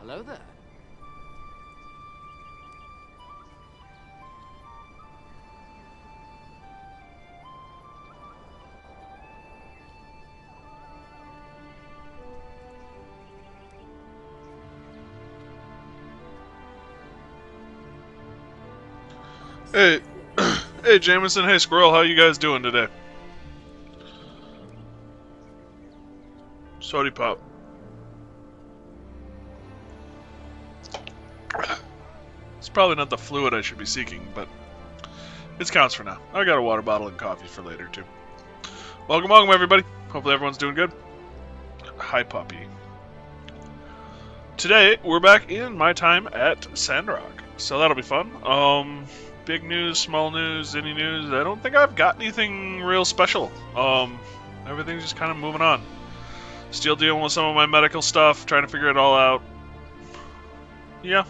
Hello there. Hey, hey Jameson, hey Squirrel, how you guys doing today? Sody Pop. It's probably not the fluid I should be seeking, but it counts for now. I got a water bottle and coffee for later, too. Welcome, everybody. Hopefully everyone's doing good. Hi, Puppy. Today, we're back in my time at Sandrock, so that'll be fun. Big news, small news, any news? I don't think I've got anything real special. Everything's just kind of moving on. Still dealing with some of my medical stuff, trying to figure it all out. Yeah.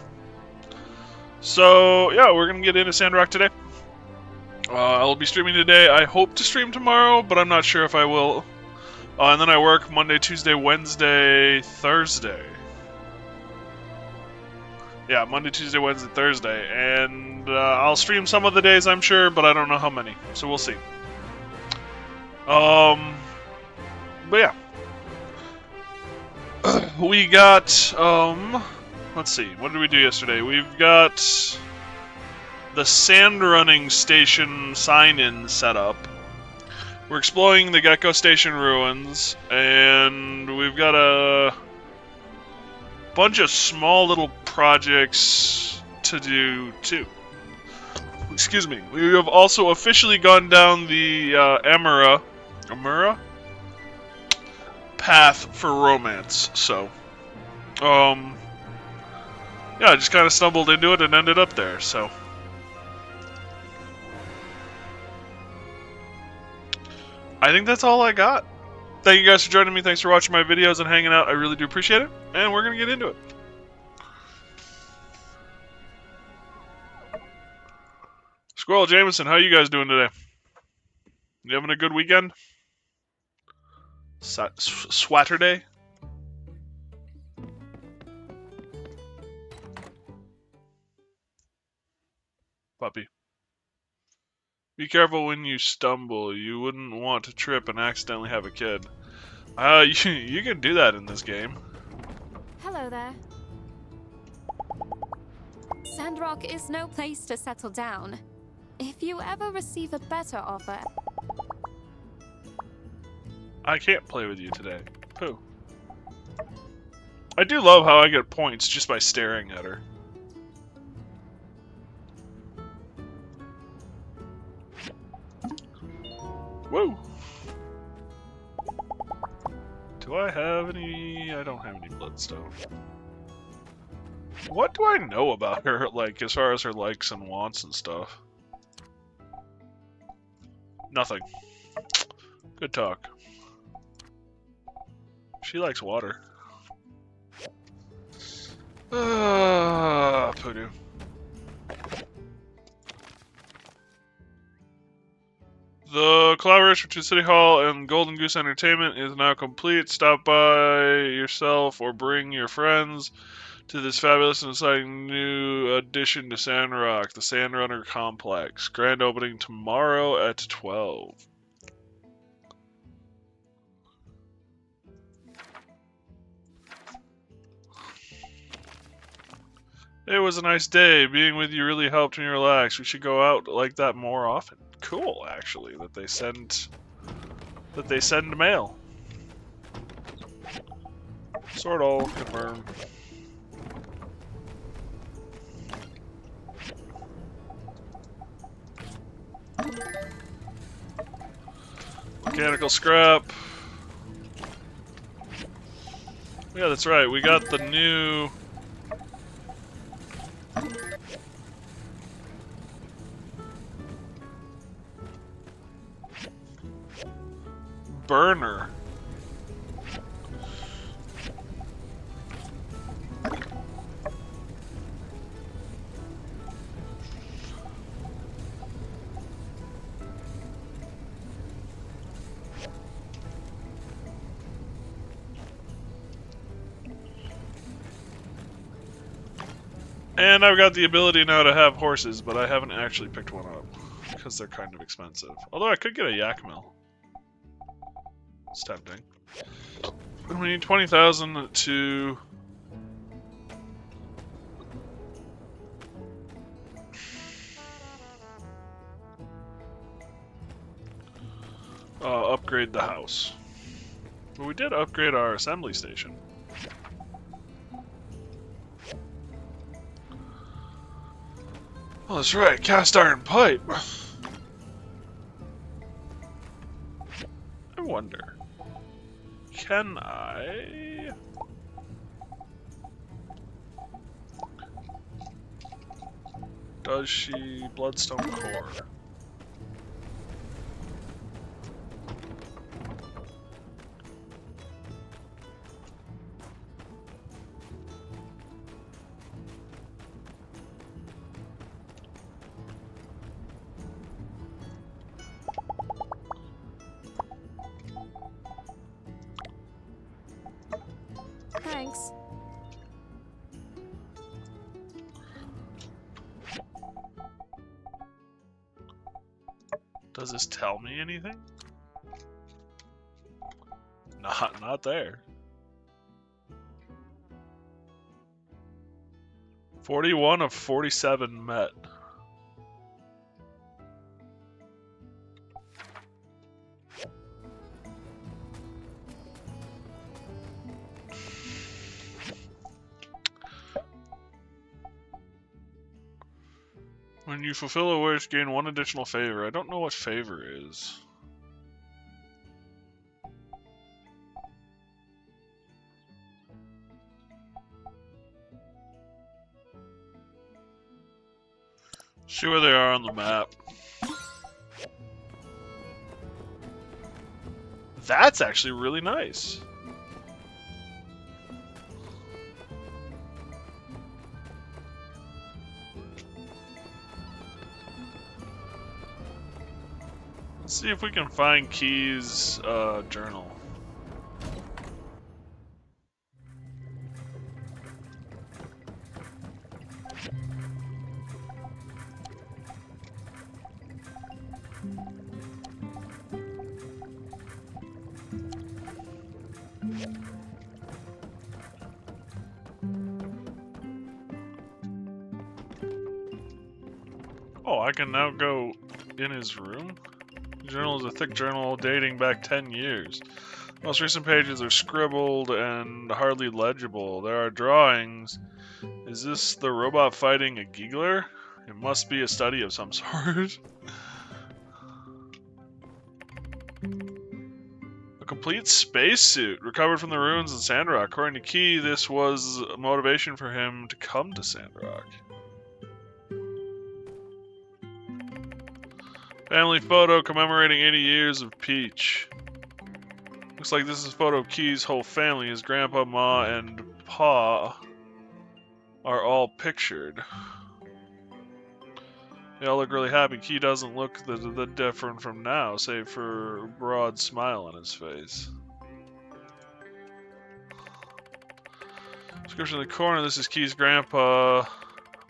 So, yeah, we're going to get into Sandrock today. I'll be streaming today. I hope to stream tomorrow, but I'm not sure if I will. And then I work Monday, Tuesday, Wednesday, Thursday. Yeah, Monday, Tuesday, Wednesday, Thursday. And I'll stream some of the days, I'm sure, but I don't know how many. So we'll see. But yeah. We got, let's see, what did we do yesterday? We've got the sand running station sign-in set up. We're exploring the Gecko Station ruins, and we've got a bunch of small little projects to do too. Excuse me. We have also officially gone down the Amura path for romance. So, yeah, I just kind of stumbled into it and ended up there. So, I think that's all I got. Thank you guys for joining me. Thanks for watching my videos and hanging out. I really do appreciate it. And we're going to get into it. Squirrel Jameson, how you guys doing today? You having a good weekend? Swatterday? Puppy. Be careful when you stumble. You wouldn't want to trip and accidentally have a kid. You can do that in this game. Hello there. Sandrock is no place to settle down. If you ever receive a better offer... I can't play with you today. Pooh. I do love how I get points just by staring at her. Whoa! Do I have any... I don't have any bloodstone. What do I know about her, like, as far as her likes and wants and stuff? Nothing. Good talk. She likes water. Poodoo. The collaboration between City Hall and Golden Goose Entertainment is now complete. Stop by yourself or bring your friends to this fabulous and exciting new addition to Sandrock, the Sandrunner Complex. Grand opening tomorrow at 12. It was a nice day. Being with you really helped me relax. We should go out like that more often. Cool, actually, that they send mail. Sort of confirm. Mechanical scrap. Yeah, that's right. We got the new burner. And I've got the ability now to have horses, but I haven't actually picked one up because they're kind of expensive. Although I could get a yak mill. It's tempting. We need 20,000 to upgrade the house. But we did upgrade our assembly station. Oh, that's right, cast iron pipe. I wonder, can I? Does she bloodstone core? Thanks. Does this tell me anything? Not there. 41 of 47 met. When you fulfill a wish, gain one additional favor. I don't know what favor is. See where they are on the map. That's actually really nice. Let's see if we can find Key's journal. Oh, I can now go in his room? The journal is a thick journal dating back 10 years. Most recent pages are scribbled and hardly legible. There are drawings. Is this the robot fighting a giggler? It must be a study of some sort. A complete spacesuit recovered from the ruins in Sandrock. According to Key, this was motivation for him to come to Sandrock. Family photo commemorating 80 years of Peach. Looks like this is a photo of Key's whole family. His grandpa, ma, and pa are all pictured. They all look really happy. Key doesn't look that different from now, save for a broad smile on his face. Description in the corner, this is Key's grandpa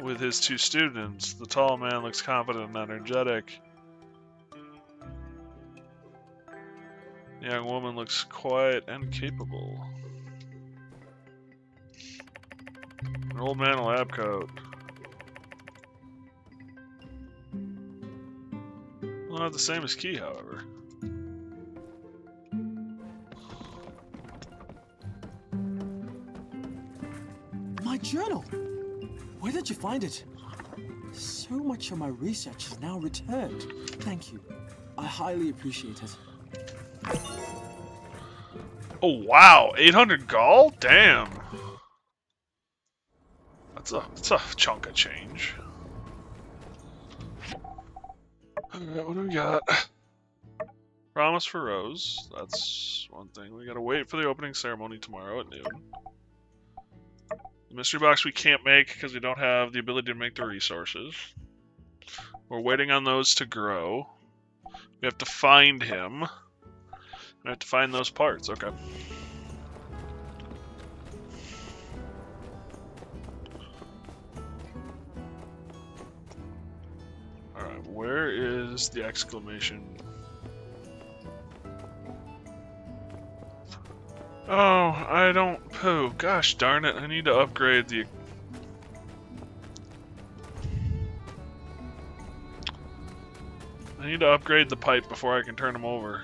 with his two students. The tall man looks confident and energetic. The young woman looks quiet and capable. An old man in a lab coat. Well, not the same as Key, however. My journal! Where did you find it? So much of my research is now returned. Thank you. I highly appreciate it. Oh wow, 800 gall? Damn. That's a chunk of change. Alright, what do we got? Promise for Rose. That's one thing. We gotta wait for the opening ceremony tomorrow at noon. The mystery box we can't make because we don't have the ability to make the resources. We're waiting on those to grow. We have to find him. I have to find those parts, okay. where is the exclamation? Oh, I don't poo. Gosh darn it, I need to upgrade the... I need to upgrade the pipe before I can turn them over.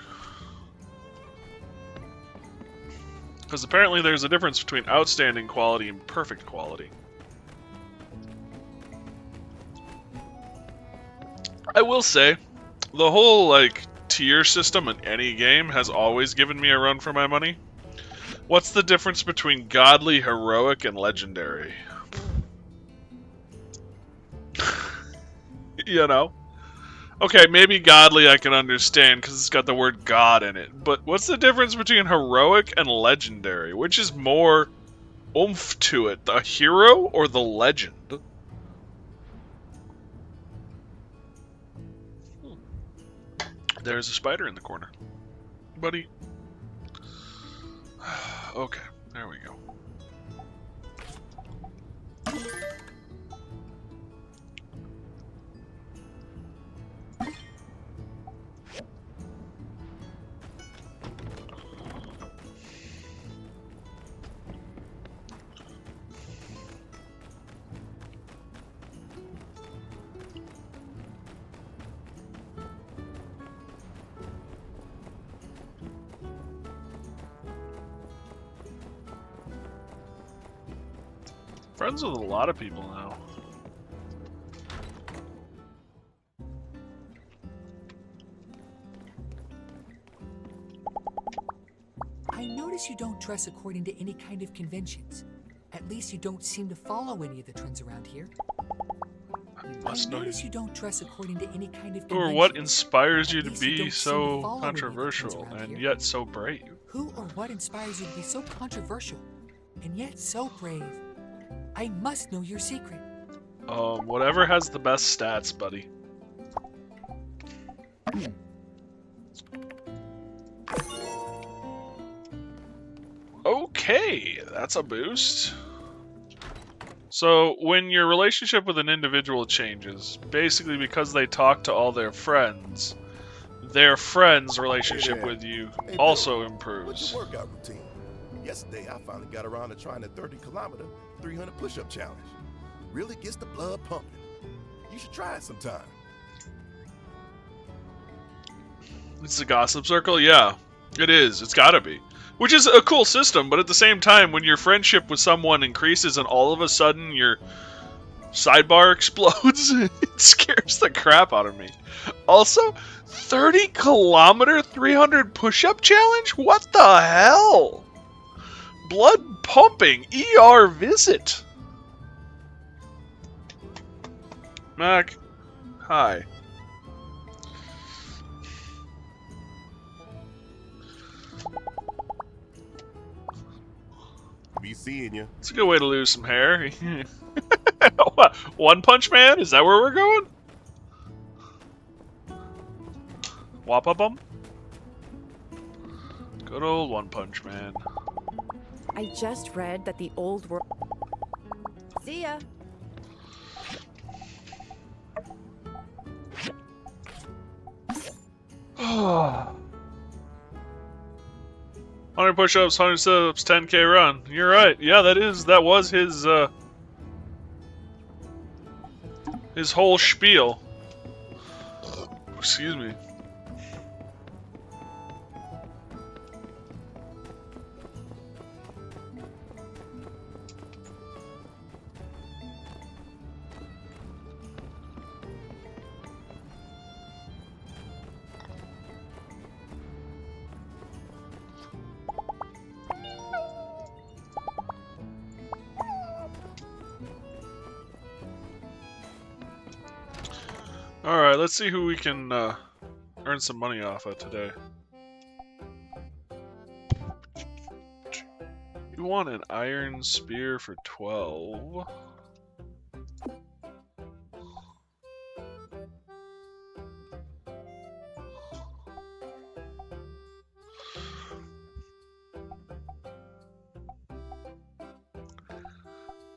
Because apparently there's a difference between outstanding quality and perfect quality. I will say, the whole, like, tier system in any game has always given me a run for my money. What's the difference between godly, heroic, and legendary? You know? Okay, maybe godly I can understand because it's got the word God in it. But what's the difference between heroic and legendary? Which is more oomph to it, the hero or the legend? There's a spider in the corner. Buddy. Okay, there we go. Friends with a lot of people now. I notice you don't dress according to any kind of conventions. At least you don't seem to follow any of the trends around here. I notice you don't dress according to any kind of conventions. Or what inspires you to At least be don't seem to so follow any of the trends controversial around and here. yet so brave? Who or what inspires you to be so controversial and yet so brave? I must know your secret. Whatever has the best stats, buddy. Okay, that's a boost. So, when your relationship with an individual changes, basically because they talk to all their friends relationship with you Hey, also Billy, improves. what's your workout routine? Yesterday, I finally got around to trying the 30-kilometer, 300 push-up challenge. Really gets the blood pumping. You should try it sometime. It's a gossip circle? Yeah, it is. It's gotta be. Which is a cool system, but at the same time, when your friendship with someone increases and all of a sudden your sidebar explodes, it scares the crap out of me. Also, 30-kilometer, 300 push-up challenge? What the hell? Blood pumping, ER visit. Mac, hi. Be seeing you. It's a good way to lose some hair. What, One Punch Man? Is that where we're going? Wapabum? Good old One Punch Man. I just read that the old world. See ya. Oh. 100 push-ups, 100 sit-ups, 10k run. You're right. Yeah, that was his whole spiel. Excuse me. Alright, let's see who we can earn some money off of today. You want an iron spear for 12.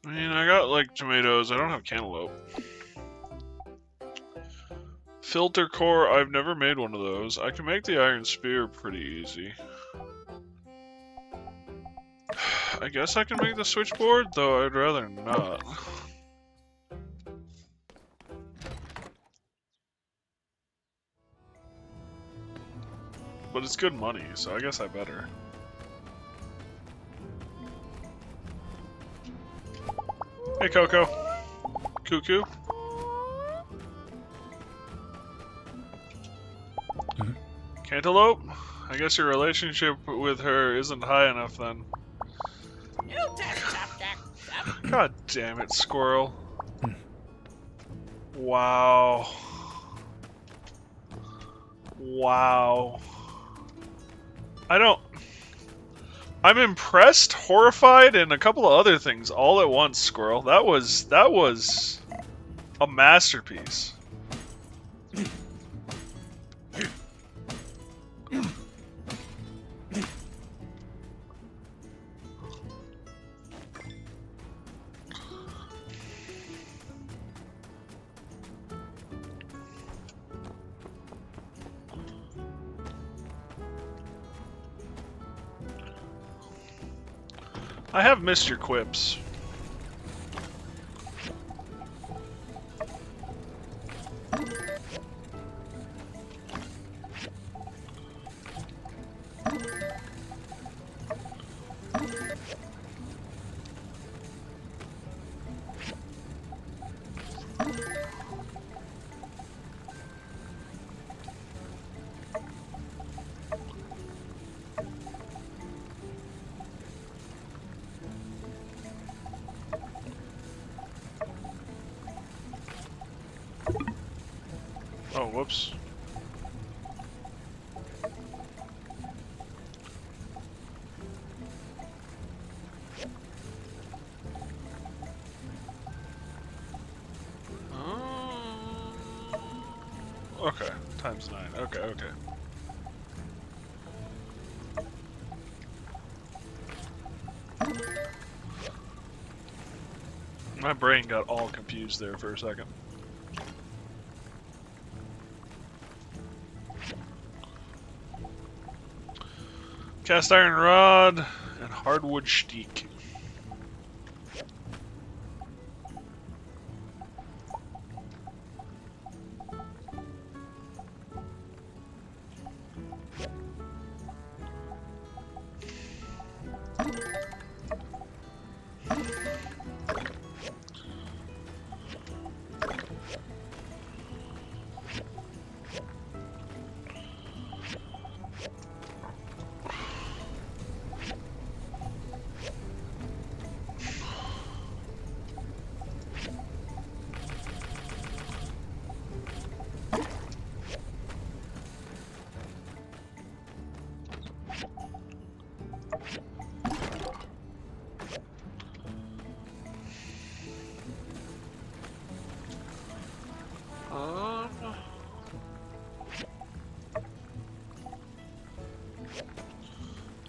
I mean, I got like tomatoes, I don't have cantaloupe. Filter core, I've never made one of those. I can make the iron spear pretty easy. I guess I can make the switchboard, though I'd rather not. But it's good money, so I guess I better. Hey, Coco. Cuckoo. Cantaloupe? I guess your relationship with her isn't high enough then. God damn it, squirrel. Wow. Wow. I'm impressed, horrified, and a couple of other things all at once, squirrel. That was a masterpiece. I have missed your quips. Oh, whoops. Okay, times 9. Okay, okay. My brain got all confused there for a second. Cast iron rod and hardwood steak.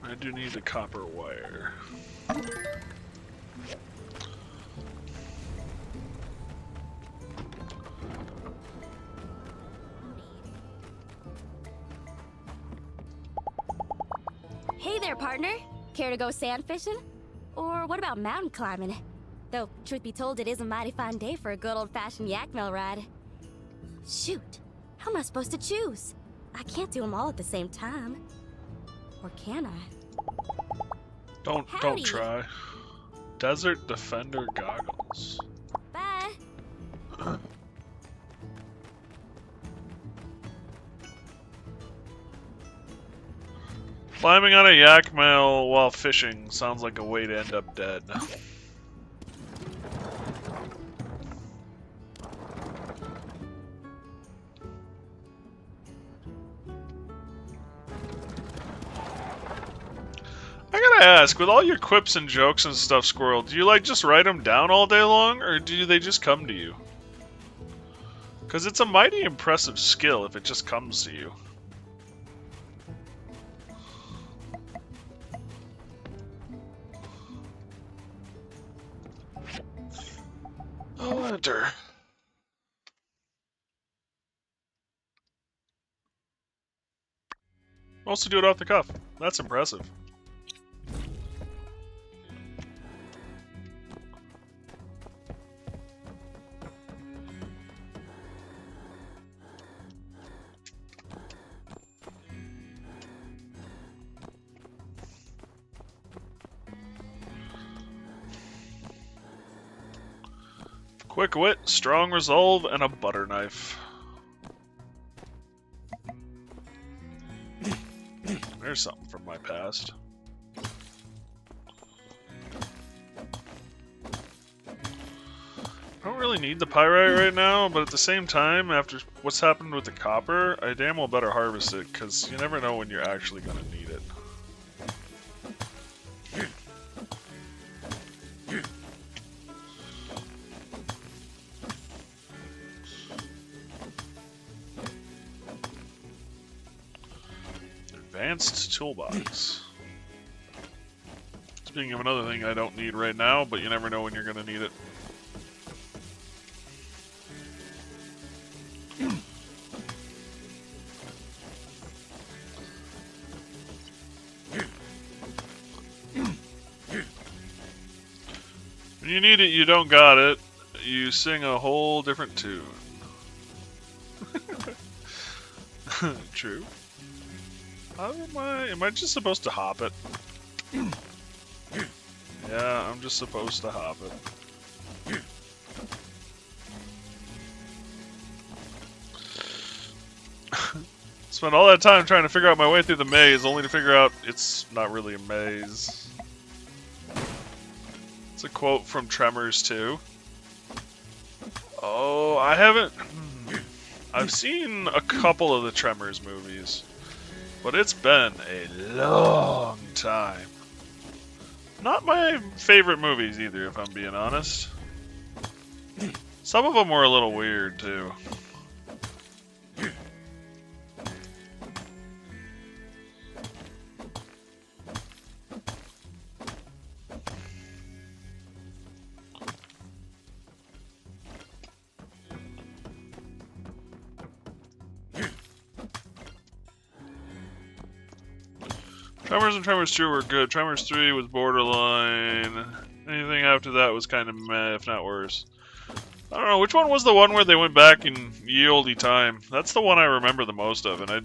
I do need the copper wire. Hey there, partner. Care to go sand fishing? Or what about mountain climbing? Though, truth be told, it is a mighty fine day for a good old-fashioned yak mill ride. Shoot, how am I supposed to choose? I can't do them all at the same time. Or can I? Don't Howdy. try. Desert Defender goggles. Bye. Climbing on a yak mill while fishing sounds like a way to end up dead. I gotta ask, with all your quips and jokes and stuff, Squirrel, do you like just write them down all day long, or do they just come to you? Because it's a mighty impressive skill if it just comes to you. I'll enter. Mostly do it off the cuff. That's impressive. Quick wit, strong resolve, and a butter knife. There's something from my past. I don't really need the pyrite right now, but at the same time, after what's happened with the copper, I damn well better harvest it, because you never know when you're actually going to need it. Advanced toolbox. Speaking of another thing I don't need right now, but you never know when you're going to need it. When you need it, you don't got it. You sing a whole different tune. True. How am I just supposed to hop it? Yeah, I'm just supposed to hop it. Spent all that time trying to figure out my way through the maze, only to figure out it's not really a maze. It's a quote from Tremors 2. Oh, I haven't... I've seen a couple of the Tremors movies, but it's been a long time. Not my favorite movies either, if I'm being honest. Some of them were a little weird, too. Tremors and Tremors 2 were good. Tremors 3 was borderline. Anything after that was kind of meh, if not worse. I don't know, which one was the one where they went back in ye olde time? That's the one I remember the most of, and it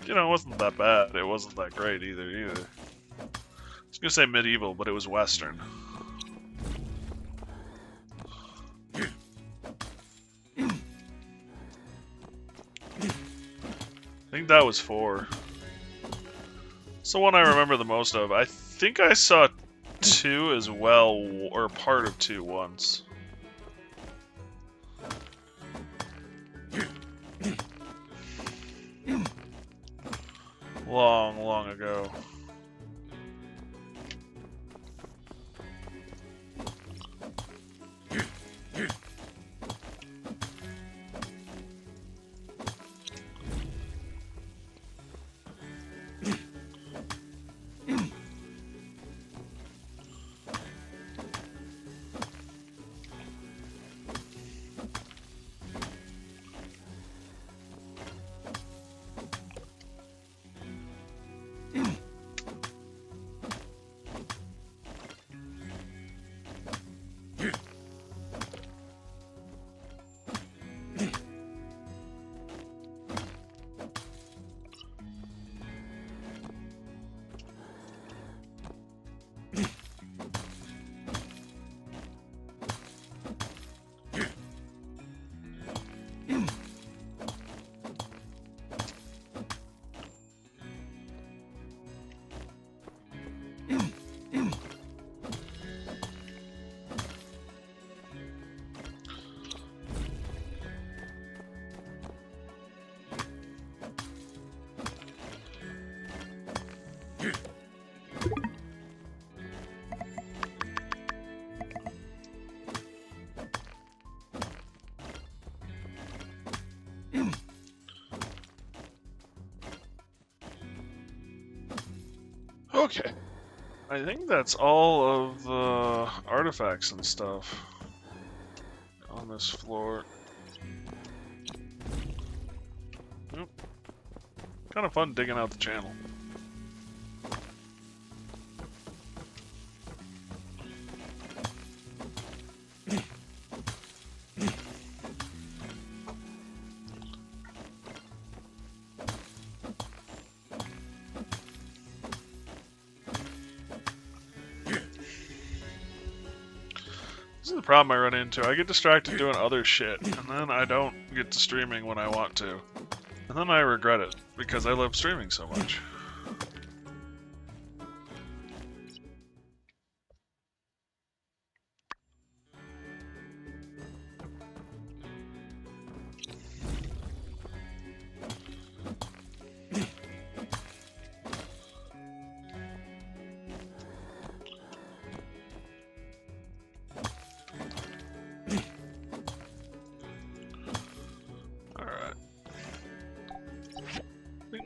wasn't that bad. It wasn't that great either. I was gonna say medieval, but it was Western. I think that was 4. It's the one I remember the most of. I think I saw 2 as well, or part of 2 once. Long, long ago. Okay. I think that's all of the artifacts and stuff on this floor. Nope. Kind of fun digging out the channel. This is the problem I run into. I get distracted doing other shit, and then I don't get to streaming when I want to. And then I regret it, because I love streaming so much.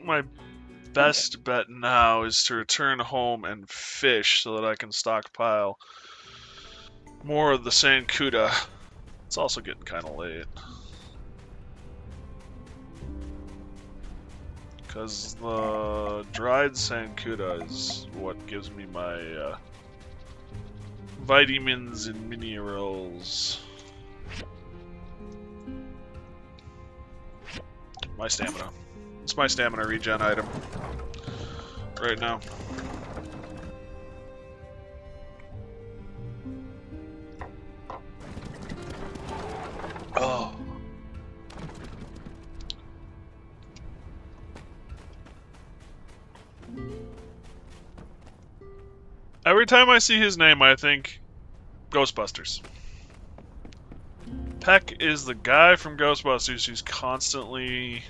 My best bet now is to return home and fish so that I can stockpile more of the Sancuda. It's also getting kind of late. Because the dried Sancuda is what gives me my vitamins and minerals. My stamina. It's my stamina regen item right now. Oh. Every time I see his name, I think Ghostbusters. Peck is the guy from Ghostbusters who's constantly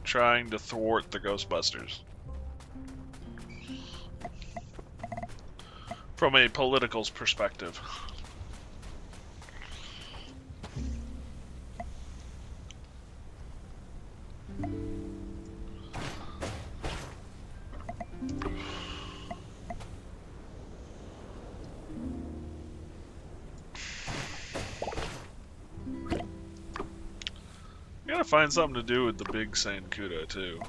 trying to thwart the Ghostbusters. From a political perspective. Gotta find something to do with the big Sancuda too.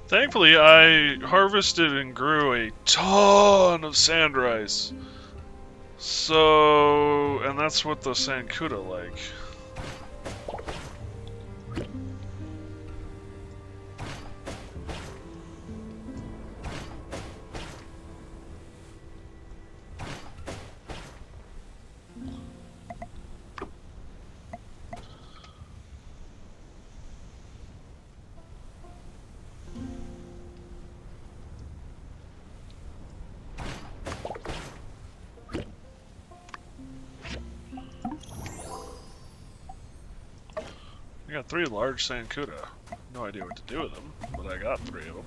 Thankfully, I harvested and grew a ton of sand rice. So, and that's what the Sancuda like. I got 3 large Sancuda. No idea what to do with them, but I got 3 of them.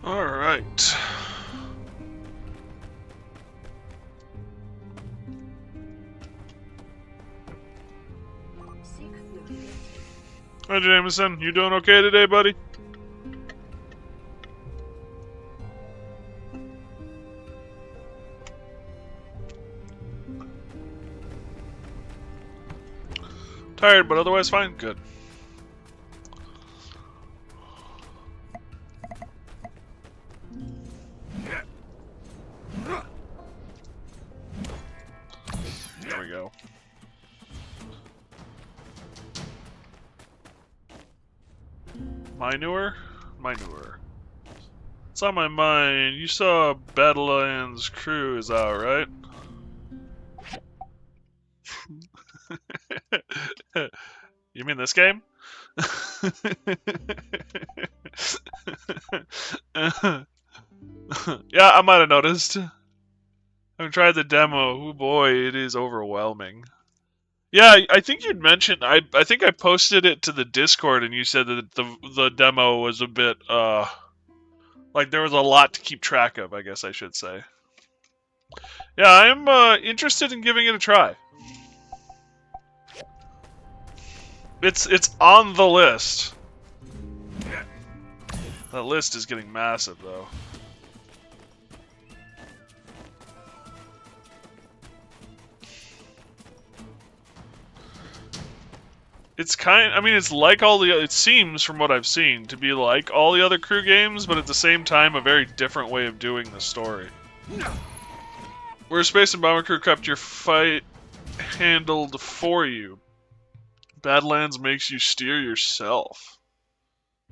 Alright. Hi, Jameson. You doing okay today, buddy? Tired, but otherwise fine. Good. There we go. Minor? It's on my mind. You saw Badlands Crew is out, right? You mean this game? Yeah, I might have noticed. I've tried the demo. Oh boy, it is overwhelming. Yeah, I think you'd mentioned. I think I posted it to the Discord, and you said that the demo was a bit like there was a lot to keep track of. I guess I should say. Yeah, I'm interested in giving it a try. It's on the list. That list is getting massive, though. I mean, it's like all the. It seems, from what I've seen, to be like all the other Crew games, but at the same time, a very different way of doing the story. Where Space and Bomber Crew kept your fight handled for you. Badlands makes you steer yourself.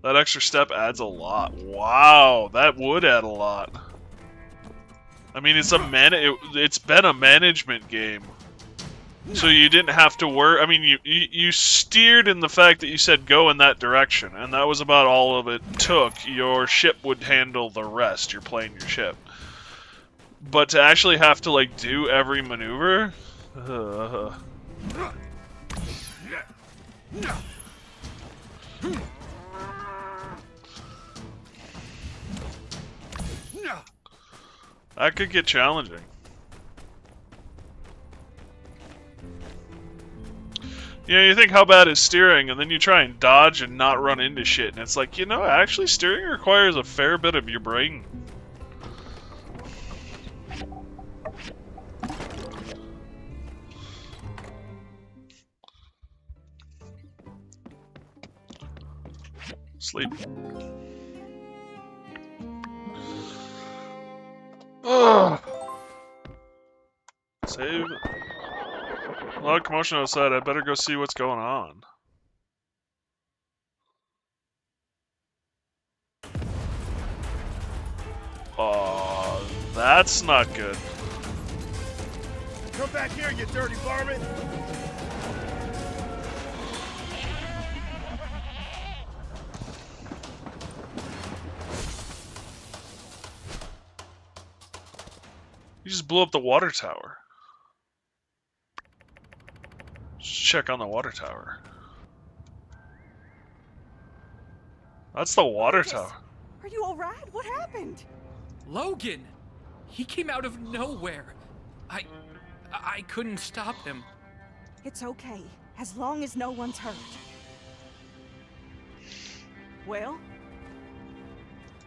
That extra step adds a lot. Wow, that would add a lot. I mean, it's been a management game. So you didn't have to worry. I mean, you steered in the fact that you said go in that direction, and that was about all of it took. Your ship would handle the rest. You're playing your ship. But to actually have to, like, do every maneuver? That could get challenging. You know, you think how bad is steering, and then you try and dodge and not run into shit, and it's like, you know, actually steering requires a fair bit of your brain. Sleep. Ugh. Save. A lot of commotion outside. I better go see what's going on. Oh, that's not good. Come back here, you dirty varmint! You just blew up the water tower. Just check on the water tower. That's the water tower. Are you alright? What happened? Logan! He came out of nowhere. I couldn't stop him. It's okay, as long as no one's hurt. Well?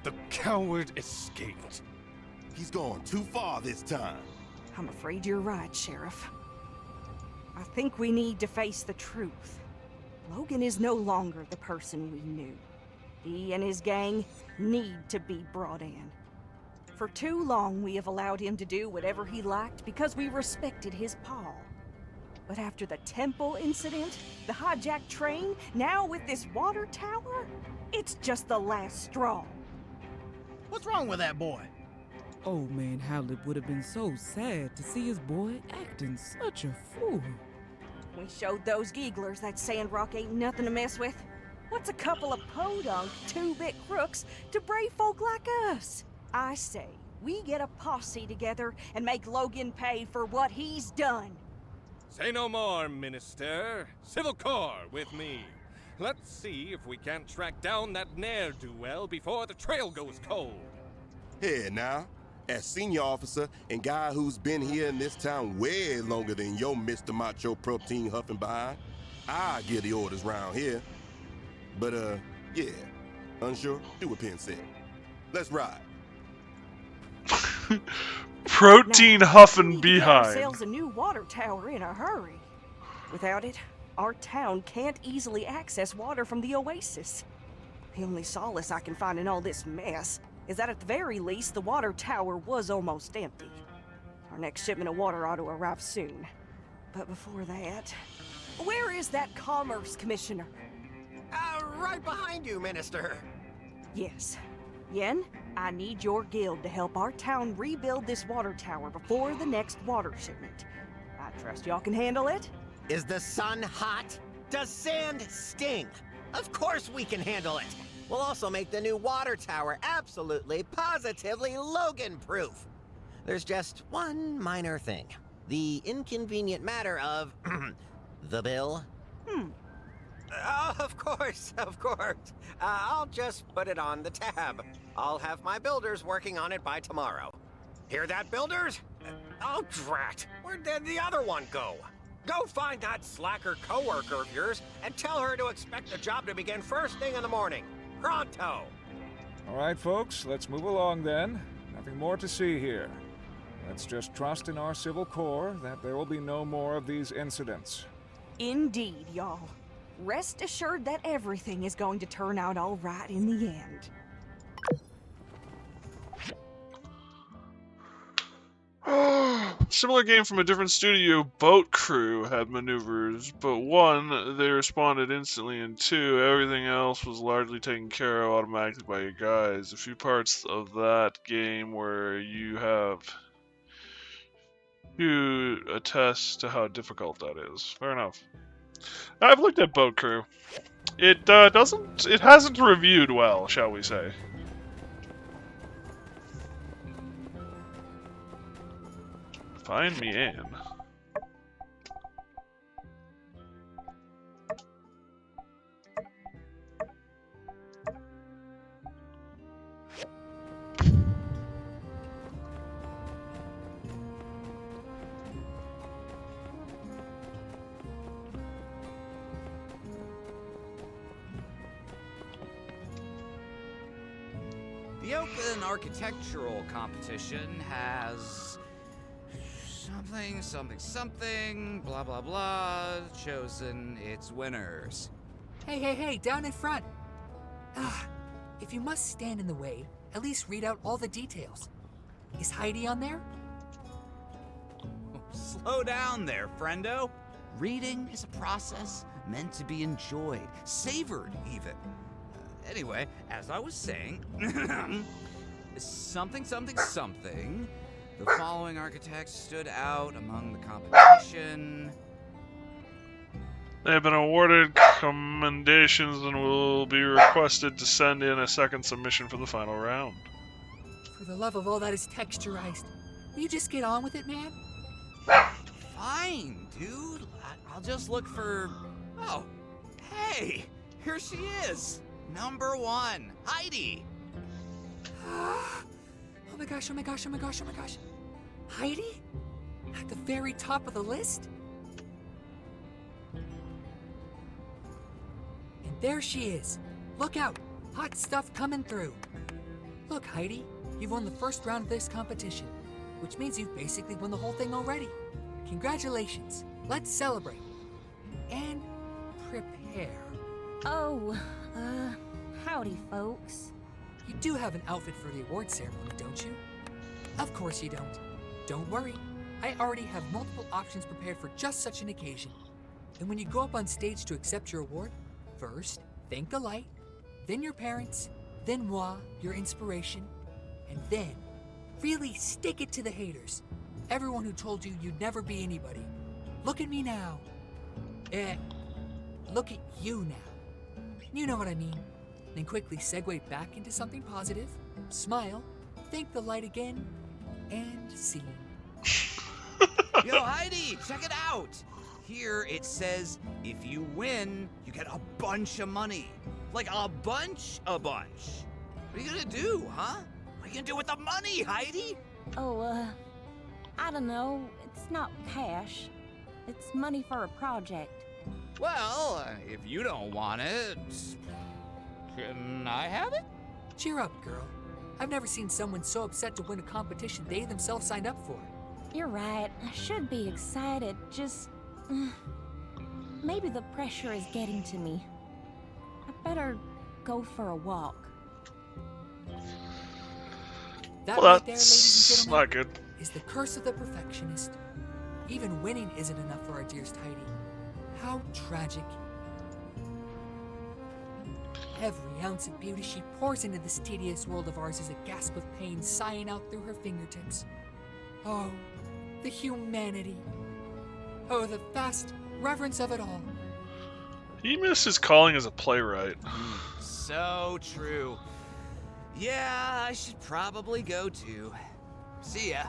The coward escaped. He's gone too far this time. I'm afraid you're right, Sheriff. I think we need to face the truth. Logan is no longer the person we knew. He and his gang need to be brought in. For too long, we have allowed him to do whatever he liked because we respected his paw. But after the temple incident, the hijacked train, now with this water tower, it's just the last straw. What's wrong with that boy? Old man Howlett would have been so sad to see his boy acting such a fool. We showed those gigglers that Sandrock ain't nothing to mess with. What's a couple of podunk, two-bit crooks to brave folk like us? I say, we get a posse together and make Logan pay for what he's done. Say no more, Minister. Civil Corps with me. Let's see if we can't track down that ne'er-do-well before the trail goes cold. Here now, as senior officer and guy who's been here in this town way longer than your Mr. Macho Protein huffing behind, I give the orders round here. But, yeah. Unsure? Do what Penn said. Let's ride. Protein Now, huffing we need to get behind. ourselves a new water tower in a hurry. Without it, our town can't easily access water from the oasis. The only solace I can find in all this mess is that at the very least, the water tower was almost empty. Our next shipment of water ought to arrive soon. But before that, where is that Commerce Commissioner? Right behind you, Minister. Yes. Yen, I need your guild to help our town rebuild this water tower before the next water shipment. I trust y'all can handle it? Is the sun hot? Does sand sting? Of course we can handle it. We'll also make the new water tower absolutely, positively Logan-proof. There's just one minor thing. The inconvenient matter of the bill. Oh, of course. I'll just put it on the tab. I'll have my builders working on it by tomorrow. Hear that, builders? Oh, drat. Where did the other one go? Go find that slacker coworker of yours and tell her to expect the job to begin first thing in the morning. Pronto. All right, folks, let's move along then. Nothing more to see here. Let's just trust in our civil corps that there will be no more of these incidents. Indeed, y'all. Rest assured that everything is going to turn out all right in the end. Similar game from a different studio, Boat Crew had maneuvers, but one, they responded instantly, and two, everything else was largely taken care of automatically by you guys. A few parts of that game where you attest to how difficult that is. Fair enough. I've looked at Boat Crew. It hasn't reviewed well, shall we say. Find me Anne. The Open Architectural Competition has something, blah blah blah, chosen its winners. Hey, down in front. If you must stand in the way, at least read out all the details. Is Heidi on there? Slow down there, friendo. Reading is a process meant to be enjoyed, savored even. Anyway, as I was saying, something. The following architects stood out among the competition. They have been awarded commendations and will be requested to send in a second submission for the final round. For the love of all that is texturized, will you just get on with it, man? Fine, dude. I'll just look for... Oh, hey, here she is. Number 1, Heidi. Oh my gosh. Heidi? At the very top of the list? And there she is. Look out. Hot stuff coming through. Look, Heidi, you've won the first round of this competition, which means you've basically won the whole thing already. Congratulations. Let's celebrate. And prepare. Oh, howdy, folks. You do have an outfit for the award ceremony, don't you? Of course you don't. Don't worry. I already have multiple options prepared for just such an occasion. And when you go up on stage to accept your award, first, thank the light, then your parents, then moi, your inspiration, and then really stick it to the haters. Everyone who told you you'd never be anybody. Look at me now. Look at you now. You know what I mean. Then quickly segue back into something positive, smile, thank the light again, and scene. Yo, Heidi, check it out. Here it says, if you win, you get a bunch of money. Like a bunch. What are you gonna do, huh? What are you gonna do with the money, Heidi? Oh, I don't know. It's not cash. It's money for a project. Well, if you don't want it, can I have it? Cheer up, girl. I've never seen someone so upset to win a competition they themselves signed up for. You're right. I should be excited. Just. Maybe the pressure is getting to me. I better go for a walk. That Well, right there, ladies and that's gentlemen, not good. is the curse of the perfectionist. Even winning isn't enough for our dearest Heidi. How tragic. Every ounce of beauty she pours into this tedious world of ours is a gasp of pain sighing out through her fingertips. Oh, the humanity. Oh, the vast reverence of it all. He missed his calling as a playwright. So true. Yeah, I should probably go too. See ya.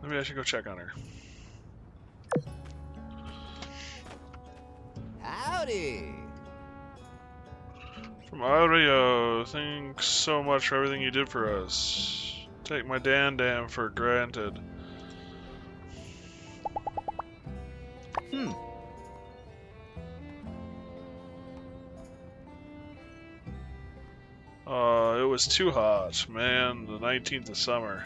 Maybe I should go check on her. Howdy. From Aureo, thanks so much for everything you did for us. Take my Dan for granted. It was too hot, man. The 19th of summer.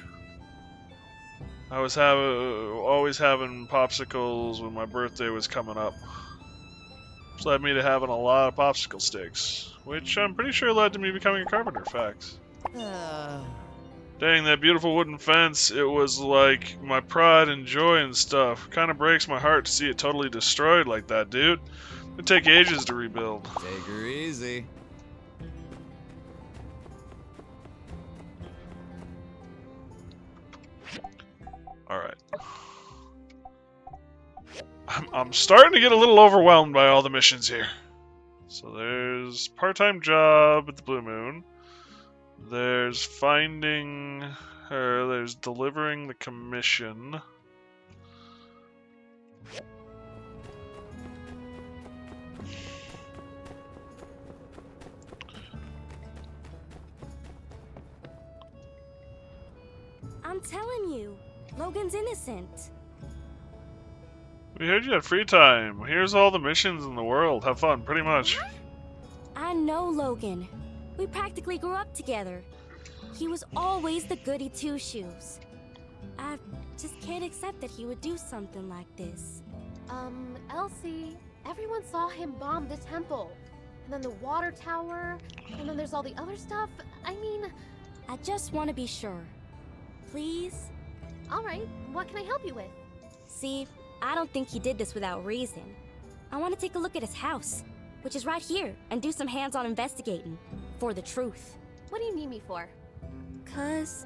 I was always having popsicles when my birthday was coming up. Which led me to having a lot of popsicle sticks, which I'm pretty sure led to me becoming a carpenter. Facts. Dang, that beautiful wooden fence, it was like my pride and joy and stuff. Kinda breaks my heart to see it totally destroyed like that, dude. It'd take ages to rebuild. Take her easy. Alright. I'm starting to get a little overwhelmed by all the missions here. So there's part-time job at the Blue Moon. There's finding her. There's delivering the commission. I'm telling you, Logan's innocent. We heard you had free time. Here's all the missions in the world. Have fun, pretty much. I know Logan. We practically grew up together. He was always the goody two-shoes. I just can't accept that he would do something like this. Elsie, everyone saw him bomb the temple. And then the water tower, and then there's all the other stuff. I mean... I just want to be sure. Please? Alright, what can I help you with? See, I don't think he did this without reason. I want to take a look at his house, which is right here, and do some hands-on investigating. For the truth. What do you need me for? Because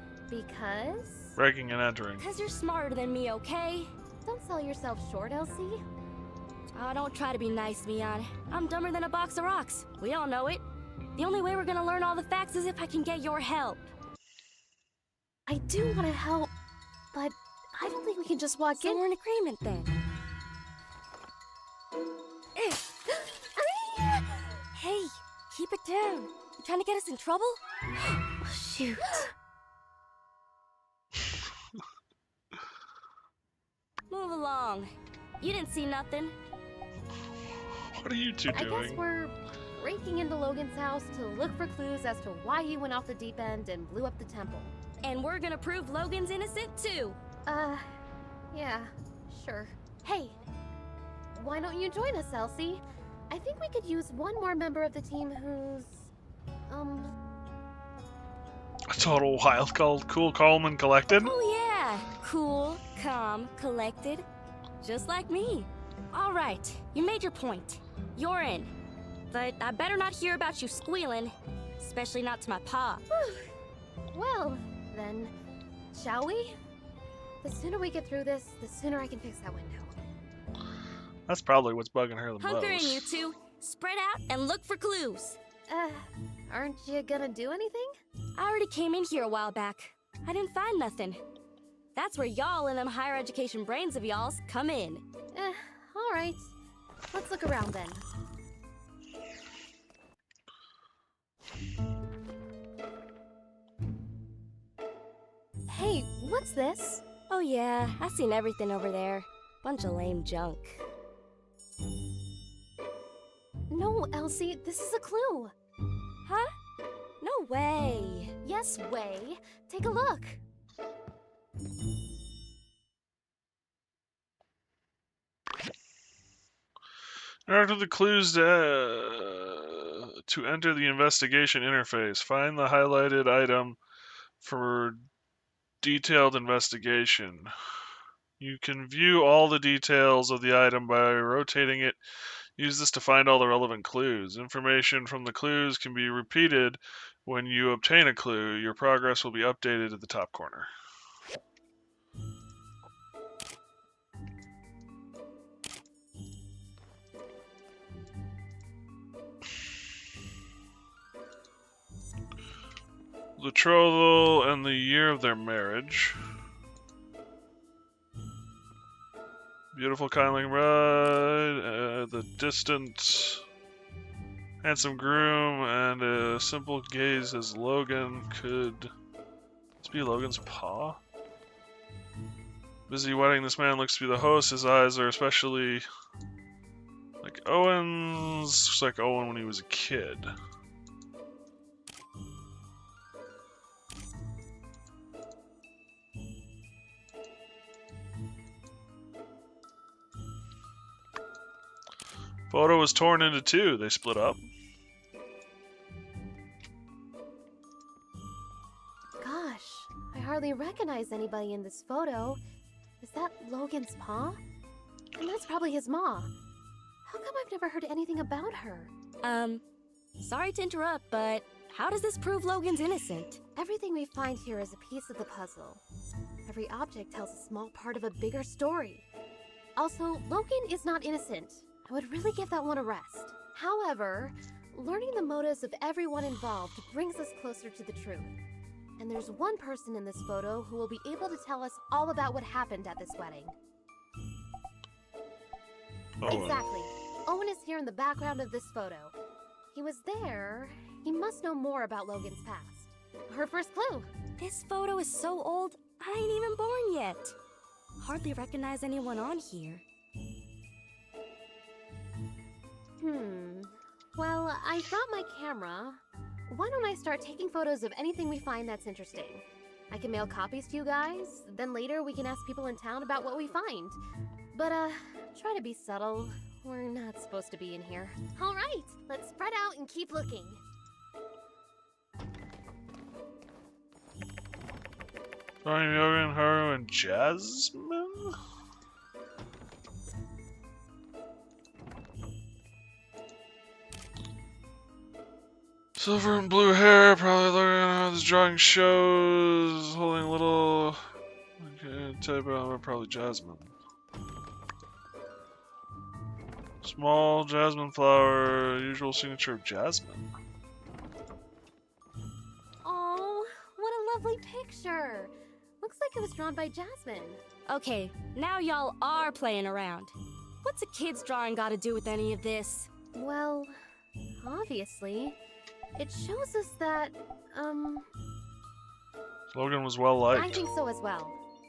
Breaking and entering. Because you're smarter than me, okay? Don't sell yourself short, Elsie. Oh, don't try to be nice, Mion. I'm dumber than a box of rocks. We all know it. The only way we're gonna learn all the facts is if I can get your help. I do want to help, but I don't think we can just walk in. We're in agreement then. Hey, keep it down. You trying to get us in trouble? Shoot. Move along. You didn't see nothing. What are you two doing? I guess we're breaking into Logan's house to look for clues as to why he went off the deep end and blew up the temple. And we're gonna prove Logan's innocent too. Yeah, sure. Hey, why don't you join us, Elsie? I think we could use one more member of the team who's, A total wild called cool, calm, and collected? Oh yeah! Cool, calm, collected. Just like me. Alright, you made your point. You're in. But I better not hear about you squealing. Especially not to my pa. Well, then, shall we? The sooner we get through this, the sooner I can fix that window. That's probably what's bugging her the Hunker most. and you two, spread out and look for clues. Aren't you gonna do anything? I already came in here a while back. I didn't find nothing. That's where y'all and them higher education brains of y'all's come in. Alright. Let's look around then. Hey, what's this? Oh yeah, I've seen everything over there. Bunch of lame junk. No, Elsie, this is a clue. Huh? No way. Yes, way. Take a look. After the clues to enter the investigation interface, find the highlighted item for detailed investigation. You can view all the details of the item by rotating it. Use this to find all the relevant clues. Information from the clues can be repeated when you obtain a clue. Your progress will be updated at the top corner. Betrothal and the year of their marriage. Beautiful, kindly bride, the distant, handsome groom, and a simple gaze as Logan. Could this be Logan's paw? Busy wedding, this man looks to be the host. His eyes are especially like Owen's. Looks like Owen when he was a kid. Photo was torn into two. They split up. Gosh, I hardly recognize anybody in this photo. Is that Logan's paw? And that's probably his ma. How come I've never heard anything about her? Sorry to interrupt, but how does this prove Logan's innocent? Everything we find here is a piece of the puzzle. Every object tells a small part of a bigger story. Also, Logan is not innocent. I would really give that one a rest. However, learning the motives of everyone involved brings us closer to the truth. And there's one person in this photo who will be able to tell us all about what happened at this wedding. Owen. Exactly. Owen is here in the background of this photo. He was there. He must know more about Logan's past. Her first clue. This photo is so old, I ain't even born yet. Hardly recognize anyone on here. Well, I brought my camera. Why don't I start taking photos of anything we find that's interesting? I can mail copies to you guys, then later we can ask people in town about what we find. But, try to be subtle. We're not supposed to be in here. All right, let's spread out and keep looking. Ronnie, Yogan, Haru, and Jasmine? Silver and blue hair, probably looking at how this drawing shows. Holding a little. Okay, type out, probably Jasmine. Small jasmine flower, usual signature of Jasmine. Oh, what a lovely picture. Looks like it was drawn by Jasmine. Okay, now y'all are playing around. What's a kid's drawing got to do with any of this? Well, obviously. It shows us that, Logan was well liked. I think so as well.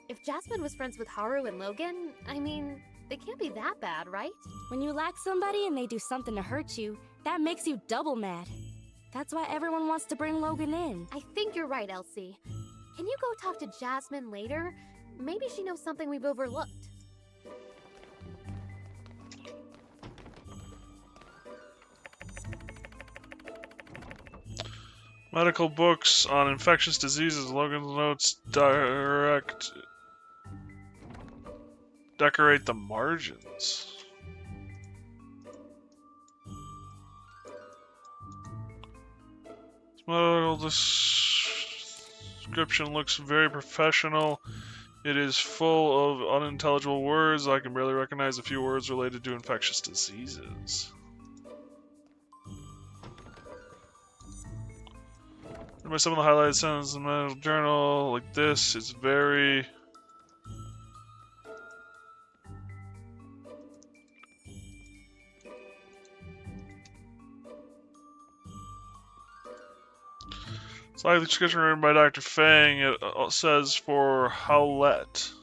If Jasmine was friends with Haru and Logan, I mean, they can't be that bad, right? When you like somebody and they do something to hurt you, that makes you double mad. That's why everyone wants to bring Logan in. I think you're right, Elsie. Can you go talk to Jasmine later? Maybe she knows something we've overlooked. Medical books on infectious diseases. Logan's notes decorate the margins. This medical description looks very professional. It is full of unintelligible words. I can barely recognize a few words related to infectious diseases. By some of the highlighted sentences in the medical journal, like this, it's very... It's like the description written by Dr. Fang. It says for Howlett.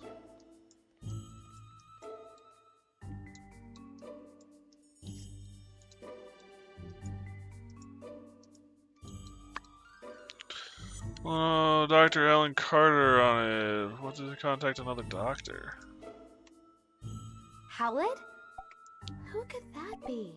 Oh, Dr. Ellen Carter on it. What did it contact another doctor? Howlett? Who could that be?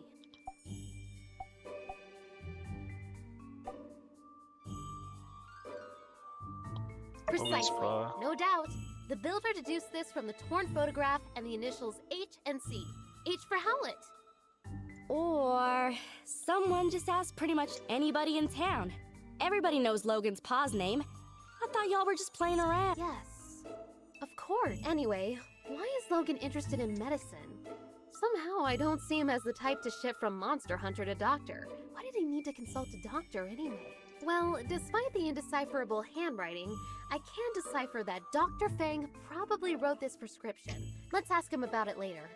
Precisely. No doubt. The builder deduced this from the torn photograph and the initials H and C. H for Howlett. Or someone just asked pretty much anybody in town. Everybody knows Logan's pa's name. I thought y'all were just playing around. Yes, of course. Anyway, why is Logan interested in medicine? Somehow I don't see him as the type to shift from monster hunter to doctor. Why did he need to consult a doctor anyway? Well, despite the indecipherable handwriting, I can decipher that Dr. Fang probably wrote this prescription. Let's ask him about it later.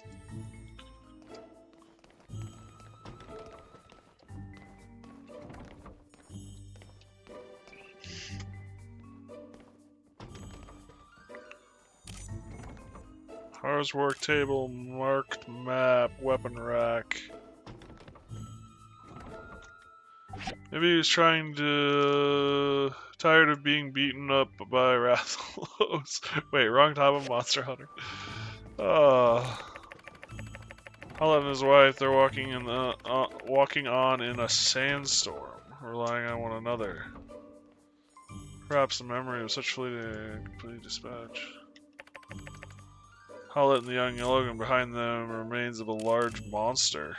Haru's work table, marked map, weapon rack. Maybe he was tired of being beaten up by Rathalos. Wait, wrong type of monster hunter. Howlett and his wife, they're walking on in a sandstorm, relying on one another. Perhaps the memory of such fleeting complete dispatch. Howlett and the young Logan behind them remains of a large monster.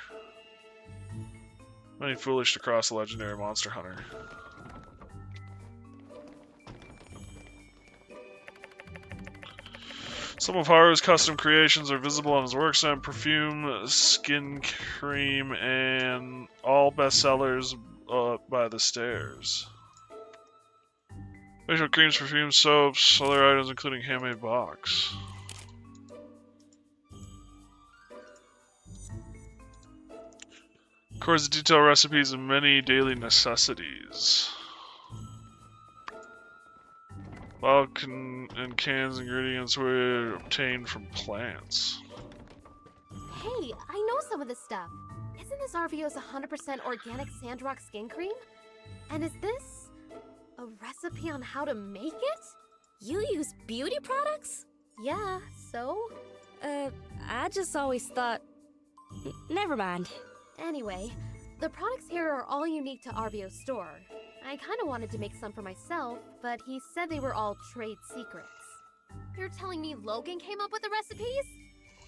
Many foolish to cross a legendary monster hunter. Some of Haru's custom creations are visible on his workshop: perfume, skin cream, and all bestsellers by the stairs. Facial creams, perfumes, soaps, other items including handmade box. Records detailed recipes of many daily necessities. Bottle and cans ingredients were obtained from plants. Hey, I know some of this stuff. Isn't this RVO's 100% organic Sandrock skin cream? And is this a recipe on how to make it? You use beauty products? Yeah, so? I just always thought... Never mind. Anyway, the products here are all unique to RVO's store. I kind of wanted to make some for myself, but he said they were all trade secrets. You're telling me Logan came up with the recipes?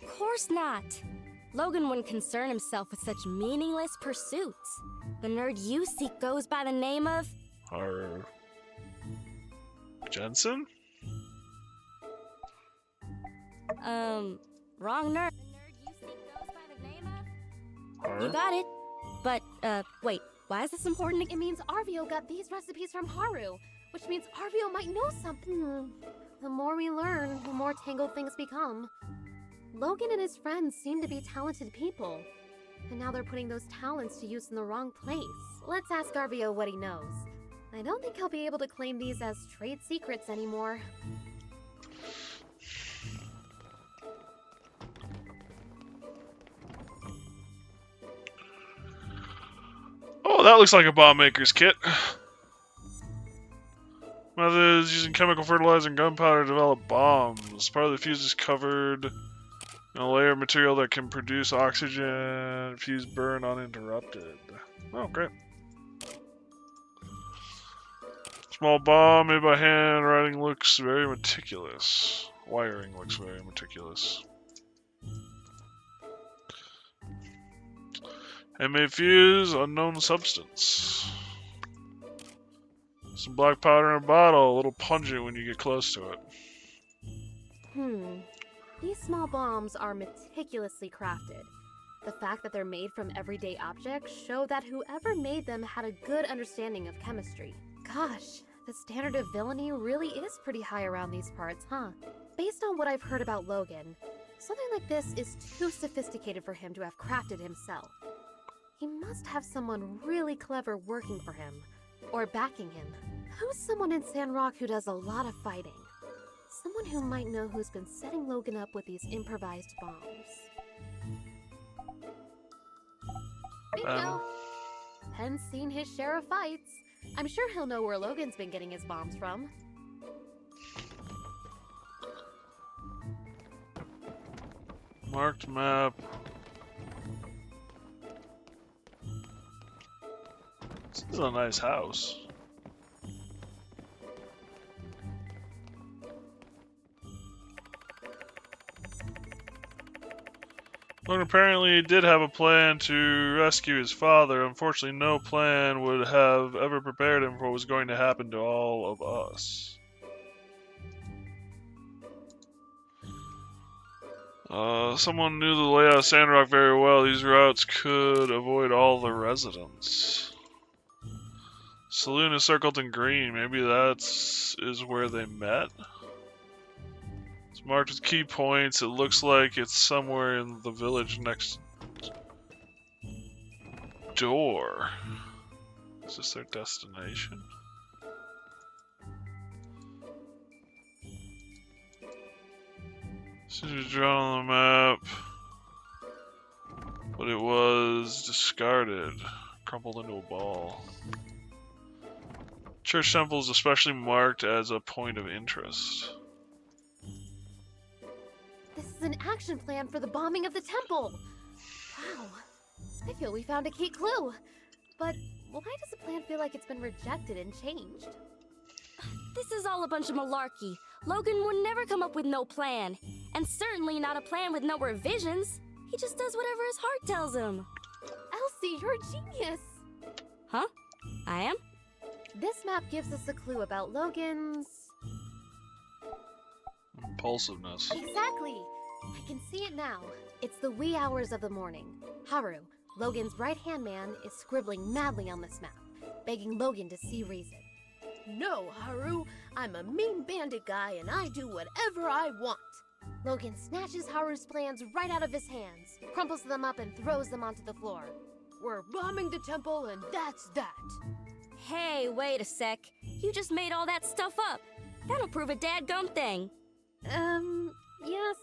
Of course not. Logan wouldn't concern himself with such meaningless pursuits. The nerd you seek goes by the name of... Haru. Jensen? Wrong nerd. The nerd you seek goes by the name of... Haru? You got it. But, wait, why is this important? It means RVO got these recipes from Haru, which means RVO might know something. The more we learn, the more tangled things become. Logan and his friends seem to be talented people, and now they're putting those talents to use in the wrong place. Let's ask RVO what he knows. I don't think he'll be able to claim these as trade secrets anymore. Oh, that looks like a bomb maker's kit. Methods using chemical fertilizer and gunpowder to develop bombs. Part of the fuse is covered in a layer of material that can produce oxygen. Fuse burn uninterrupted. Oh, great. Small bomb made by hand. Writing looks very meticulous. Wiring looks very meticulous. Handmade fuse, unknown substance. Some black powder in a bottle, a little pungent when you get close to it. These small bombs are meticulously crafted. The fact that they're made from everyday objects show that whoever made them had a good understanding of chemistry. Gosh, the standard of villainy really is pretty high around these parts, huh? Based on what I've heard about Logan, something like this is too sophisticated for him to have crafted himself. He must have someone really clever working for him, or backing him. Who's someone in Sandrock who does a lot of fighting? Someone who might know who's been setting Logan up with these improvised bombs. Bingo! Penn's seen his share of fights. I'm sure he'll know where Logan's been getting his bombs from. Marked map. This is a nice house. Logan apparently did have a plan to rescue his father. Unfortunately, no plan would have ever prepared him for what was going to happen to all of us. Someone knew the layout of Sandrock very well. These routes could avoid all the residents. Saloon is circled in green. Maybe is where they met. It's marked with key points. It looks like it's somewhere in the village next door. Is this their destination? This is drawn on the map, but it was discarded, crumpled into a ball. Church temple is especially marked as a point of interest. This is an action plan for the bombing of the temple. Wow. I feel we found a key clue. But why does the plan feel like it's been rejected and changed? This is all a bunch of malarkey. Logan would never come up with no plan. And certainly not a plan with no revisions. He just does whatever his heart tells him. Elsie, you're a genius. Huh? I am? This map gives us a clue about Logan's... impulsiveness. Exactly. I can see it now. It's the wee hours of the morning. Haru, Logan's right-hand man, is scribbling madly on this map, begging Logan to see reason. No, Haru. I'm a mean bandit guy and I do whatever I want. Logan snatches Haru's plans right out of his hands, crumples them up and throws them onto the floor. We're bombing the temple and that's that. Hey, wait a sec. You just made all that stuff up. That'll prove a dadgum thing. Yes.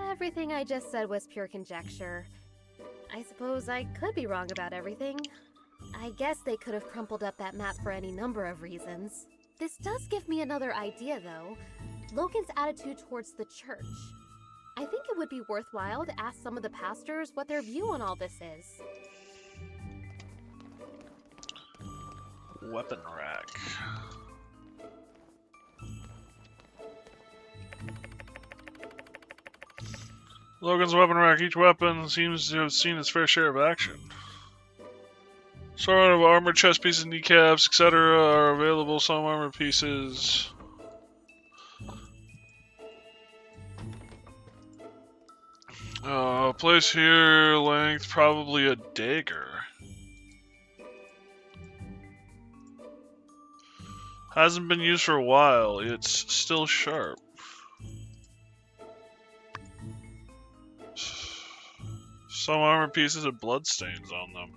Everything I just said was pure conjecture. I suppose I could be wrong about everything. I guess they could have crumpled up that map for any number of reasons. This does give me another idea, though. Logan's attitude towards the church. I think it would be worthwhile to ask some of the pastors what their view on all this is. Weapon rack. Logan's weapon rack. Each weapon seems to have seen its fair share of action. Sort of armor, chest pieces, kneecaps, etc. are available. Some armor pieces. Place here, length, probably a dagger. Hasn't been used for a while, it's still sharp. Some armor pieces have bloodstains on them.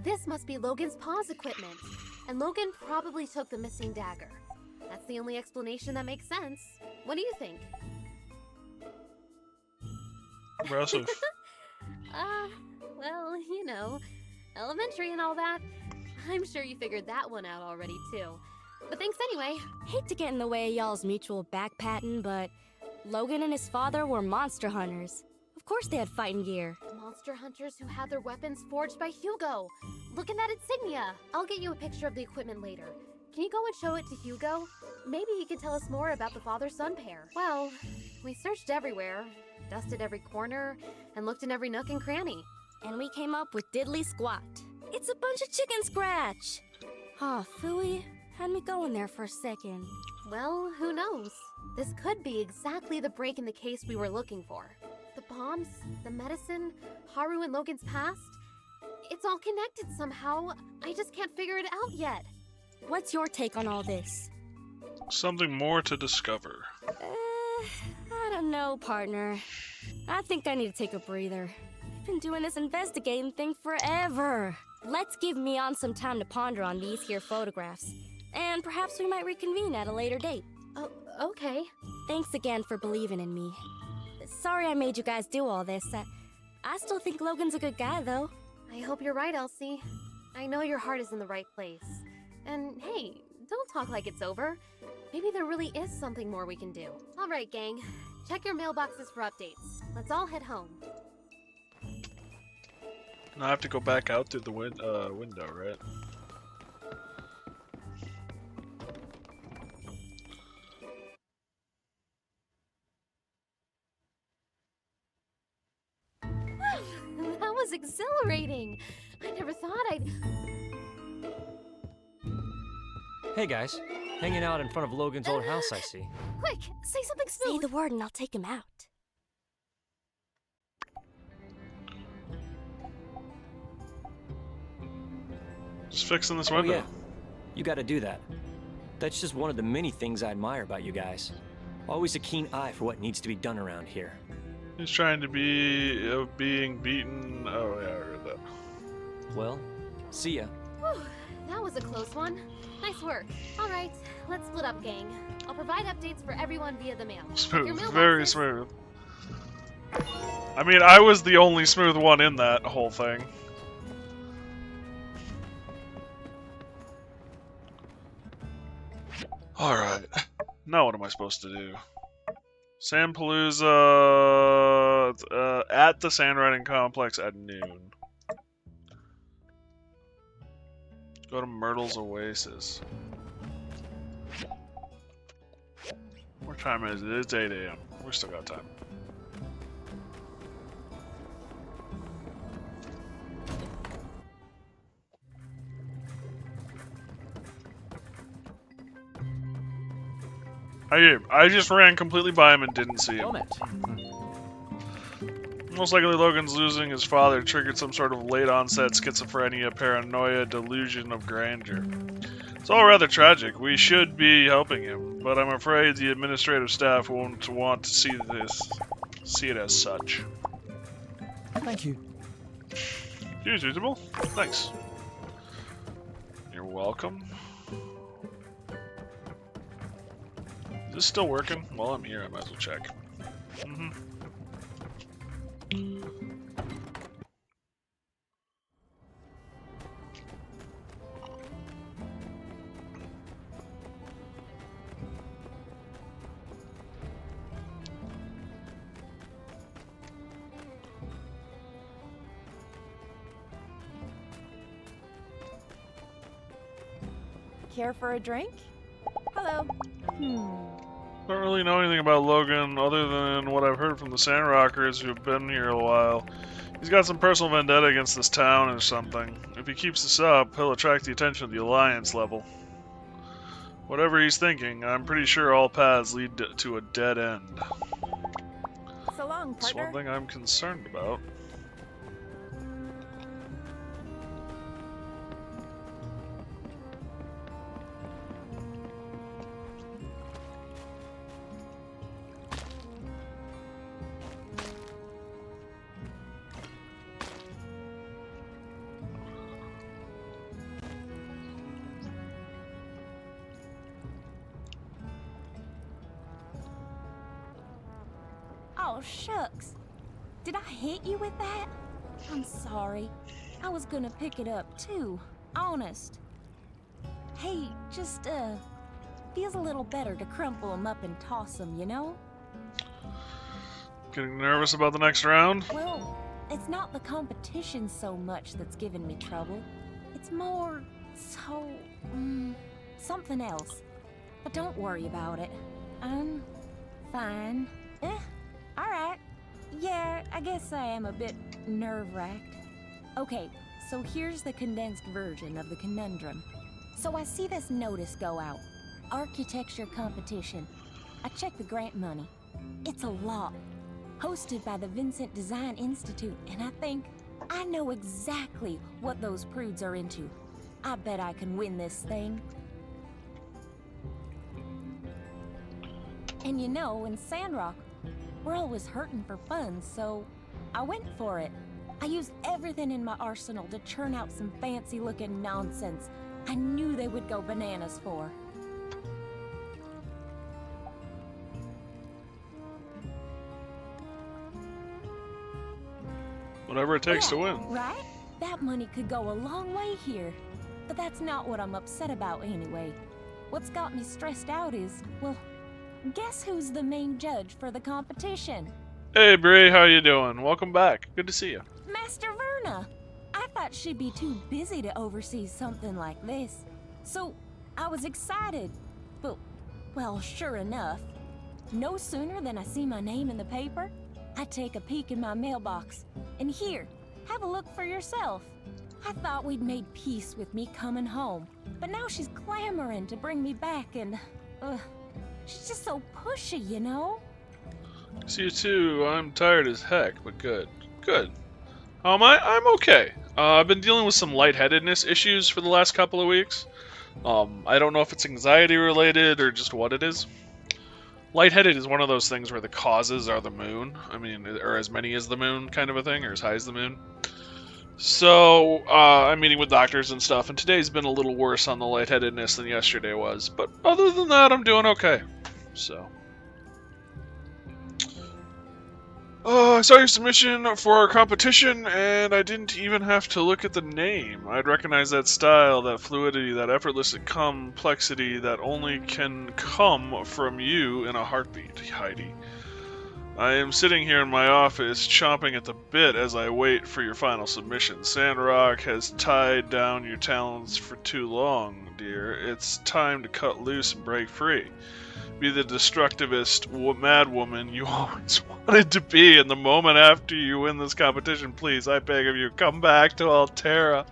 This must be Logan's paw's equipment, and Logan probably took the missing dagger. That's the only explanation that makes sense. What do you think? Impressive. Well, you know, elementary and all that. I'm sure you figured that one out already, too. But thanks anyway. Hate to get in the way of y'all's mutual backpatting, but Logan and his father were monster hunters. Of course they had fighting gear. Monster hunters who had their weapons forged by Hugo. Look at that insignia. I'll get you a picture of the equipment later. Can you go and show it to Hugo? Maybe he can tell us more about the father-son pair. Well, we searched everywhere, dusted every corner, and looked in every nook and cranny. And we came up with diddly squat. It's a bunch of chicken scratch. Aw, phooey. Had me going there for a second. Well, who knows? This could be exactly the break in the case we were looking for. The bombs, the medicine, Haru and Logan's past. It's all connected somehow. I just can't figure it out yet. What's your take on all this? Something more to discover. I don't know, partner. I think I need to take a breather. I've been doing this investigating thing forever. Let's give Mion some time to ponder on these here photographs. And perhaps we might reconvene at a later date. Oh, okay. Thanks again for believing in me. Sorry I made you guys do all this. I still think Logan's a good guy, though. I hope you're right, Elsie. I know your heart is in the right place. And hey, don't talk like it's over. Maybe there really is something more we can do. All right, gang. Check your mailboxes for updates. Let's all head home. And I have to go back out through the window, right? That was exhilarating. I never thought I'd... Hey guys, hanging out in front of Logan's old house, I see. Quick, say something smooth. Say the word and I'll take him out. Just fixing this Oh, window. yeah. You gotta do that. That's just one of the many things I admire about you guys. Always a keen eye for what needs to be done around here. He's trying to be being beaten. Oh yeah, I heard that. Well, see ya. Whew, that was a close one. Nice work. All right, let's split up, gang. I'll provide updates for everyone via the mail. Check your Smooth, very mailboxes. smooth. I mean, I was the only smooth one in that whole thing. Alright. Now what am I supposed to do? Sandpalooza at the Sandriding Complex at noon. Go to Myrtle's Oasis. What time is it? It's 8 a.m. We still got time. I just ran completely by him and didn't see him. Most likely Logan's losing his father triggered some sort of late onset schizophrenia, paranoia, delusion of grandeur. It's all rather tragic. We should be helping him, but I'm afraid the administrative staff won't want to see it as such. Thank you. Seems reasonable. Thanks. You're welcome. Is this still working? While I'm here, I might as well check. Care for a drink? Hello. Don't really know anything about Logan other than what I've heard from the Sandrockers who've been here a while. He's got some personal vendetta against this town or something. If he keeps this up, he'll attract the attention of the Alliance level. Whatever he's thinking, I'm pretty sure all paths lead to a dead end. So long, That's partner. one thing I'm concerned about. Oh, shucks. Did I hit you with that? I'm sorry. I was gonna pick it up, too. Honest. Hey, just, feels a little better to crumple them up and toss them, you know? Getting nervous about the next round? Well, it's not the competition so much that's giving me trouble. It's more so, something else. But don't worry about it. I'm fine. Alright. Yeah, I guess I am a bit nerve-wracked. Okay, so here's the condensed version of the conundrum. So I see this notice go out. Architecture competition. I checked the grant money. It's a lot. Hosted by the Vincent Design Institute, and I think I know exactly what those prudes are into. I bet I can win this thing. And you know, in Sandrock, we're always hurting for funds, so I went for it. I used everything in my arsenal to churn out some fancy-looking nonsense I knew they would go bananas for. Whatever it takes to win. Right? That money could go a long way here. But that's not what I'm upset about anyway. What's got me stressed out is, well, guess who's the main judge for the competition? Hey, Bree, how you doing? Welcome back. Good to see you. Master Verna! I thought she'd be too busy to oversee something like this. So, I was excited. But, well, sure enough, no sooner than I see my name in the paper, I take a peek in my mailbox. And here, have a look for yourself. I thought we'd made peace with me coming home, but now she's clamoring to bring me back and, she's just so pushy, you know? See you too. I'm tired as heck, but good. Good. I'm okay. I've been dealing with some lightheadedness issues for the last couple of weeks. I don't know if it's anxiety related or just what it is. Lightheaded is one of those things where the causes are the moon. I mean, or as many as the moon kind of a thing, or as high as the moon. So, I'm meeting with doctors and stuff, and today's been a little worse on the lightheadedness than yesterday was. But other than that, I'm doing okay. So. I saw your submission for our competition, and I didn't even have to look at the name. I'd recognize that style, that fluidity, that effortless complexity that only can come from you in a heartbeat, Heidi. I am sitting here in my office, chomping at the bit as I wait for your final submission. Sandrock has tied down your talents for too long, dear. It's time to cut loose and break free. Be the destructivist mad woman you always wanted to be. And the moment after you win this competition, please, I beg of you, come back to Altera.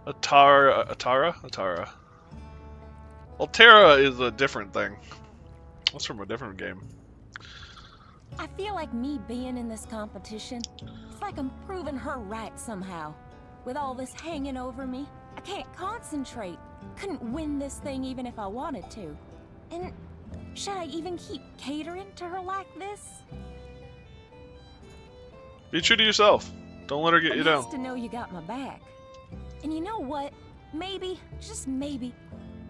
Altera? Altera is a different thing. That's from a different game. I feel like me being in this competition, it's like I'm proving her right somehow. With all this hanging over me, I can't concentrate. Couldn't win this thing even if I wanted to. And should I even keep catering to her like this? Be true to yourself. Don't let her get you down. Nice to know you got my back. And you know what? Maybe, just maybe,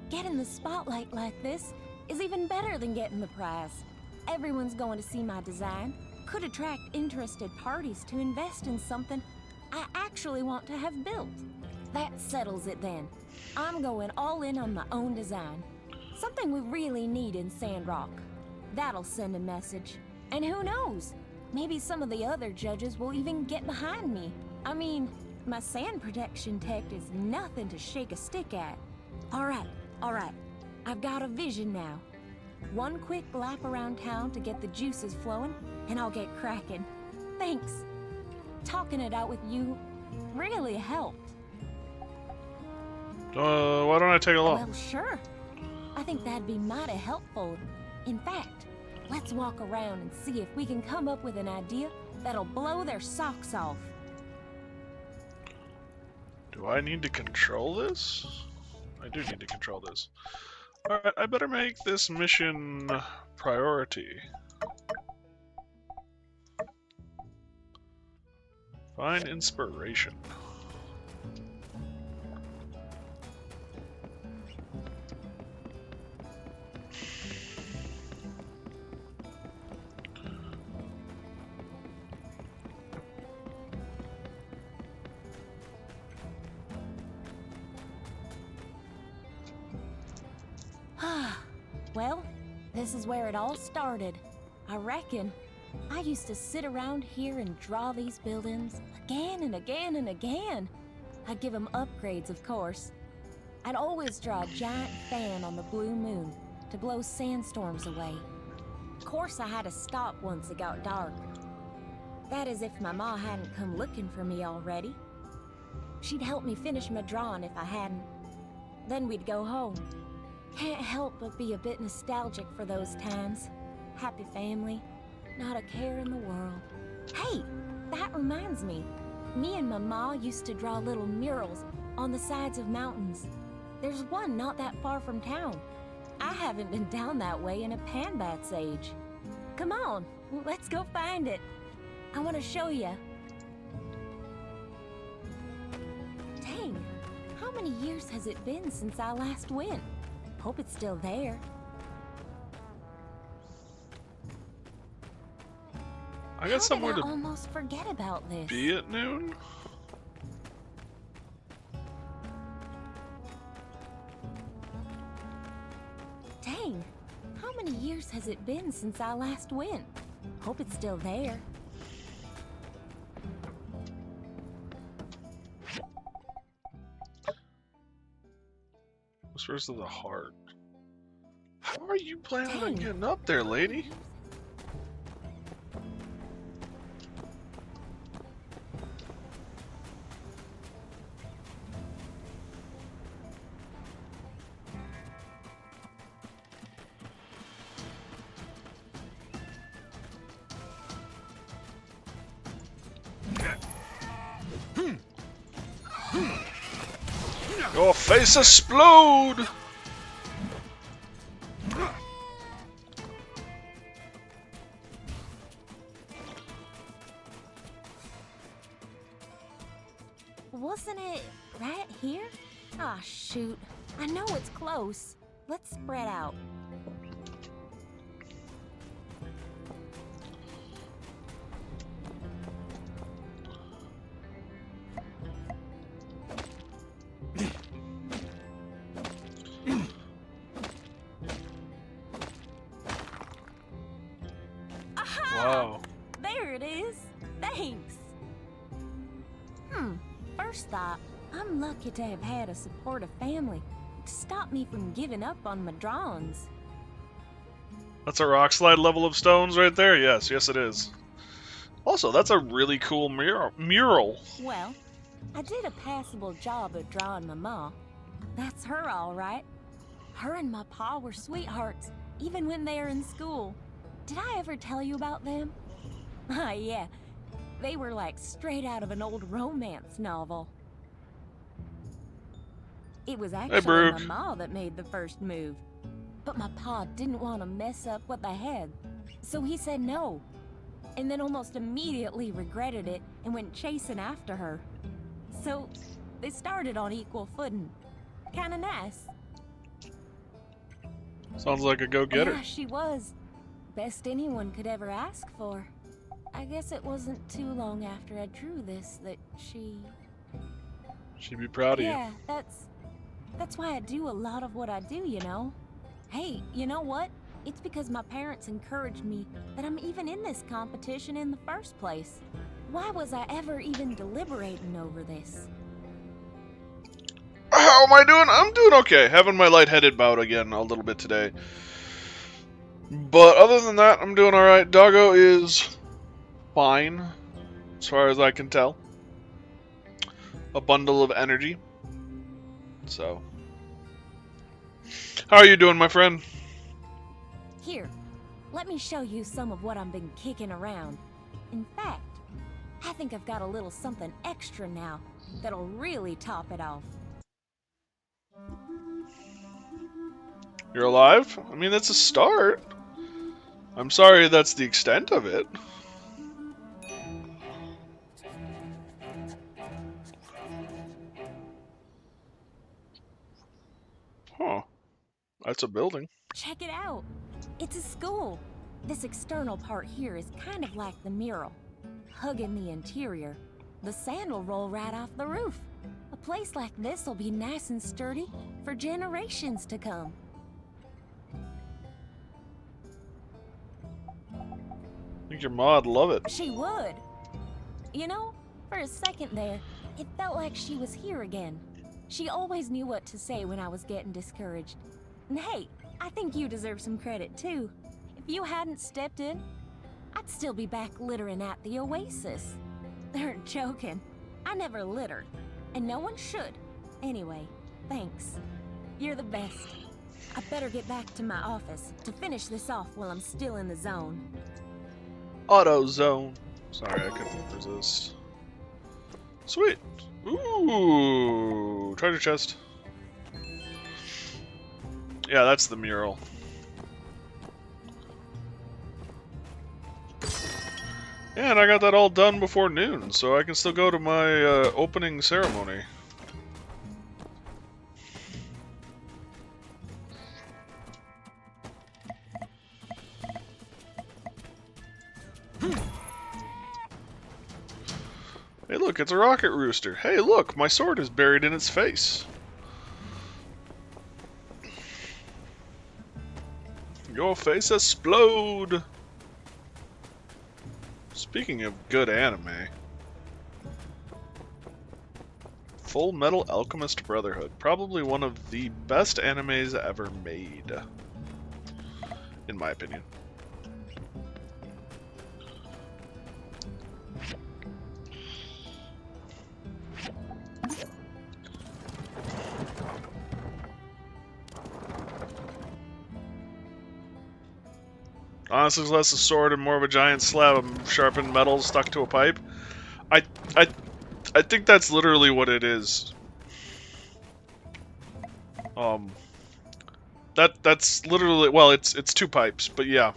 getting the spotlight like this is even better than getting the prize. Everyone's going to see my design. Could attract interested parties to invest in something I actually want to have built. That settles it then. I'm going all in on my own design. Something we really need in Sandrock. That'll send a message. And who knows? Maybe some of the other judges will even get behind me. I mean, my sand protection tech is nothing to shake a stick at. All right. I've got a vision now. One quick lap around town to get the juices flowing, and I'll get cracking. Thanks. Talking it out with you really helped. Why don't I take along? Well, sure. I think that'd be mighty helpful. In fact, let's walk around and see if we can come up with an idea that'll blow their socks off. Do I need to control this? I do need to control this. Alright, I better make this mission priority. Find inspiration. Well, this is where it all started. I reckon. I used to sit around here and draw these buildings again and again and again. I'd give them upgrades, of course. I'd always draw a giant fan on the blue moon to blow sandstorms away. Of course, I had to stop once it got dark. That is if my ma hadn't come looking for me already. She'd help me finish my drawing if I hadn't. Then we'd go home. Can't help but be a bit nostalgic for those times. Happy family, not a care in the world. Hey, that reminds me. Me and my ma used to draw little murals on the sides of mountains. There's one not that far from town. I haven't been down that way in a Panbat's age. Come on, let's go find it. I want to show you. Dang, how many years has it been since I last went? Hope it's still there. I got somewhere to almost forget about this. be at noon? How many years has it been since I last went? Hope it's still there. Whispers of the Heart. How are you planning on getting up there, lady? Your face explode! Wasn't it right here? Ah, shoot. I know it's close. Let's spread out. Wow. There it is. Thanks. First thought, I'm lucky to have had a supportive family to stop me from giving up on my drawings. That's a rock slide level of stones right there? Yes, yes it is. Also, that's a really cool mural. Well, I did a passable job of drawing my ma. That's her all right. Her and my pa were sweethearts, even when they were in school. Did I ever tell you about them? Ah, yeah. They were like straight out of an old romance novel. It was actually my ma that made the first move. But my pa didn't want to mess up what they had, so he said no. And then almost immediately regretted it and went chasing after her. So they started on equal footing. Kinda nice. Sounds like a go-getter. Yeah, she was. Best anyone could ever ask for. I guess it wasn't too long after I drew this that She'd be proud of you. Yeah, that's why I do a lot of what I do, you know. Hey, you know what? It's because my parents encouraged me that I'm even in this competition in the first place. Why was I ever even deliberating over this? How am I doing? I'm doing okay. Having my lightheaded bout again a little bit today. But other than that, I'm doing alright. Doggo is fine, as far as I can tell. A bundle of energy. So. How are you doing, my friend? Here, let me show you some of what I've been kicking around. In fact, I think I've got a little something extra now that'll really top it off. You're alive? I mean, that's a start. I'm sorry that's the extent of it. Huh. That's a building. Check it out. It's a school. This external part here is kind of like the mural. Hugging the interior, the sand will roll right off the roof. A place like this will be nice and sturdy for generations to come. I think your ma'd love it. She would. You know, for a second there, it felt like she was here again. She always knew what to say when I was getting discouraged. And hey, I think you deserve some credit too. If you hadn't stepped in, I'd still be back littering at the Oasis. They're joking. I never litter, and no one should. Anyway, thanks. You're the best. I better get back to my office to finish this off while I'm still in the zone. Auto zone. Sorry, I couldn't resist. Sweet. Ooh, treasure chest. Yeah, that's the mural. And I got that all done before noon, so I can still go to my opening ceremony. Hey look, it's a rocket rooster. Hey look, my sword is buried in its face. Your face explode! Speaking of good anime, Full Metal Alchemist Brotherhood. Probably one of the best animes ever made. In my opinion. Honestly, it's less a sword and more of a giant slab of sharpened metal stuck to a pipe. I think that's literally what it is. That's literally, well, it's two pipes, but yeah.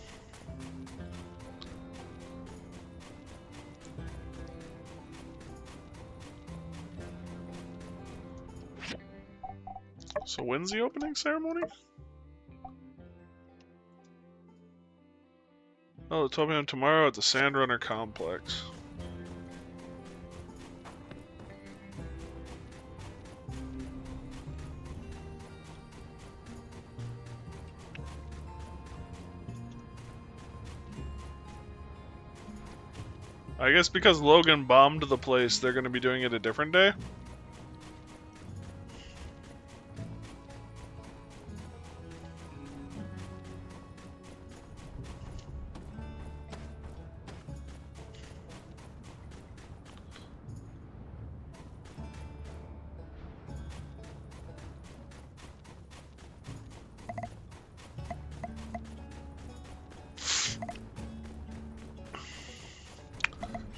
So when's the opening ceremony? Oh, the 12 p.m. tomorrow at the Sandrunner Complex. I guess because Logan bombed the place, they're going to be doing it a different day?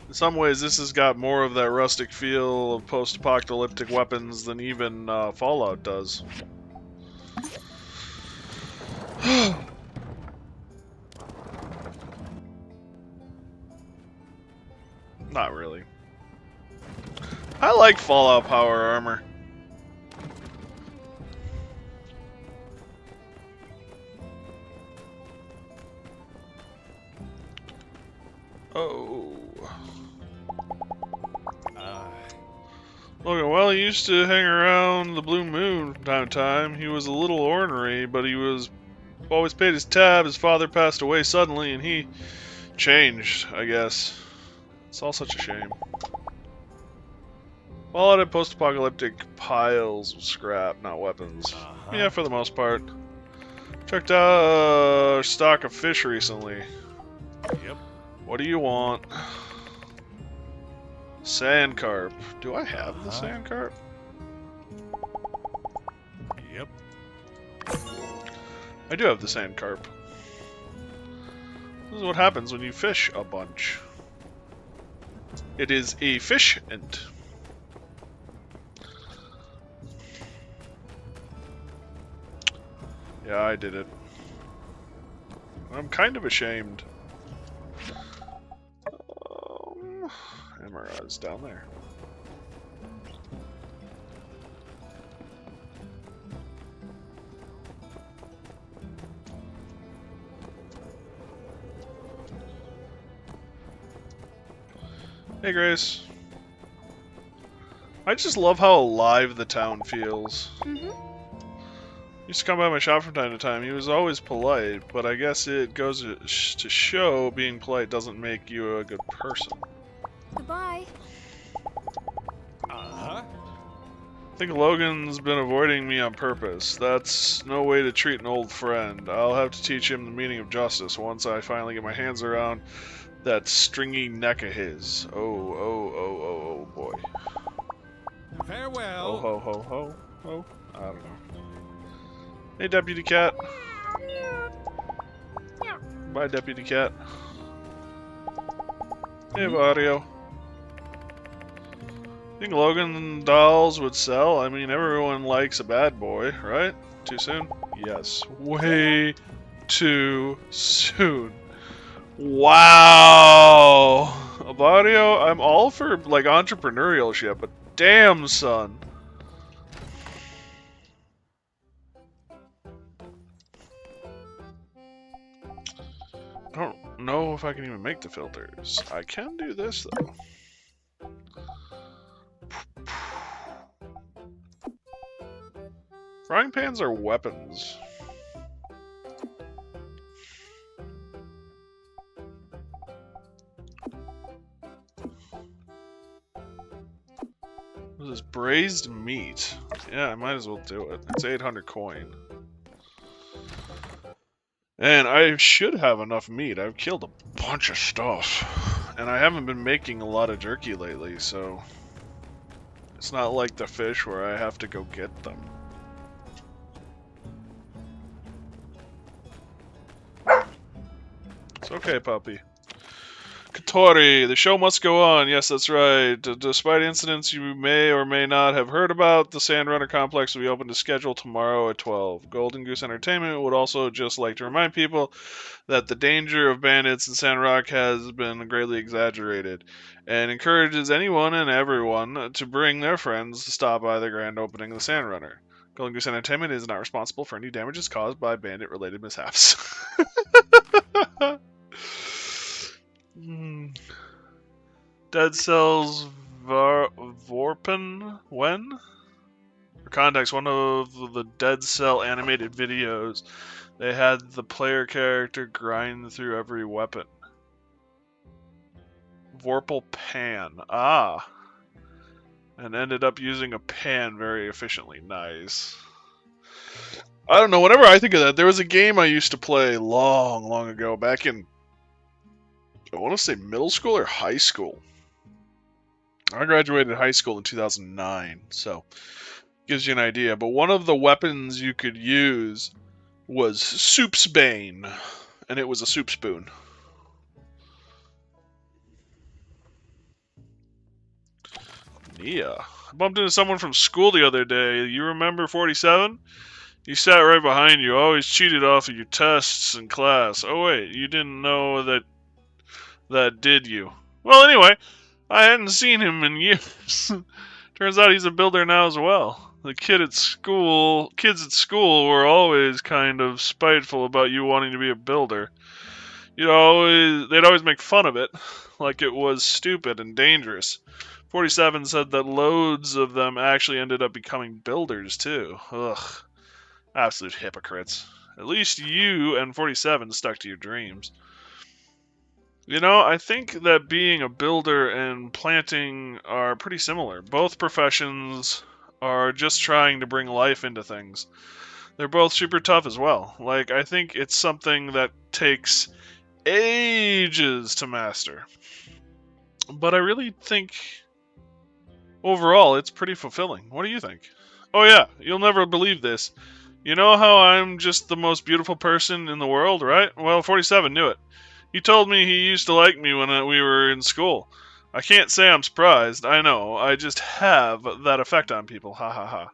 In some ways, this has got more of that rustic feel of post-apocalyptic weapons than even Fallout does. Not really. I like Fallout power armor. Oh. Logan, well, he used to hang around the Blue Moon from time to time. He was a little ornery, but he was always paid his tab. His father passed away suddenly, and he changed, I guess. It's all such a shame. Fallout had post-apocalyptic piles of scrap, not weapons. Yeah, for the most part. Checked out a stock of fish recently. Yep. What do you want? Sand carp. Do I have the sand carp? Yep. I do have the sand carp. This is what happens when you fish a bunch. It is a fish-ent. Yeah, I did it. I'm kind of ashamed. Emerald's down there. Hey, Grace. I just love how alive the town feels. Used to come by my shop from time to time. He was always polite, but I guess it goes to show being polite doesn't make you a good person. Goodbye. I think Logan's been avoiding me on purpose. That's no way to treat an old friend. I'll have to teach him the meaning of justice once I finally get my hands around that stringy neck of his. Oh boy. Farewell. Oh ho ho ho ho. I don't know. Hey, Deputy Cat. Bye, Deputy Cat. Hey, Vario. Think Logan dolls would sell? I mean, everyone likes a bad boy, right? Too soon? Yes. Way too soon. Wow! Vario, I'm all for, like, entrepreneurial shit, but damn, son. I don't know if I can even make the filters. I can do this, though. Frying pans are weapons. This is braised meat. Yeah, I might as well do it. It's 800 coin. And I should have enough meat. I've killed a bunch of stuff. And I haven't been making a lot of jerky lately, so... It's not like the fish where I have to go get them. It's okay, puppy. Katori, the show must go on. Yes, that's right. Despite incidents you may or may not have heard about, the Sandrunner complex will be open to schedule tomorrow at 12. Golden Goose Entertainment would also just like to remind people that the danger of bandits in Sandrock has been greatly exaggerated, and encourages anyone and everyone to bring their friends to stop by the grand opening of the Sandrunner. Golden Goose Entertainment is not responsible for any damages caused by bandit-related mishaps. Dead Cells Vorpen? When? For context, one of the Dead Cell animated videos, they had the player character grind through every weapon. Vorpal Pan. Ah. And ended up using a pan very efficiently. Nice. I don't know, whenever I think of that, there was a game I used to play long ago, back in, I want to say middle school or high school. I graduated high school in 2009, so gives you an idea. But one of the weapons you could use was Soup's Bane, and it was a soup spoon. Nia. I bumped into someone from school the other day. You remember 47? He sat right behind you, always cheated off of your tests in class. Oh wait, you didn't know that did you? Well, anyway, I hadn't seen him in years. Turns out he's a builder now as well. The kids at school were always kind of spiteful about you wanting to be a builder. They'd always make fun of it, like it was stupid and dangerous. 47 said that loads of them actually ended up becoming builders too. Ugh. Absolute hypocrites. At least you and 47 stuck to your dreams. I think that being a builder and planting are pretty similar. Both professions are just trying to bring life into things. They're both super tough as well. I think it's something that takes ages to master. But I really think, overall, it's pretty fulfilling. What do you think? Oh yeah, you'll never believe this. You know how I'm just the most beautiful person in the world, right? Well, 47 knew it. He told me he used to like me when we were in school. I can't say I'm surprised. I know. I just have that effect on people. Ha ha ha.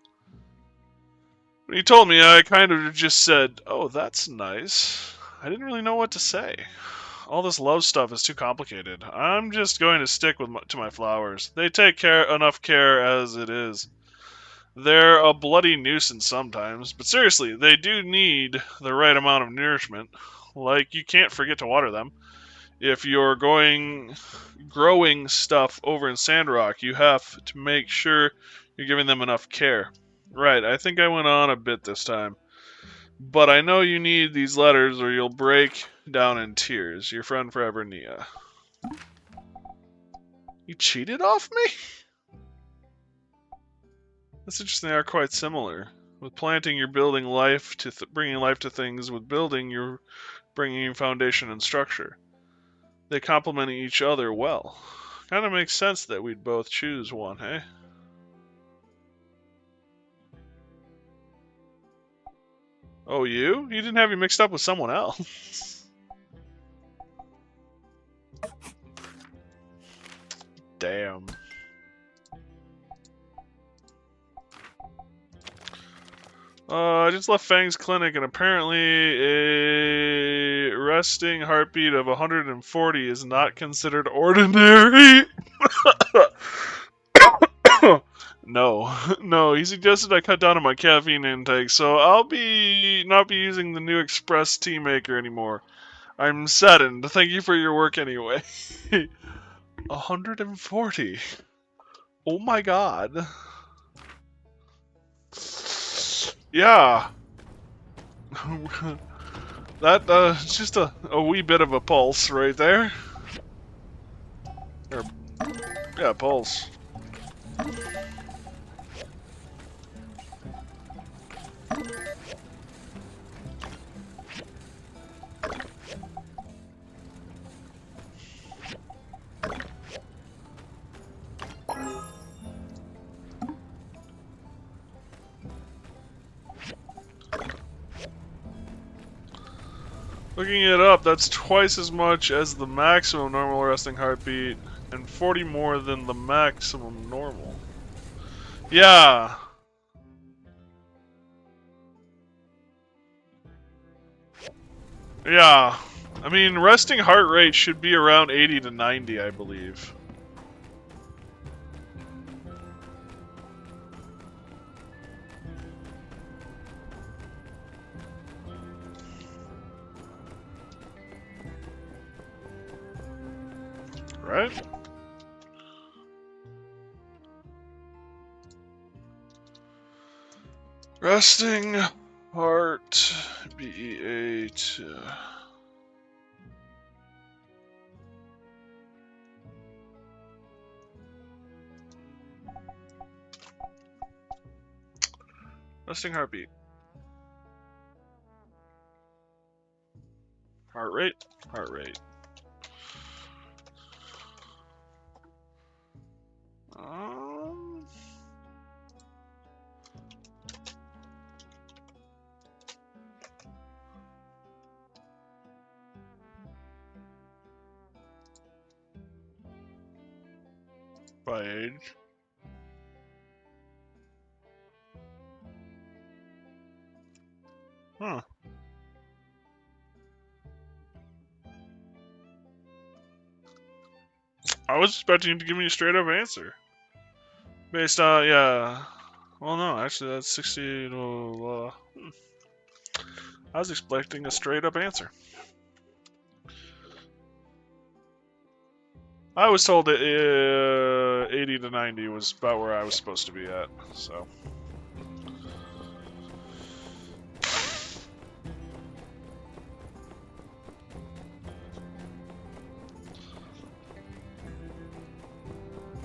When he told me, I kind of just said, oh, that's nice. I didn't really know what to say. All this love stuff is too complicated. I'm just going to stick to my flowers. They take enough care as it is. They're a bloody nuisance sometimes, but seriously, they do need the right amount of nourishment. You can't forget to water them. If you're growing stuff over in Sandrock, you have to make sure you're giving them enough care. Right, I think I went on a bit this time. But I know you need these letters or you'll break down in tears. Your friend forever, Nia. You cheated off me? That's interesting, they are quite similar. With planting, you're building life to bringing life to things. With building, you're bringing foundation and structure. They complement each other well. Kind of makes sense that we'd both choose one, hey? Oh, you? You didn't have you mixed up with someone else. Damn. I just left Fang's clinic, and apparently a resting heartbeat of 140 is not considered ordinary. No, he suggested I cut down on my caffeine intake, so I'll not be using the new Express tea maker anymore. I'm saddened. Thank you for your work anyway. 140. Oh my god. Yeah. That's just a wee bit of a pulse right there. Yeah, pulse. Looking it up, that's twice as much as the maximum normal resting heartbeat, and 40 more than the maximum normal. Yeah. Yeah. I mean, resting heart rate should be around 80 to 90, I believe. Right? Resting heart BE8. Resting heartbeat. Heart rate. Heart rate. By age. Huh. I was expecting you to give me a straight up answer. Based on, yeah. Well, no, actually, that's 60 to. I was expecting a straight up answer. I was told that 80 to 90 was about where I was supposed to be at, so.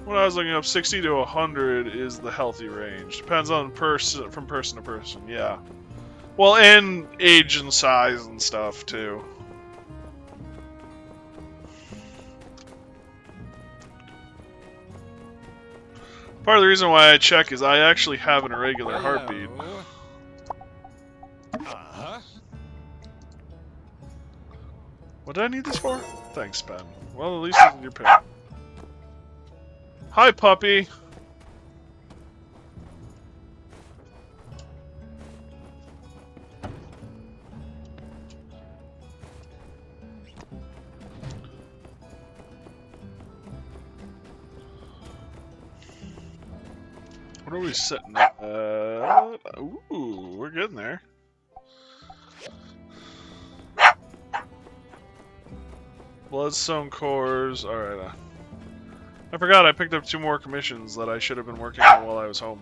When I was looking up, 60 to 100 is the healthy range. Depends on from person to person, yeah. Well, and age and size and stuff, too. Part of the reason why I check is I actually have an irregular heartbeat. Uh-huh. What did I need this for? Thanks, Ben. Well, at least it's your pin. Hi, puppy! What are we sitting at? Ooh, we're getting there. Bloodstone cores. Alright. I forgot I picked up 2 more commissions that I should have been working on while I was home.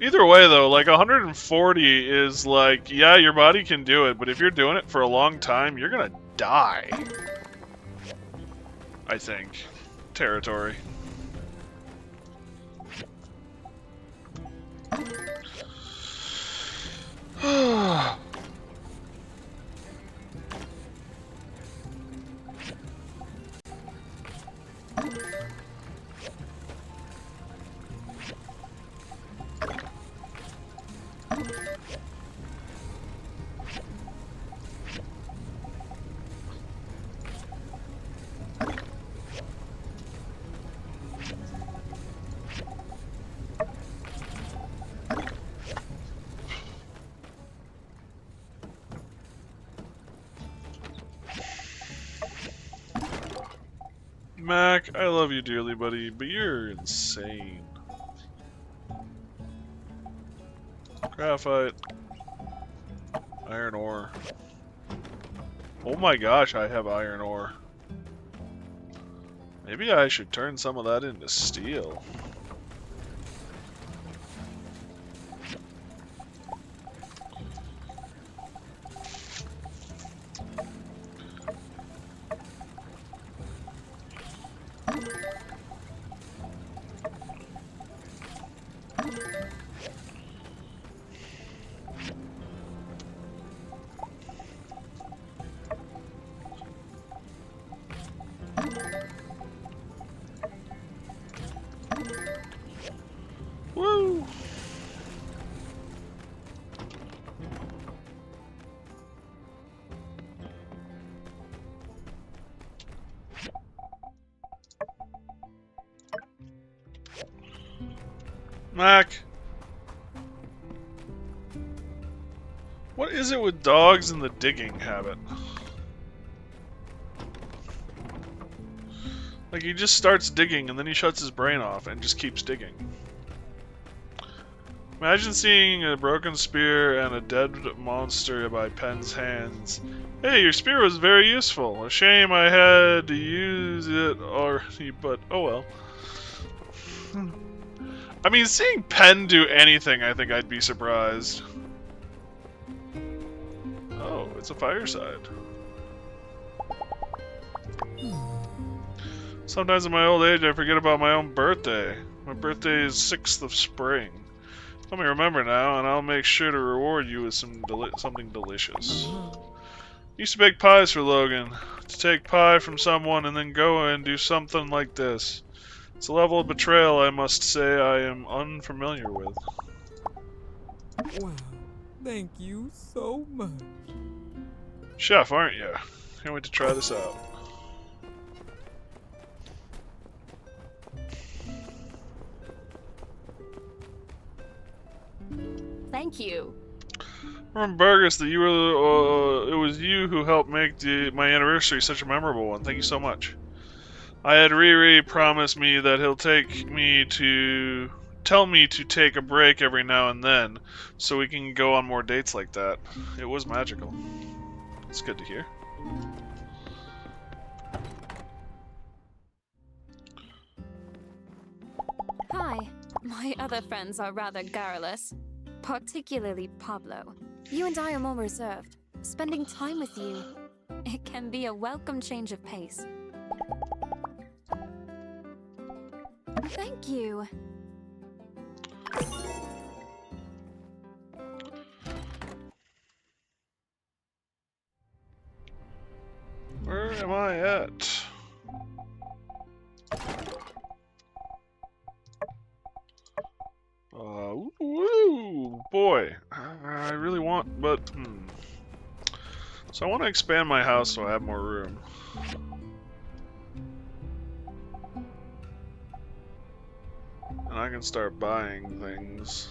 Either way, though, like 140 is like, yeah, your body can do it, but if you're doing it for a long time, you're gonna die. I think. Territory. Mac, I love you dearly, buddy, but you're insane. Graphite. Iron ore. Oh my gosh, I have iron ore. Maybe I should turn some of that into steel. Mac. What is it with dogs and the digging habit? Like, he just starts digging and then he shuts his brain off and just keeps digging. Imagine seeing a broken spear and a dead monster by Penn's hands. Hey, your spear was very useful. A shame I had to use it already, but oh well. I mean, seeing Penn do anything, I think I'd be surprised. Oh, it's a fireside. Sometimes in my old age, I forget about my own birthday. My birthday is 6th of spring. Let me remember now, and I'll make sure to reward you with something delicious. Used to bake pies for Logan. To take pie from someone and then go and do something like this. It's a level of betrayal I must say I am unfamiliar with. Wow, thank you so much. Chef, aren't you? Can't wait to try this out. Thank you. From Burgess, that you were, it was you who helped make my anniversary such a memorable one. Thank you so much. I had Riri promise me that he'll tell me to take a break every now and then, so we can go on more dates like that. It was magical. It's good to hear. Hi. My other friends are rather garrulous, particularly Pablo. You and I are more reserved. Spending time with you, it can be a welcome change of pace. Thank you. Where am I at? Woo, boy. I really want, but, So I want to expand my house so I have more room. And I can start buying things.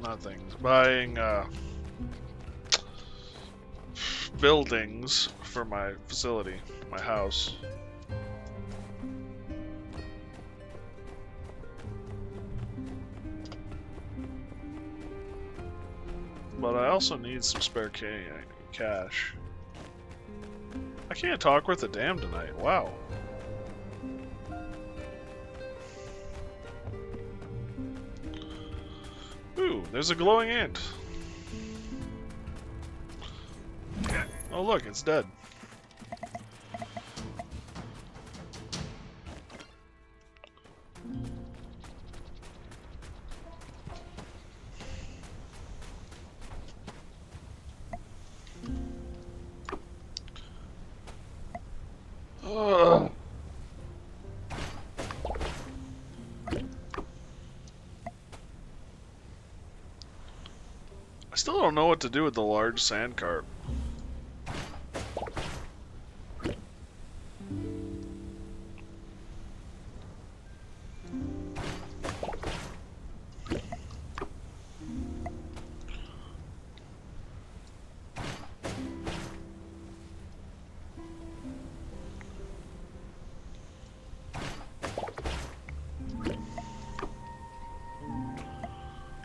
Not things. Buying, buildings for my facility, my house. But I also need some spare cash. I can't talk with the dam tonight. Wow. Ooh, there's a glowing ant. Oh look, it's dead. I still don't know what to do with the large sand cart.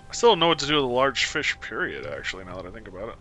I still don't know what to do with a large fish, period, actually, now that I think about it.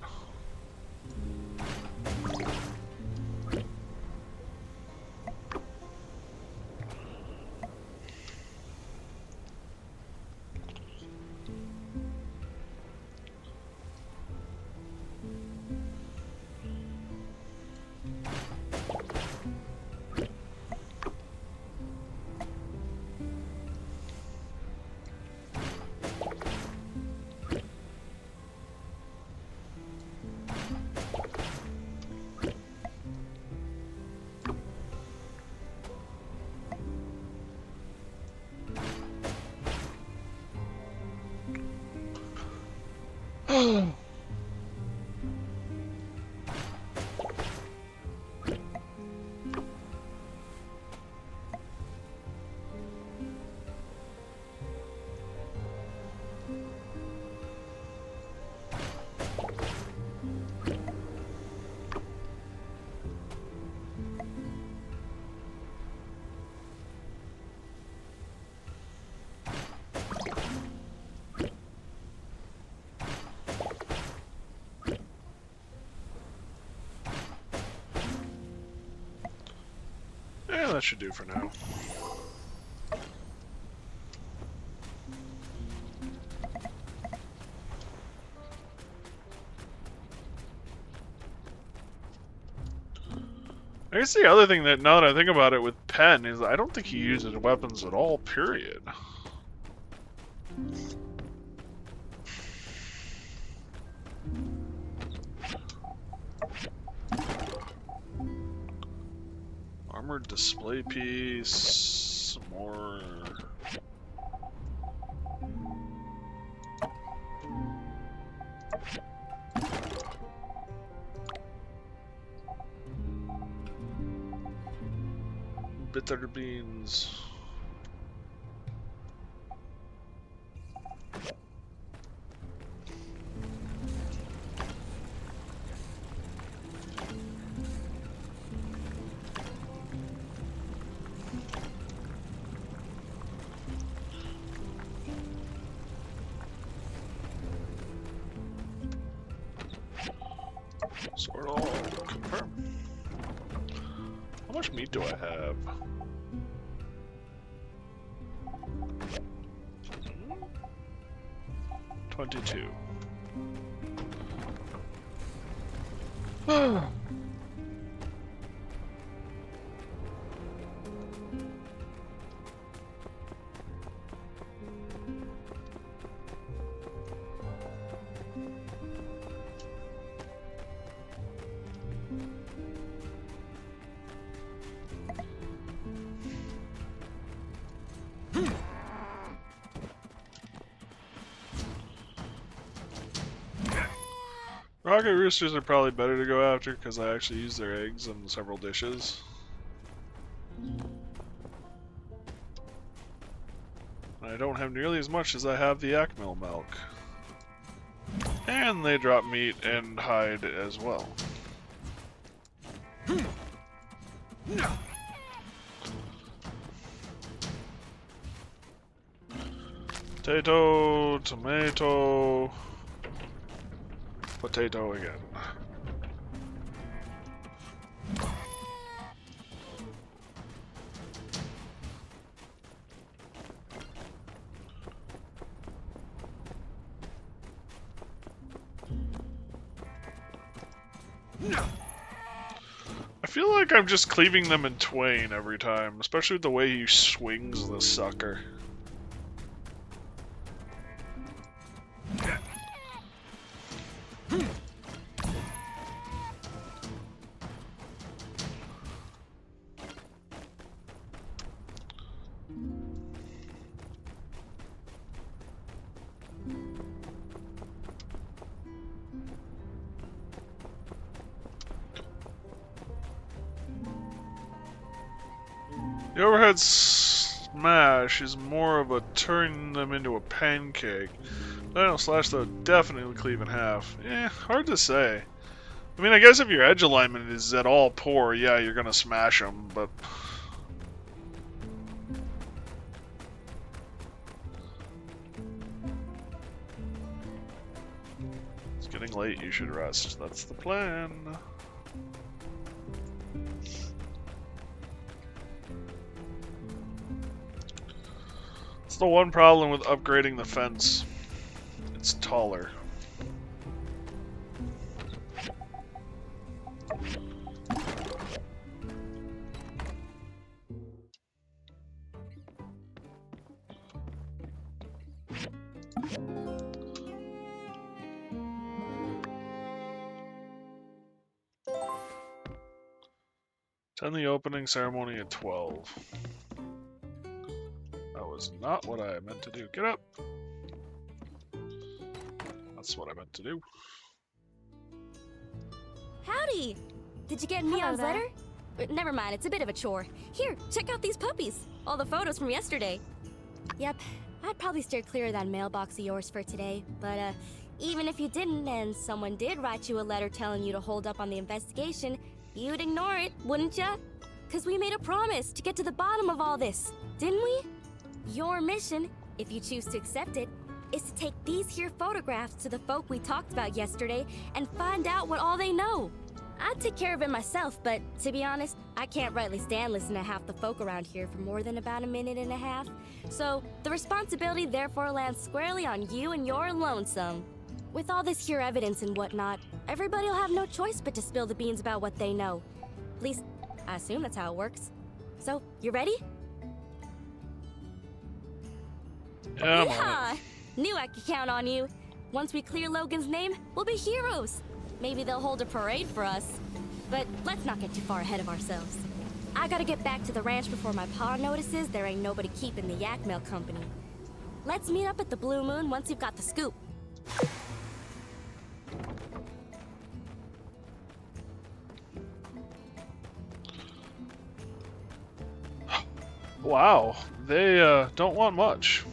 Yeah, that should do for now. I guess the other thing that, now that I think about it with Penn, is I don't think he uses weapons at all, period. Armored display piece, some more. Bitter beans. Sort all confirm. How much meat do I have? 22. Rocket roosters are probably better to go after because I actually use their eggs in several dishes. I don't have nearly as much as I have the Acmel milk. And they drop meat and hide as well. Potato, tomato, potato again. I feel like I'm just cleaving them in twain every time, especially with the way he swings the sucker. The overhead smash is more of a turn them into a pancake. Final slash, though, definitely cleave in half. Hard to say. I mean, I guess if your edge alignment is at all poor, yeah, you're gonna smash them, but... It's getting late, you should rest. That's the plan. It's the one problem with upgrading the fence. It's taller. Attend the opening ceremony at 12. That was not what I meant to do. Get up! That's what I meant to do. Howdy! Did you get Neon's letter? Never mind, it's a bit of a chore. Here, check out these puppies. All the photos from yesterday. Yep, I'd probably steer clear of that mailbox of yours for today. But, even if you didn't and someone did write you a letter telling you to hold up on the investigation, you'd ignore it, wouldn't ya? 'Cause we made a promise to get to the bottom of all this, didn't we? Your mission, if you choose to accept it, is to take these here photographs to the folk we talked about yesterday and find out what all they know. I'd take care of it myself, but to be honest, I can't rightly stand listening to half the folk around here for more than about a minute and a half. So, the responsibility therefore lands squarely on you and your lonesome. With all this here evidence and whatnot, everybody'll have no choice but to spill the beans about what they know. At least, I assume that's how it works. So, you ready? Yeah, Yeah! Knew I could count on you. Once we clear Logan's name, we'll be heroes. Maybe they'll hold a parade for us. But let's not get too far ahead of ourselves. I gotta get back to the ranch before my pa notices there ain't nobody keeping the yak mail company. Let's meet up at the Blue Moon once you've got the scoop. Wow, they don't want much.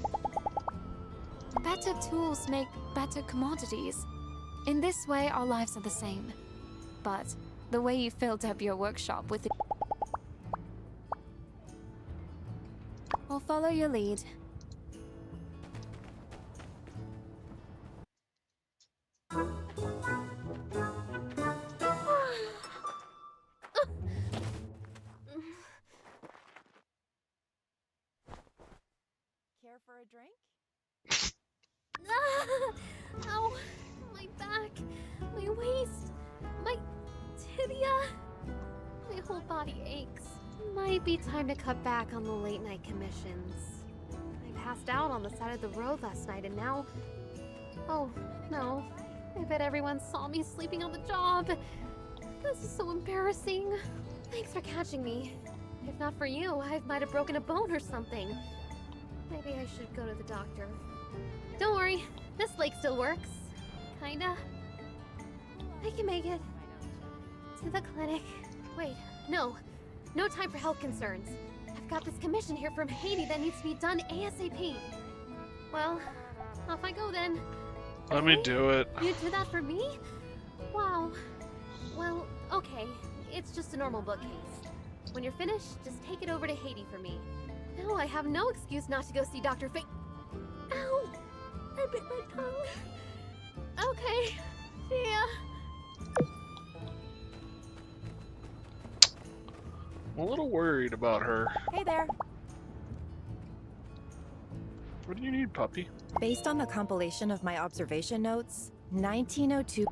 Better tools make better commodities. In this way, our lives are the same. But the way you filled up your workshop with... I'll follow your lead. Care for a drink? Ow! My back, my waist, my tibia. My whole body aches. Might be time to cut back on the late night commissions. I passed out on the side of the road last night and now... Oh, no. I bet everyone saw me sleeping on the job. This is so embarrassing. Thanks for catching me. If not for you, I might have broken a bone or something. Maybe I should go to the doctor. Don't worry, this lake still works. Kinda. I can make it. To the clinic. Wait, no. No time for health concerns. I've got this commission here from Haiti that needs to be done ASAP. Well, off I go then. Let me do it. You do that for me? Wow. Well, okay. It's just a normal bookcase. When you're finished, just take it over to Haiti for me. Now I have no excuse not to go see Dr. Ow! I bit my tongue. Okay. See ya. I'm a little worried about her. Hey there. What do you need, puppy? Based on the compilation of my observation notes, 1902.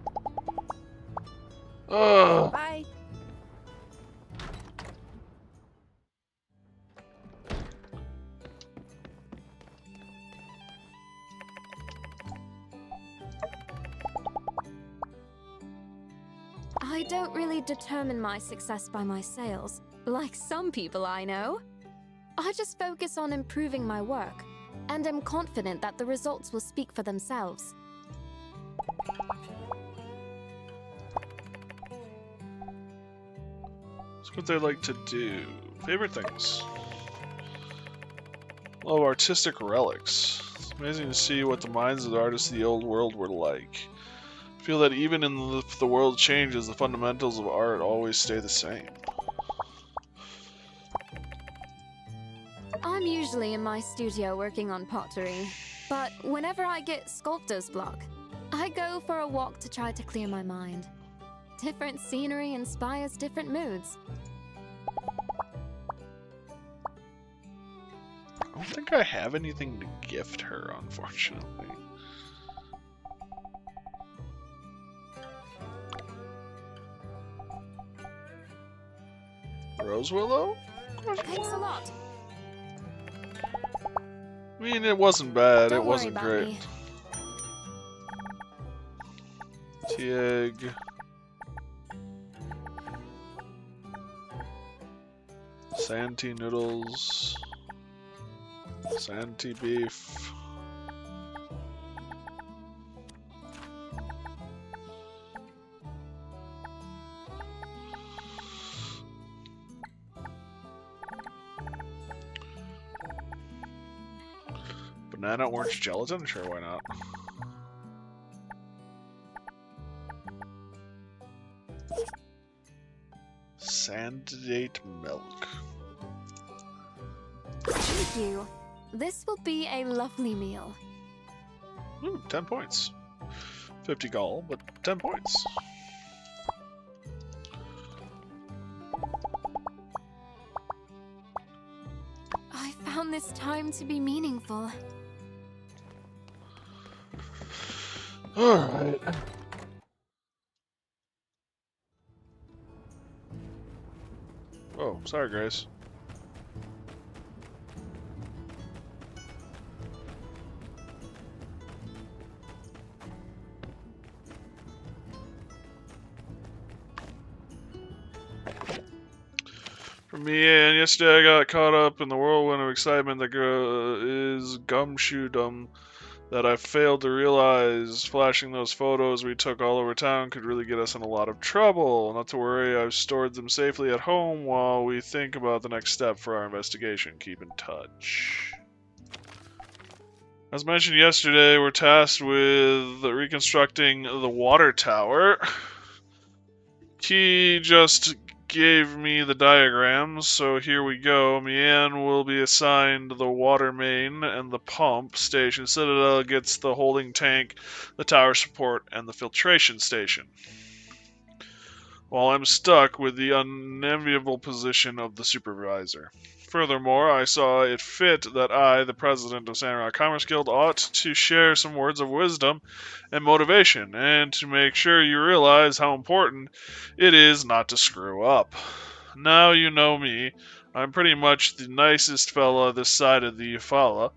Ugh. Bye. I don't really determine my success by my sales, like some people I know. I just focus on improving my work, and am confident that the results will speak for themselves. That's what they like to do. Favorite things. Love artistic relics. It's amazing to see what the minds of the artists of the old world were like. I feel that even in the world changes, the fundamentals of art always stay the same. I'm usually in my studio working on pottery, but whenever I get sculptor's block, I go for a walk to try to clear my mind. Different scenery inspires different moods. I don't think I have anything to gift her, unfortunately. Rose Willow? Thanks a lot. I mean, it wasn't bad. Don't It wasn't worry about great. me. Tig. Santee noodles. Santee beef. Banana orange gelatin? Sure, why not? Sandate milk. Thank you. This will be a lovely meal. Ooh, 10 points. 50 gall, but 10 points. found this time to be meaningful. Alright. Oh, sorry, Grace. For me, and yesterday I got caught up in the whirlwind of excitement that is gumshoedom that I failed to realize flashing those photos we took all over town could really get us in a lot of trouble. Not to worry, I've stored them safely at home while we think about the next step for our investigation. Keep in touch. As mentioned yesterday, we're tasked with reconstructing the water tower. He just gave me the diagrams, so here we go. Mian will be assigned the water main and the pump station. Citadel gets the holding tank, the tower support, and the filtration station. While I'm stuck with the unenviable position of the supervisor. Furthermore, I saw it fit that I, the president of Sandrock Commerce Guild, ought to share some words of wisdom and motivation, and to make sure you realize how important it is not to screw up. Now you know me. I'm pretty much the nicest fella this side of the Eufaula.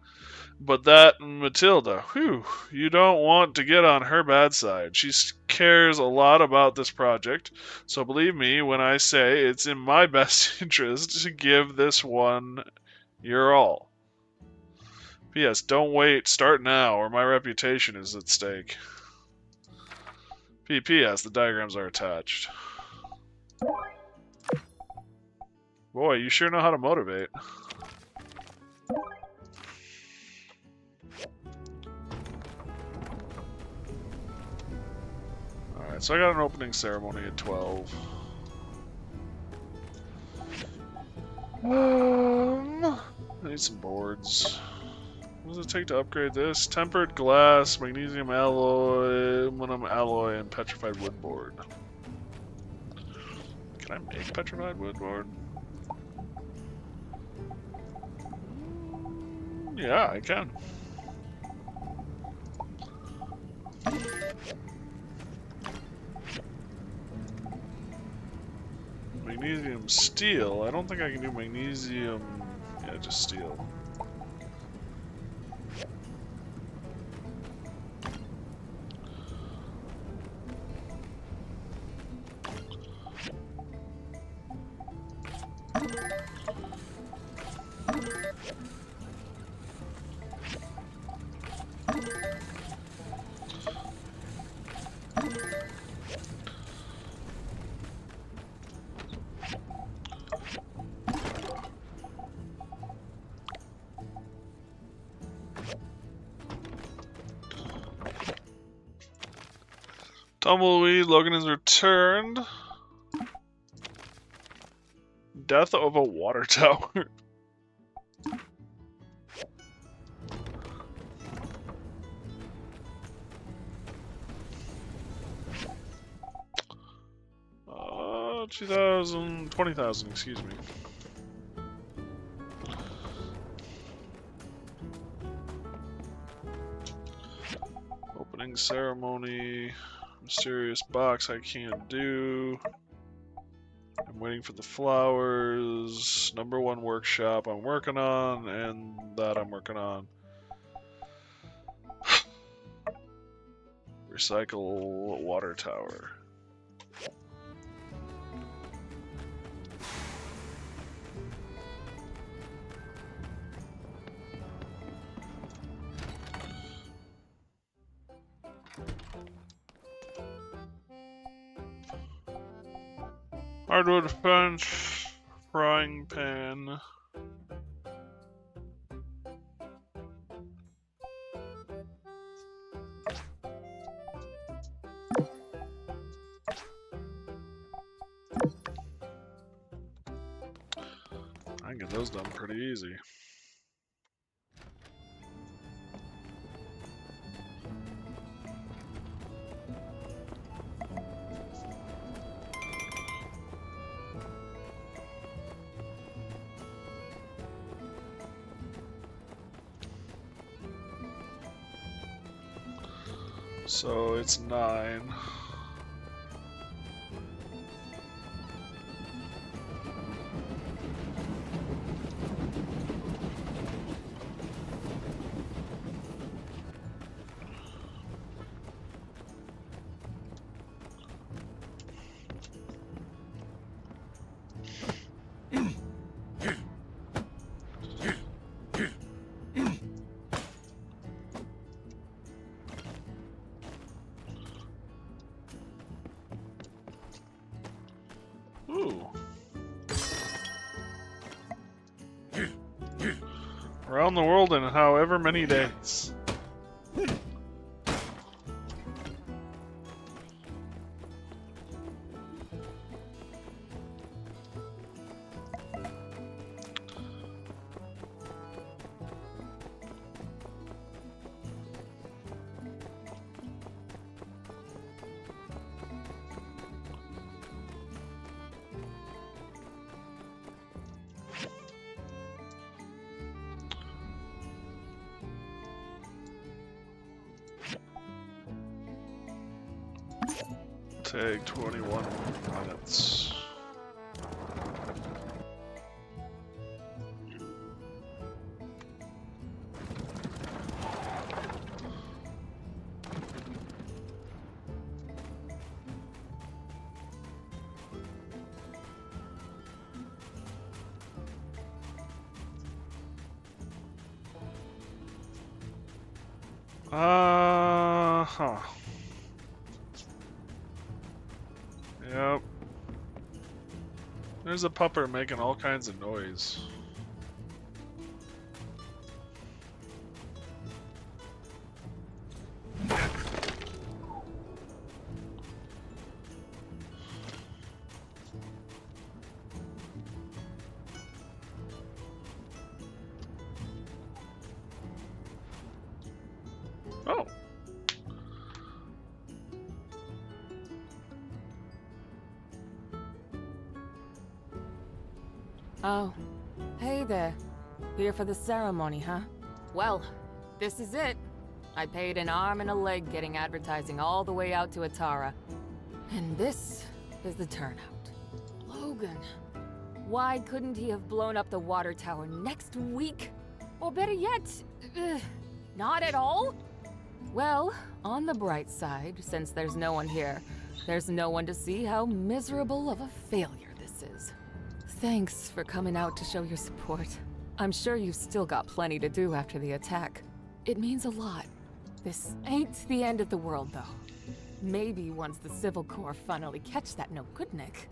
But that Matilda, whew, you don't want to get on her bad side. She cares a lot about this project, so believe me when I say it's in my best interest to give this one your all. P.S. Don't wait, start now, or my reputation is at stake. P.P.S. The diagrams are attached. Boy, you sure know how to motivate. Alright, so I got an opening ceremony at 12. I need some boards. What does it take to upgrade this? Tempered glass, magnesium alloy, aluminum alloy, and petrified wood board. Can I make petrified wood board? Yeah, I can. Magnesium steel. I don't think I can do magnesium. Yeah, just steel. Tumbleweed, Logan is returned. Death of a water tower. $2,000, $20,000, excuse me. Opening ceremony. Mysterious box I can't do. I'm waiting for the flowers. Number 1 workshop I'm working on, and that I'm working on. Recycle water tower. Hardwood fence, frying pan. I can get those done pretty easy. So it's 9. Ooh. Around the world in however many days. Take 21 minutes. Huh. Yep. There's a pupper making all kinds of noise. Oh. Oh, hey there. Here for the ceremony, huh? Well, this is it. I paid an arm and a leg getting advertising all the way out to Atara. And this is the turnout. Logan. Why couldn't he have blown up the water tower next week? Or better yet, not at all? Well, on the bright side, since there's no one here, there's no one to see how miserable of a failure this is. Thanks for coming out to show your support. I'm sure you've still got plenty to do after the attack. It means a lot. This ain't the end of the world, though. Maybe once the Civil Corps finally catch that no-good-Nick,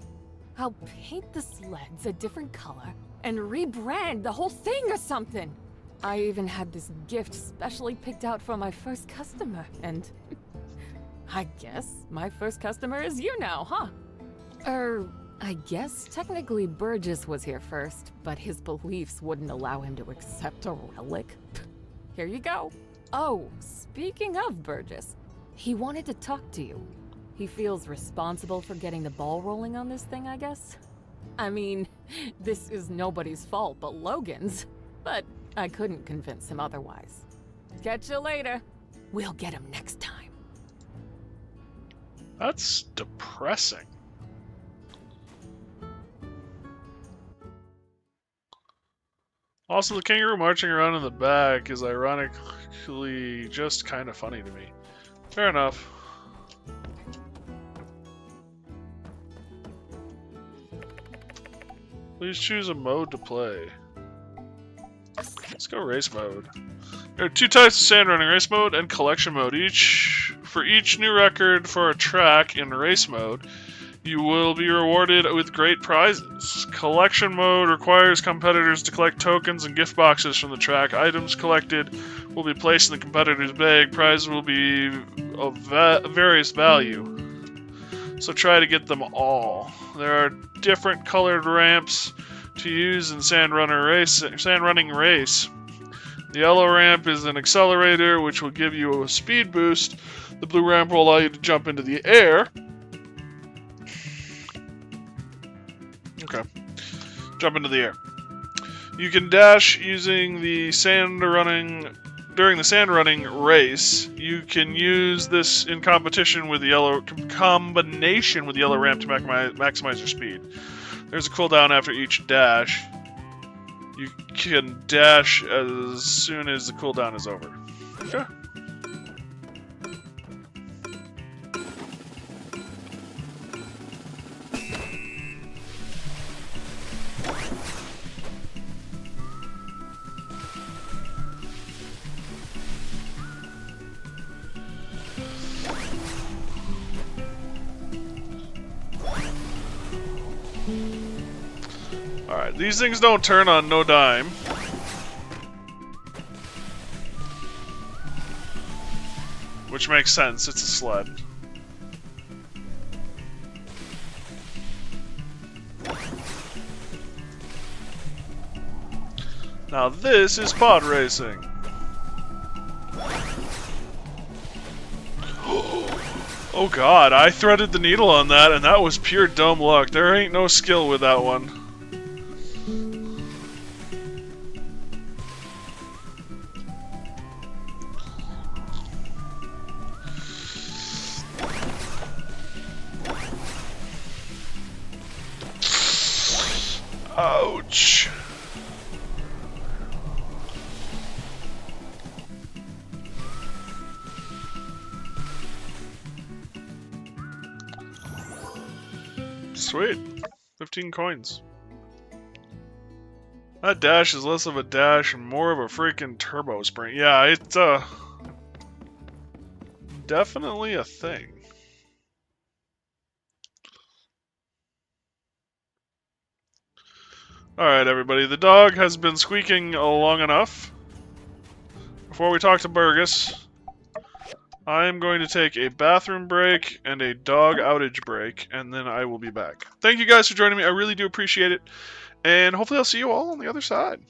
I'll paint the sleds a different color and rebrand the whole thing or something. I even had this gift specially picked out for my first customer, and I guess my first customer is you now, huh? I guess technically Burgess was here first, but his beliefs wouldn't allow him to accept a relic. Here you go. Oh, speaking of Burgess, he wanted to talk to you. He feels responsible for getting the ball rolling on this thing, I guess. I mean, this is nobody's fault but Logan's, but I couldn't convince him otherwise. Catch you later. We'll get him next time. That's depressing. Also, the kangaroo marching around in the back is ironically just kind of funny to me. Fair enough. Please choose a mode to play. Let's go race mode. There are 2 types of sand running, race mode and collection mode. For each new record for a track in race mode, you will be rewarded with great prizes. Collection mode requires competitors to collect tokens and gift boxes from the track. Items collected will be placed in the competitor's bag. Prizes will be of various value, so try to get them all. There are different colored ramps to use in sand running race. The yellow ramp is an accelerator, which will give you a speed boost. The blue ramp will allow you to jump into the air. Okay. Jump into the air. You can dash using the sand running during the sand running race, you can use this in competition with the yellow combination with the yellow ramp to maximize your speed. There's a cooldown after each dash. You can dash as soon as the cooldown is over. Okay. Alright, these things don't turn on no dime. Which makes sense, it's a sled. Now this is pod racing. Oh god, I threaded the needle on that and that was pure dumb luck. There ain't no skill with that one. Ouch. Sweet. 15 coins. That dash is less of a dash and more of a freaking turbo sprint. Yeah, it's definitely a thing. Alright, everybody. The dog has been squeaking long enough. Before we talk to Burgess, I'm going to take a bathroom break and a dog outage break, and then I will be back. Thank you guys for joining me. I really do appreciate it. And hopefully I'll see you all on the other side.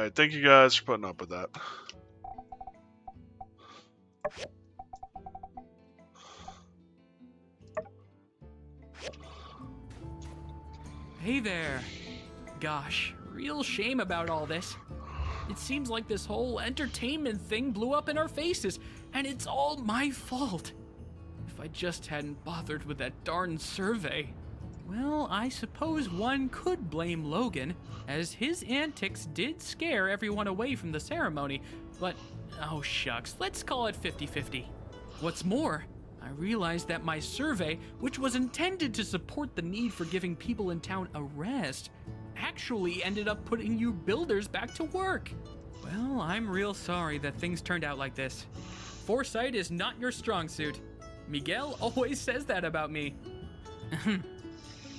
Alright, thank you guys for putting up with that. Hey there. Gosh, real shame about all this. It seems like this whole entertainment thing blew up in our faces, and it's all my fault. If I just hadn't bothered with that darn survey. Well, I suppose one could blame Logan, as his antics did scare everyone away from the ceremony, but oh shucks, let's call it 50-50. What's more, I realized that my survey, which was intended to support the need for giving people in town a rest, actually ended up putting you builders back to work. Well, I'm real sorry that things turned out like this. Foresight is not your strong suit. Miguel always says that about me.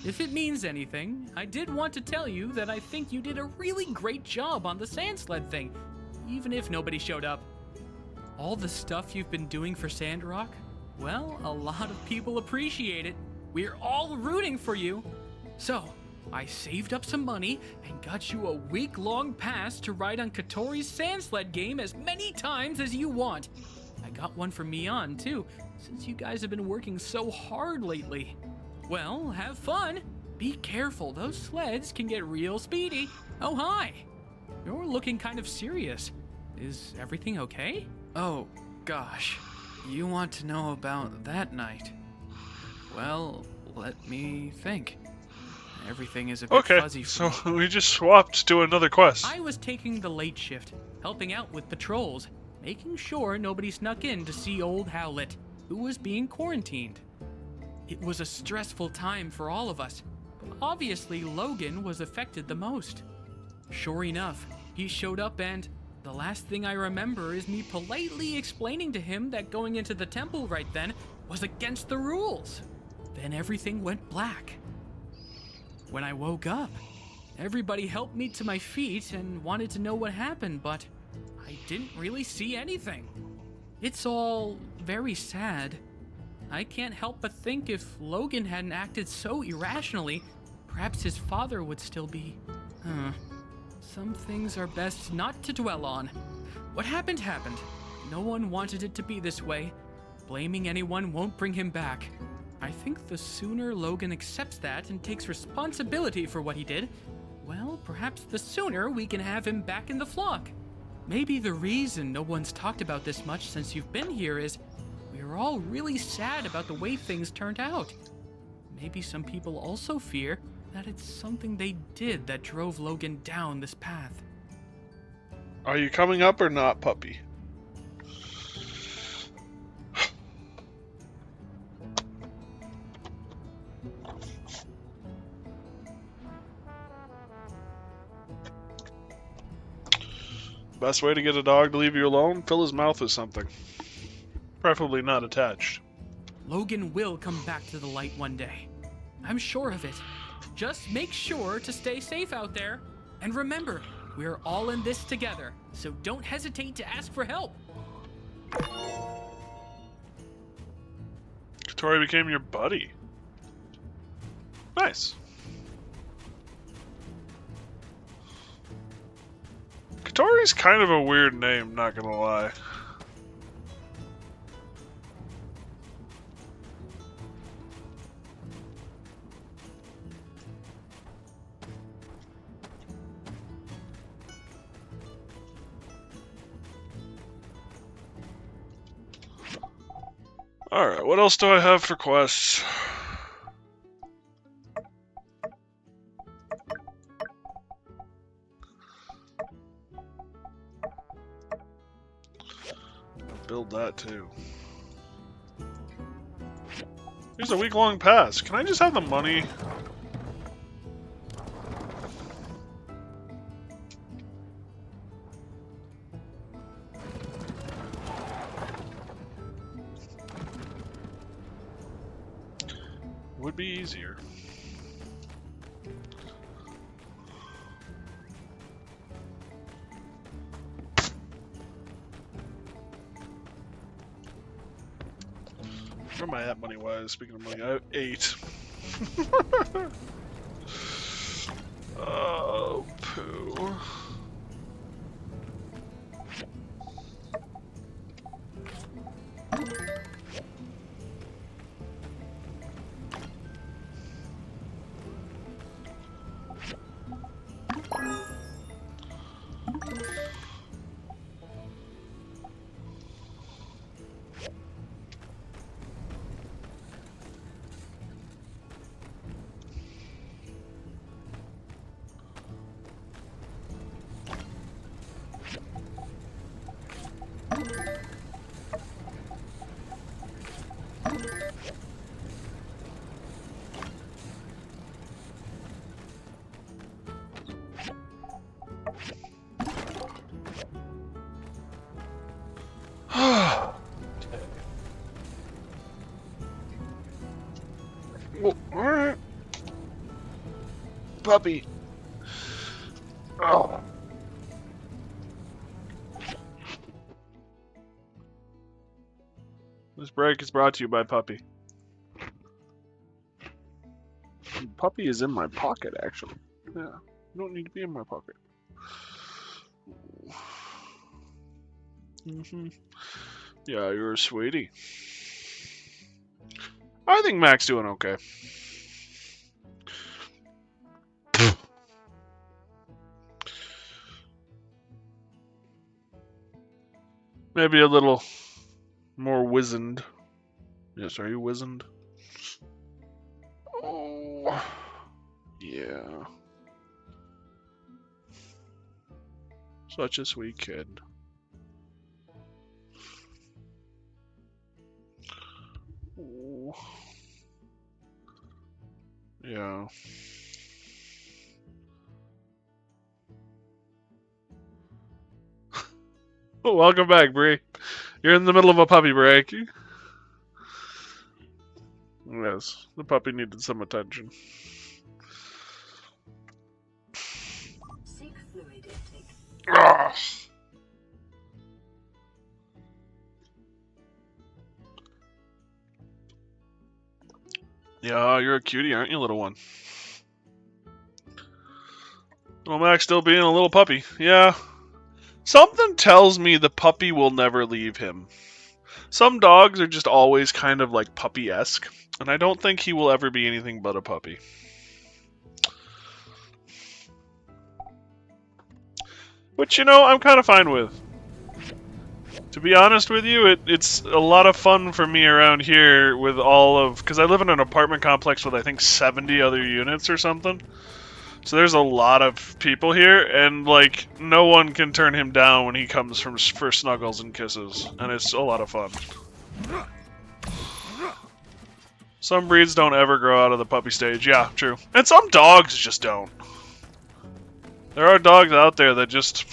If it means anything, I did want to tell you that I think you did a really great job on the sand sled thing, even if nobody showed up. All the stuff you've been doing for Sandrock, well, a lot of people appreciate it. We're all rooting for you. So, I saved up some money and got you a week-long pass to ride on Katori's sand sled game as many times as you want. I got one for Mian, too, since you guys have been working so hard lately. Well, have fun. Be careful, those sleds can get real speedy. Oh, hi. You're looking kind of serious. Is everything okay? Oh, gosh. You want to know about that night? Well, let me think. Everything is a bit fuzzy for me. So we just swapped to another quest. I was taking the late shift, helping out with patrols, making sure nobody snuck in to see old Howlett, who was being quarantined. It was a stressful time for all of us, but obviously Logan was affected the most. Sure enough, he showed up and the last thing I remember is me politely explaining to him that going into the temple right then was against the rules. Then everything went black. When I woke up, everybody helped me to my feet and wanted to know what happened, but I didn't really see anything. It's all very sad. I can't help but think if Logan hadn't acted so irrationally, perhaps his father would still be... Some things are best not to dwell on. What happened happened. No one wanted it to be this way. Blaming anyone won't bring him back. I think the sooner Logan accepts that and takes responsibility for what he did, well, perhaps the sooner we can have him back in the flock. Maybe the reason no one's talked about this much since you've been here is we're all really sad about the way things turned out. Maybe some people also fear that it's something they did that drove Logan down this path. Are you coming up or not, puppy? Best way to get a dog to leave you alone? Fill his mouth with something. Preferably not attached. Logan will come back to the light one day. I'm sure of it. Just make sure to stay safe out there. And remember, we're all in this together, so don't hesitate to ask for help. Katori became your buddy. Nice. Katori's kind of a weird name, not gonna lie. Alright, what else do I have for quests? Build that too. Here's a week-long pass. Can I just have the money? Would be easier. Where am I at money-wise? Speaking of money, I have 8. Oh, poo. puppy. Oh. This break is brought to you by Puppy. Puppy is in my pocket, actually. Yeah, you don't need to be in my pocket. Yeah, you're a sweetie. I think Mac's doing okay. Maybe a little more wizened. Yes, are you wizened? Oh, yeah. Such a sweet kid. Oh. Yeah. Welcome back, Bree. You're in the middle of a puppy break. Yes, the puppy needed some attention. Ah. Yeah, you're a cutie, aren't you, little one? Well, Mac's still being a little puppy. Yeah. Something tells me the puppy will never leave him. Some dogs are just always kind of like puppy-esque, and I don't think he will ever be anything but a puppy. Which, you know, I'm kind of fine with. To be honest with you, it's a lot of fun for me around here with all of... Because I live in an apartment complex with, I think, 70 other units or something. So there's a lot of people here, and, like, no one can turn him down when he comes for snuggles and kisses. And it's a lot of fun. Some breeds don't ever grow out of the puppy stage. Yeah, true. And some dogs just don't. There are dogs out there that just...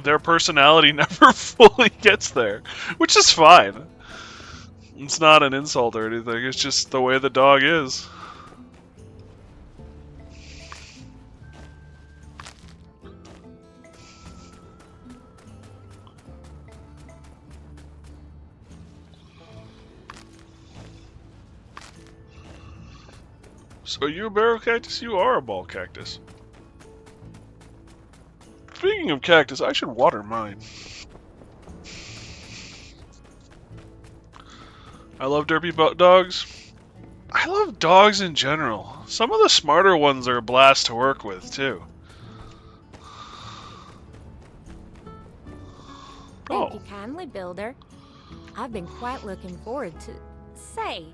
Their personality never fully gets there. Which is fine. It's not an insult or anything. It's just the way the dog is. So are you a barrel cactus? You are a ball cactus. Speaking of cactus, I should water mine. I love derpy dogs. I love dogs in general. Some of the smarter ones are a blast to work with, too. Thank you kindly, Builder. I've been quite looking forward to... Say,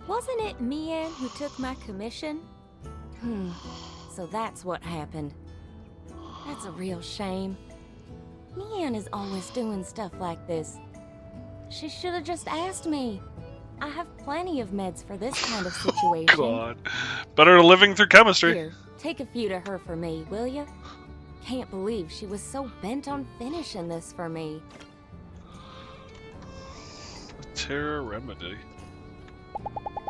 wasn't it Mian who took my commission? So that's what happened. That's a real shame. Mian is always doing stuff like this. She should have just asked me. I have plenty of meds for this kind of situation. God. Better living through chemistry. Here, take a few to her for me, will ya? Can't believe she was so bent on finishing this for me. Terror remedy.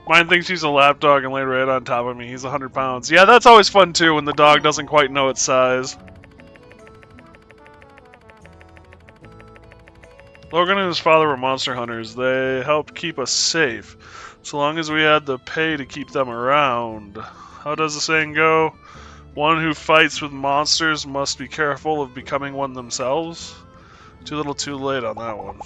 Mine thinks he's a lapdog and laid right on top of me. He's 100 pounds. Yeah, that's always fun too when the dog doesn't quite know its size. Logan and his father were monster hunters. They helped keep us safe, so long as we had the pay to keep them around. How does the saying go? One who fights with monsters must be careful of becoming one themselves? Too little too late on that one.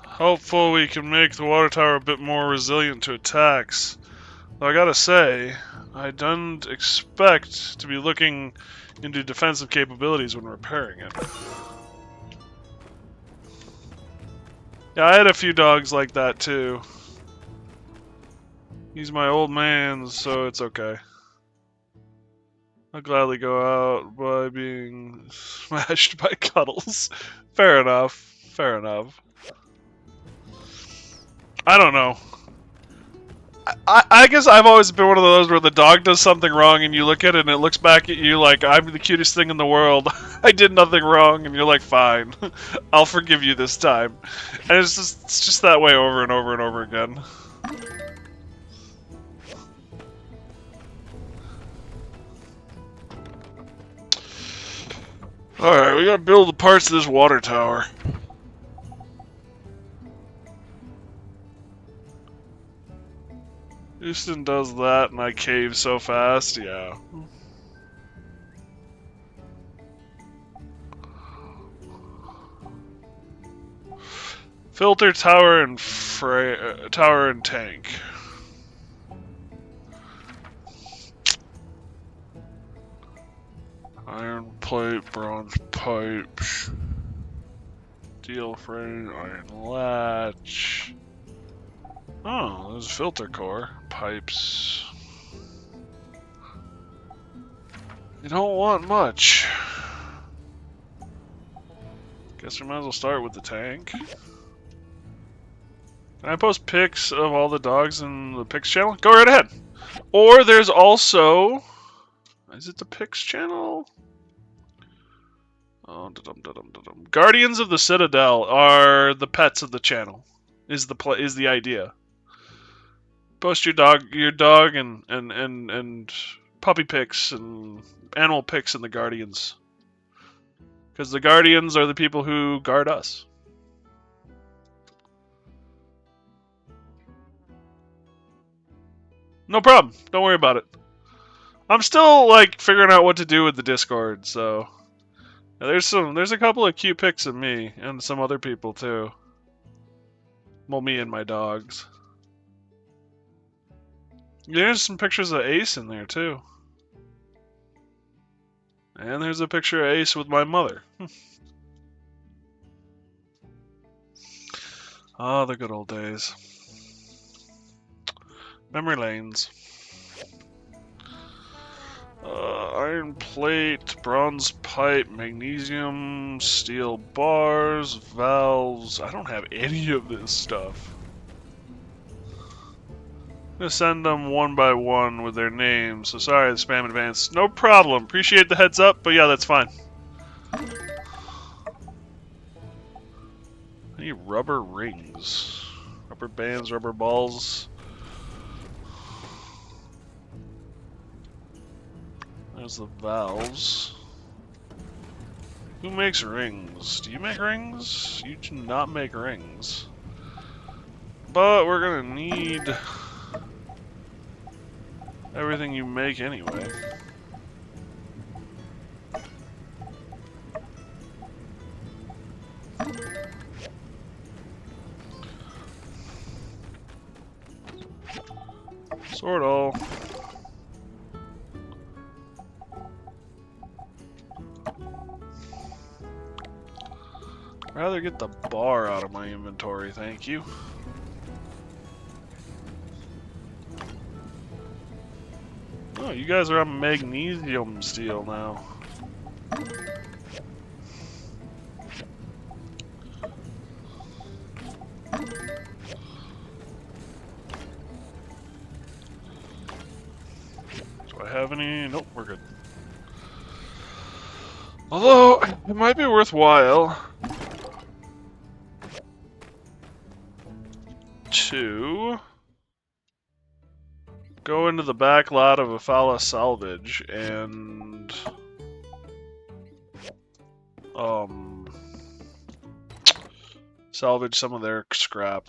Hopeful we can make the water tower a bit more resilient to attacks. Though I gotta say, I didn't expect to be looking into defensive capabilities when repairing it. Yeah, I had a few dogs like that too. He's my old man, so it's okay. I'll gladly go out by being smashed by Cuddles. Fair enough. Fair enough. I don't know. I guess I've always been one of those where the dog does something wrong and you look at it and it looks back at you like, I'm the cutest thing in the world. I did nothing wrong, and you're like, fine. I'll forgive you this time. And it's just that way over and over and over again. Alright, we gotta build the parts of this water tower. Houston does that and I cave so fast, yeah. Filter tower and tower and tank. Iron plate, bronze pipe, steel frame, iron latch. Oh, there's a filter core. Pipes. You don't want much. Guess we might as well start with the tank. Can I post pics of all the dogs in the pics channel? Go right ahead. Or there's also... Is it the pics channel? Oh, Guardians of the Citadel are the pets of the channel. Is the idea. Post your dog and puppy pics and animal pics in the Guardians. Because the Guardians are the people who guard us. No problem. Don't worry about it. I'm still like figuring out what to do with the Discord, so there's a couple of cute pics of me and some other people too. Well, me and my dogs. There's some pictures of Ace in there too. And there's a picture of Ace with my mother. Ah, the good old days. Memory lanes. Iron plate, bronze pipe, magnesium, steel bars, valves. I don't have any of this stuff. I'm gonna send them one by one with their names. So sorry, the spam advance. No problem. Appreciate the heads up, but yeah, that's fine. I need rubber rings. Rubber bands, rubber balls. There's the valves. Who makes rings? Do you make rings? You do not make rings. But we're gonna need everything you make anyway. Sort all. Rather get the bar out of my inventory, thank you. Oh, you guys are on magnesium steel now. Do I have any? Nope, we're good. Although, it might be worthwhile to go into the back lot of Afala Salvage and salvage some of their scrap.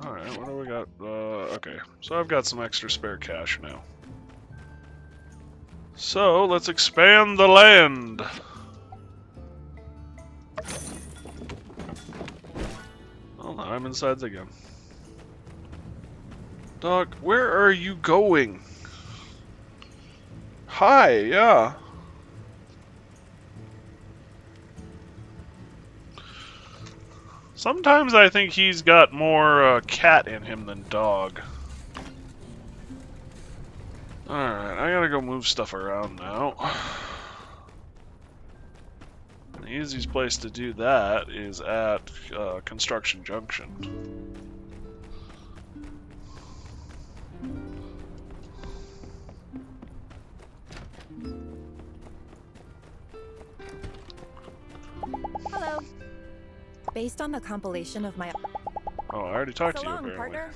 Alright, what do we got? Okay, so I've got some extra spare cash now. So, let's expand the land! Oh, no, I'm inside again. Dog, where are you going? Hi, yeah. Sometimes I think he's got more cat in him than dog. Alright, I gotta go move stuff around now. The easiest place to do that is at Construction Junction. Hello. Based on the compilation of my... Oh, I already talked So to you, long, apparently. partner.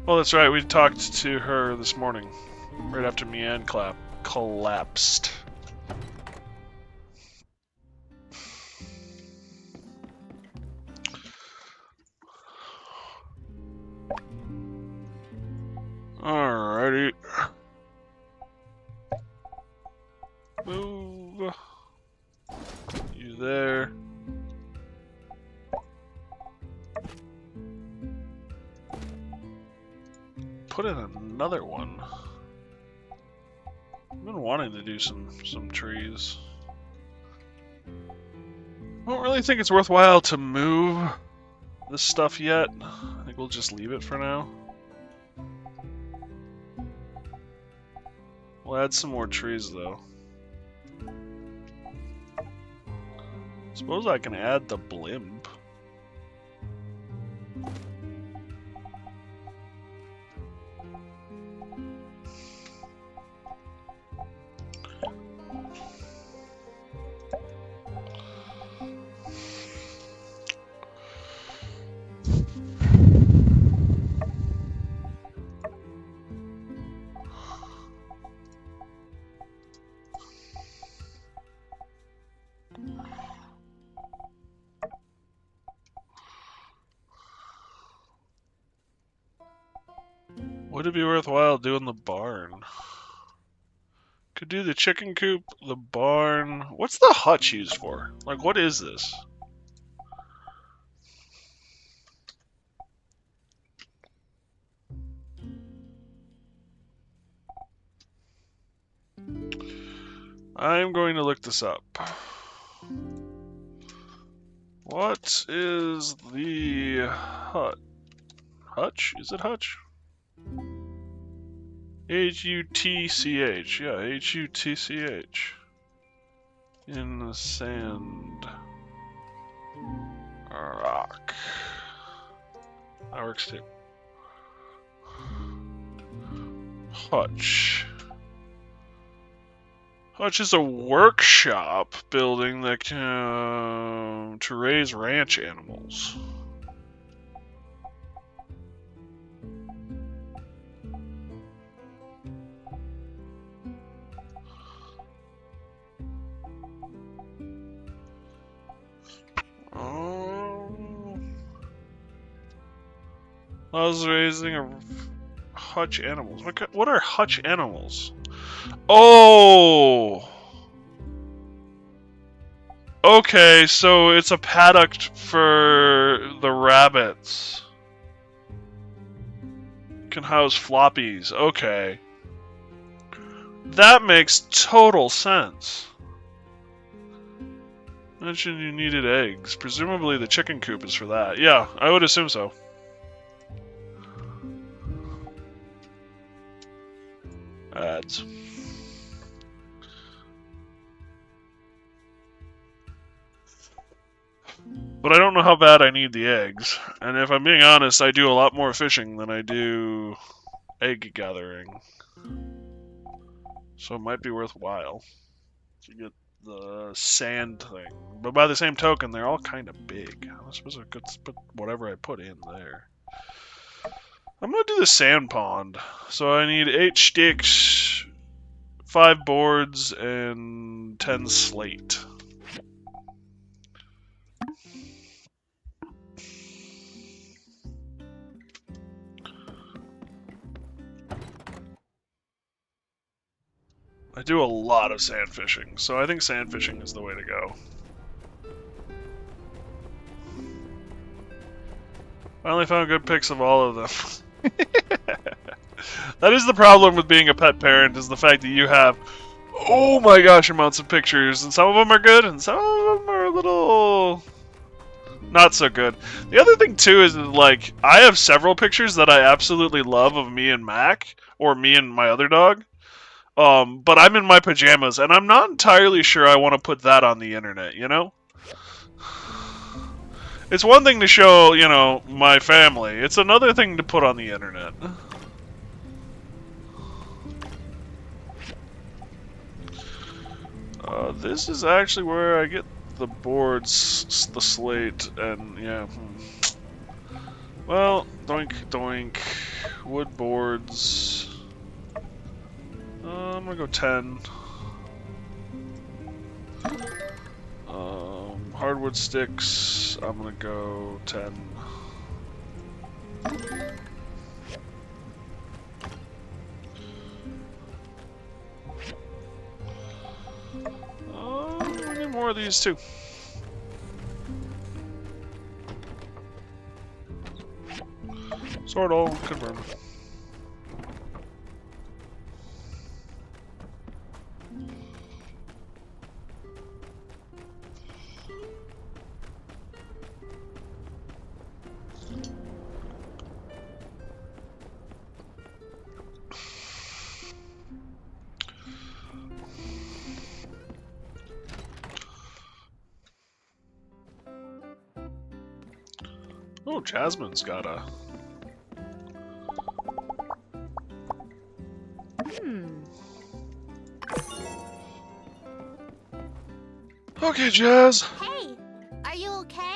Well, that's right. We talked to her this morning, right after Mian collapsed. Alrighty. Move. You there. Put in another one. I've been wanting to do some trees. I don't really think it's worthwhile to move this stuff yet. I think we'll just leave it for now. We'll add some more trees though. Suppose I can add the blimp. Would it be worthwhile doing the barn? Could do the chicken coop, the barn. What's the hutch used for? Like, what is this? I'm going to look this up. What is the hutch? Is it hutch? H-U-T-C-H. Yeah, H-U-T-C-H. In the sand. Rock. That works too. Hutch. Hutch is a workshop building that can to raise ranch animals. I was raising a hutch animals. What are hutch animals? Oh! Okay, so it's a paddock for the rabbits. Can house floppies. Okay. That makes total sense. Mentioned you needed eggs. Presumably the chicken coop is for that. Yeah, I would assume so. Ads. But I don't know how bad I need the eggs. And if I'm being honest, I do a lot more fishing than I do egg gathering. So it might be worthwhile to get the sand thing. But by the same token, they're all kind of big. I suppose I could put whatever I put in there. I'm going to do the sand pond. So I need 8 sticks, 5 boards, and 10 slate. I do a lot of sand fishing, so I think sand fishing is the way to go. I only found good pics of all of them. That is the problem with being a pet parent, is the fact that you have, oh my gosh, amounts of pictures, and some of them are good, and some of them are a little not so good. The other thing too is, like, I have several pictures that I absolutely love of me and Mac, or me and my other dog. But I'm in my pajamas, and I'm not entirely sure I want to put that on the internet, you know? It's one thing to show, you know, my family. It's another thing to put on the internet. This is actually where I get the boards, the slate, and yeah. Well, doink, doink. Wood boards. I'm gonna go 10. Hardwood sticks. I'm gonna go 10. We need more of these too. Sword all confirmed. Oh, Jasmine's got a... Okay, Jazz. Hey, are you okay?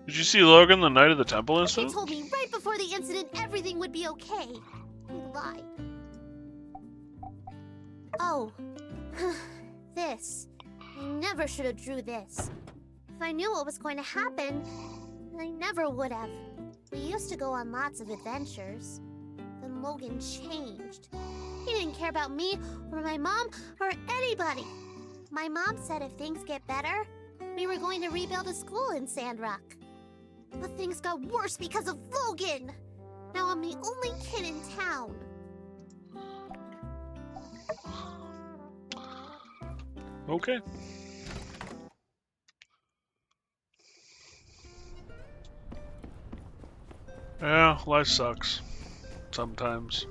Did you see Logan the night of the temple They incident? told me right before the incident everything would be okay. I lied. Oh, this. I never should have drew this. If I knew what was going to happen, I never would have. We used to go on lots of adventures. Then Logan changed. He didn't care about me, or my mom, or anybody. My mom said if things get better, we were going to rebuild a school in Sandrock. But things got worse because of Logan! Now I'm the only kid in town. Okay. Yeah, life sucks. Sometimes.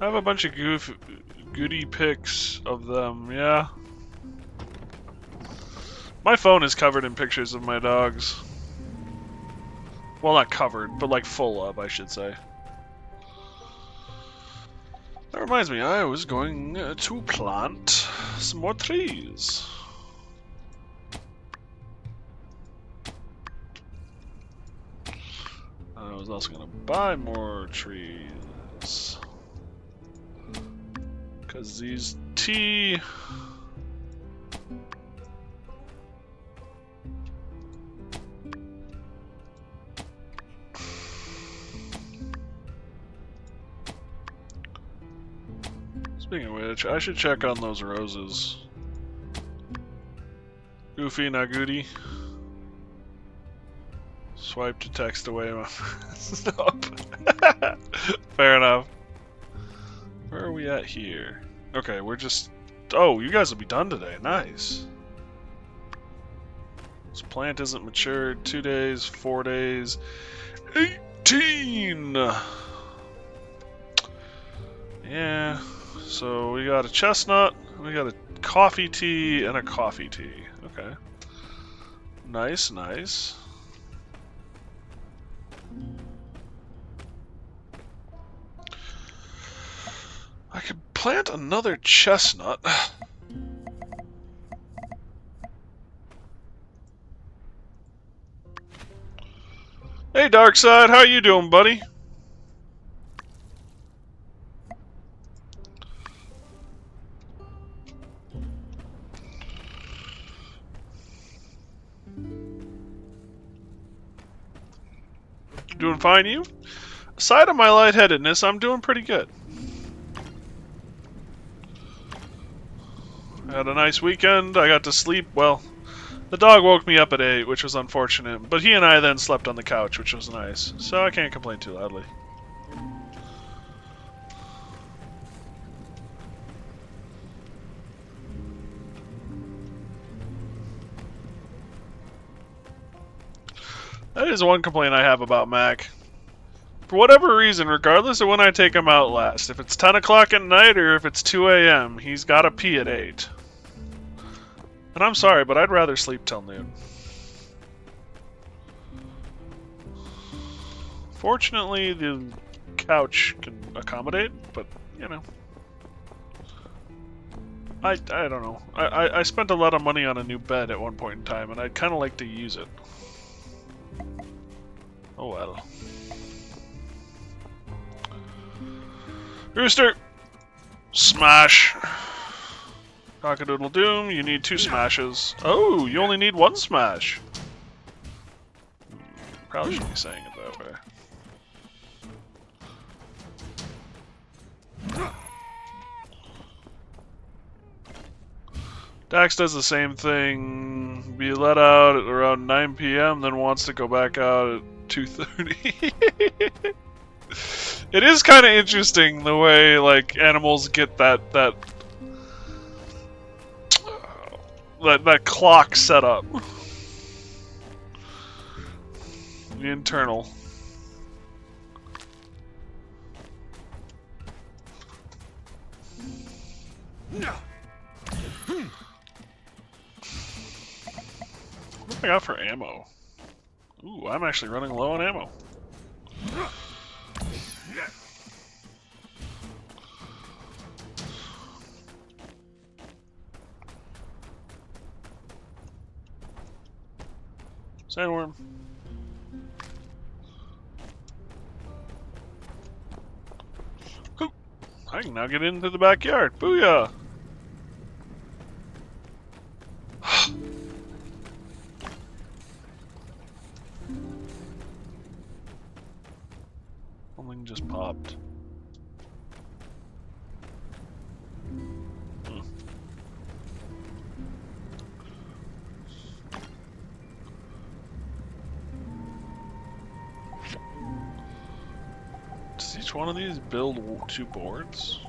I have a bunch of goodie pics of them, yeah. My phone is covered in pictures of my dogs. Well, not covered, but like full of, I should say. That reminds me, I was going to plant some more trees. I was also going to buy more trees. Because these tea... Speaking of which, I should check on those roses. Goofy, not goody. Swipe to text away my... Stop. Fair enough. Where are we at here? Okay, we're just... Oh, you guys will be done today. Nice. This plant isn't matured. 2 days, 4 days. 18! Yeah. So we got a chestnut, we got a coffee tea, and a coffee tea. Okay. Nice, nice. I could plant another chestnut. Hey, Darkside, how you doing, buddy? Doing fine, you? Aside of my lightheadedness, I'm doing pretty good. I had a nice weekend. I got to sleep. Well, the dog woke me up at 8, which was unfortunate, but he and I then slept on the couch, which was nice. So I can't complain too loudly. That is one complaint I have about Mac. For whatever reason, regardless of when I take him out last, if it's 10 o'clock at night or if it's 2 a.m., he's got to pee at 8. And I'm sorry, but I'd rather sleep till noon. Fortunately, the couch can accommodate, but, you know. I don't know. I spent a lot of money on a new bed at one point in time, and I'd kind of like to use it. Oh well. Rooster! Smash! Cockadoodle Doom, you need 2 smashes. Oh, you only need 1 smash! Probably shouldn't be saying it that way. Dax does the same thing. Be let out at around 9 p.m., then wants to go back out at 2:30. It is kind of interesting the way like animals get that clock set up. The internal. What do I got for ammo? Ooh, I'm actually running low on ammo. Sandworm. Ooh, I can now get into the backyard. Booyah! Something just popped. Does each one of these build 2 boards?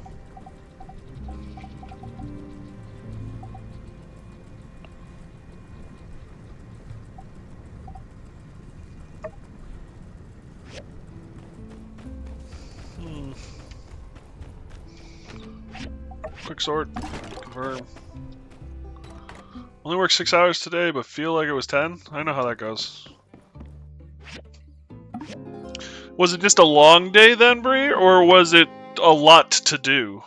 Quick sort. Confirm. Only worked 6 hours today, but feel like it was 10? I know how that goes. Was it just a long day then, Bree, or was it a lot to do?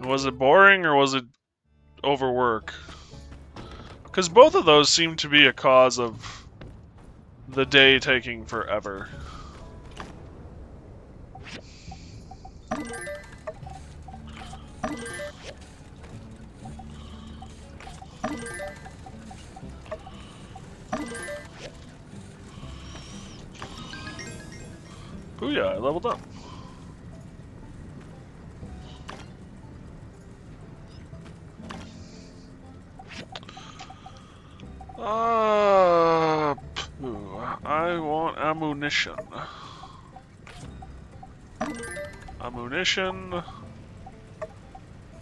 Was it boring, or was it overwork? Because both of those seem to be a cause of the day taking forever. Booyah, I leveled up. I want ammunition. Ammunition.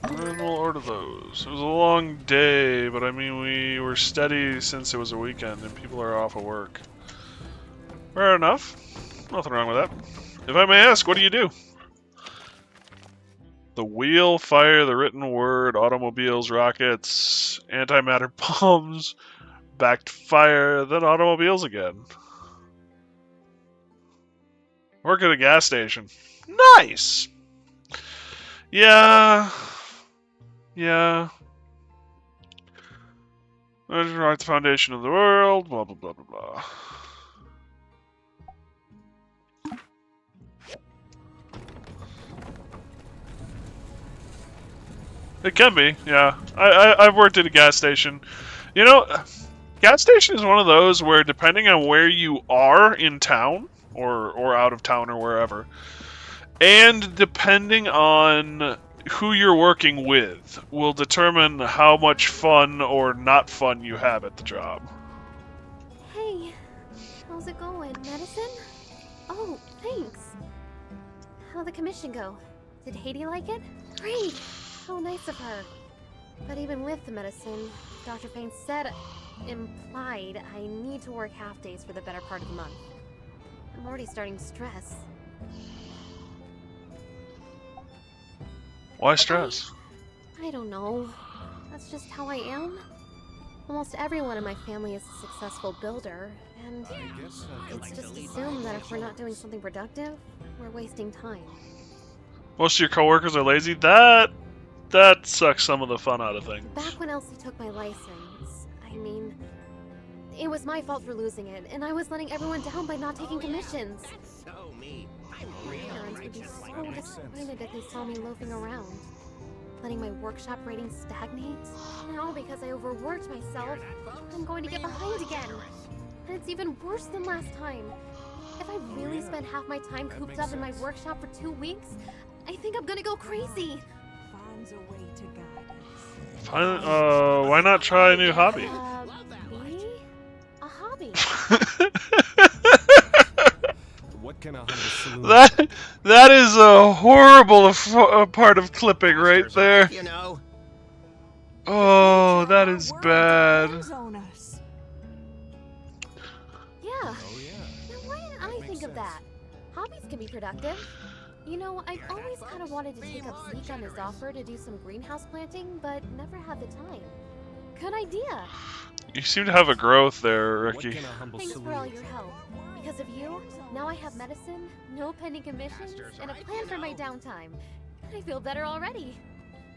And then we'll order those. It was a long day, but I mean, we were steady since it was a weekend and people are off of work. Fair enough. Nothing wrong with that. If I may ask, what do you do? The wheel, fire, the written word, automobiles, rockets, antimatter bombs, backed fire, then automobiles again. Work at a gas station. Nice! Yeah. Yeah. Rock the foundation of the world, blah, blah, blah, blah, blah. It can be, yeah. I've worked at a gas station. You know, gas station is one of those where depending on where you are in town, or out of town or wherever, and depending on who you're working with, will determine how much fun or not fun you have at the job. Hey, how's it going? Medicine? Oh, thanks. How'd the commission go? Did Haiti like it? Great! How nice of her. But even with the medicine, Dr. Payne implied I need to work half days for the better part of the month. I'm already starting to stress. Why stress? I don't know. That's just how I am. Almost everyone in my family is a successful builder, and it's just assumed that if we're not doing something productive, we're wasting time. Most of your coworkers are lazy. That sucks some of the fun out of things. Back when Elsie took my license, I mean, it was my fault for losing it, and I was letting everyone down by not taking commissions. So me. I'm My parents would be so disappointed if they saw me loafing around, letting my workshop rating stagnate. Now, because I overworked myself, I'm going to get behind again. And it's even worse than last time. If I really spend half my time cooped up in my workshop for 2 weeks, I think I'm gonna go crazy. Finds a way to guide us. Why not try a new hobby? Me? A hobby? What can a humble saloon that is a horrible part of clipping right there. You know. Oh, that is bad. Yeah. Now, why didn't I think of that? Hobbies can be productive. You know, I've always kind of wanted to take up Zeke on his offer to do some greenhouse planting, but never had the time. Good idea. You seem to have a growth there, Ricky. Thanks for all your help. Because of you, now I have medicine, no pending commissions, and a plan for my downtime. I feel better already.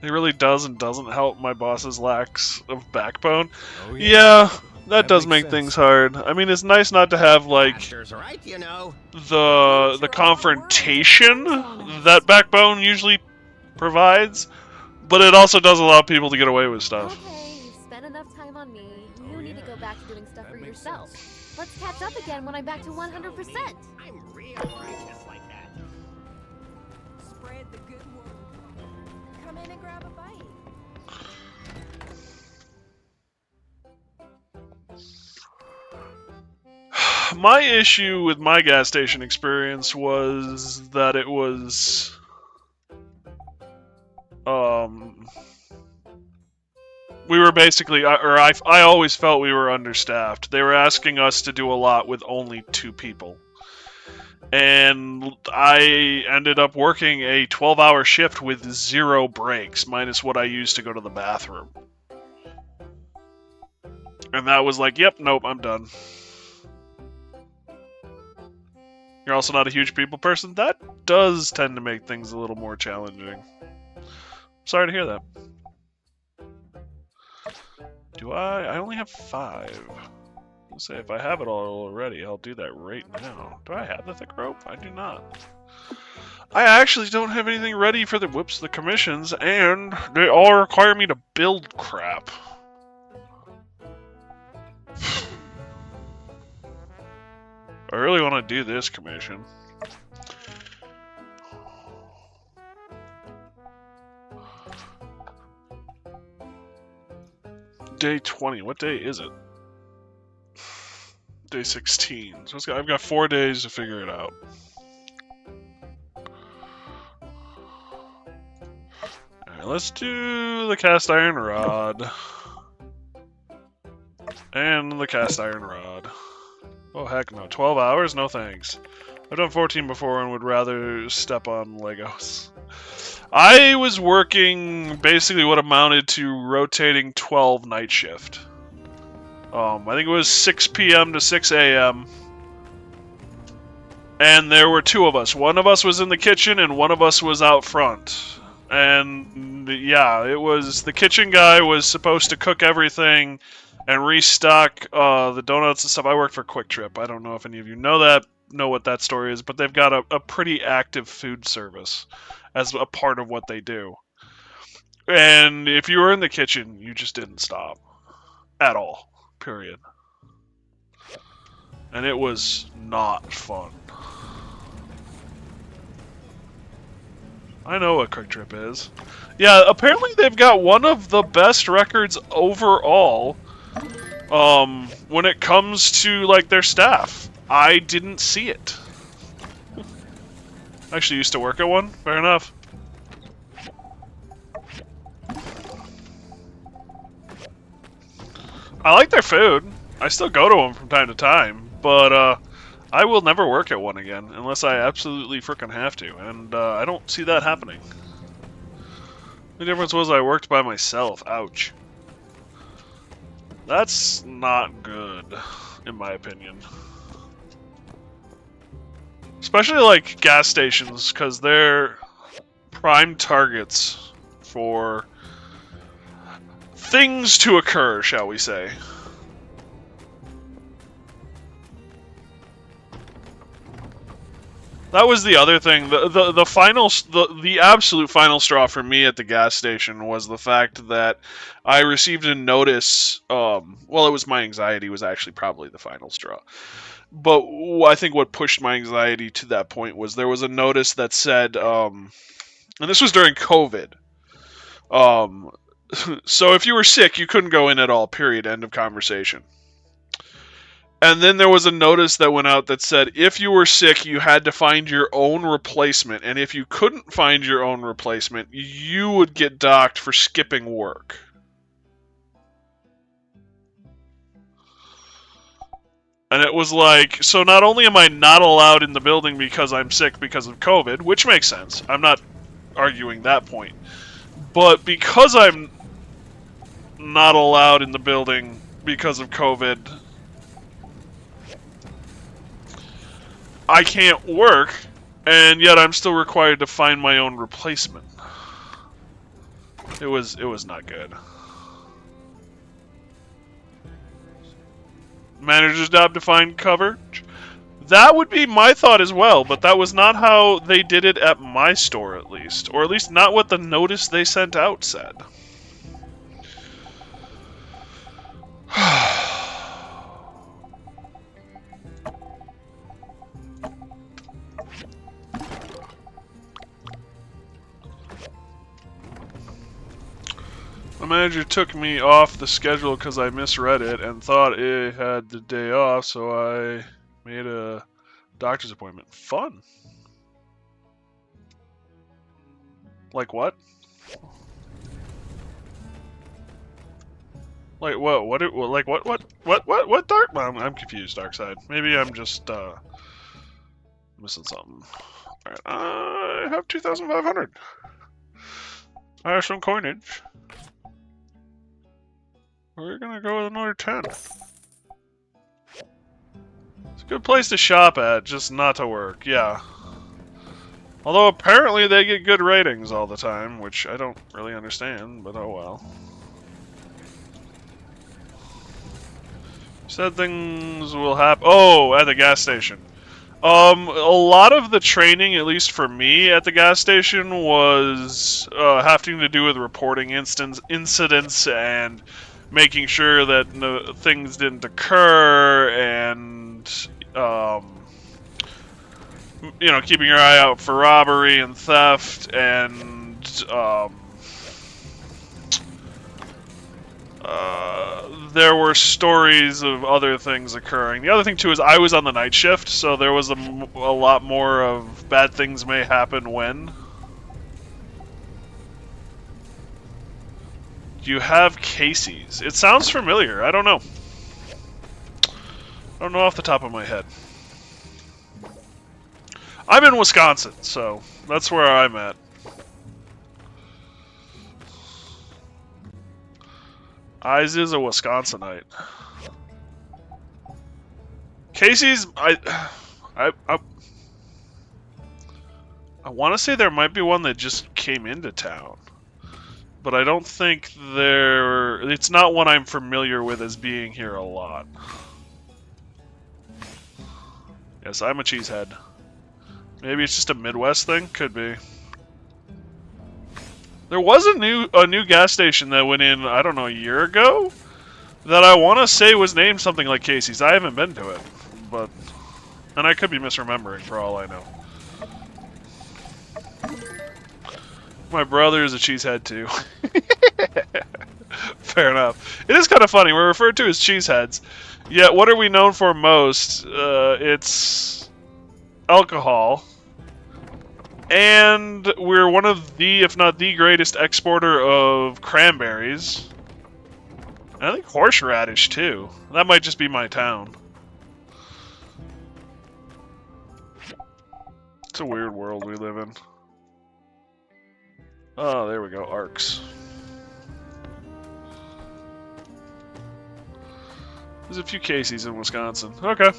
He really does and doesn't help my boss's lacks of backbone. Yeah, that does make things hard. I mean, it's nice not to have, like, the confrontation that backbone usually provides, but it also does allow people to get away with stuff. Okay, you've spent enough time on me. You need to go back to doing stuff for yourself. Let's catch up again when I'm back to 100%. I'm real righteous like that. Spread the good word. Come in and grab a bite. My issue with my gas station experience was that it was we were basically, I always felt we were understaffed. They were asking us to do a lot with only 2 people. And I ended up working a 12-hour shift with 0 breaks, minus what I used to go to the bathroom. And that was like, yep, nope, I'm done. You're also not a huge people person? That does tend to make things a little more challenging. Sorry to hear that. Do I only have 5. I'll say if I have it all already, I'll do that right now. Do I have the thick rope? I do not. I actually don't have anything ready for the commissions, and they all require me to build crap. I really want to do this commission. Day 20. What day is it? Day 16. So I've got 4 days to figure it out. Alright, let's do the cast iron rod. And the cast iron rod. Oh heck no. 12 hours? No thanks. I've done 14 before and would rather step on Legos. I was working basically what amounted to rotating 12 night shift. I think it was 6 p.m. to 6 a.m. And there were 2 of us. One of us was in the kitchen and one of us was out front. And yeah, it was the kitchen guy was supposed to cook everything and restock the donuts and stuff. I work for Quick Trip. I don't know if any of you know what that story is, but they've got a pretty active food service as a part of what they do. And if you were in the kitchen, you just didn't stop. At all. Period. And it was not fun. I know what Quick Trip is. Yeah, apparently they've got one of the best records overall when it comes to, like, their staff. I didn't see it. I actually used to work at one. Fair enough. I like their food. I still go to them from time to time, but I will never work at one again unless I absolutely frickin' have to, and I don't see that happening. The difference was I worked by myself. Ouch. That's not good, in my opinion. Especially like gas stations, because they're prime targets for things to occur, shall we say. That was the other thing. The absolute final straw for me at the gas station was the fact that I received a notice. Well, it was my anxiety was actually probably the final straw. But I think what pushed my anxiety to that point was there was a notice that said, and this was during COVID. So if you were sick, you couldn't go in at all. Period. End of conversation. And then there was a notice that went out that said if you were sick, you had to find your own replacement. And if you couldn't find your own replacement, you would get docked for skipping work. And it was like, so not only am I not allowed in the building because I'm sick because of COVID, which makes sense. I'm not arguing that point. But because I'm not allowed in the building because of COVID, I can't work, and yet I'm still required to find my own replacement. It was not good. Manager's job to find coverage? That would be my thought as well, but that was not how they did it at my store, at least. Or at least not what the notice they sent out said. My manager took me off the schedule because I misread it and thought it had the day off, so I made a doctor's appointment. Fun. Like what? Like what? What dark? I'm confused, Darkside. Maybe I'm just missing something. Alright, I have 2,500. I have some coinage. We're gonna go with another 10. It's a good place to shop at, just not to work, yeah. Although apparently they get good ratings all the time, which I don't really understand, but oh well. Said things will happen. Oh, at the gas station. A lot of the training, at least for me at the gas station, was having to do with reporting incidents and making sure that things didn't occur, and you know, keeping your eye out for robbery and theft, and there were stories of other things occurring. The other thing, too, is I was on the night shift, so there was a lot more of bad things may happen when. You have Casey's. It sounds familiar. I don't know. I don't know off the top of my head. I'm in Wisconsin, so that's where I'm at. Eyes is a Wisconsinite. Casey's, I want to say there might be one that just came into town, but I don't think it's not one I'm familiar with as being here a lot. Yes, I'm a cheesehead. Maybe it's just a Midwest thing? Could be. There was a new gas station that went in, I don't know, a year ago? That I want to say was named something like Casey's. I haven't been to it, but... And I could be misremembering for all I know. My brother is a cheesehead too. Fair enough. It is kind of funny. We're referred to as cheeseheads. Yet, what are we known for most? It's alcohol. And we're one of the, if not the greatest exporter of cranberries. And I think horseradish, too. That might just be my town. It's a weird world we live in. Oh, there we go. Arcs. There's a few Caseys in Wisconsin. Okay.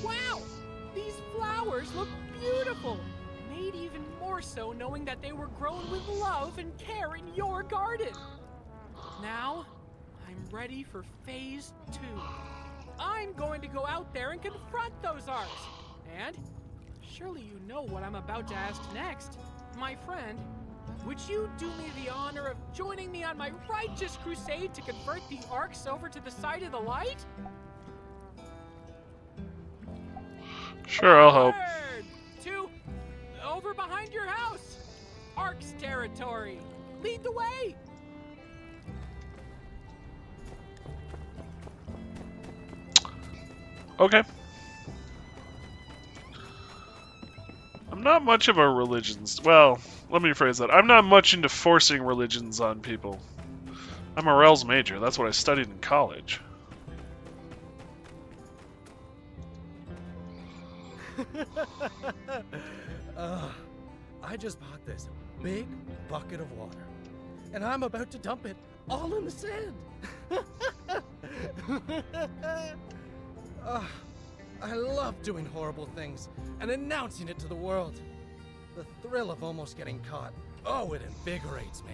Wow! These flowers look beautiful! Made even more so knowing that they were grown with love and care in your garden. Now, I'm ready for phase 2. I'm going to go out there and confront those arcs. And surely you know what I'm about to ask next. My friend, would you do me the honor of joining me on my righteous crusade to convert the arcs over to the side of the light? Sure, I'll help. To over behind your house. Arcs territory. Lead the way. Okay. I'm not much of a religions. Well, let me rephrase that. I'm not much into forcing religions on people. I'm a Rels major. That's what I studied in college. I just bought this big bucket of water, and I'm about to dump it all in the sand. I love doing horrible things and announcing it to the world. The thrill of almost getting caught. Oh, it invigorates me.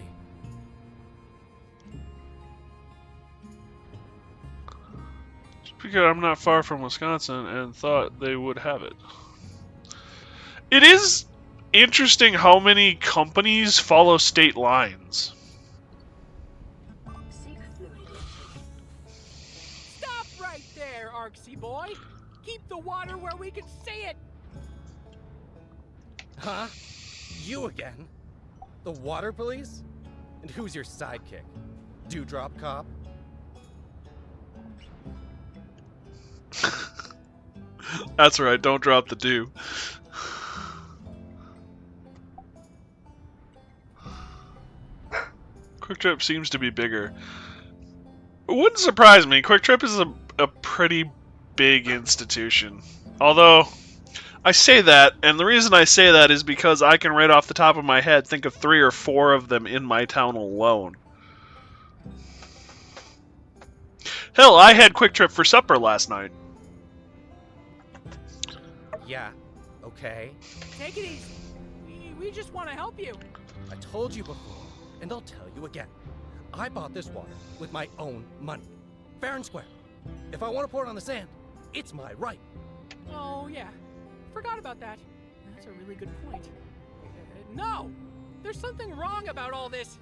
Just because I'm not far from Wisconsin and thought they would have it. It is interesting how many companies follow state lines. Stop right there, Arksy boy. Keep the water where we can see it. Huh? You again? The water police? And who's your sidekick? Dewdrop cop? That's right, don't drop the dew. Quick Trip seems to be bigger. It wouldn't surprise me. Quick Trip is a pretty big institution. Although, I say that, and the reason I say that is because I can right off the top of my head think of 3 or 4 of them in my town alone. Hell, I had Quick Trip for supper last night. Yeah, okay. Take it easy. We just want to help you. I told you before, and I'll tell you again. I bought this water with my own money. Fair and square. If I want to pour it on the sand, it's my right. Oh, yeah. Forgot about that. That's a really good point. No! There's something wrong about all this.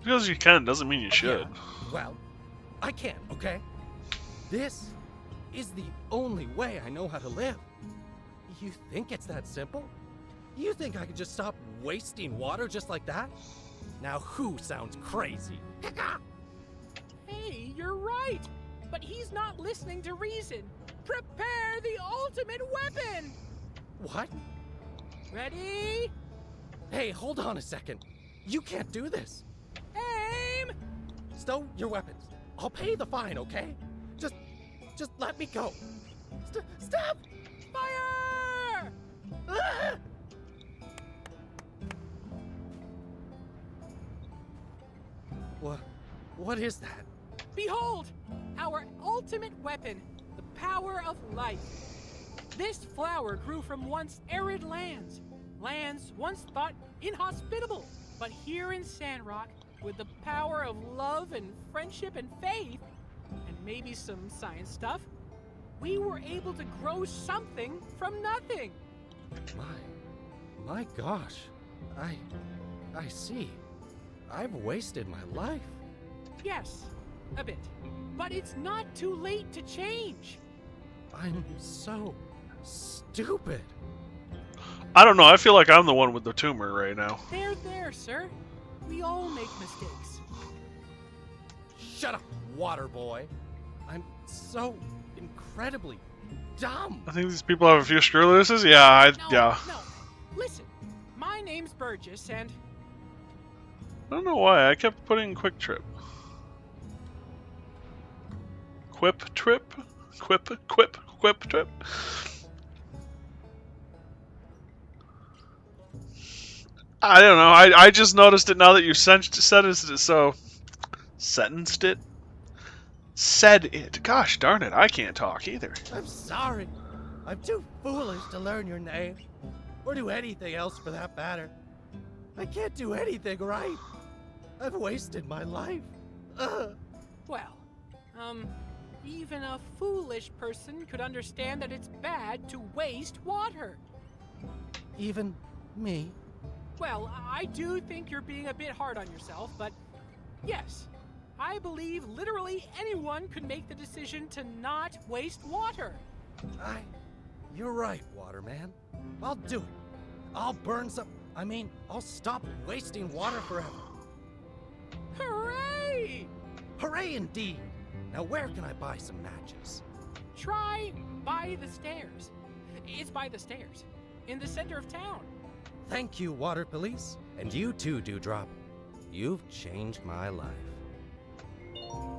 Because you can doesn't mean you should. Yeah. Well, I can, okay? This is the only way I know how to live. You think it's that simple? You think I could just stop wasting water just like that? Now who sounds crazy? Hey, you're right. But he's not listening to reason. Prepare the ultimate weapon! What? Ready? Hey, hold on a second. You can't do this. Aim! Stow your weapons. I'll pay the fine, okay? Just let me go. Stop! Fire! Ah! What is that? Behold, our ultimate weapon, the power of life. This flower grew from once arid lands, lands once thought inhospitable. But here in Sandrock, with the power of love and friendship and faith, and maybe some science stuff, we were able to grow something from nothing. My gosh. I see. I've wasted my life. Yes, a bit. But it's not too late to change. I'm so stupid. I don't know, I feel like I'm the one with the tumor right now. There, sir. We all make mistakes. Shut up, water boy. I'm so incredibly dumb. I think these people have a few screw looses. Yeah, yeah. No. Listen, my name's Burgess, and I don't know why I kept putting Quick Trip. Quip Trip? Quip Trip? I don't know. I just noticed it now that you've sentenced it. So sentenced it. Said it. Gosh darn it! I can't talk either. I'm sorry. I'm too foolish to learn your name, or do anything else for that matter. I can't do anything right. I've wasted my life. Ugh. Well, even a foolish person could understand that it's bad to waste water. Even me? Well, I do think you're being a bit hard on yourself, but yes, I believe literally anyone could make the decision to not waste water. You're right, Waterman. I'll do it. I'll burn some. I'll stop wasting water forever. Hooray! Hooray indeed! Now where can I buy some matches? Try by the stairs. It's by the stairs, in the center of town. Thank you, Water Police. And you too, Dewdrop. You've changed my life.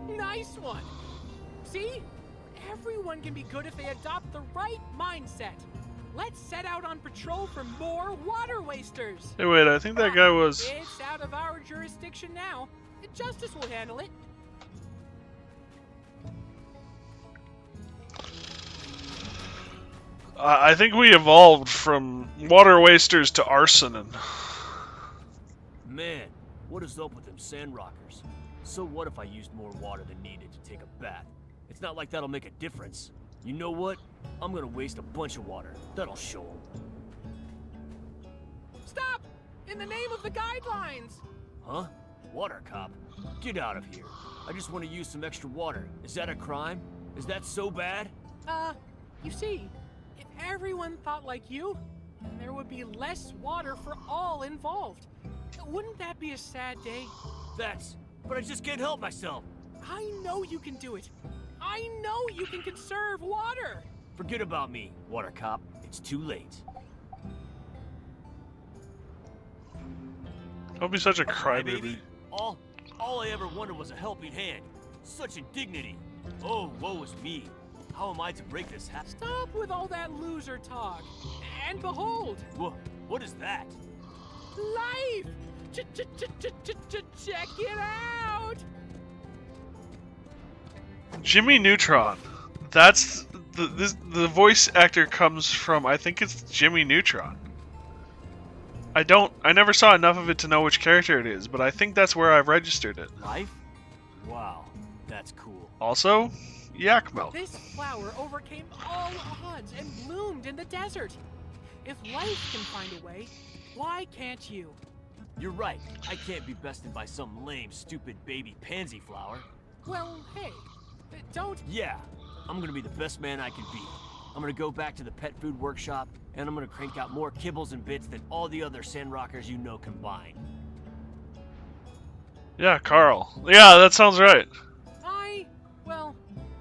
Nice one! See? Everyone can be good if they adopt the right mindset. Let's set out on patrol for more water wasters. Hey, wait, I think that guy was... It's out of our jurisdiction now. Justice will handle it. I think we evolved from water wasters to arsonin. Man, what is up with them Sandrockers? So what if I used more water than needed to take a bath? It's not like that'll make a difference. You know what? I'm gonna waste a bunch of water. That'll show them. Stop! In the name of the guidelines! Huh? Water cop? Get out of here. I just want to use some extra water. Is that a crime? Is that so bad? You see, if everyone thought like you, then there would be less water for all involved. Wouldn't that be a sad day? But I just can't help myself. I know you can do it. I know you can conserve water. Forget about me, water cop. It's too late. Don't be such a crybaby. All I ever wanted was a helping hand. Such indignity. Oh, woe is me. How am I to break this habit? Stop with all that loser talk. And behold. What is that? Life! Check it out! Jimmy Neutron. That's the voice actor comes from. I think it's Jimmy Neutron. I never saw enough of it to know which character it is, but I think that's where I've registered it. Life? Wow, that's cool. Also, yak milk. This flower overcame all odds and bloomed in the desert. If life can find a way, why can't you? You're right. I can't be bested by some lame, stupid baby pansy flower. Well, hey, don't... Yeah, I'm gonna be the best man I can be. I'm gonna go back to the pet food workshop, and I'm gonna crank out more kibbles and bits than all the other Sandrockers you know combined. Yeah, Carl. Yeah, that sounds right. Well,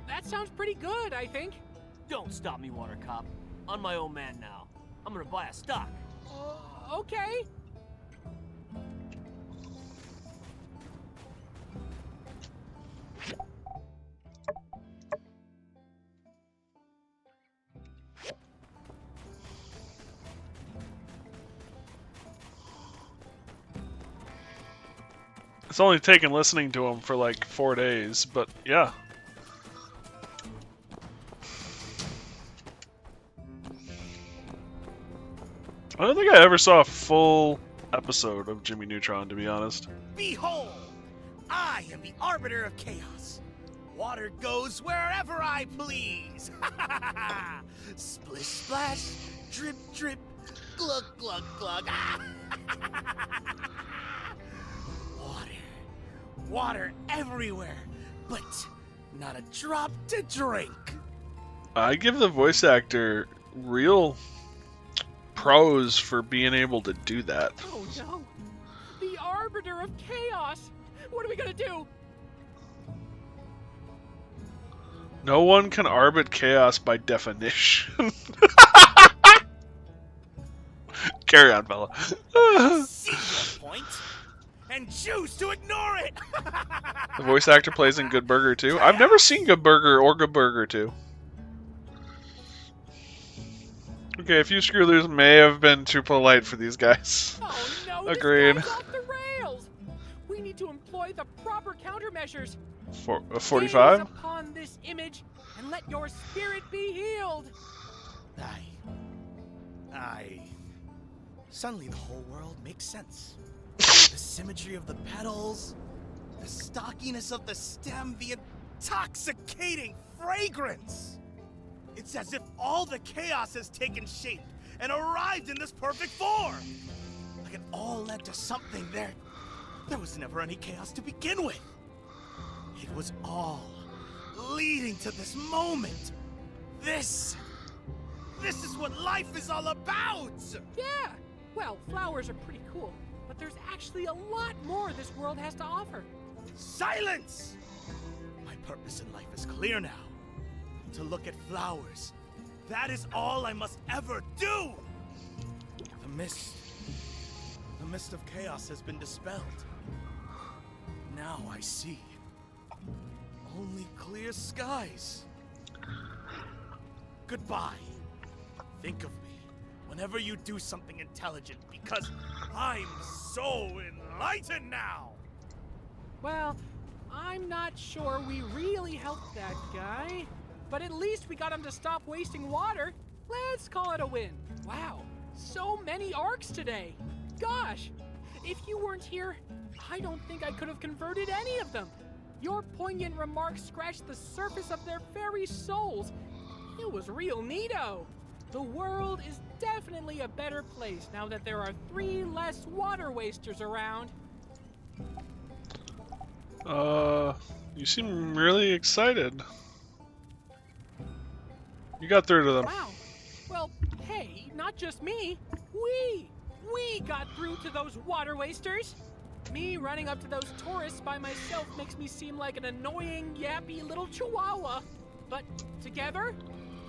that sounds pretty good, I think. Don't stop me, Water Cop. I'm my own man now. I'm gonna buy a stock. Okay. It's only taken listening to him for like 4 days, but yeah. I don't think I ever saw a full episode of Jimmy Neutron, to be honest. Behold! I am the Arbiter of Chaos. Water goes wherever I please. Splish splash, drip drip, glug glug glug. Water everywhere, but not a drop to drink. I give the voice actor real pros for being able to do that. Oh no! The Arbiter of Chaos! What are we gonna do? No one can arbit chaos by definition. Carry on, fella. See your point and choose to ignore it. The voice actor plays in Good Burger 2. I've never seen Good Burger or Good Burger 2. Okay, a few screwloos may have been too polite for these guys. Oh no, Agreed. This guy's off the rails. We need to employ the proper countermeasures. 45? Gaze upon this image and let your spirit be healed. Suddenly the whole world makes sense. The symmetry of the petals, the stockiness of the stem, the intoxicating fragrance. It's as if all the chaos has taken shape and arrived in this perfect form. Like it all led to something there. There was never any chaos to begin with. It was all leading to this moment. This is what life is all about! Yeah! Well, flowers are pretty cool, but there's actually a lot more this world has to offer. Silence! My purpose in life is clear now. To look at flowers. That is all I must ever do! The mist of chaos has been dispelled. Now I see. Only clear skies. Goodbye. Think of me whenever you do something intelligent, because I'm so enlightened now! Well, I'm not sure we really helped that guy, but at least we got him to stop wasting water. Let's call it a win. Wow, so many arcs today. Gosh, if you weren't here, I don't think I could have converted any of them. Your poignant remarks scratched the surface of their very souls. It was real neato. The world is definitely a better place now that there are 3 less water wasters around. You seem really excited. You got through to them. Wow. Well, hey, not just me. We got through to those water wasters. Me running up to those tourists by myself makes me seem like an annoying, yappy little chihuahua. But together,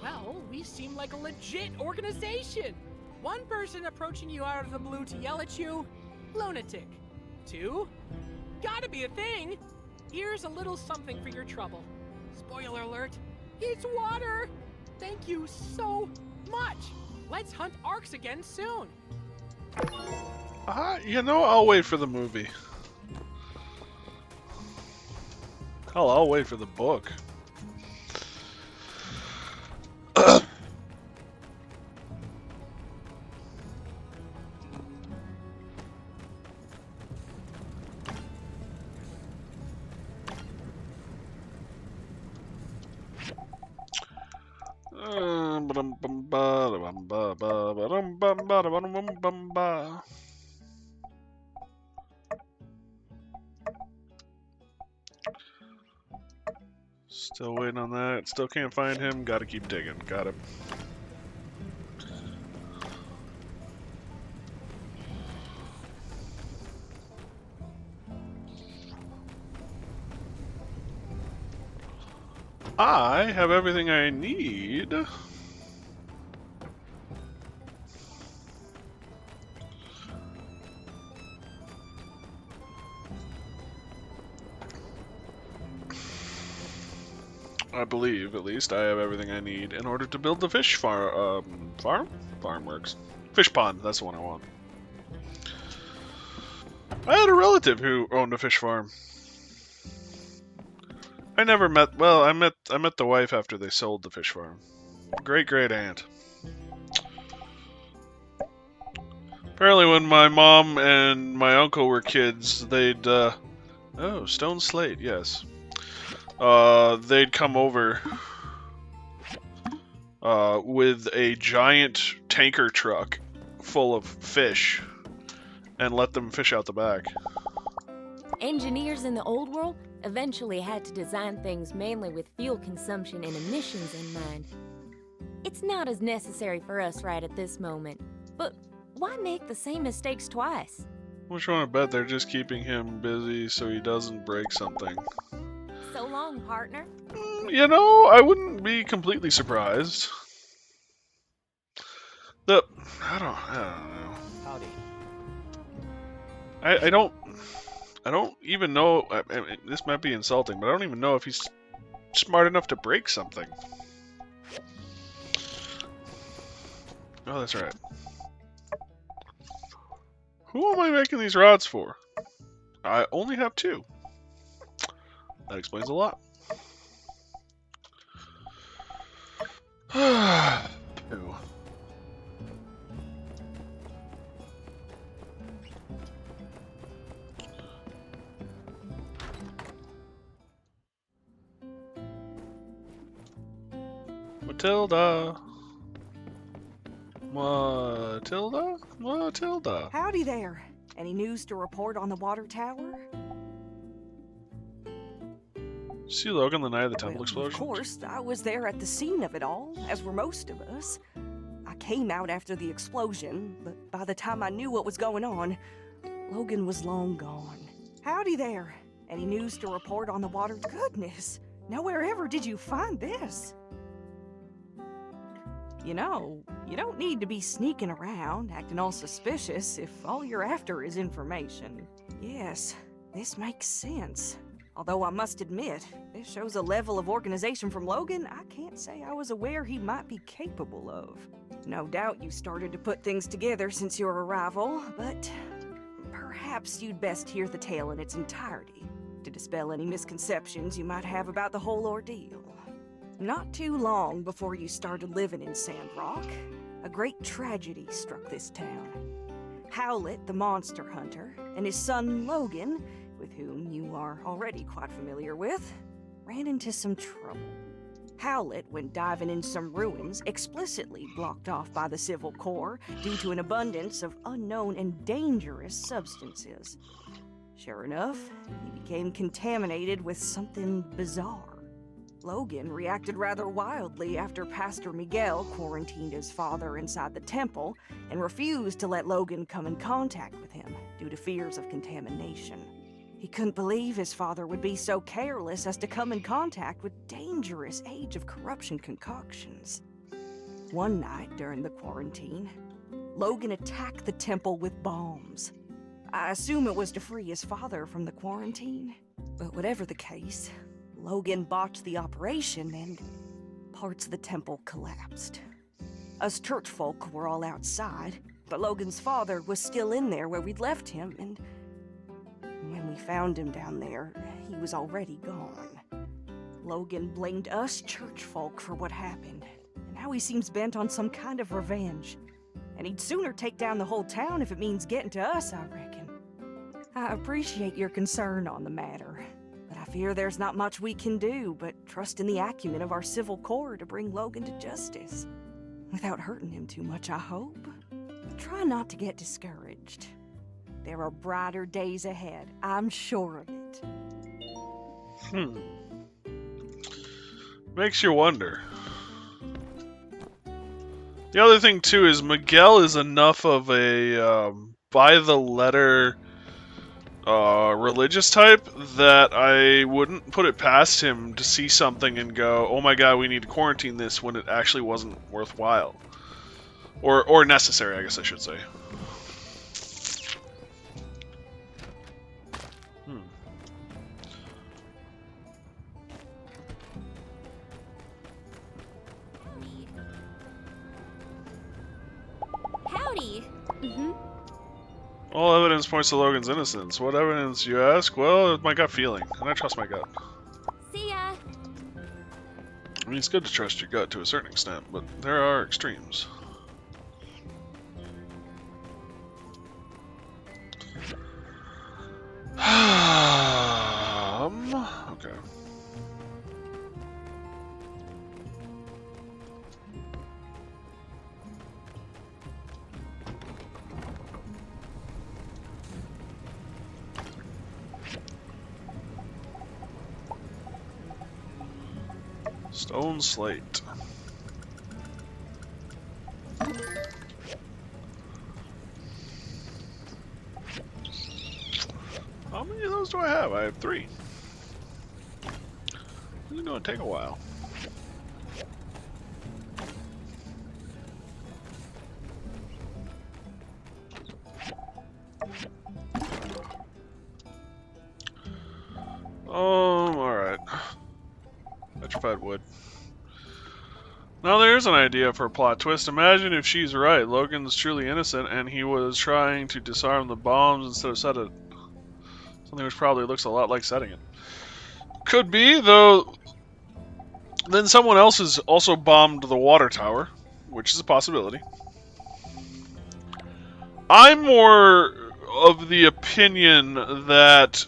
well, we seem like a legit organization. 1 person approaching you out of the blue to yell at you, lunatic. 2, gotta be a thing. Here's a little something for your trouble. Spoiler alert, it's water. Thank you so much. Let's hunt arcs again soon. You know, I'll wait for the movie. Hell, I'll wait for the book. Still waiting on that. Still can't find him. Gotta keep digging. Got him. I have everything I need. I believe, at least, I have everything I need in order to build the fish farm. Farm works. Fish pond, that's the one I want. I had a relative who owned a fish farm. I never met, well, I met the wife after they sold the fish farm. Great aunt. Apparently when my mom and my uncle were kids, they'd, oh, stone slate, yes. They'd come over with a giant tanker truck full of fish and let them fish out the back. Engineers in the old world eventually had to design things mainly with fuel consumption and emissions in mind. It's not as necessary for us right at this moment, but why make the same mistakes twice? Which one I bet they're just keeping him busy so he doesn't break something. So long, partner. You know, I wouldn't be completely surprised. I don't know. Howdy. I don't even know. I mean, this might be insulting, but I don't even know if he's smart enough to break something. Oh, that's right. Who am I making these rods for? I only have 2. That explains a lot. Pooh. Matilda. Matilda. Howdy there. Any news to report on the water tower? See Logan the night of the temple explosion? Of course, I was there at the scene of it all, as were most of us. I came out after the explosion, but by the time I knew what was going on, Logan was long gone. Howdy there. Any news to report on the water? Goodness, nowhere ever did you find this. You know, you don't need to be sneaking around, acting all suspicious if all you're after is information. Yes, this makes sense. Although I must admit, this shows a level of organization from Logan I can't say I was aware he might be capable of. No doubt you started to put things together since your arrival, but perhaps you'd best hear the tale in its entirety to dispel any misconceptions you might have about the whole ordeal. Not too long before you started living in Sandrock, a great tragedy struck this town. Howlett, the monster hunter, and his son Logan, with whom you are already quite familiar with, ran into some trouble. Howlett went diving in some ruins explicitly blocked off by the Civil Corps due to an abundance of unknown and dangerous substances. Sure enough, he became contaminated with something bizarre. Logan reacted rather wildly after Pastor Miguel quarantined his father inside the temple and refused to let Logan come in contact with him due to fears of contamination. He couldn't believe his father would be so careless as to come in contact with dangerous Age of Corruption concoctions. One night during the quarantine, Logan attacked the temple with bombs. I assume it was to free his father from the quarantine, but whatever the case, Logan botched the operation and parts of the temple collapsed. Us church folk were all outside, but Logan's father was still in there where we'd left him, and when we found him down there, he was already gone. Logan blamed us church folk for what happened, and now he seems bent on some kind of revenge. And he'd sooner take down the whole town if it means getting to us, I reckon. I appreciate your concern on the matter, but I fear there's not much we can do but trust in the acumen of our Civil Corps to bring Logan to justice. Without hurting him too much, I hope. Try not to get discouraged. There are brighter days ahead, I'm sure of it. Makes you wonder. The other thing, too, is Miguel is enough of a by-the-letter religious type that I wouldn't put it past him to see something and go, oh my god, we need to quarantine this, when it actually wasn't worthwhile. Or necessary, I guess I should say. Howdy. All evidence points to Logan's innocence. What evidence, you ask? Well, my gut feeling, and I trust my gut. See ya. I mean, it's good to trust your gut to a certain extent, but there are extremes. Okay. Stone slate. How many of those do I have? I have 3. This is going to take a while. Alright. Petrified wood. Now there's an idea for a plot twist. Imagine if she's right. Logan's truly innocent and he was trying to disarm the bombs instead of set it. Something which probably looks a lot like setting it. Could be, though then someone else has also bombed the water tower, which is a possibility. I'm more of the opinion that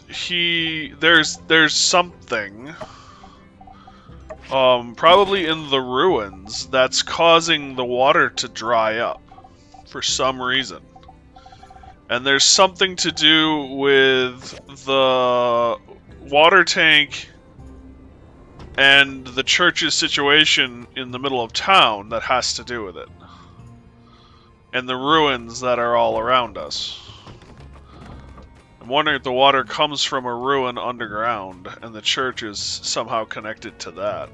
there's something probably in the ruins that's causing the water to dry up for some reason. And there's something to do with the water tank and the church's situation in the middle of town that has to do with it. And the ruins that are all around us. I'm wondering if the water comes from a ruin underground, and the church is somehow connected to that.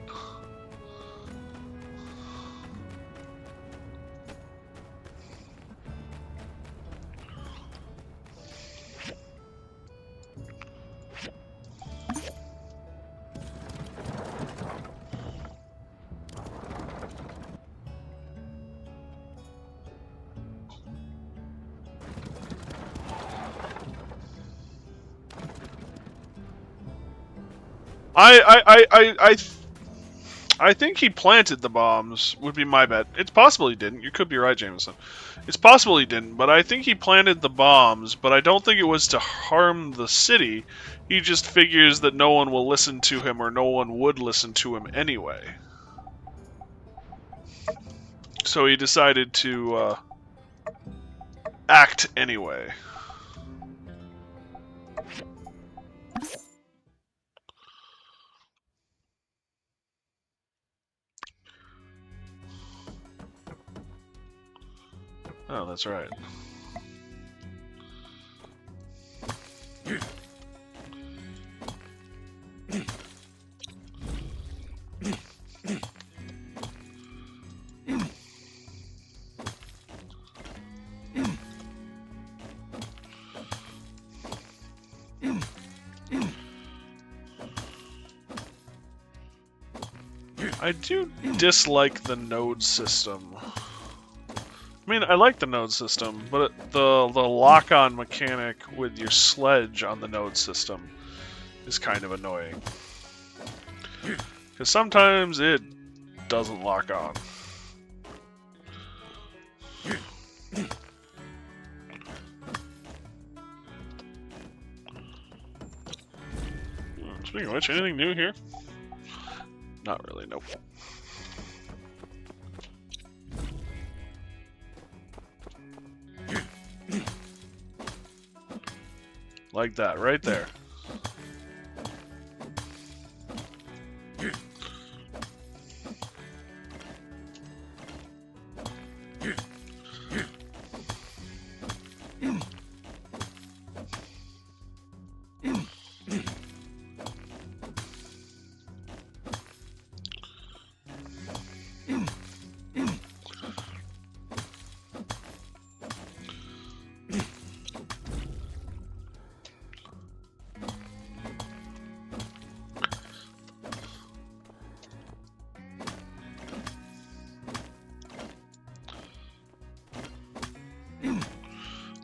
I think he planted the bombs, would be my bet. It's possible he didn't. You could be right, Jameson. It's possible he didn't, but I think he planted the bombs, but I don't think it was to harm the city. He just figures that no one will listen to him, or no one would listen to him anyway. So he decided to act anyway. Oh, that's right. I do dislike the node system. I mean, I like the node system, but the lock-on mechanic with your sledge on the node system is kind of annoying. Because sometimes it doesn't lock on. Speaking of which, anything new here? Not really, nope. Like that, right there.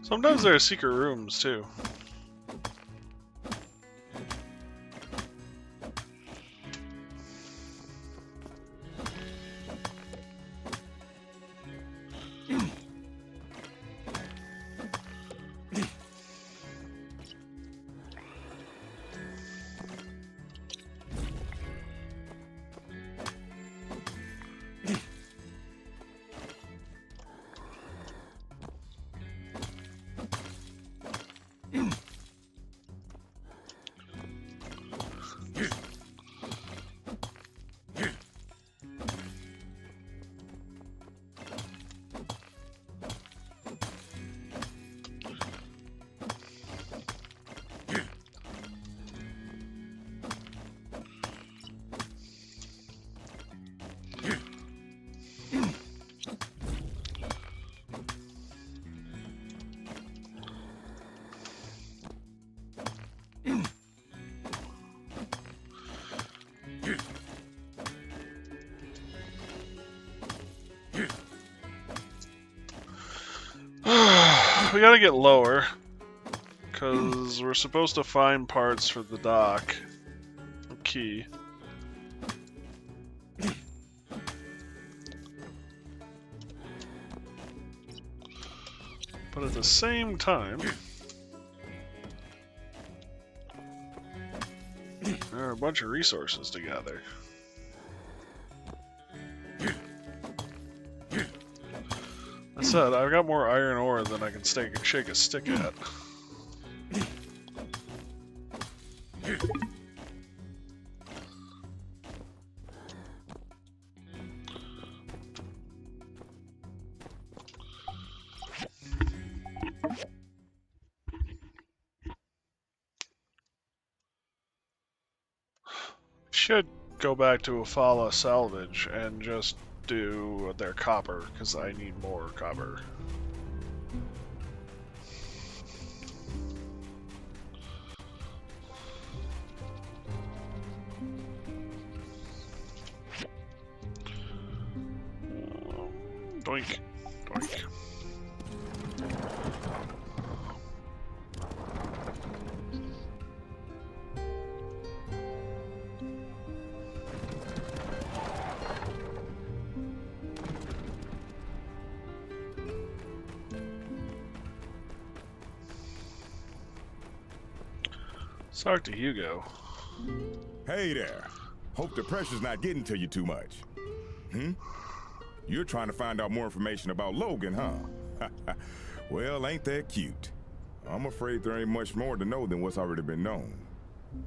Sometimes there are secret rooms, too. we gotta get lower. Because we're supposed to find parts for the dock. Key. But at the same time, there are a bunch of resources to gather. That said, I've got more iron ore than I can shake a stick at. Should go back to Afala Salvage and just do their copper, because I need more copper. Doink, doink. Talk to Hugo. Hey there. Hope the pressure's not getting to you too much. You're trying to find out more information about Logan, huh? Well, ain't that cute? I'm afraid there ain't much more to know than what's already been known.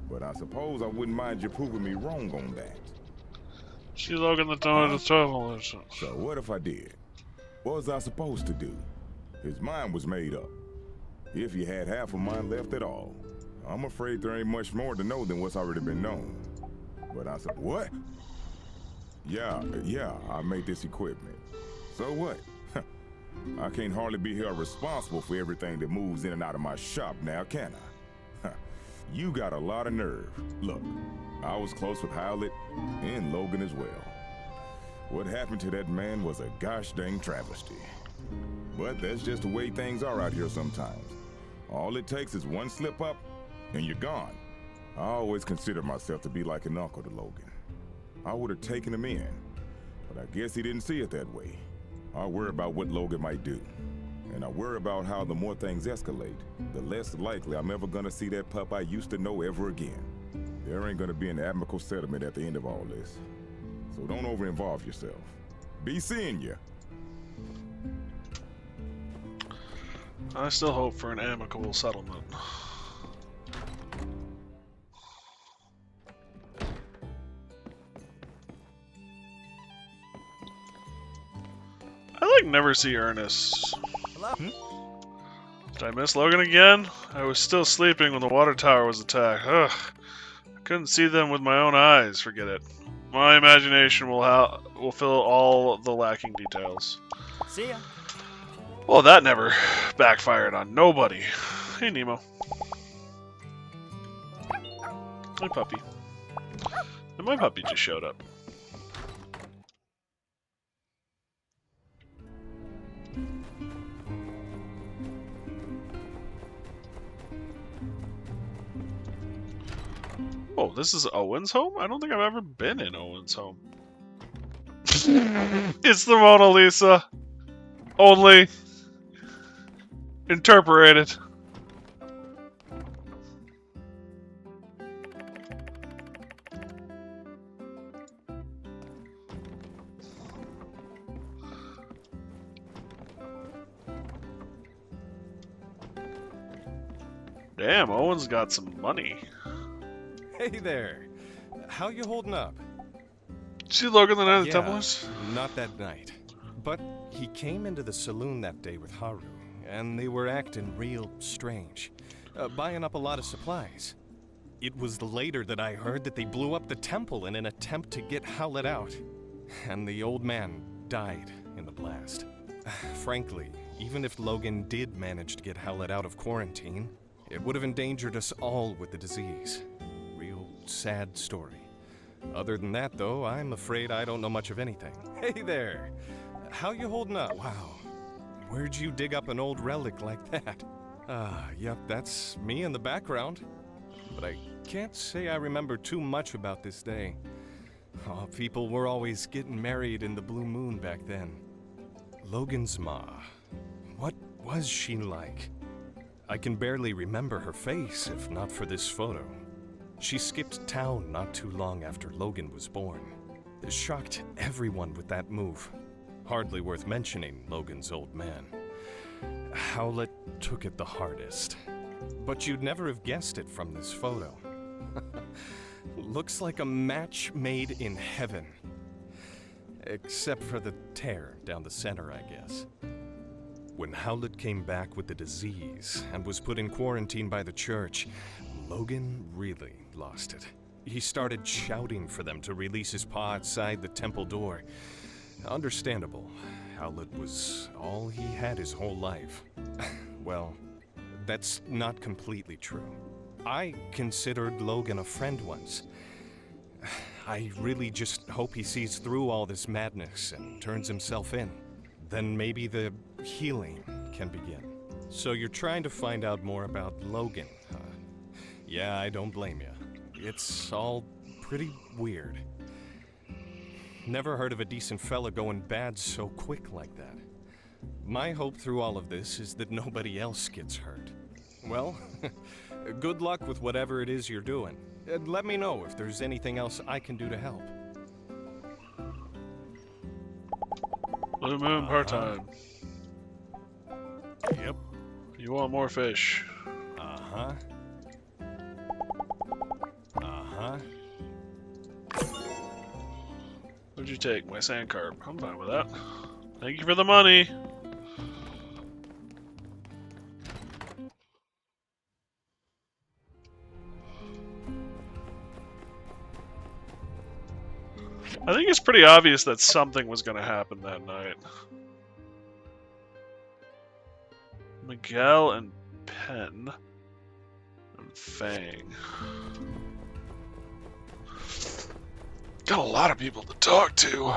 But I suppose I wouldn't mind you proving me wrong on that. See Logan the door to trouble. So what if I did? What was I supposed to do? His mind was made up. If you had half of mine left at all. I'm afraid there ain't much more to know than what's already been known. But I said, what? Yeah, I made this equipment. So what? I can't hardly be held responsible for everything that moves in and out of my shop now, can I? You got a lot of nerve. Look, I was close with Howlett and Logan as well. What happened to that man was a gosh dang travesty. But that's just the way things are out here sometimes. All it takes is one slip up, and you're gone. I always considered myself to be like an uncle to Logan. I would have taken him in, but I guess he didn't see it that way. I worry about what Logan might do, and I worry about how the more things escalate, the less likely I'm ever gonna see that pup I used to know ever again. There ain't gonna be an amicable settlement at the end of all this, so don't over-involve yourself. Be seeing ya. I still hope for an amicable settlement. I never see Ernest. Hello? Did I miss Logan again? I was still sleeping when the water tower was attacked. Ugh. I couldn't see them with my own eyes. Forget it. My imagination will fill all the lacking details. See ya. Well, that never backfired on nobody. Hey, Nemo. My puppy. And my puppy just showed up. Oh, this is Owen's home? I don't think I've ever been in Owen's home. It's the Mona Lisa. Only interpreted. Damn, Owen's got some money. Hey there. How you holding up? See Logan the Night of the Yeah, Templars? Not that night. But he came into the saloon that day with Haru, and they were acting real strange, buying up a lot of supplies. It was later that I heard that they blew up the temple in an attempt to get Howlett out, and the old man died in the blast. Frankly, even if Logan did manage to get Howlett out of quarantine, it would have endangered us all with the disease. Real sad story. Other than that, though, I'm afraid I don't know much of anything. Hey there! How you holding up? Wow. Where'd you dig up an old relic like that? Yep, that's me in the background. But I can't say I remember too much about this day. Oh, people were always getting married in the blue moon back then. Logan's ma. What was she like? I can barely remember her face if not for this photo. She skipped town not too long after Logan was born. It shocked everyone with that move. Hardly worth mentioning Logan's old man. Howlett took it the hardest. But you'd never have guessed it from this photo. Looks like a match made in heaven. Except for the tear down the center, I guess. When Howlett came back with the disease and was put in quarantine by the church, Logan really lost it. He started shouting for them to release his paw outside the temple door. Understandable. Howlett was all he had his whole life. Well, that's not completely true. I considered Logan a friend once. I really just hope he sees through all this madness and turns himself in. Then maybe the healing can begin. So you're trying to find out more about Logan, huh? Yeah, I don't blame you. It's all pretty weird. Never heard of a decent fella going bad so quick like that. My hope through all of this is that nobody else gets hurt. Well, good luck with whatever it is you're doing. Let me know if there's anything else I can do to help. Blue Moon part-time. Yep. You want more fish? Uh-huh. Uh-huh. What'd you take? My sand carp. I'm fine with that. Thank you for the money. I think it's pretty obvious that something was going to happen that night. Miguel and Penn and Fang. Got a lot of people to talk to.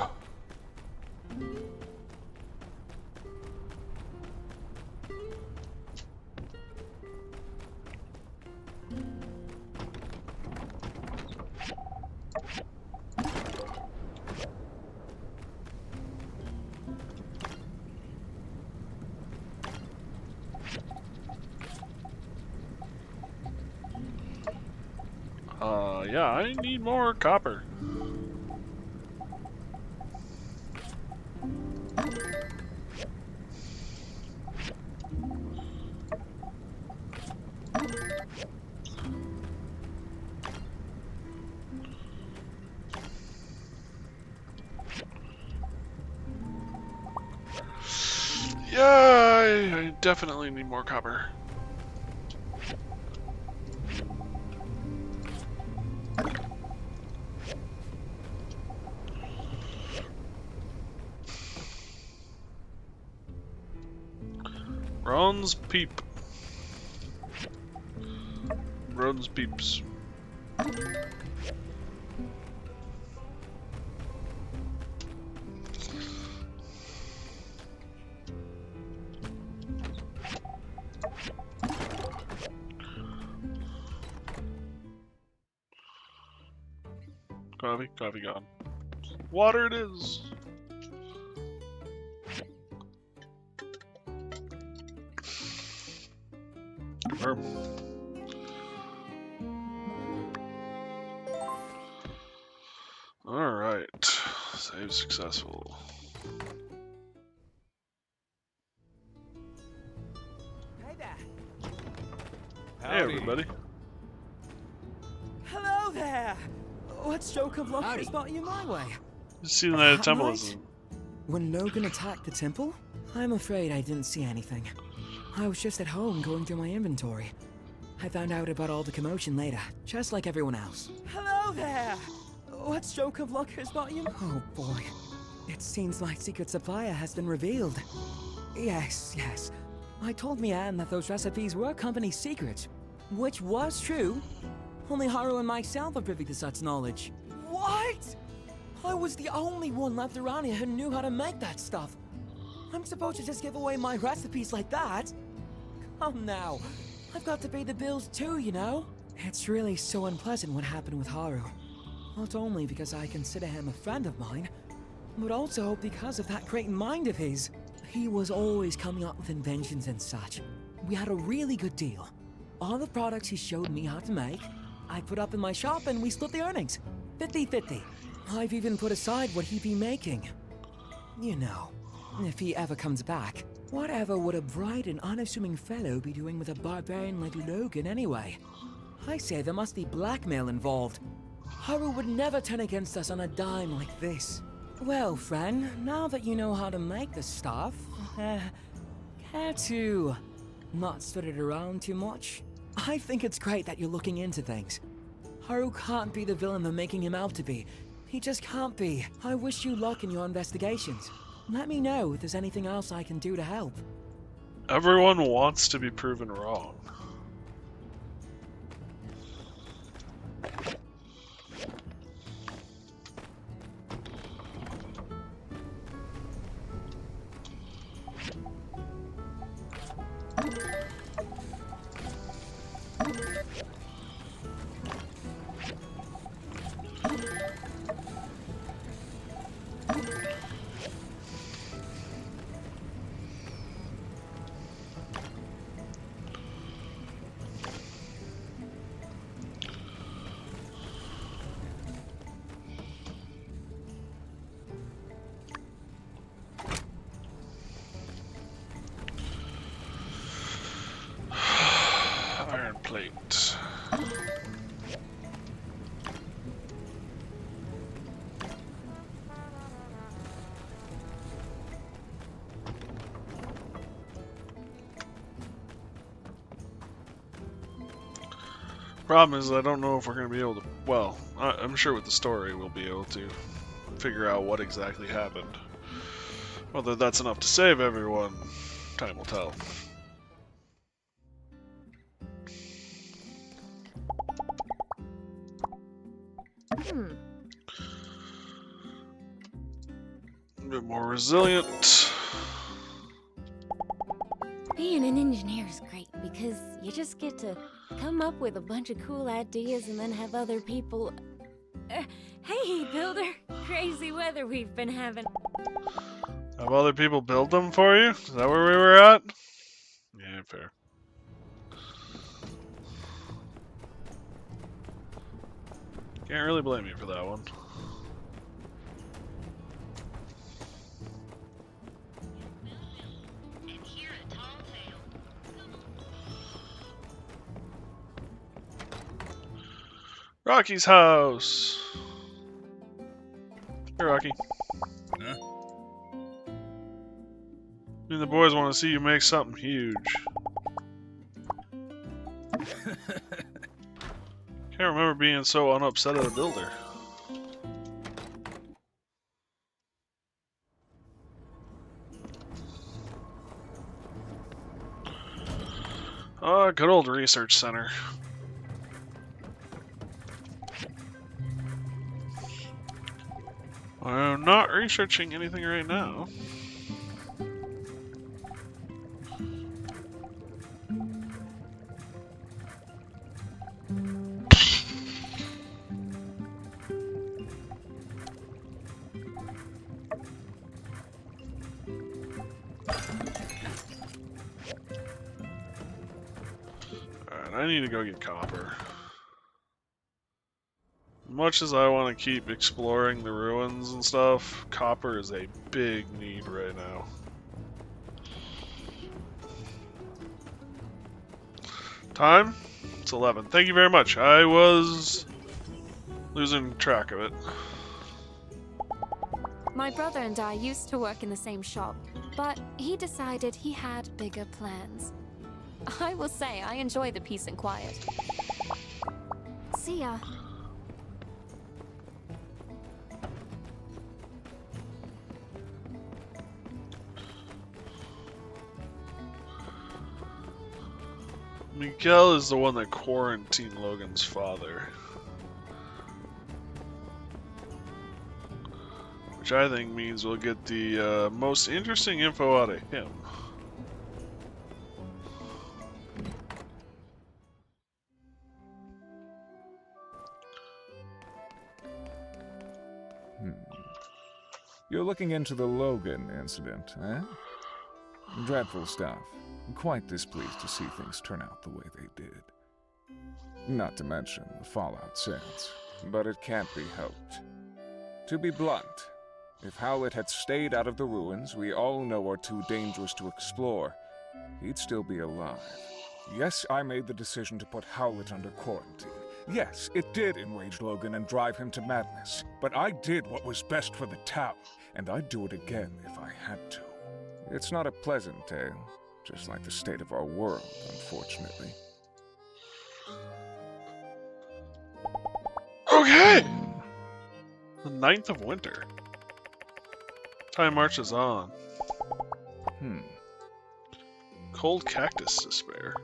Yeah, I need more copper. Yeah, I definitely need more copper. Bronze peep. Bronze peeps. Coffee gone. Water it is. Confirm. Alright. Save successful. Hey there. Hey everybody. Hello there. What stroke of luck has brought you my way? Just seen that That temple right? is When Logan attacked the temple? I'm afraid I didn't see anything. I was just at home going through my inventory. I found out about all the commotion later, just like everyone else. Hello there! What stroke of luck has brought you? Oh boy. It seems my secret supplier has been revealed. Yes. I told Mianne that those recipes were company secrets, which was true. Only Haru and myself are privy to such knowledge. What? I was the only one left around here who knew how to make that stuff. I'm supposed to just give away my recipes like that? Come now. I've got to pay the bills too, you know? It's really so unpleasant what happened with Haru. Not only because I consider him a friend of mine, but also because of that great mind of his. He was always coming up with inventions and such. We had a really good deal. All the products he showed me how to make, I put up in my shop and we split the earnings. 50-50. I've even put aside what he'd be making. You know, if he ever comes back, whatever would a bright and unassuming fellow be doing with a barbarian like Logan anyway? I say there must be blackmail involved. Haru would never turn against us on a dime like this. Well, friend, now that you know how to make the stuff, care to not spread it around too much? I think it's great that you're looking into things. Haru can't be the villain they're making him out to be. He just can't be. I wish you luck in your investigations. Let me know if there's anything else I can do to help. Everyone wants to be proven wrong. Iron plate. Problem is, I don't know if we're going to be able to. Well, I'm sure with the story we'll be able to figure out what exactly happened. Whether that's enough to save everyone, time will tell. A bit more resilient. Being an engineer is great because you just get to come up with a bunch of cool ideas and then have other people... hey, Builder! Crazy weather we've been having. Have other people build them for you? Is that where we were at? Yeah, fair. Can't really blame you for that one. Rocky's house. Hey, Rocky. Huh? Me and the boys want to see you make something huge. Can't remember being so unupset at a builder. Good old research center. I'm not researching anything right now. Alright, I need to go get copper. Much as I want to keep exploring the ruins and stuff, copper is a big need right now. Time? It's 11. Thank you very much. I was losing track of it. My brother and I used to work in the same shop, but he decided he had bigger plans. I will say I enjoy the peace and quiet. See ya. Miguel is the one that quarantined Logan's father. Which which I think means we'll get the most interesting info out of him. You're looking into the Logan incident, eh? Dreadful stuff. Quite displeased to see things turn out the way they did. Not to mention the fallout since, but it can't be helped. To be blunt, if Howlett had stayed out of the ruins we all know are too dangerous to explore, he'd still be alive. Yes, I made the decision to put Howlett under quarantine. Yes, it did enrage Logan and drive him to madness, but I did what was best for the town, and I'd do it again if I had to. It's not a pleasant tale, just like the state of our world, unfortunately. Okay! The 9th of winter. Time marches on. Cold cactus to spare.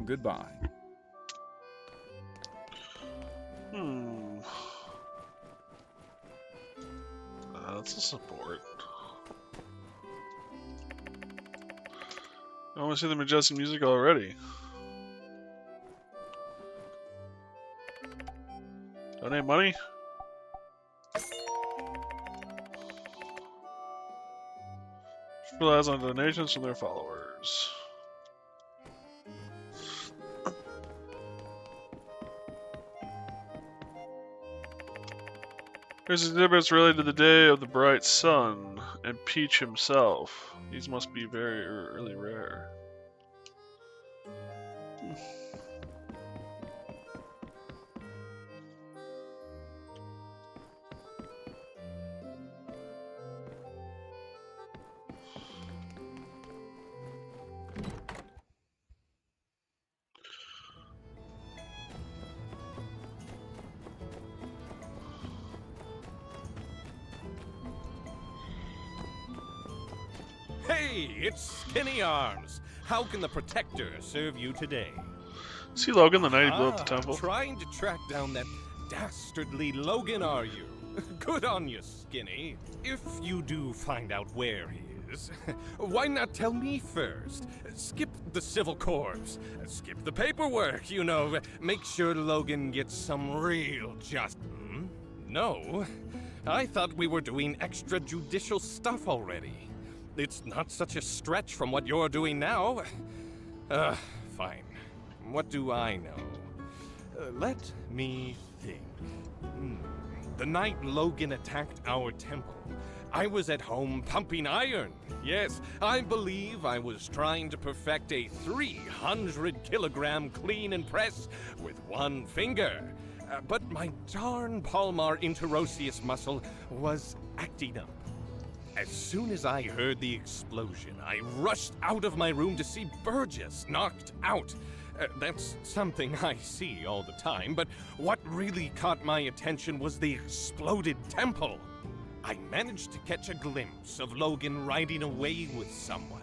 Goodbye. That's a support. I want to see the majestic music already. Donate money? Relies on donations from their followers. There's exhibits related to the Day of the Bright Sun and Peach himself. These must be very really rare. Hey, it's Skinny Arms. How can the Protector serve you today? See Logan the night he blew up the temple? Trying to track down that dastardly Logan, are you? Good on you, Skinny. If you do find out where he is, why not tell me first? Skip the civil corps. Skip the paperwork, you know. Make sure Logan gets some real No. I thought we were doing extrajudicial stuff already. It's not such a stretch from what you're doing now. Fine. What do I know? Let me think. The night Logan attacked our temple, I was at home pumping iron. Yes, I believe I was trying to perfect a 300-kilogram clean and press with one finger. But my darn palmar interosseous muscle was acting up. As soon as I heard the explosion, I rushed out of my room to see Burgess knocked out. That's something I see all the time, but what really caught my attention was the exploded temple. I managed to catch a glimpse of Logan riding away with someone,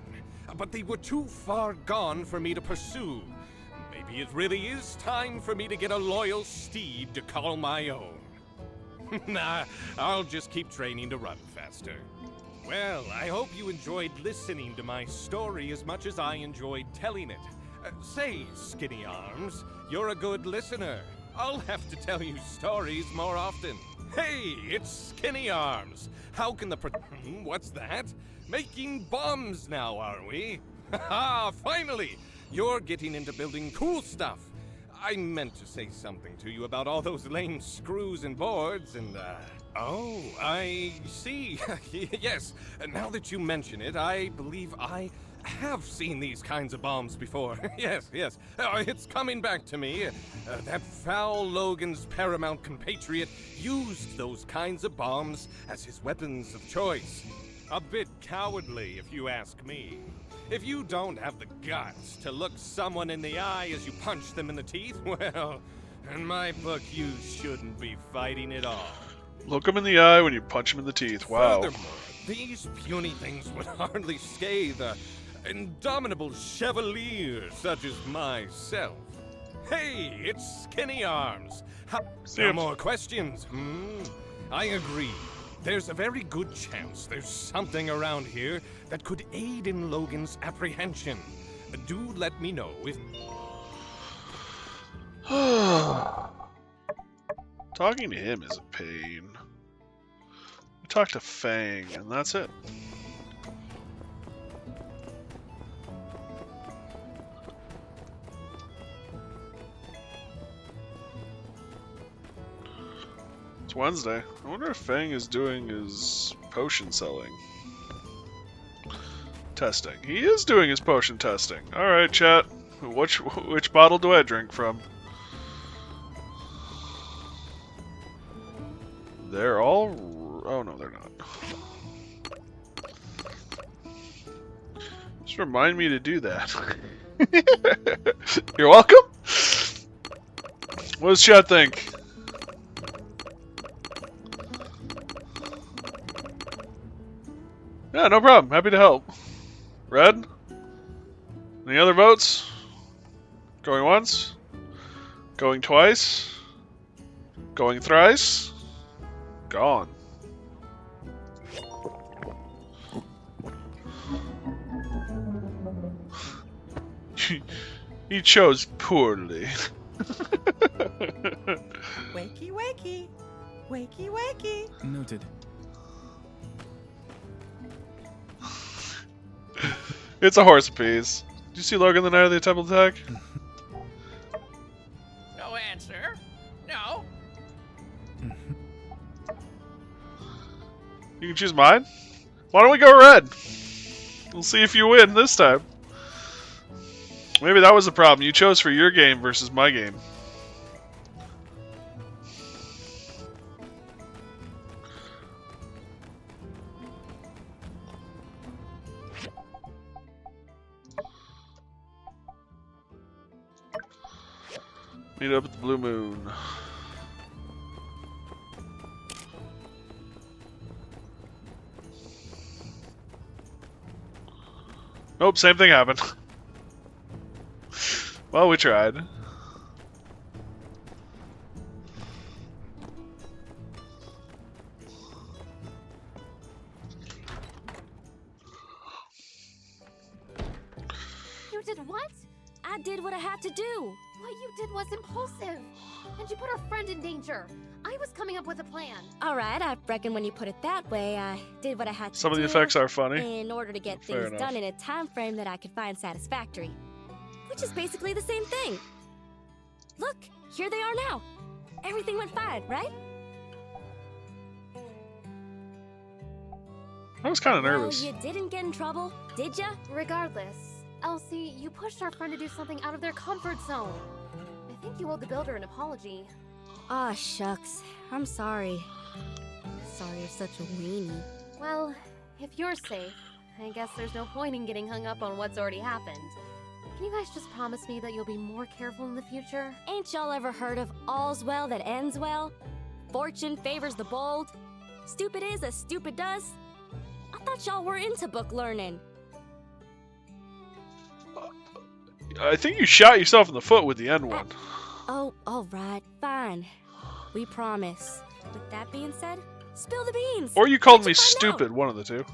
but they were too far gone for me to pursue. Maybe it really is time for me to get a loyal steed to call my own. Nah, I'll just keep training to run faster. Well, I hope you enjoyed listening to my story as much as I enjoyed telling it. Say, Skinny Arms, you're a good listener. I'll have to tell you stories more often. Hey, it's Skinny Arms. How can the What's that? Making bombs now, are we? Haha, finally! You're getting into building cool stuff. I meant to say something to you about all those lame screws and boards and, Oh, I see. Yes, now that you mention it, I believe I have seen these kinds of bombs before. Yes. It's coming back to me. That foul Logan's paramount compatriot used those kinds of bombs as his weapons of choice. A bit cowardly, if you ask me. If you don't have the guts to look someone in the eye as you punch them in the teeth, well, in my book, you shouldn't be fighting at all. Look him in the eye when you punch him in the teeth. Wow. Furthermore, these puny things would hardly scathe indomitable chevalier such as myself. Hey, it's Skinny Arms. No more questions? I agree. There's a very good chance there's something around here that could aid in Logan's apprehension. Do let me know if... Talking to him is a pain. I talk to Fang, and that's it. It's Wednesday. I wonder if Fang is doing his potion selling. Testing. He is doing his potion testing. Alright, chat. Which bottle do I drink from? They're all... Oh, no, they're not. Just remind me to do that. You're welcome? What does chat think? Yeah, no problem. Happy to help. Red? Any other votes? Going once? Going twice? Going thrice? Gone. He chose poorly. Wakey, wakey. Wakey, wakey. Noted. It's a horse piece. Did you see Logan the night of the temple attack? No answer. No. You can choose mine. Why don't we go red? We'll see if you win this time. Maybe that was the problem. You chose for your game versus my game. Meet up at the Blue Moon. Nope, same thing happened. Well, we tried. You did what? I did what I had to do. What you did was impulsive. And you put our friend in danger. I was coming up with a plan. Alright, I reckon when you put it that way, I did what I had to do. Some of the effects are funny. In order to get Fair things enough. done in a time frame that I could find satisfactory. Which is basically the same thing. Look, here they are now. Everything went fine, right? I was kind of nervous. Well, you didn't get in trouble, did ya? Regardless, Elsie, you pushed our friend to do something out of their comfort zone. I think you owe the builder an apology. Aw, shucks. I'm sorry. Sorry you're such a weenie. Well, if you're safe, I guess there's no point in getting hung up on what's already happened. Can you guys just promise me that you'll be more careful in the future? Ain't y'all ever heard of all's well that ends well? Fortune favors the bold. Stupid is as stupid does. I thought y'all were into book learning. I think you shot yourself in the foot with the end one. Oh, alright, fine. We promise. With that being said, spill the beans! Or you called me stupid, one of the two.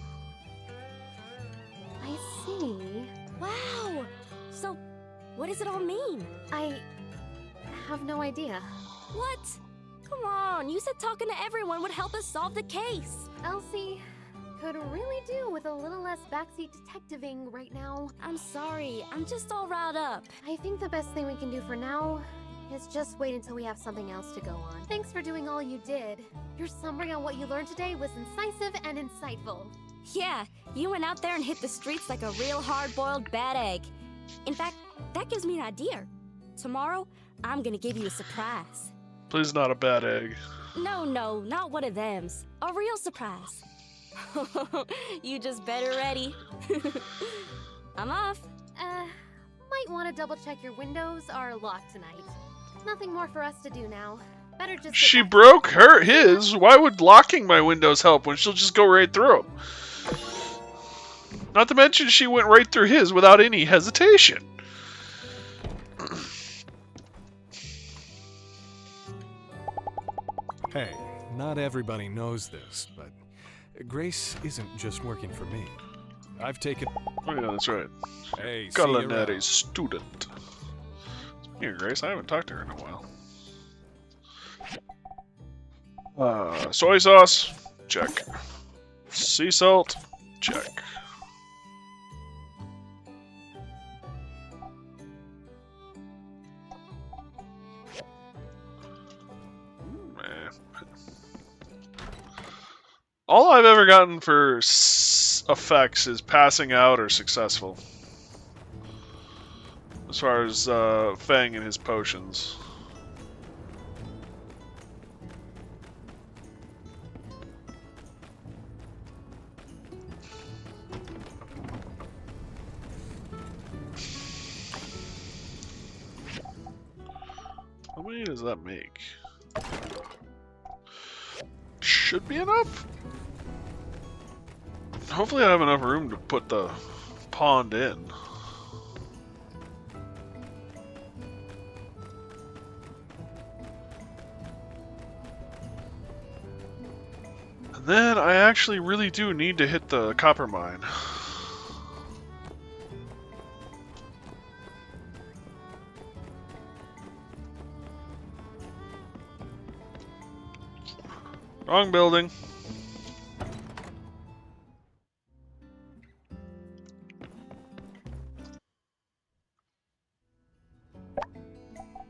I see. Wow! So, what does it all mean? I have no idea. What? Come on, you said talking to everyone would help us solve the case. Elsie, could really do with a little less backseat detectiving right now. I'm sorry, I'm just all riled up. I think the best thing we can do for now is just wait until we have something else to go on. Thanks for doing all you did. Your summary on what you learned today was incisive and insightful. Yeah, you went out there and hit the streets like a real hard-boiled bad egg. In fact, that gives me an idea. Tomorrow, I'm gonna give you a surprise. Please not a bad egg. No, not one of thems. A real surprise. You just better ready. I'm off. Might want to double check your windows are locked tonight. Nothing more for us to do now. Better just. She broke his. Why would locking my windows help when she'll just go right through them? Not to mention she went right through his without any hesitation. Hey, Not everybody knows this, but Grace isn't just working for me. I've taken... Oh yeah, that's right. Hey, see you Culinary around. student. Here, Grace, I haven't talked to her in a while. Soy sauce? Check. Sea salt? Check. All I've ever gotten for effects is passing out or successful. As far as Fang and his potions. How many does that make? Should be enough. Hopefully I have enough room to put the pond in. And then I actually really do need to hit the copper mine. Wrong building.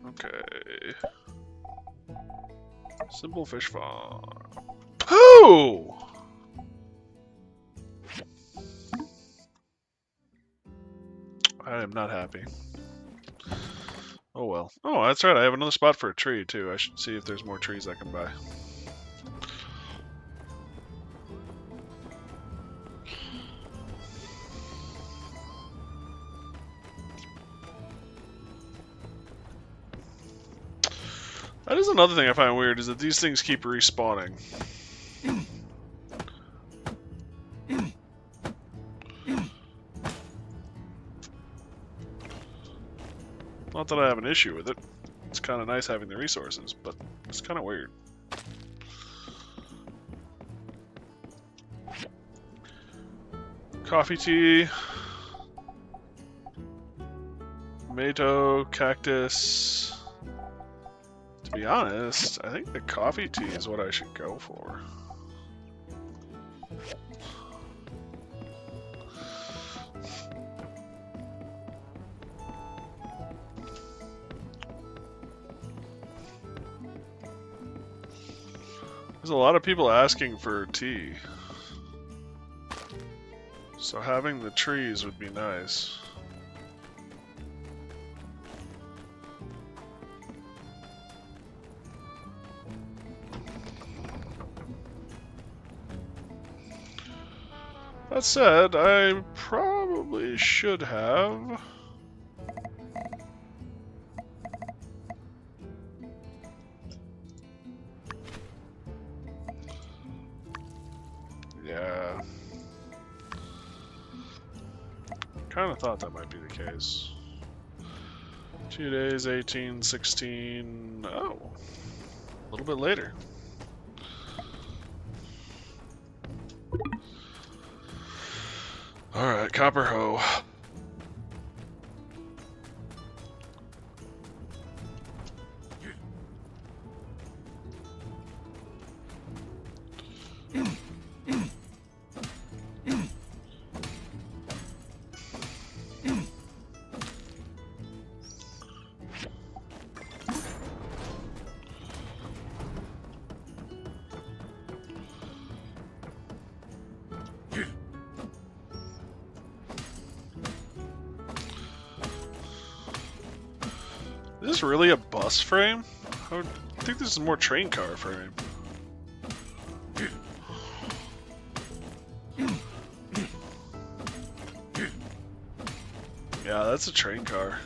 Okay. Simple fish farm. Pooh! I am not happy. Oh well. Oh, that's right. I have another spot for a tree too. I should see if there's more trees I can buy. That is another thing I find weird, is that these things keep respawning. Not that I have an issue with it. It's kind of nice having the resources, but it's kind of weird. Coffee tea. Tomato, cactus. To be honest, I think the coffee tea is what I should go for. There's a lot of people asking for tea. So having the trees would be nice. That said, I probably should have. Yeah. Kind of thought that might be the case. 2 days, 18, 16. Oh. A little bit later. Alright, copper hoe. Is this really a bus frame? I think this is more train car frame. Yeah, that's a train car.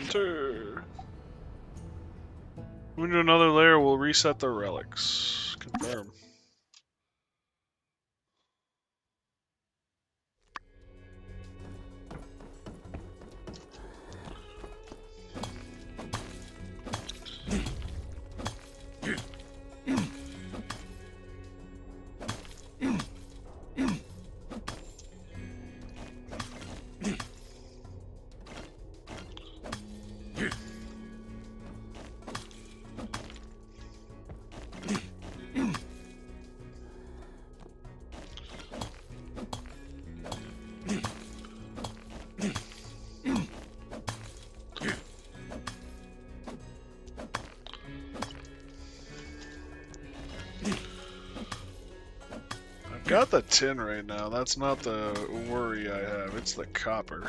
Enter. Moving to another layer will reset the relics. Confirm. Got the tin right now. That's not the worry I have. It's the copper.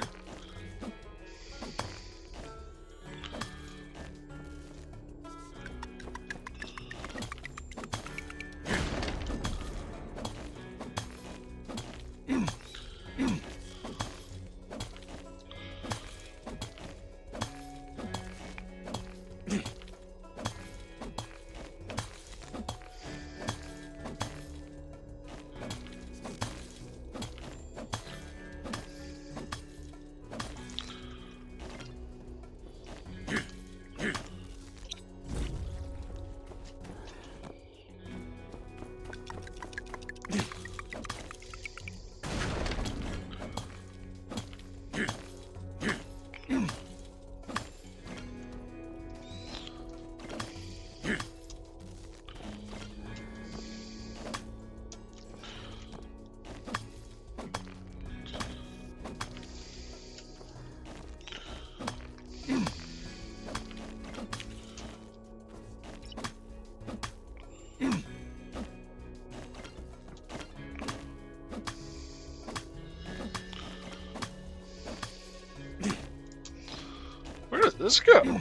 Where does this go?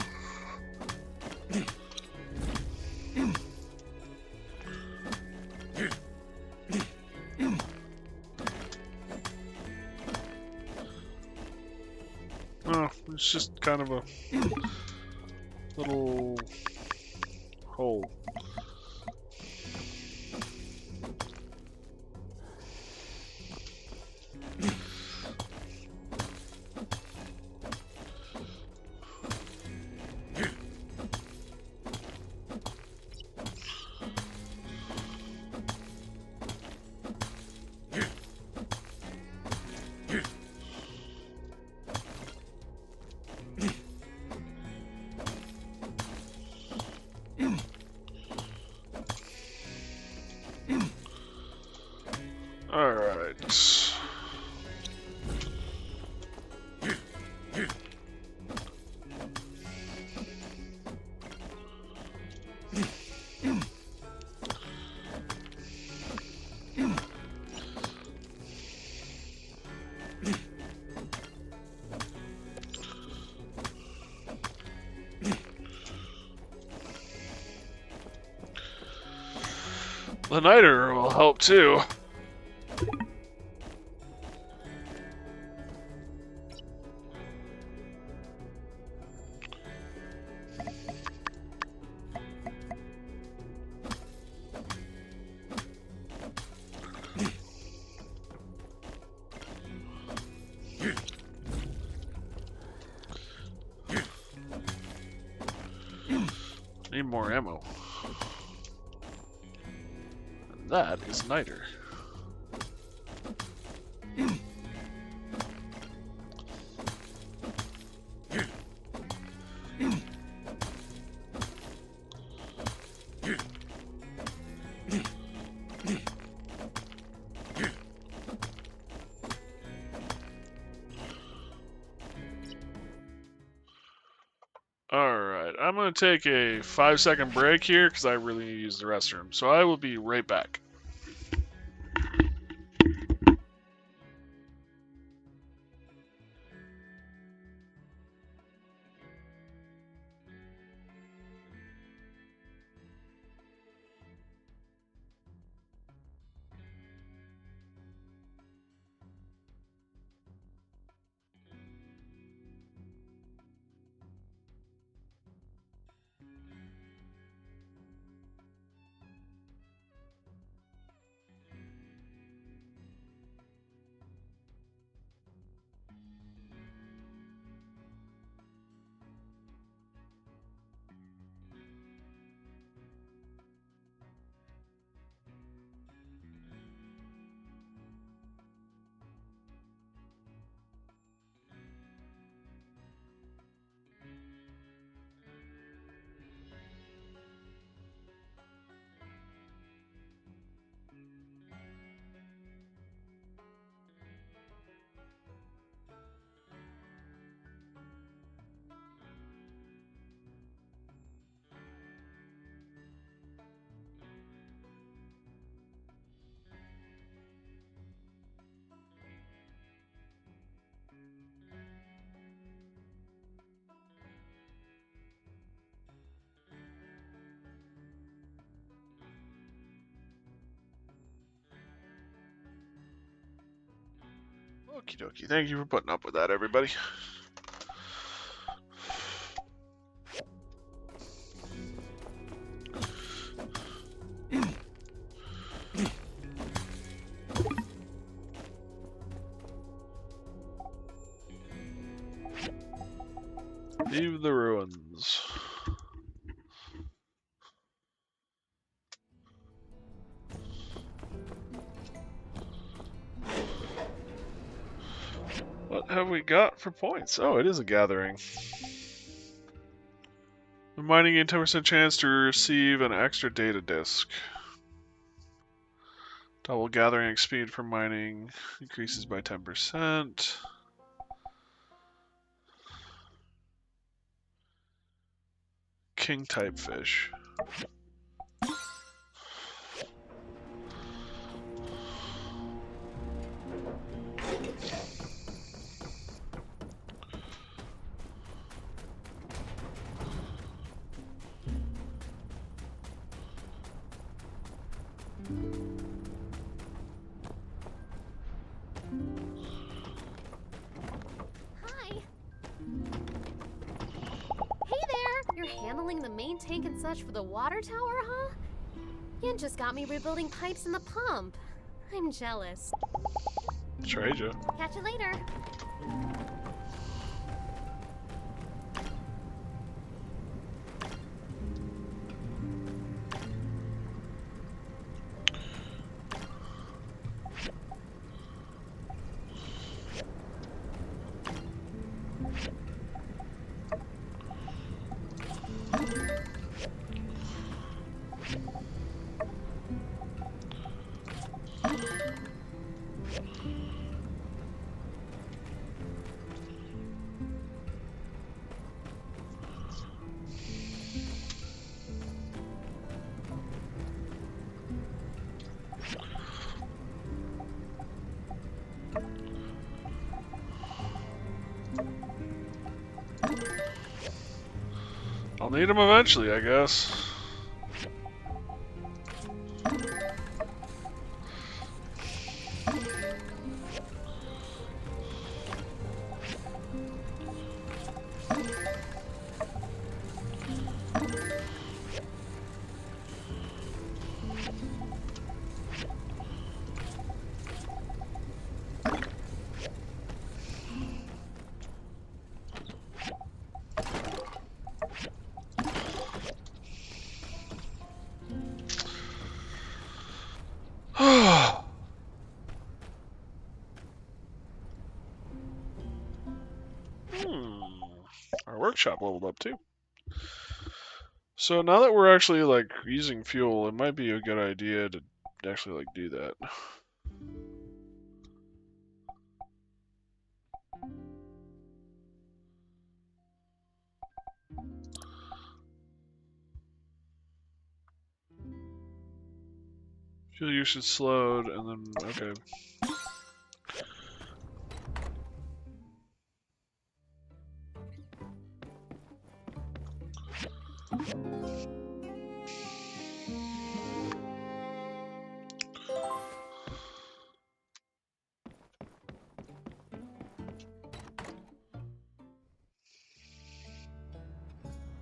Oh, it's just kind of a little hole. Alright. The niter will help too. Need more ammo. And that is niter. Alright, I'm going to take a 5-second break here because I really need to use the restroom. So I will be right back. Okie dokie. Thank you for putting up with that, everybody. Leave the ruins. What have we got for points? Oh, it is a gathering. The mining gain 10% chance to receive an extra data disk. Double gathering speed for mining increases by 10%. King type fish. Hi. Hey there! You're handling the main tank and such for the water tower, huh? Yen just got me rebuilding pipes in the pump. I'm jealous. Trade ya. Catch you later. I'll need them eventually, I guess. Our workshop leveled up too. So now that we're actually like using fuel, it might be a good idea to actually like do that. Fuel usage slowed, and then okay.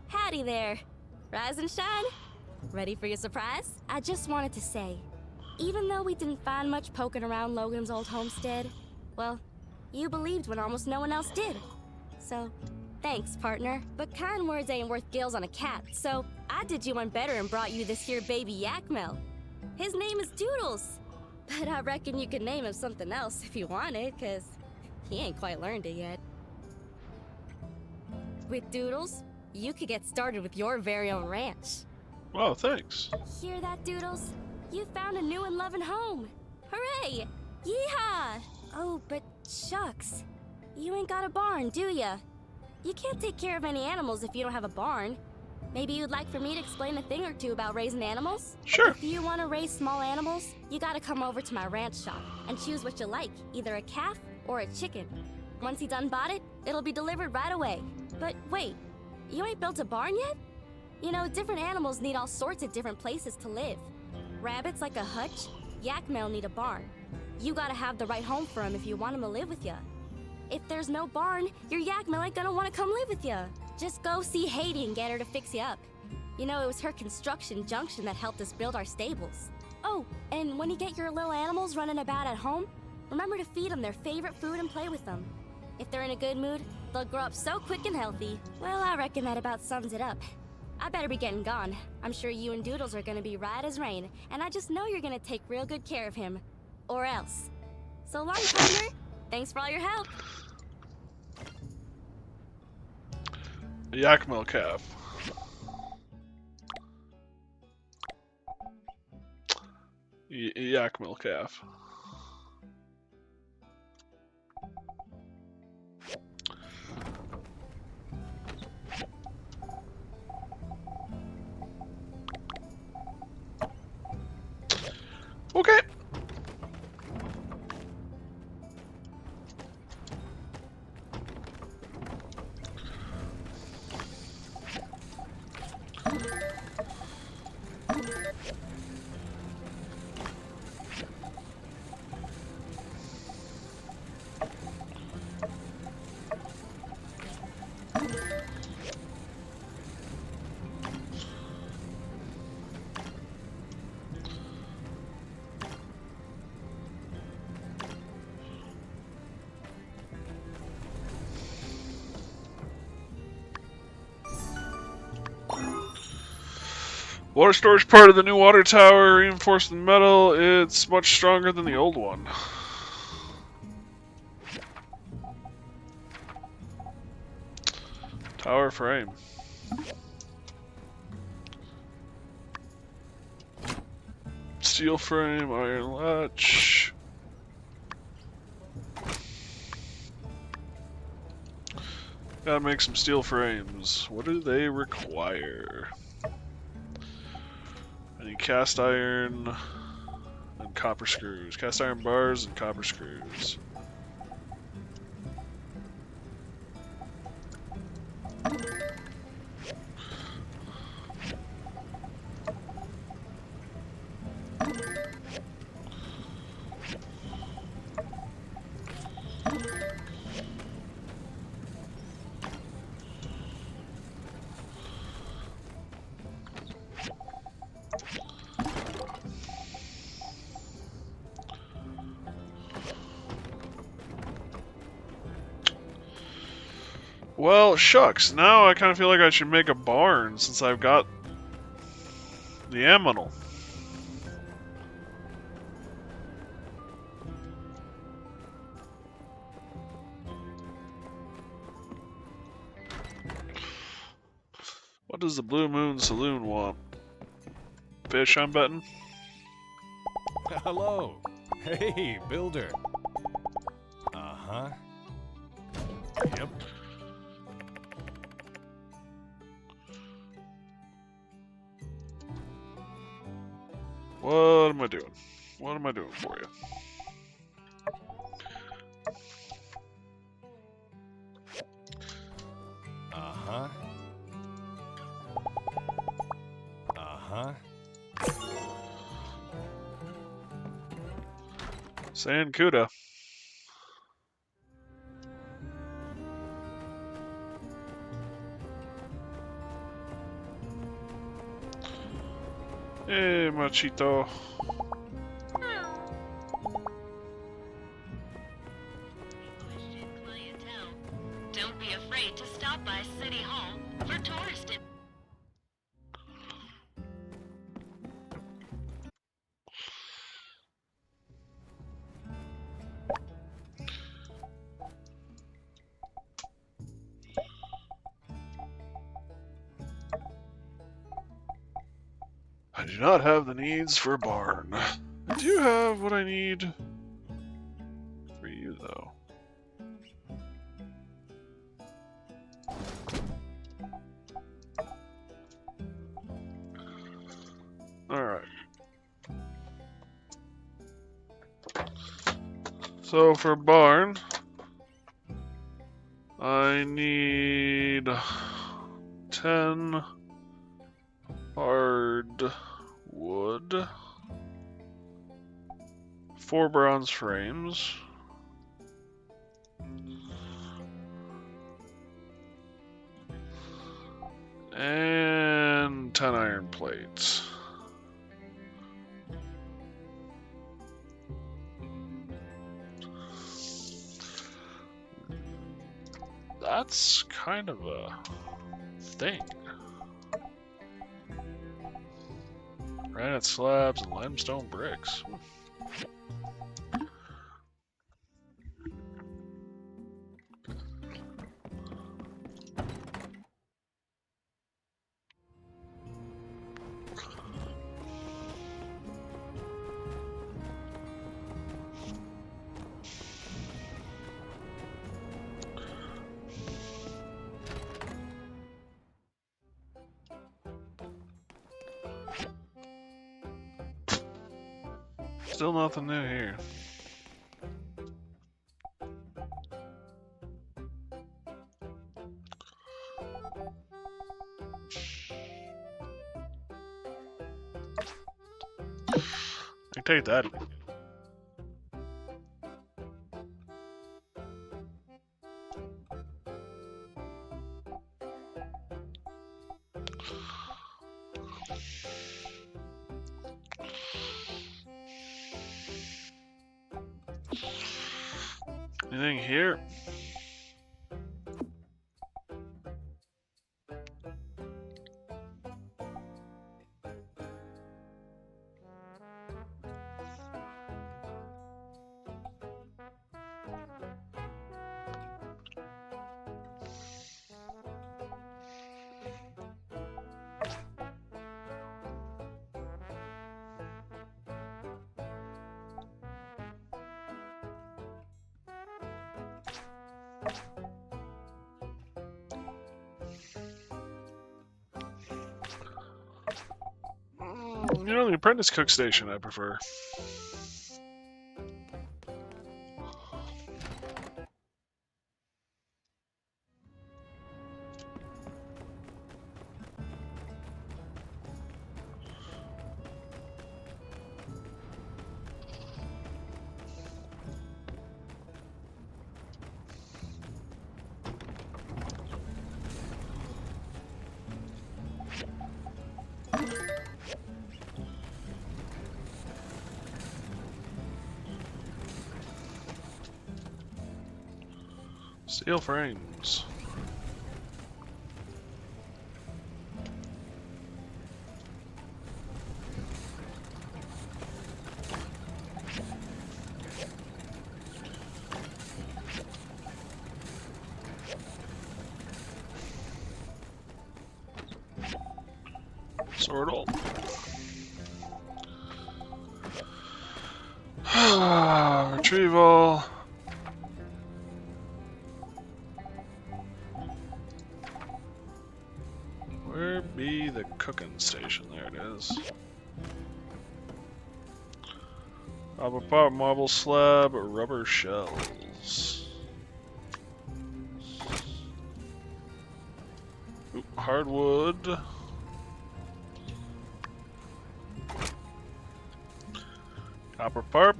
Howdy there. Rise and shine. Ready for your surprise? I just wanted to say, even though we didn't find much poking around Logan's old homestead, well, you believed when almost no one else did. So, thanks, partner. But kind words ain't worth gills on a cat, so I did you one better and brought you this here baby Yakmel. His name is Doodles. But I reckon you could name him something else if you wanted, 'cause he ain't quite learned it yet. With Doodles, you could get started with your very own ranch. Wow, thanks. Hear that, Doodles? You found a new and loving home. Hooray! Yeehaw! Oh, but shucks. You ain't got a barn, do ya? You can't take care of any animals if you don't have a barn. Maybe you'd like for me to explain a thing or two about raising animals? Sure. If you want to raise small animals, you gotta come over to my ranch shop and choose what you like, either a calf or a chicken. Once you done bought it, it'll be delivered right away. But wait, you ain't built a barn yet? You know, different animals need all sorts of different places to live. Rabbits like a hutch, Yakmel need a barn. You gotta have the right home for him if you want him to live with you. If there's no barn, your yak mill ain't gonna want to come live with you. Just go see Haiti and get her to fix you up. You know, it was her construction junction that helped us build our stables. Oh, and when you get your little animals running about at home, remember to feed them their favorite food and play with them. If they're in a good mood, they'll grow up so quick and healthy. Well, I reckon that about sums it up. I better be getting gone. I'm sure you and Doodles are gonna be right as rain, and I just know you're gonna take real good care of him. Or else. So long, partner. Thanks for all your help. Yak milk calf. Yak milk calf. Okay. Water storage part of the new water tower, reinforced with metal. It's much stronger than the old one. Tower frame. Steel frame, iron latch. Gotta make some steel frames. What do they require? I need cast iron and copper screws. Cast iron bars and copper screws. Well, shucks. Now I kind of feel like I should make a barn since I've got the aminal. What does the Blue Moon Saloon want? Fish, I'm betting? Hello. Hey, builder. Uh-huh. Yep. What am I doing? What am I doing for you? Uh-huh. Uh-huh. Sancuda. Hey, Machito. Don't be afraid to stop by City Hall for tourist. I do not have the needs for a barn. I do have what I need for you, though. Alright. So for barn, I need 10 hard wood, 4 bronze frames. And 10 iron plates. That's kind of a thing. Granite slabs and limestone bricks. Still nothing new here. I can take that. Anything here? You know, the apprentice cook station I prefer. Steel frames. Sortal. Retrieval. Where be the cooking station? There it is. Copper pot, marble slab, rubber shells. Ooh, hardwood. Copper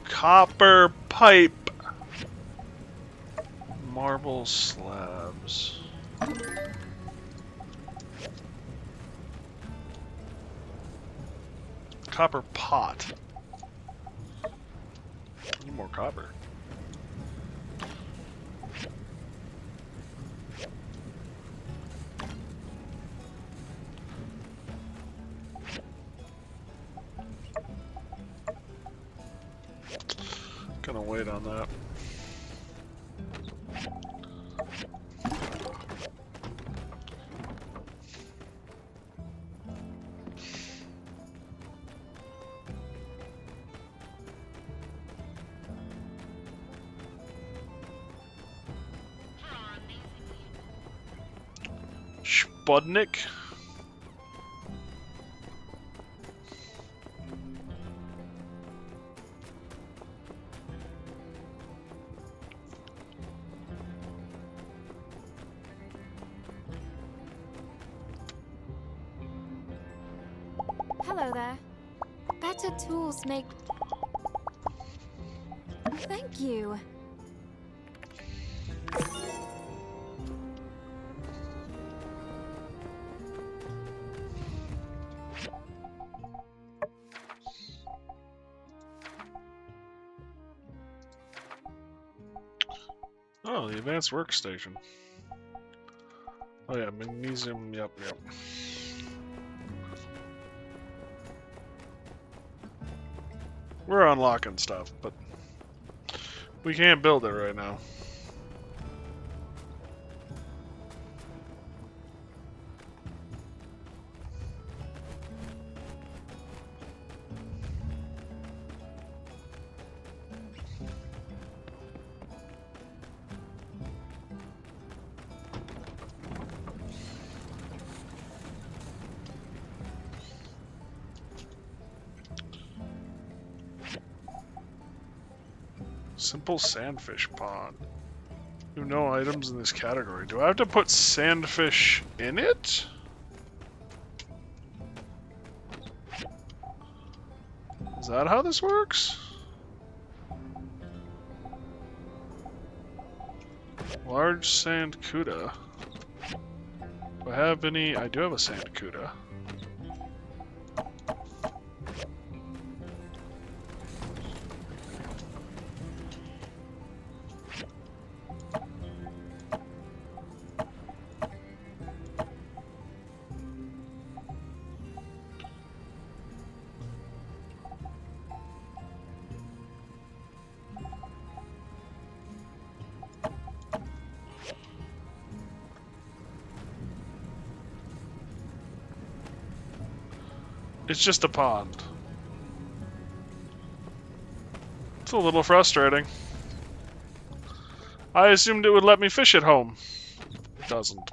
copper pipe. Marble slabs. Copper pot. Need more copper. Gonna wait on that. Spudnik. Hello there. Better tools make... Thank you. Oh, the advanced workstation. Oh yeah, magnesium, yep. We're unlocking stuff, but we can't build it right now. Simple sandfish pond. No items in this category. Do I have to put sandfish in it? Is that how this works? Large sand cuda. Do I have any? I do have a sand cuda. It's just a pond. It's a little frustrating. I assumed it would let me fish at home. It doesn't.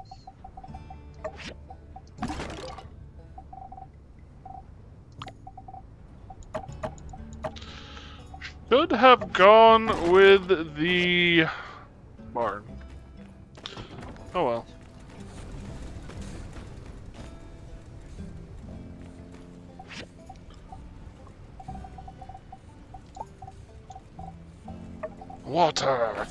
Should have gone with the barn. Oh well. Water!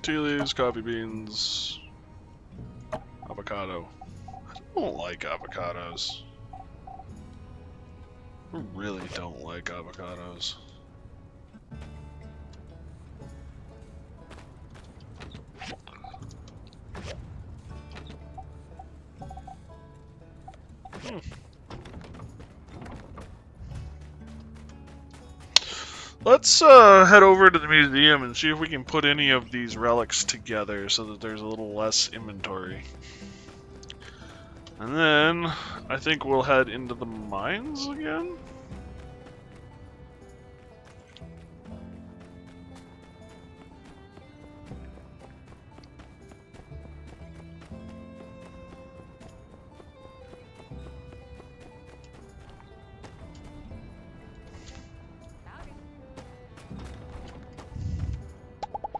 Tea leaves, coffee beans, avocado. I don't like avocados. I really don't like avocados. Let's head over to the museum and see if we can put any of these relics together so that there's a little less inventory. And then I think we'll head into the mines again.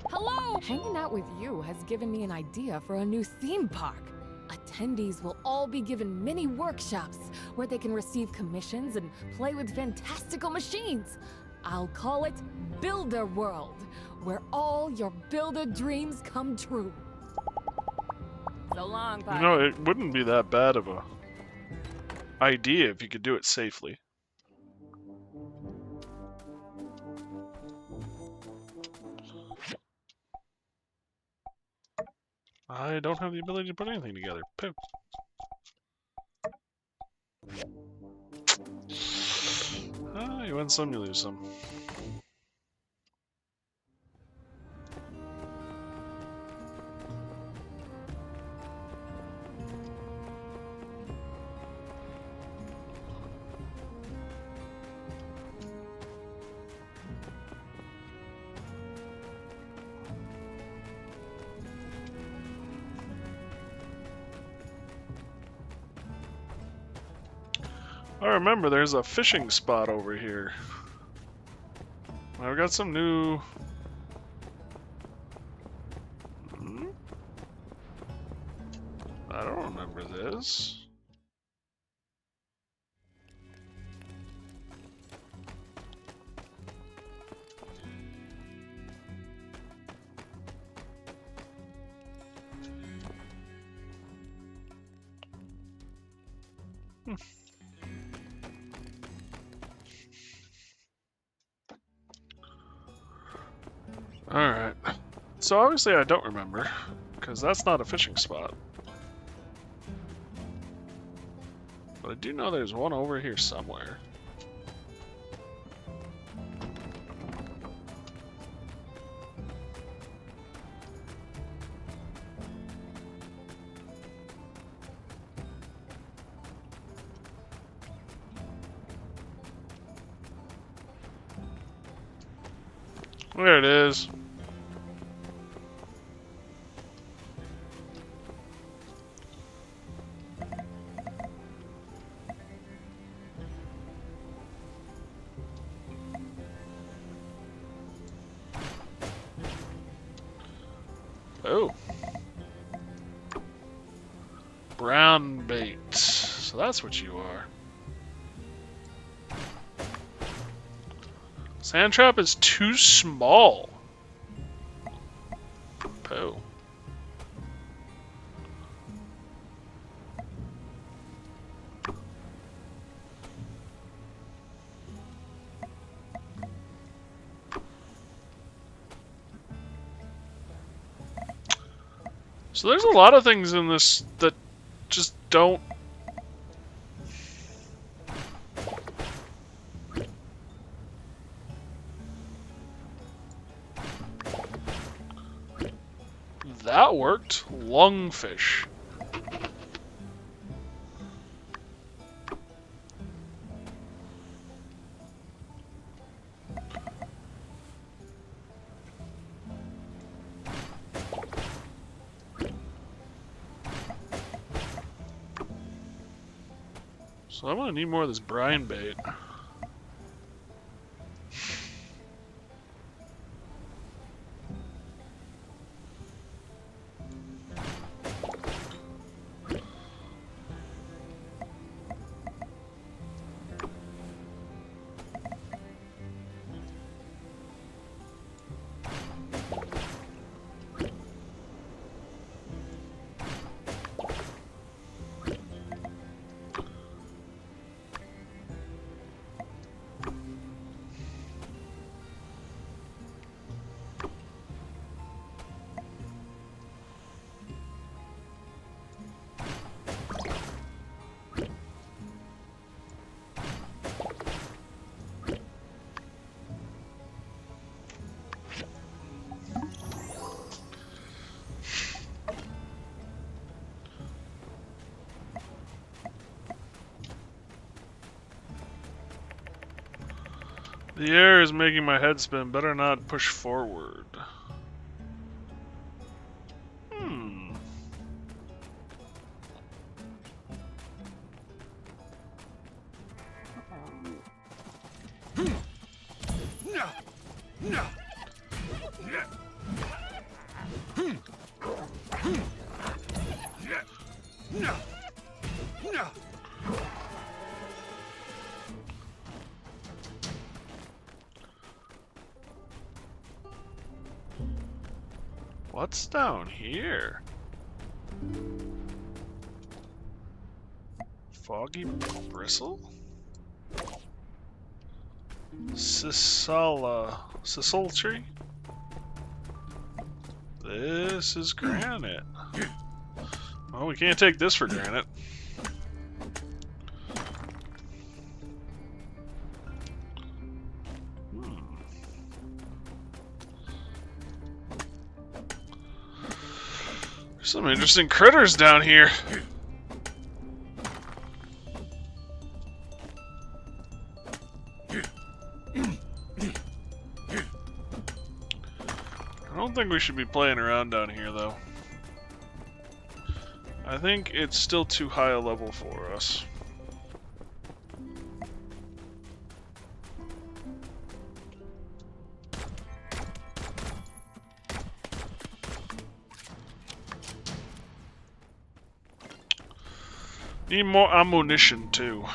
Hello! Hanging out with you has given me an idea for a new theme park. Attendees will all be given mini workshops where they can receive commissions and play with fantastical machines. I'll call it Builder World, where all your builder dreams come true. So long, You partner. know, it wouldn't be that bad of a idea if you could do it safely. I don't have the ability to put anything together. Pip. You win some, you lose some. I remember there's a fishing spot over here. I've got some new... I don't remember this. Alright. So obviously I don't remember, because that's not a fishing spot. But I do know there's one over here somewhere. There it is. Oh. Brown bait. So that's what you are. Sand trap is too small. Poo. So there's a lot of things in this that just don't... That worked. Lungfish. So I'm gonna need more of this brine bait. The air is making my head spin. Better not push forward. What's down here? Foggy bristle? Sisal tree? This is granite. Well, we can't take this for granite. Some interesting critters down here. I don't think we should be playing around down here, though. I think it's still too high a level for us. Need more ammunition, too.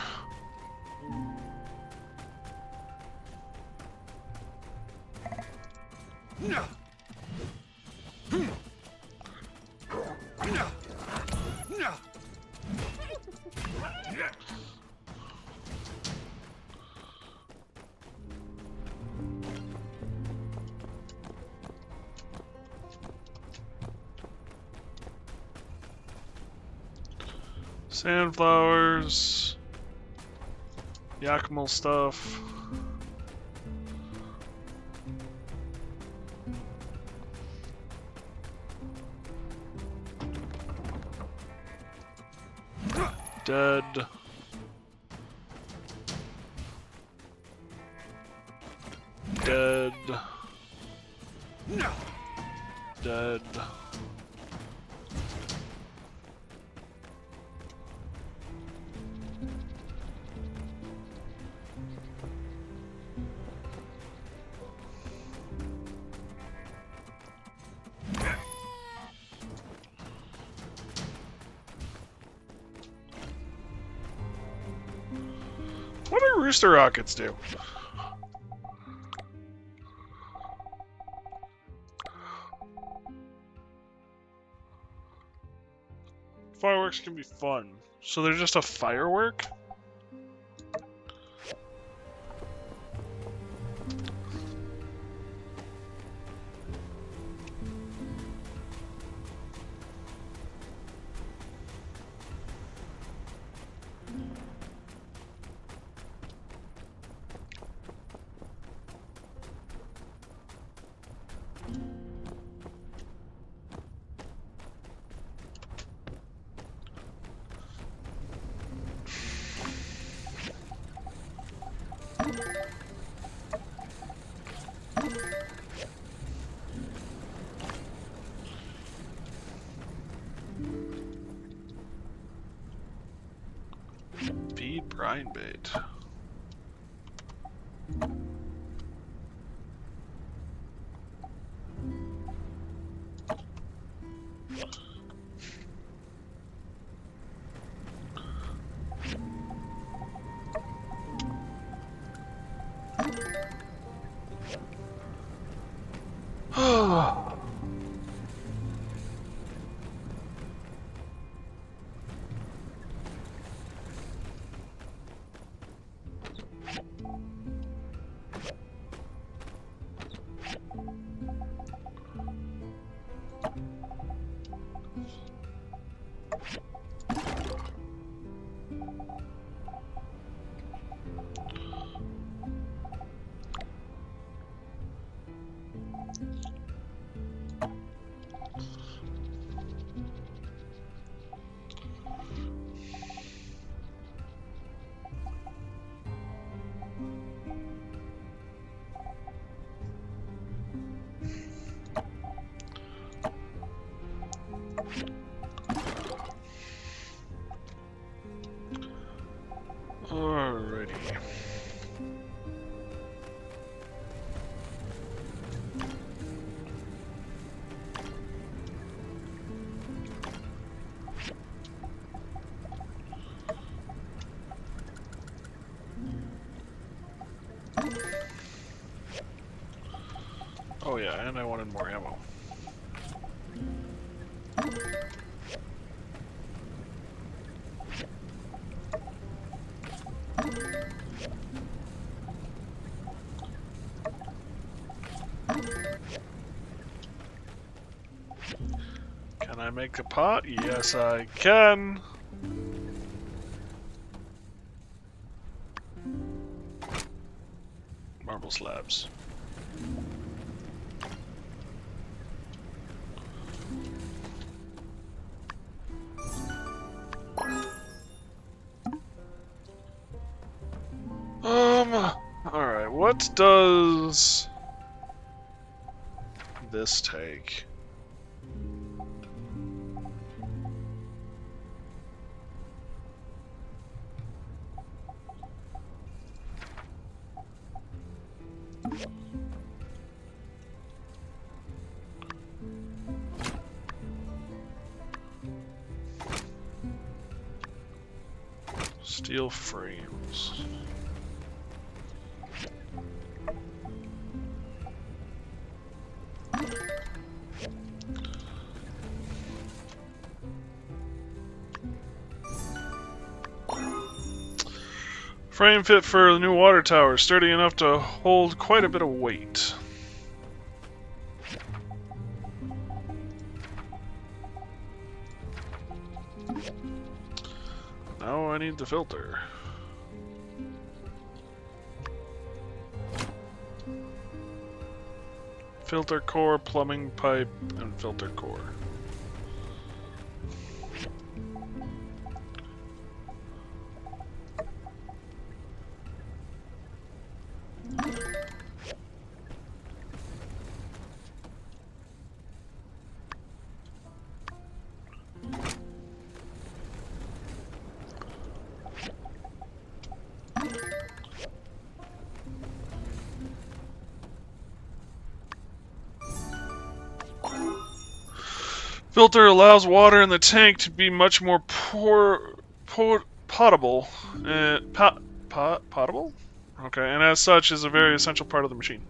Sandflowers, Yakmal stuff. Dead. Dead. Dead. What do rooster rockets do? Fireworks can be fun. So they're just a firework? Feed brine bait. Alrighty. Oh yeah, and I wanted more ammo. Can I make a pot? Yes, I can. Marble slabs. What does this take? Steel frames. Frame fit for the new water tower, sturdy enough to hold quite a bit of weight. Now I need the filter. Filter core, plumbing pipe, and filter core. Filter allows water in the tank to be much more potable. Potable? Okay, and as such is a very essential part of the machine.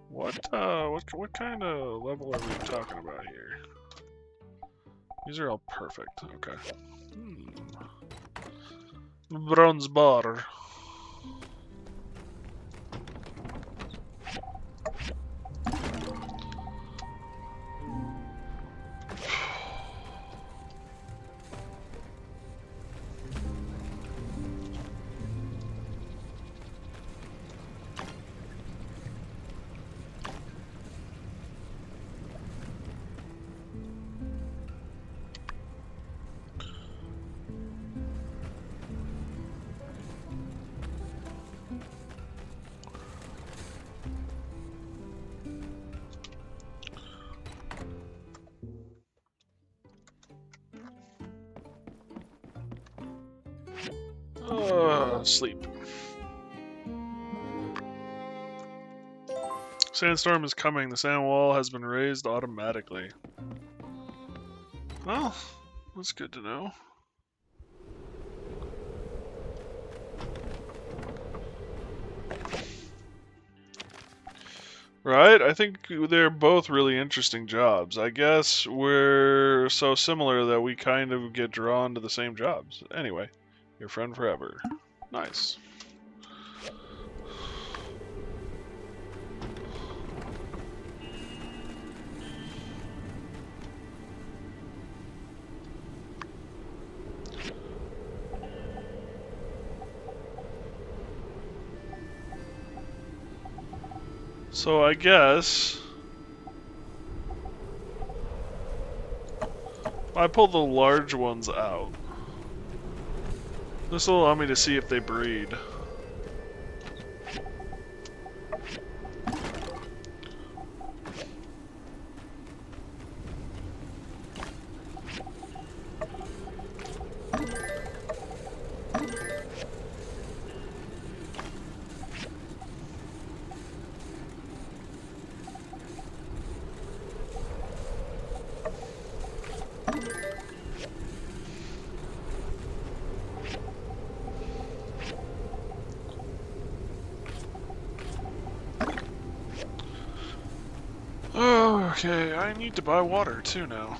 What kind of level are we talking about here? These are all perfect. Okay. Bronze bar. Sleep. Sandstorm is coming. The sand wall has been raised automatically. Well, that's good to know. Right? I think they're both really interesting jobs. I guess we're so similar that we kind of get drawn to the same jobs. Anyway, your friend forever. Nice. So I guess I pull the large ones out. This will allow me to see if they breed. Okay, I need to buy water too now.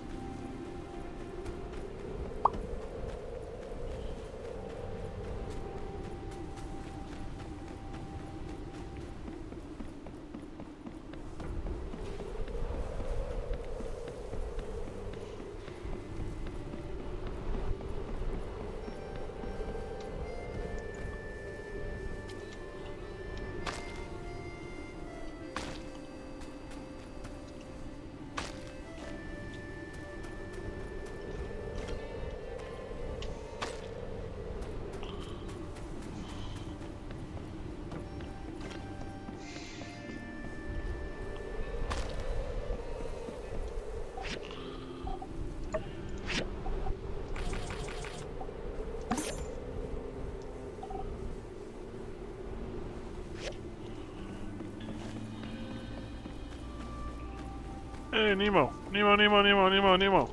Hey, Nemo. Nemo, Nemo, Nemo, Nemo, Nemo.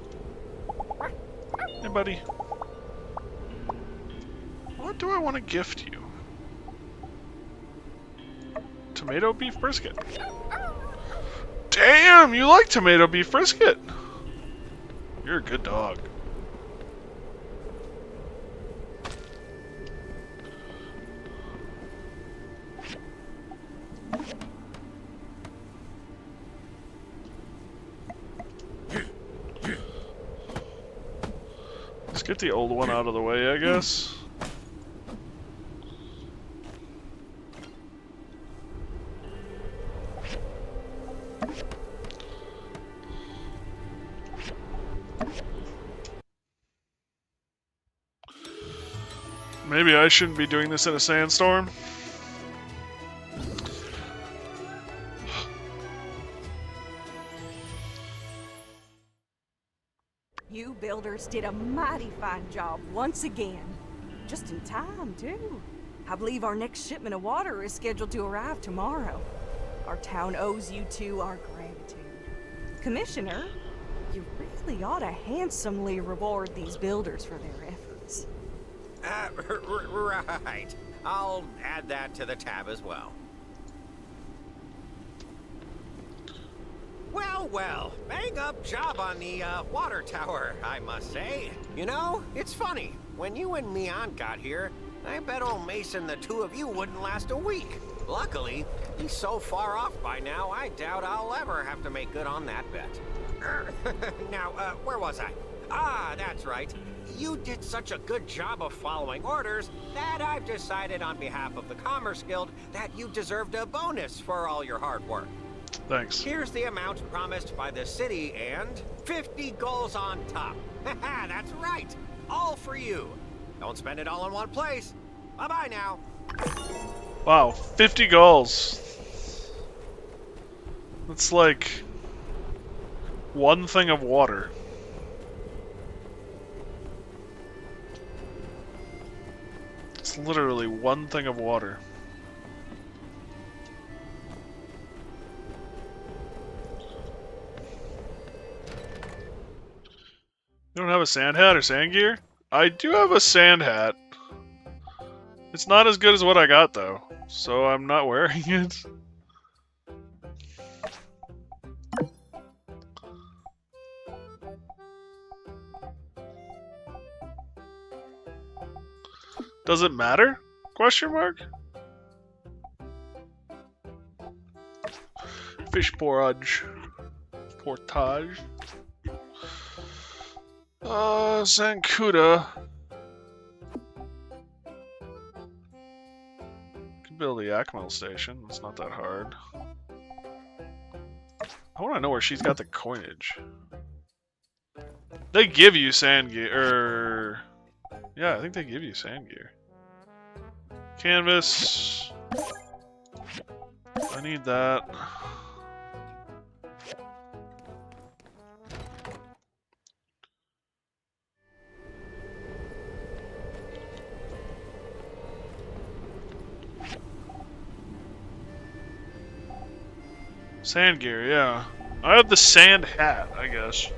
Hey, buddy. What do I want to gift you? Tomato beef brisket. Damn, you like tomato beef brisket. You're a good dog. Let's get the old one out of the way, I guess. Maybe I shouldn't be doing this in a sandstorm. You builders did a mighty fine job once again. Just in time, too. I believe our next shipment of water is scheduled to arrive tomorrow. Our town owes you two our gratitude. Commissioner, you really ought to handsomely reward these builders for their efforts. Right. I'll add that to the tab as well. Well, bang up job on the water tower, I must say. You know, it's funny. When you and Mian got here, I bet old Mason the two of you wouldn't last a week. Luckily, he's so far off by now, I doubt I'll ever have to make good on that bet. Now, where was I? Ah, that's right. You did such a good job of following orders that I've decided on behalf of the Commerce Guild that you deserved a bonus for all your hard work. Thanks. Here's the amount promised by the city and 50 goals on top. That's right. All for you. Don't spend it all in one place. Bye-bye now. Wow, 50 goals. That's like one thing of water. It's literally one thing of water. You don't have a sand hat or sand gear? I do have a sand hat. It's not as good as what I got though, so I'm not wearing it. Does it matter? Question mark? Fish porridge. Portage. Zancuda. Could build the Yakmel station. It's not that hard. I want to know where she's got the coinage. They give you sand gear. Yeah, I think they give you sand gear. Canvas. I need that. Sand gear, yeah. I have the sand hat, I guess.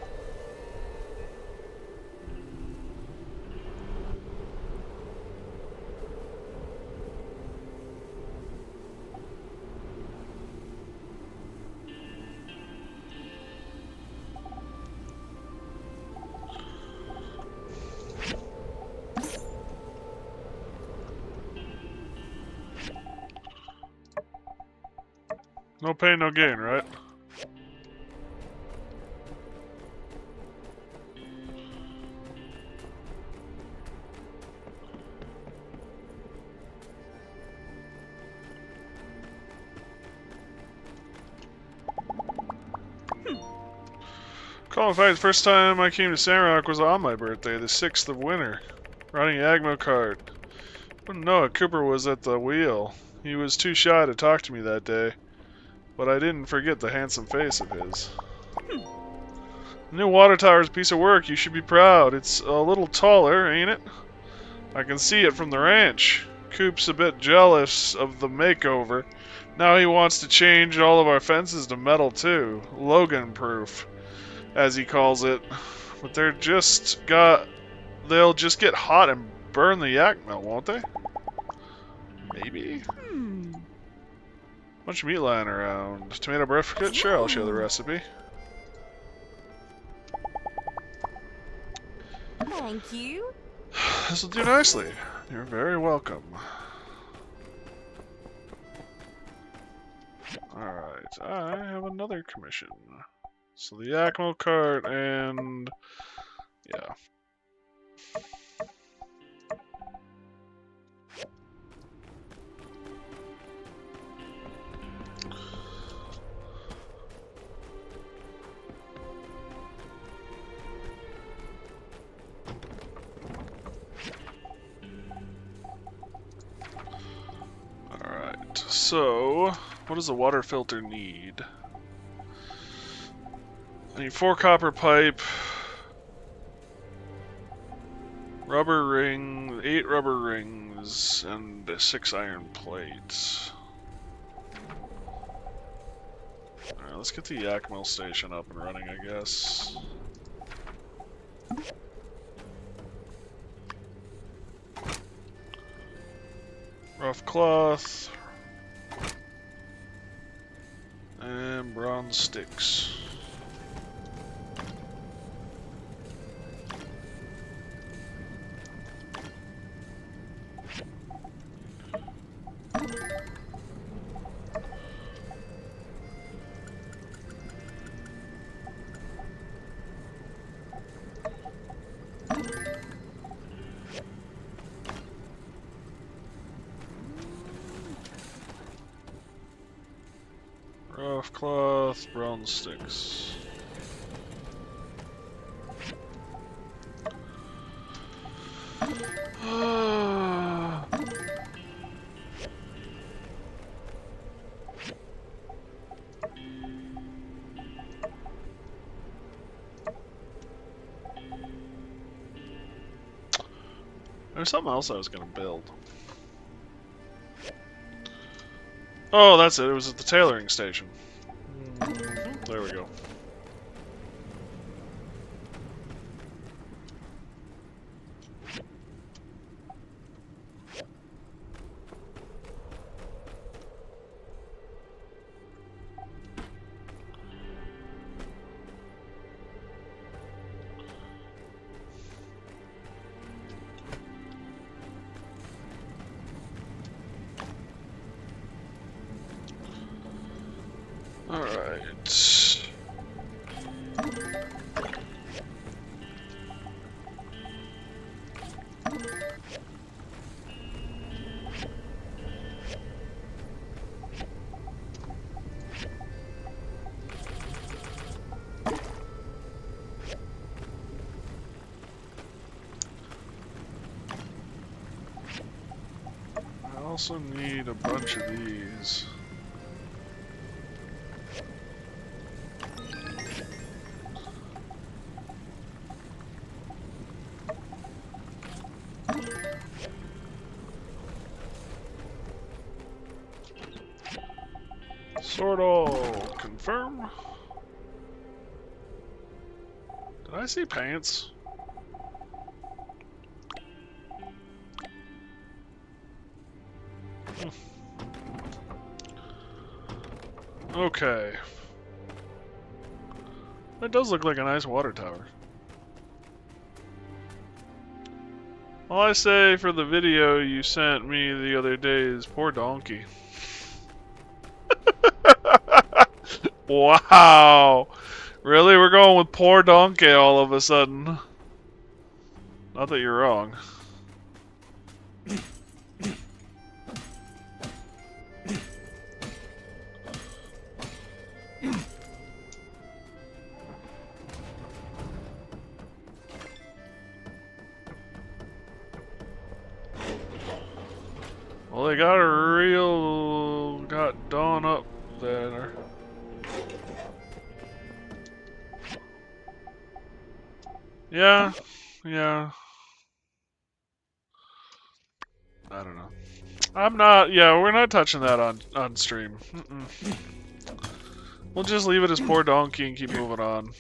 No pain, no gain, right? Call in fact, the first time I came to Sandrock was on my birthday, the 6th of winter, riding a Yagmo cart. Wouldn't know it, Cooper was at the wheel. He was too shy to talk to me that day, but I didn't forget the handsome face of his. The new water tower's a piece of work, you should be proud. It's a little taller, ain't it? I can see it from the ranch. Coop's a bit jealous of the makeover. Now he wants to change all of our fences to metal too. Logan proof, as he calls it. But they'll just get hot and burn the yak mill, won't they? Maybe? Bunch of meat lying around. Tomato brisket? Sure, I'll show the recipe. Thank you. This'll do nicely. You're very welcome. Alright, I have another commission. So the Yakmo cart and... yeah. Alright, so... what does a water filter need? I need 4 copper pipe, rubber ring, 8 rubber rings, and 6 iron plates. Alright, let's get the yak mill station up and running, I guess. Rough cloth. And bronze sticks. Rough cloth, bronze sticks. There's something else I was gonna build. Oh, that's it. It was at the tailoring station. There we go. Alright. I also need a bunch of these. Sort all confirm. Did I see pants? Okay. That does look like a nice water tower. All I say for the video you sent me the other day is poor donkey. Wow. Really? We're going with poor donkey all of a sudden. Not that you're wrong. Well, they got Dawn up there. Yeah. I don't know. I'm not. Yeah, we're not touching that on stream. We'll just leave it as poor donkey and keep moving on.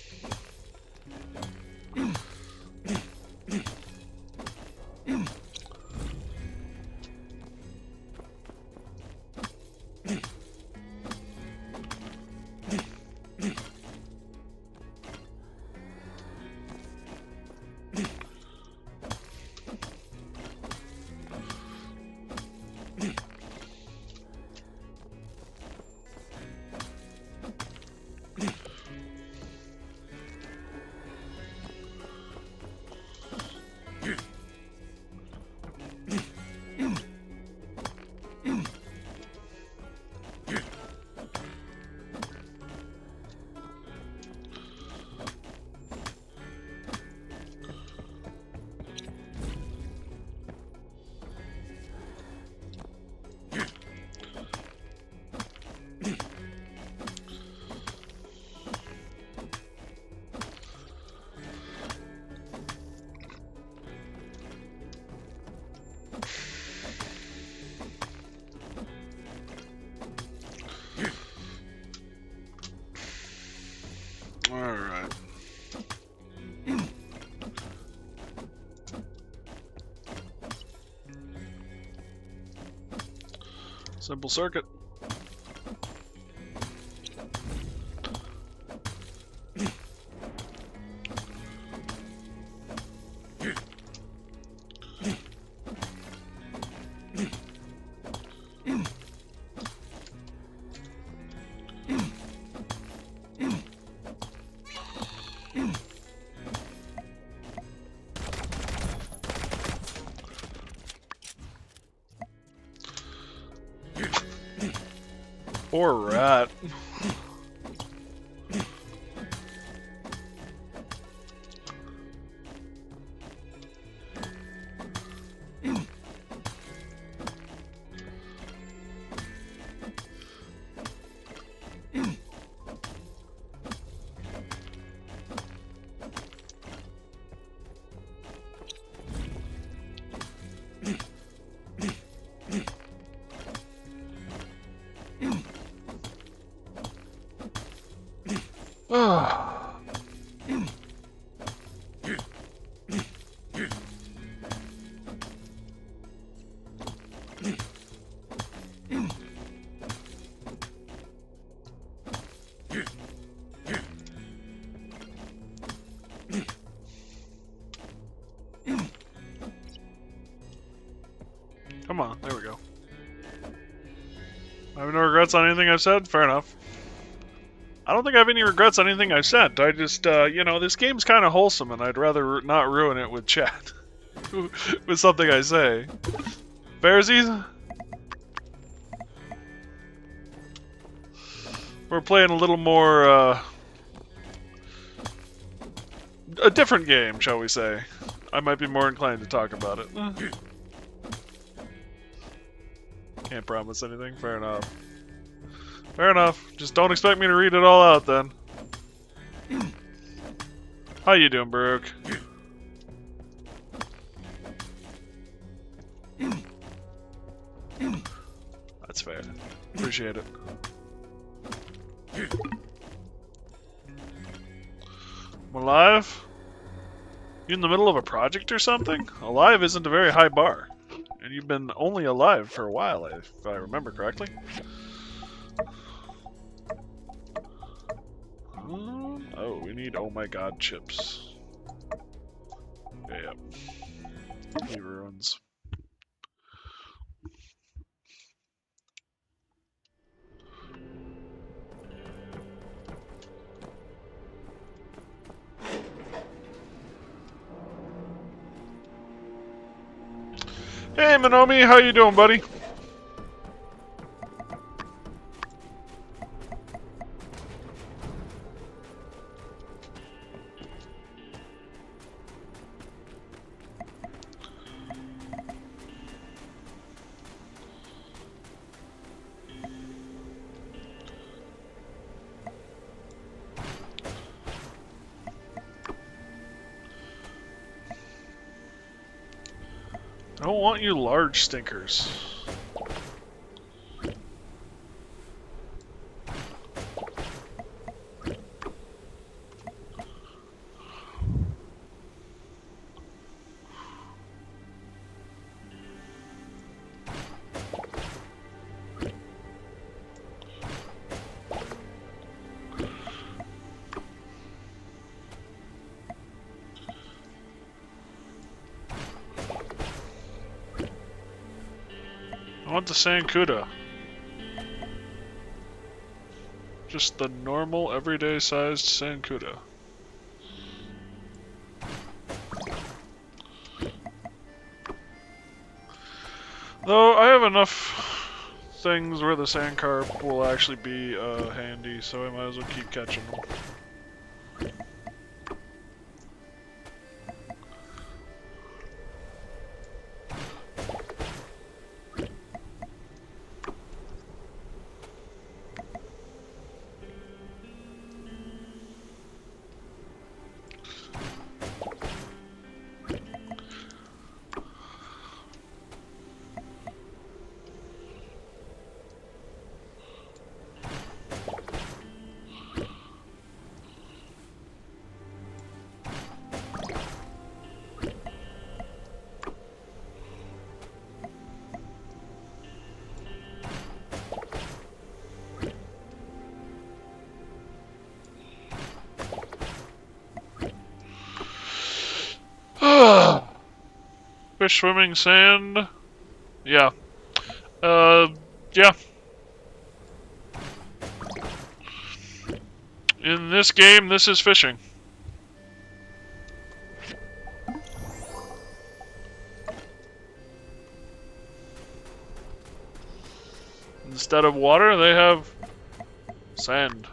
Alright. Simple circuit. Poor rat. Come on, there we go. I have no regrets on anything I've said? Fair enough. I don't think I have any regrets on anything I've said. I just, you know, this game's kind of wholesome, and I'd rather not ruin it with chat. With something I say. Pharisees? We're playing a little more, a different game, shall we say. I might be more inclined to talk about it. Can't promise anything. Fair enough. Fair enough. Just don't expect me to read it all out then. How you doing, Baruch? That's fair. Appreciate it. I'm alive? You in the middle of a project or something? Alive isn't a very high bar. And you've been only alive for a while, if I remember correctly. Oh, we need oh my god chips. Yeah. He ruins. Hey Minomi, how you doing, buddy? I don't want you large stinkers. I want the Sancuda. Just the normal, everyday sized Sancuda. Though I have enough things where the Sandcarp will actually be handy, so I might as well keep catching them. Fish swimming, sand. Yeah. Yeah. In this game, this is fishing. Instead of water, they have sand.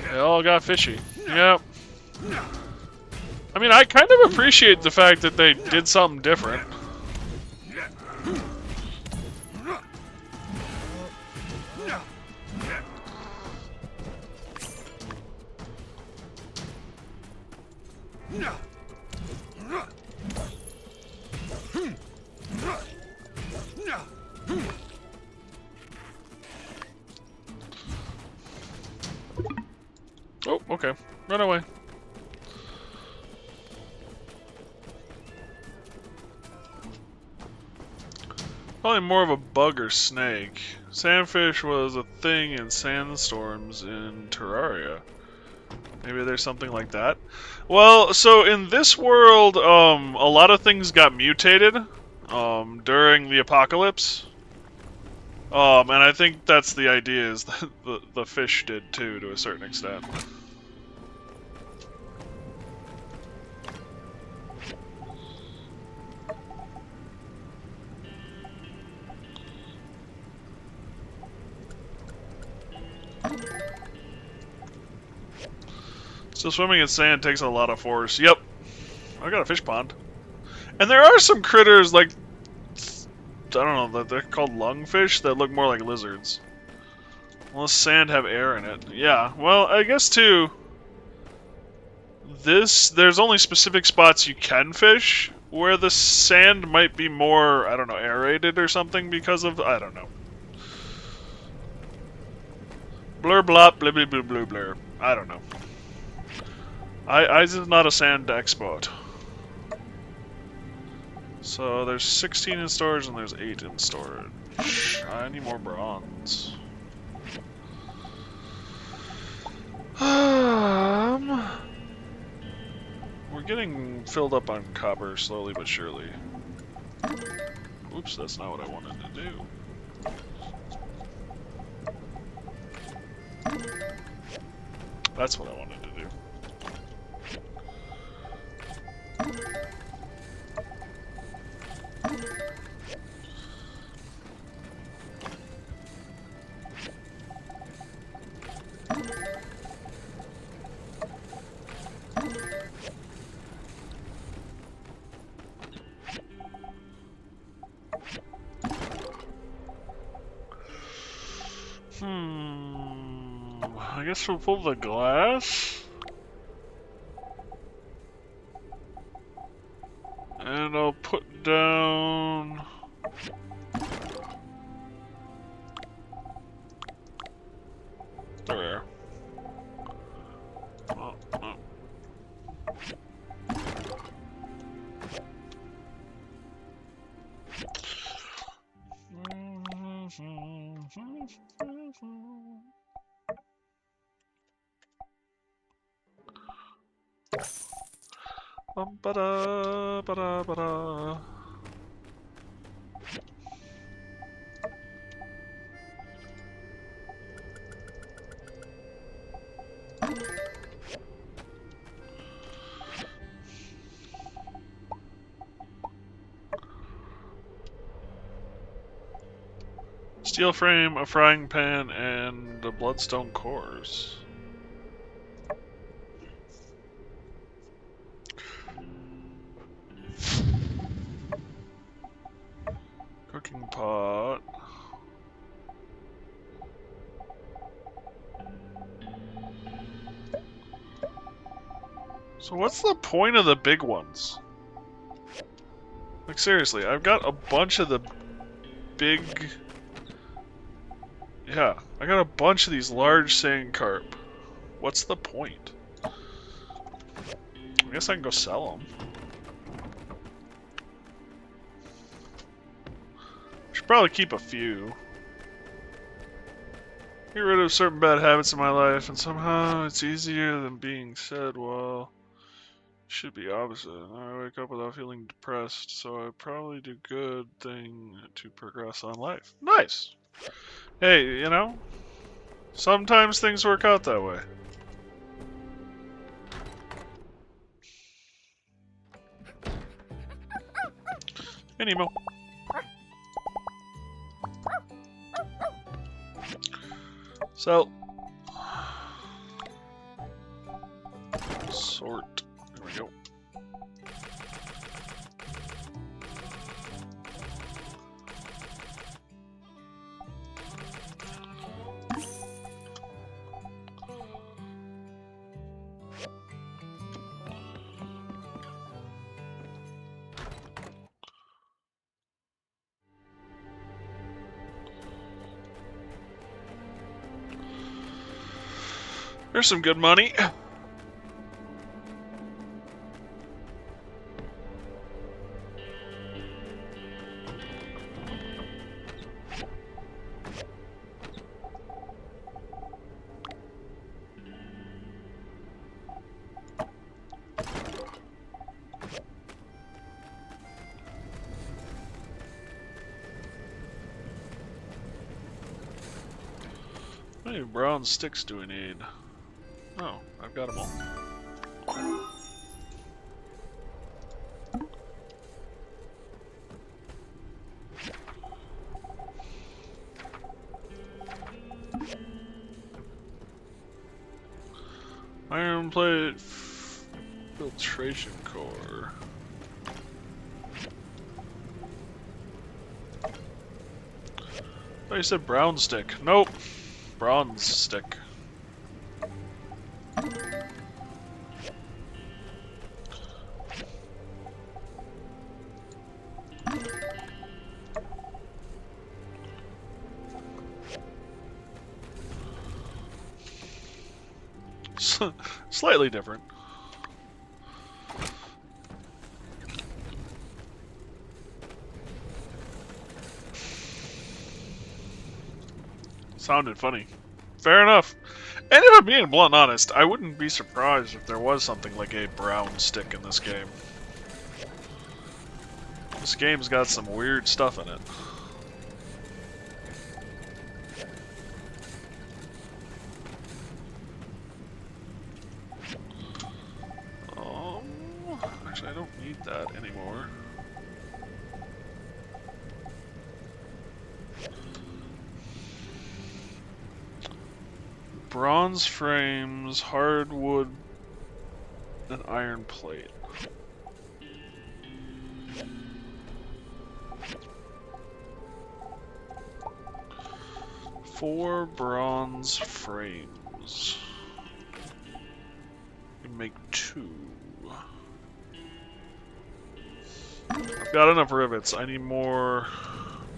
They all got fishy. Yep. I mean, I kind of appreciate the fact that they did something different. Oh, okay. Run away. Probably more of a bug or snake. Sandfish was a thing in sandstorms in Terraria. Maybe there's something like that. Well, so in this world, a lot of things got mutated during the apocalypse. And I think that's the idea, is that the fish did too, to a certain extent. So swimming in sand takes a lot of force. Yep. I got a fish pond. And there are some critters like, I don't know, they're called lungfish that look more like lizards. Unless sand have air in it. Yeah, well, I guess too, there's only specific spots you can fish where the sand might be more, I don't know, aerated or something because of, I don't know. Blur blop, blib blib blub blur blur. I don't know. I is not a sand expert. So there's 16 in storage and there's 8 in storage. I need more bronze. We're getting filled up on copper slowly but surely. Oops, that's not what I wanted to do. That's what I wanted to do. I guess we'll pull the glass. And I'll put down... There. Oh, oh. Ba-da, ba-da, ba-da. Steel frame, a frying pan, and the bloodstone cores. Cooking pot. So what's the point of the big ones? Like seriously, I've got a bunch of the big... Yeah, I got a bunch of these large sand carp. What's the point? I guess I can go sell them. Should probably keep a few. Get rid of certain bad habits in my life, and somehow it's easier than being said, well, should be opposite. I wake up without feeling depressed, so I probably do good thing to progress on life. Nice! Hey, you know, sometimes things work out that way. Hey, Nemo. So, sort. There we go. There's some good money. How many brown sticks do we need? Oh, I've got them all. Iron plate filtration core. Oh, you said brown stick. Nope. Bronze stick. Slightly different. Sounded funny. Fair enough. And if I'm being blunt and honest, I wouldn't be surprised if there was something like a brown stick in this game. This game's got some weird stuff in it. Actually, I don't need that anymore. Bronze frames, hardwood, and iron plate. Four bronze frames. We can make 2. I've got enough rivets. I need more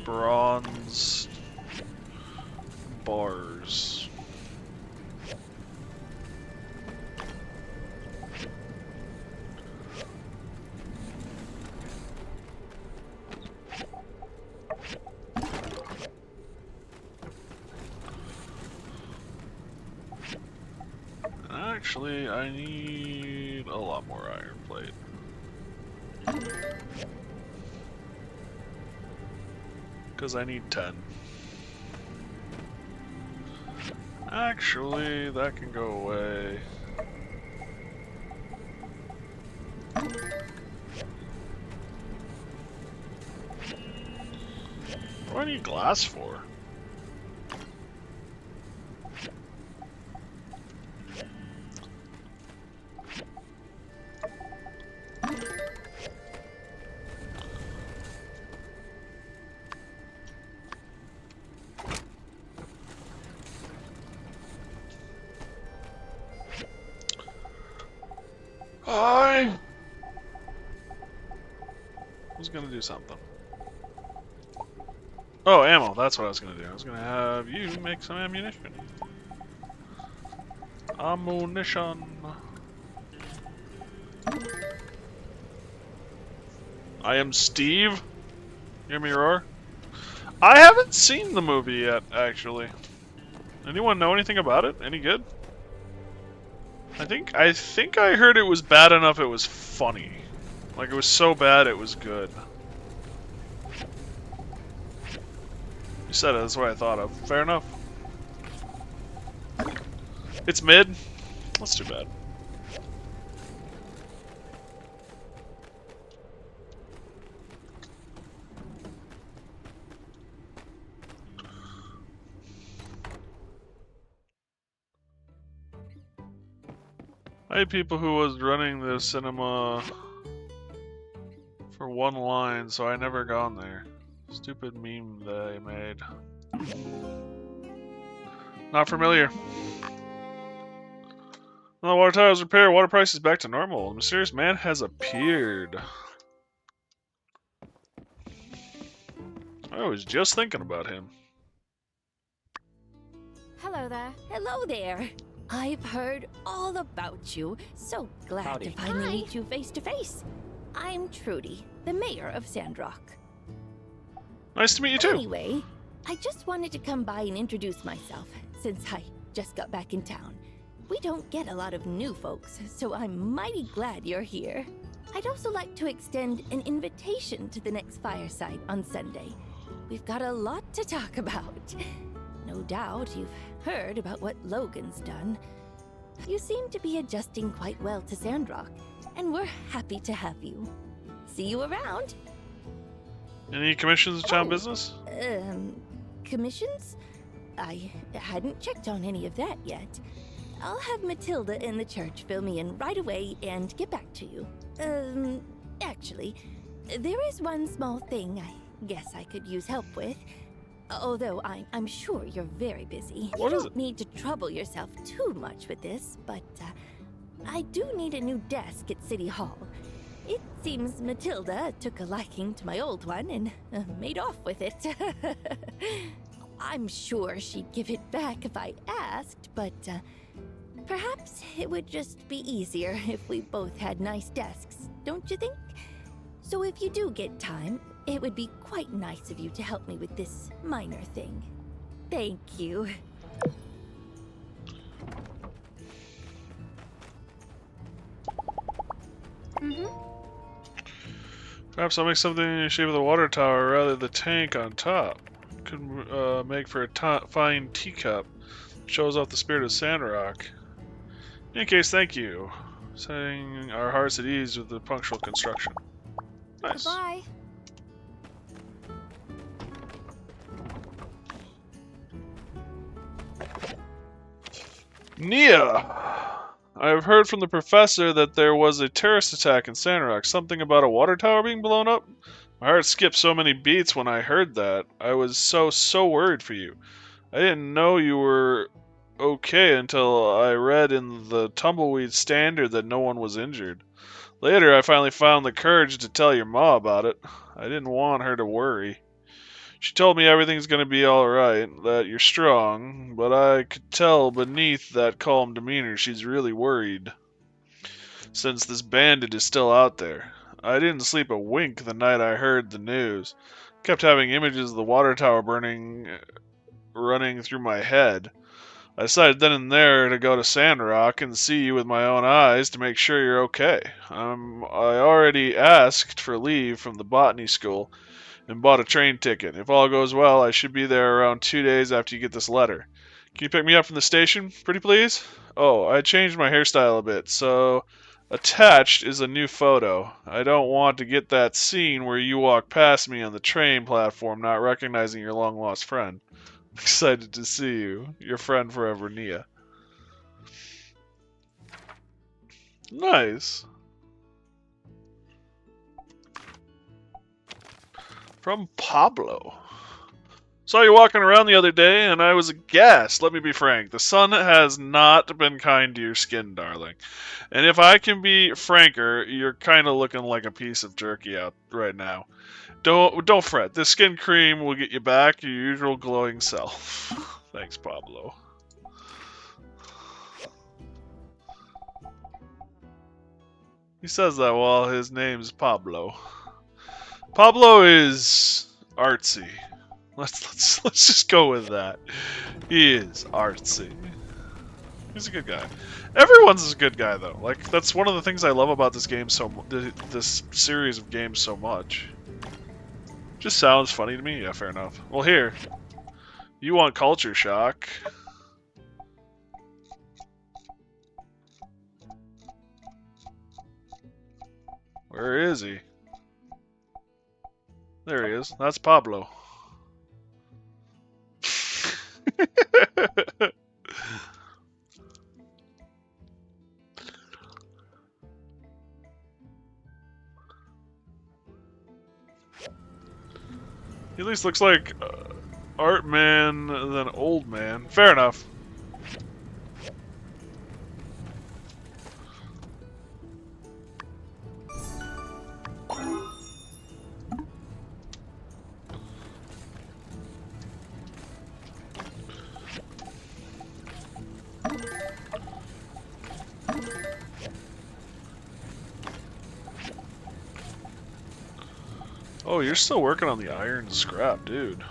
bronze bars. Actually, I need a lot more iron plate. Because I need 10. Actually, that can go away. What do I need glass for? I was gonna do something. Oh, ammo. That's what I was gonna do. I was gonna have you make some ammunition. Ammunition. I am Steve. Hear me roar. I haven't seen the movie yet, actually. Anyone know anything about it? Any good? I think I heard it was bad enough it was funny. Like it was so bad it was good. You said it, that's what I thought of. Fair enough. It's mid. That's too bad. I had people who was running the cinema for one line, so I never gone there. Stupid meme they made. Not familiar. Well, water tower is repaired. Water price is back to normal. A mysterious man has appeared. I was just thinking about him. Hello there. Hello there. I've heard all about you. So glad Howdy. to finally meet you face to face. I'm Trudy, the mayor of Sandrock. Nice to meet you too. Anyway, I just wanted to come by and introduce myself, since I just got back in town. We don't get a lot of new folks, so I'm mighty glad you're here. I'd also like to extend an invitation to the next fireside on Sunday. We've got a lot to talk about. No doubt you've heard about what Logan's done. You seem to be adjusting quite well to Sandrock, and we're happy to have you. See you around. Any commissions in town business? Commissions? I hadn't checked on any of that yet. I'll have Matilda in the church fill me in right away and get back to you. Actually, there is one small thing I guess I could use help with. Although I'm sure you're very busy. What you is don't need to trouble yourself too much with this, but I do need a new desk at City Hall. It seems Matilda took a liking to my old one and made off with it. I'm sure she'd give it back if I asked, but perhaps it would just be easier if we both had nice desks, don't you think? So if you do get time, it would be quite nice of you to help me with this minor thing. Thank you. Perhaps I'll make something in the shape of the water tower rather than the tank on top. Could make for a fine teacup. Shows off the spirit of Sandrock. In any case, thank you. Setting our hearts at ease with the punctual construction. Nice. Bye. Nia! I have heard from the professor that there was a terrorist attack in Sandrock. Something about a water tower being blown up? My heart skipped so many beats when I heard that. I was so worried for you. I didn't know you were okay until I read in the Tumbleweed Standard that no one was injured. Later, I finally found the courage to tell your ma about it. I didn't want her to worry. She told me everything's gonna be alright, that you're strong, but I could tell beneath that calm demeanor she's really worried. Since this bandit is still out there. I didn't sleep a wink the night I heard the news. Kept having images of the water tower burning, running through my head. I decided then and there to go to Sandrock and see you with my own eyes to make sure you're okay. I already asked for leave from the botany school and bought a train ticket. If all goes well, I should be there around 2 days after you get this letter. Can you pick me up from the station, pretty please? Oh, I changed my hairstyle a bit, so attached is a new photo. I don't want to get that scene where you walk past me on the train platform not recognizing your long-lost friend. Excited to see you. Your friend forever, Nia. Nice. From Pablo. Saw you walking around the other day, and I was aghast. Let me be frank. The sun has not been kind to your skin, darling. And if I can be franker, you're kind of looking like a piece of jerky out right now. Don't fret. This skin cream will get you back your usual glowing self. Thanks, Pablo. He says that while his name's Pablo. Pablo is artsy. Let's just go with that. He is artsy. He's a good guy. Everyone's a good guy though. Like that's one of the things I love about this game this series of games so much. Just sounds funny to me. Yeah, fair enough. Well, here. You want culture shock. Where is he? There he is. That's Pablo. He at least looks like art man than old man. Fair enough. Oh, you're still working on the iron scrap, dude.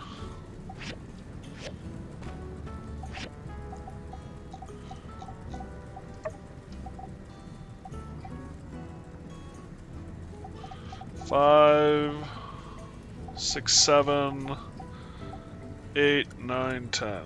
Five, 6, 7, 8, 9, 10.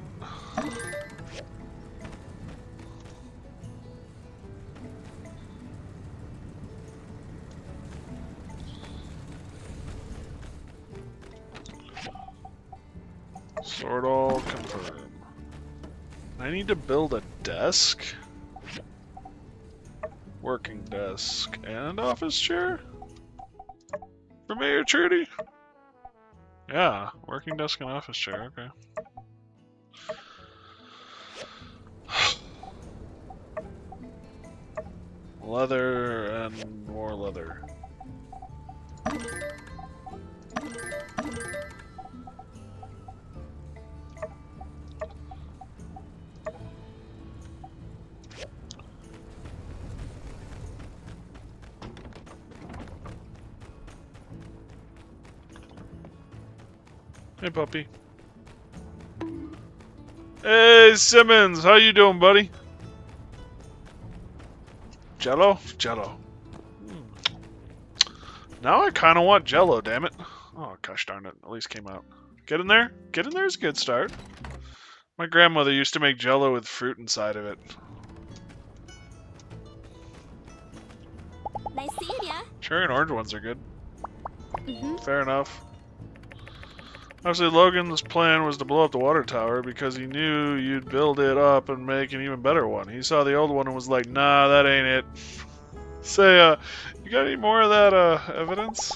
Sort all confirm. I need to build a desk? Working desk and office chair? For Mayor Trudy? Yeah, working desk and office chair, okay. Leather and more leather. Hey, puppy. Hey, Simmons, how you doing, buddy? Jello? Jello. Now I kind of want Jello, damn it. Oh, gosh darn it. At least came out. Get in there? Get in there is a good start. My grandmother used to make Jello with fruit inside of it. Nice seeing ya. Cherry and orange ones are good. Fair enough. Obviously, Logan's plan was to blow up the water tower because he knew you'd build it up and make an even better one. He saw the old one and was like, nah, that ain't it. Say, you got any more of that, evidence?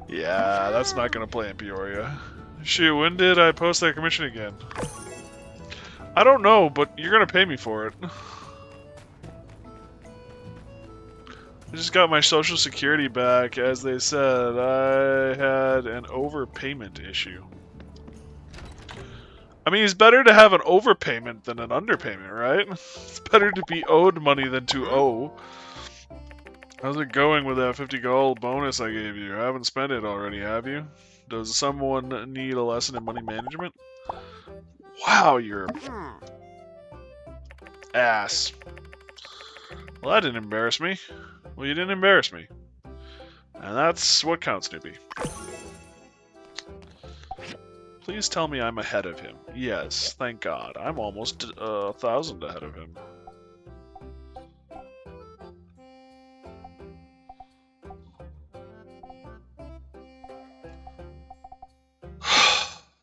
Yeah, that's not gonna play in Peoria. Shoot, when did I post that commission again? I don't know, but you're gonna pay me for it. I just got my social security back. As they said, I had an overpayment issue. I mean, it's better to have an overpayment than an underpayment, right? It's better to be owed money than to owe. How's it going with that 50 gold bonus I gave you? I haven't spent it already, have you? Does someone need a lesson in money management? Wow, you're ass. Well, that didn't embarrass me. Well, you didn't embarrass me. And that's what counts, newbie. Please tell me I'm ahead of him. Yes, thank God. I'm almost 1,000 ahead of him.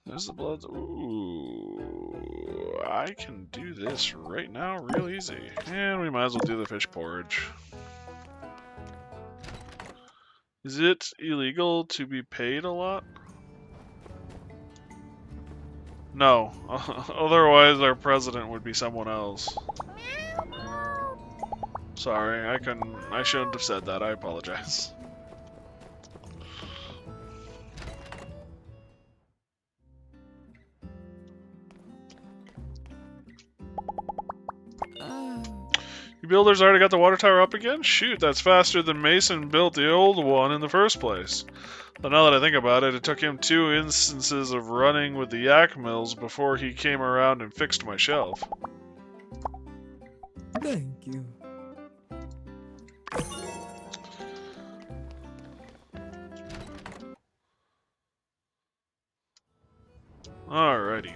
There's the blood. Ooh, I can do this right now real easy. And we might as well do the fish porridge. Is it illegal to be paid a lot? No. Otherwise our president would be someone else. Sorry, I shouldn't have said that. I apologize. You builders already got the water tower up again? Shoot, that's faster than Mason built the old one in the first place. But now that I think about it, it took him 2 instances of running with the yak mills before he came around and fixed my shelf. Thank you. Alrighty.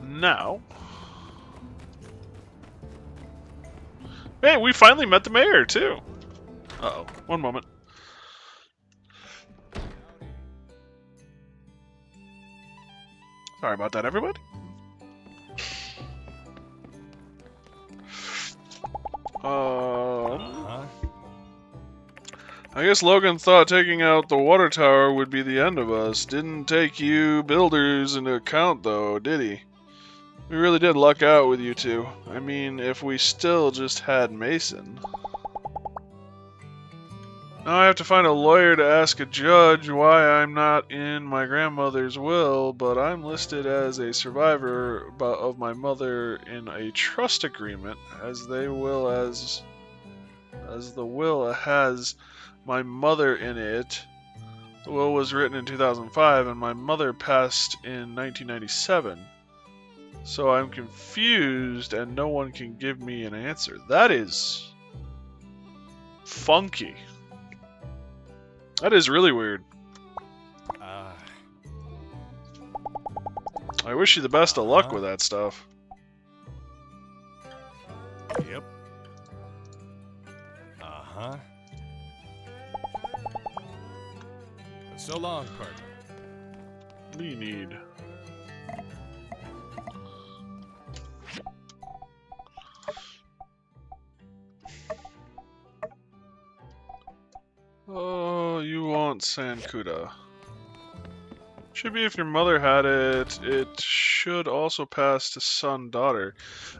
Now... Hey, we finally met the mayor, too! Uh-oh. One moment. Sorry about that, everybody. I guess Logan thought taking out the water tower would be the end of us. Didn't take you builders into account, though, did he? We really did luck out with you two. I mean, if we still just had Mason. Now I have to find a lawyer to ask a judge why I'm not in my grandmother's will, but I'm listed as a survivor of my mother in a trust agreement, as the will has my mother in it. The will was written in 2005, and my mother passed in 1997. So I'm confused, and no one can give me an answer. That is funky. That is really weird. I wish you the best of luck with that stuff. Yep. Uh-huh. So long, partner. What do you need? Oh, you want Sankuda. Should be if your mother had it. It should also pass to son, daughter.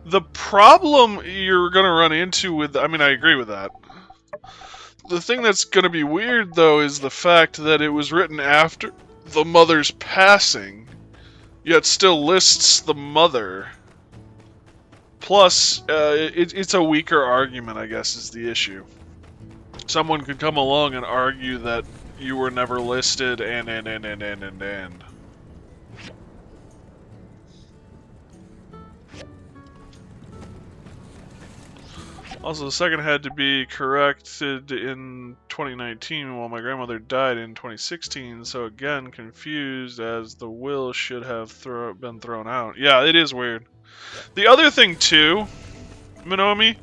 The problem you're gonna run into with... I mean, I agree with that. The thing that's gonna be weird, though, is the fact that it was written after the mother's passing, yet still lists the mother. Plus, it's a weaker argument, I guess, is the issue. Someone could come along and argue that you were never listed, and. Also, the second had to be corrected in 2019 while my grandmother died in 2016, so again, confused as the will should have been thrown out. Yeah, it is weird. The other thing, too, Minomi,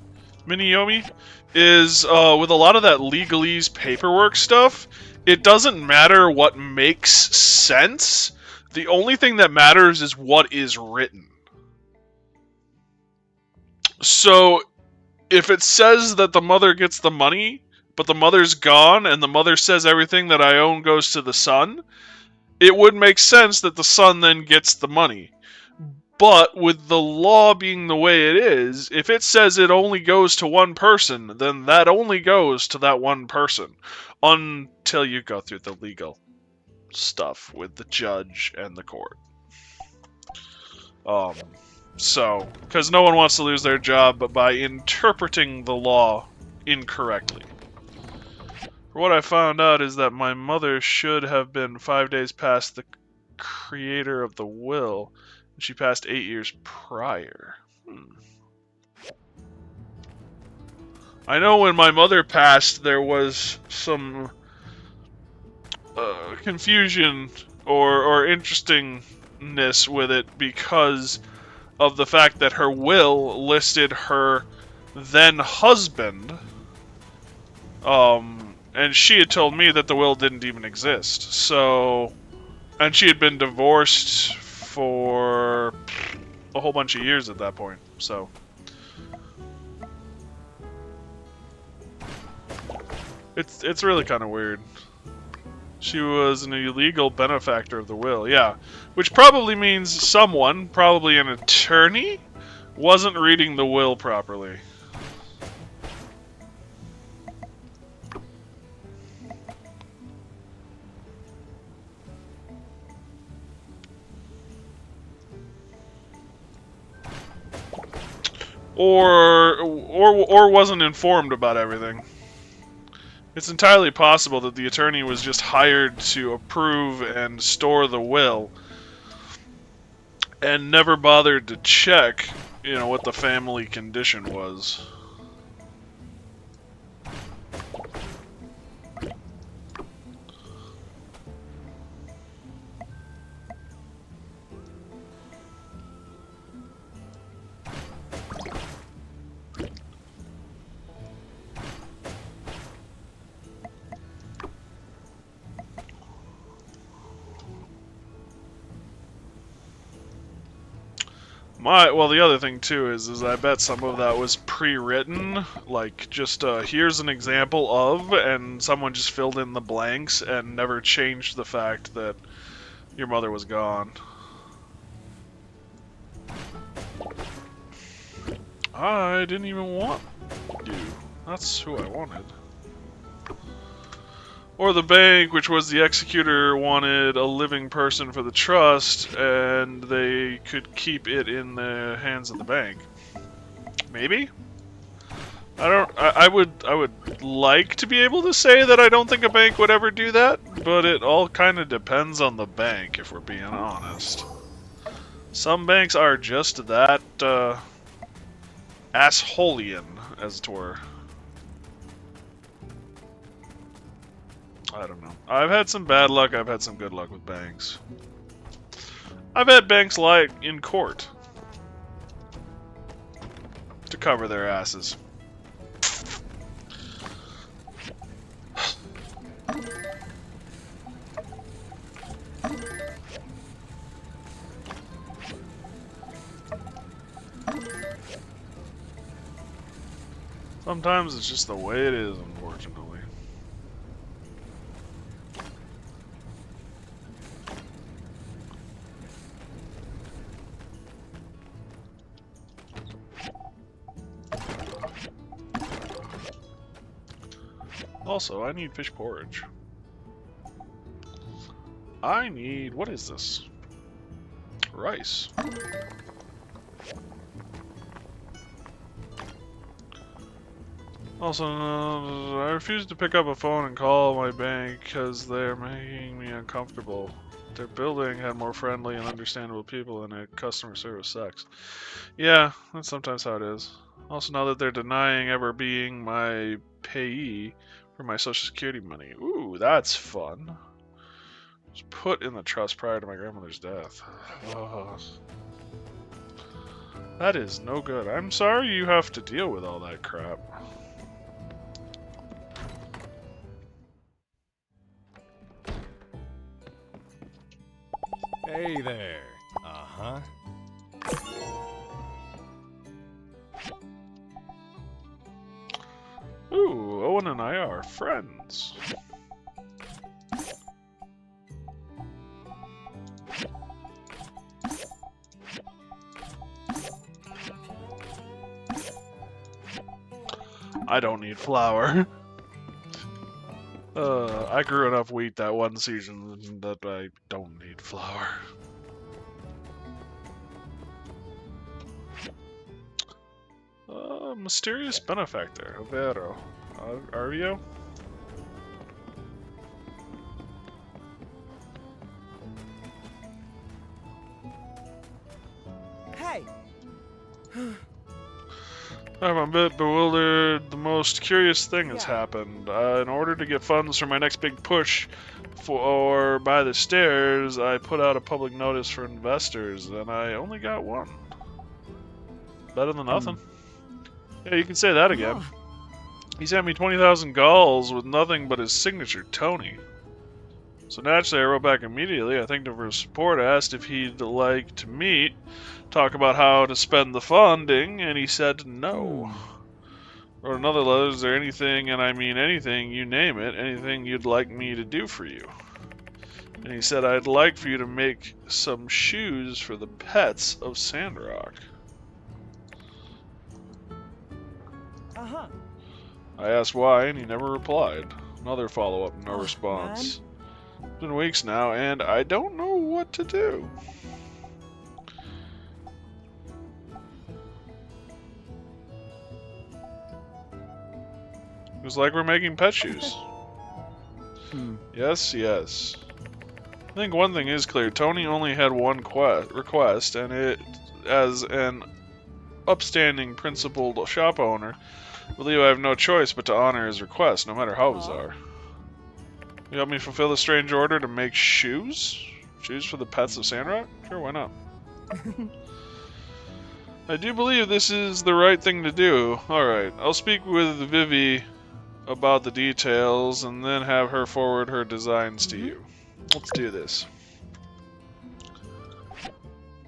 is with a lot of that legalese paperwork stuff, it doesn't matter what makes sense. The only thing that matters is what is written. So, if it says that the mother gets the money, but the mother's gone, and the mother says everything that I own goes to the son, it would make sense that the son then gets the money. But with the law being the way it is, if it says it only goes to one person, then that only goes to that one person. Until you go through the legal stuff with the judge and the court. Because no one wants to lose their job, but by interpreting the law incorrectly. For what I found out is that my mother should have been 5 days past the creator of the will, and she passed 8 years prior. I know when my mother passed, there was some confusion or interestingness with it because of the fact that her will listed her then husband, and she had told me that the will didn't even exist. So, and she had been divorced for a whole bunch of years at that point. So, it's really kind of weird. She was an illegal benefactor of the will, yeah. Which probably means someone, probably an attorney, wasn't reading the will properly. Or wasn't informed about everything. It's entirely possible that the attorney was just hired to approve and store the will and never bothered to check, what the family condition was. Well, the other thing too is I bet some of that was pre-written, like just here's an example of, and someone just filled in the blanks and never changed the fact that your mother was gone. I didn't even want you. That's who I wanted. Or the bank, which was the executor, wanted a living person for the trust, and they could keep it in the hands of the bank. Maybe? I would like to be able to say that I don't think a bank would ever do that, but it all kind of depends on the bank, if we're being honest. Some banks are just that, assholeian, as it were. I don't know. I've had some bad luck, I've had some good luck with banks. I've had banks lie in court to cover their asses. Sometimes it's just the way it is, unfortunately. Also, I need fish porridge. I need... what is this? Rice. Also, I refuse to pick up a phone and call my bank because they're making me uncomfortable. Their building had more friendly and understandable people than it. Customer service sucks. Yeah, that's sometimes how it is. Also, now that they're denying ever being my payee for my social security money. Ooh, that's fun. It was put in the trust prior to my grandmother's death. Oh. That is no good. I'm sorry you have to deal with all that crap. Hey there. Uh-huh. Ooh, Owen and I are friends. I don't need flour. I grew enough wheat that one season that I don't need flour. Mysterious benefactor, Overo. Ario? I'm a bit bewildered. The most curious thing has happened. In order to get funds for my next big push for By the Stairs, I put out a public notice for investors, and I only got one. Better than nothing. Yeah, you can say that again. He sent me 20,000 galls with nothing but his signature, Tony. So naturally, I wrote back immediately. I thanked him for his support. I asked if he'd like to meet, talk about how to spend the funding, and he said no. Wrote another letter, is there anything, and I mean anything, you name it, anything you'd like me to do for you? And he said, I'd like for you to make some shoes for the pets of Sandrock. I asked why, and he never replied. Another follow-up, no response. It's been weeks now, and I don't know what to do. It was like we're making pet shoes. Yes, yes. I think one thing is clear. Tony only had one request, and it, as an upstanding, principled shop owner, I believe I have no choice but to honor his request, no matter how bizarre. You help me fulfill the strange order to make shoes? Shoes for the pets of Sandrock? Sure, why not? I do believe this is the right thing to do. Alright, I'll speak with Vivi about the details and then have her forward her designs to you. Let's do this.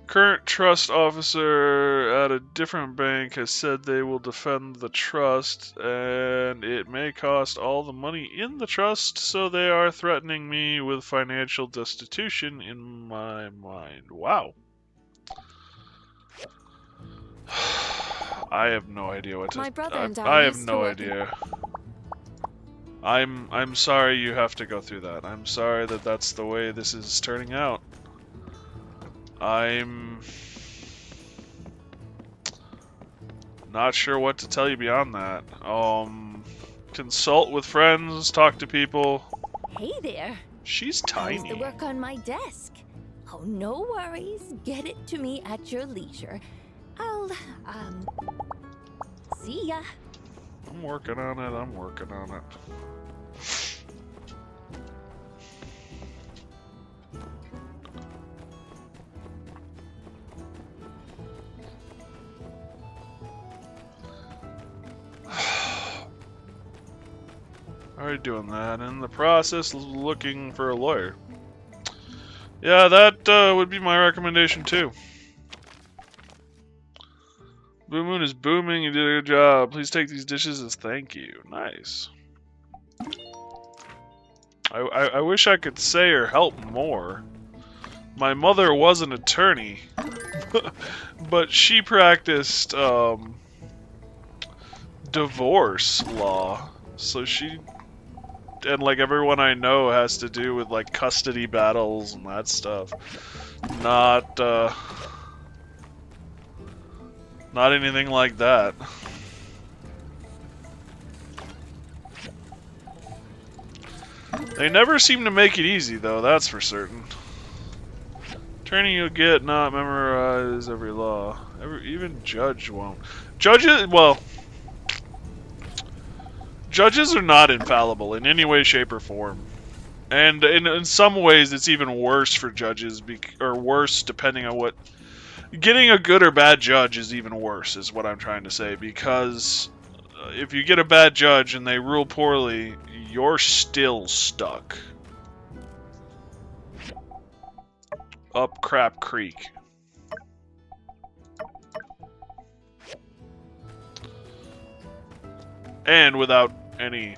Current trust officer at a different bank has said they will defend the trust, and it may cost all the money in the trust, so they are threatening me with financial destitution in my mind. Wow. I have no idea what to... My brother and I have used no to work idea. I'm sorry you have to go through that. I'm sorry that that's the way this is turning out. I'm not sure what to tell you beyond that. Consult with friends, talk to people. Hey there. She's How's tiny. the work on my desk? Oh, no worries. Get it to me at your leisure. I'll, see ya. I'm working on it, I'm working on it. Already doing that. In the process, looking for a lawyer. Yeah, that would be my recommendation too. Blue Moon is booming. You did a good job. Please take these dishes as thank you. Nice. I wish I could say or help more. My mother was an attorney, but she practiced divorce law. So she, and like everyone I know has to do with like custody battles and that stuff. Not anything like that. They never seem to make it easy though, that's for certain. Training you'll get, not memorize every law. Even judge won't. Judges, well, judges are not infallible in any way, shape, or form. And in some ways, it's even worse for judges, or worse depending on what... Getting a good or bad judge is even worse, is what I'm trying to say, because if you get a bad judge and they rule poorly, you're still stuck. Up Crap Creek. And without any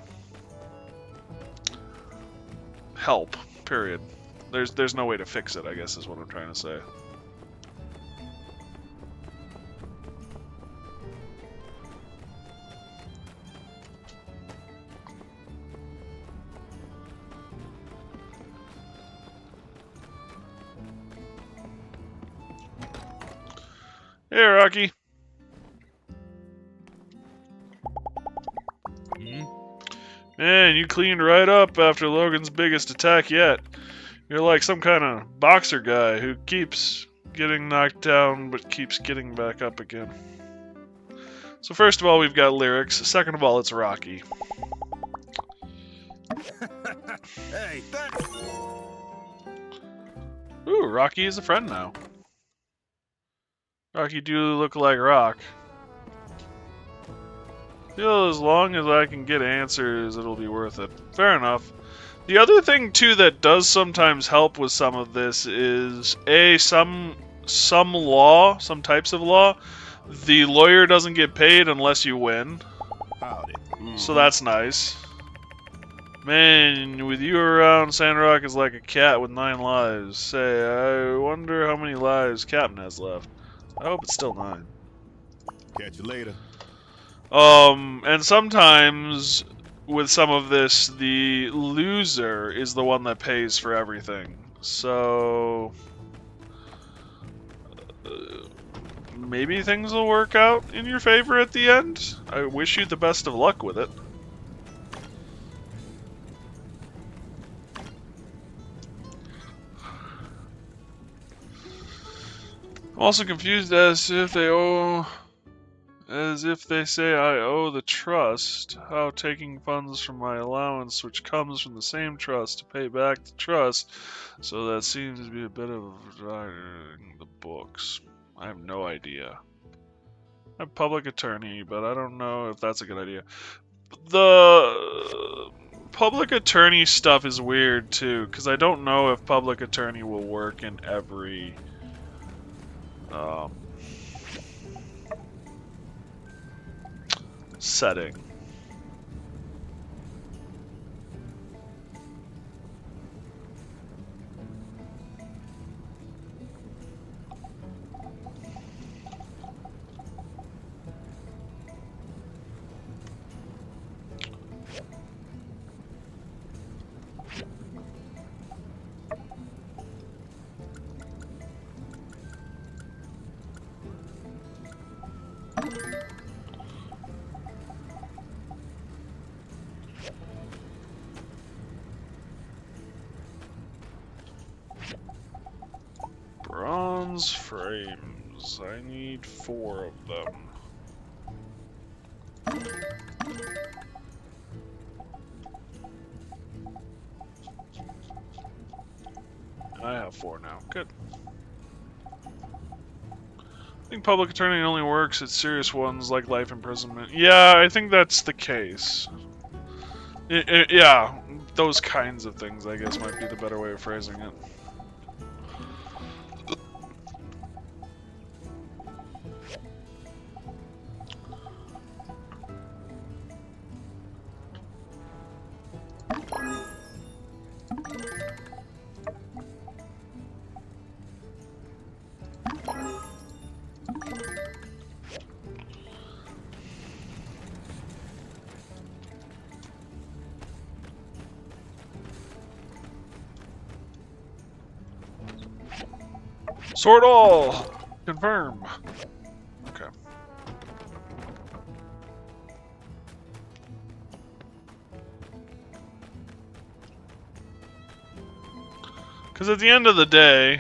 help, period. There's no way to fix it, I guess is what I'm trying to say. Hey, Rocky. Man, you cleaned right up after Logan's biggest attack yet. You're like some kind of boxer guy who keeps getting knocked down, but keeps getting back up again. So first of all, we've got lyrics. Second of all, it's Rocky. Hey, Ooh, Rocky is a friend now. Rocky do look like Rock. Feel as long as I can get answers, it'll be worth it. Fair enough. The other thing too that does sometimes help with some of this is some law, some types of law, the lawyer doesn't get paid unless you win. Howdy. So that's nice. Man, with you around, Sandrock is like a cat with 9 lives. Say, I wonder how many lives Captain has left. I hope it's still 9. Catch you later. And sometimes with some of this, the loser is the one that pays for everything. So maybe things will work out in your favor at the end. I wish you the best of luck with it. I'm also confused as if they say I owe the trust, how taking funds from my allowance, which comes from the same trust, to pay back the trust, so that seems to be a bit of writing the books. I have no idea. I'm a public attorney, but I don't know if that's a good idea. The public attorney stuff is weird, too, because I don't know if public attorney will work in every setting. Bronze frames. I need 4 of them. I have 4 now. Good. I think public attorney only works at serious ones like life imprisonment. Yeah, I think that's the case. Yeah, those kinds of things, I guess, might be the better way of phrasing it. Sort all! Confirm. Okay. Because at the end of the day,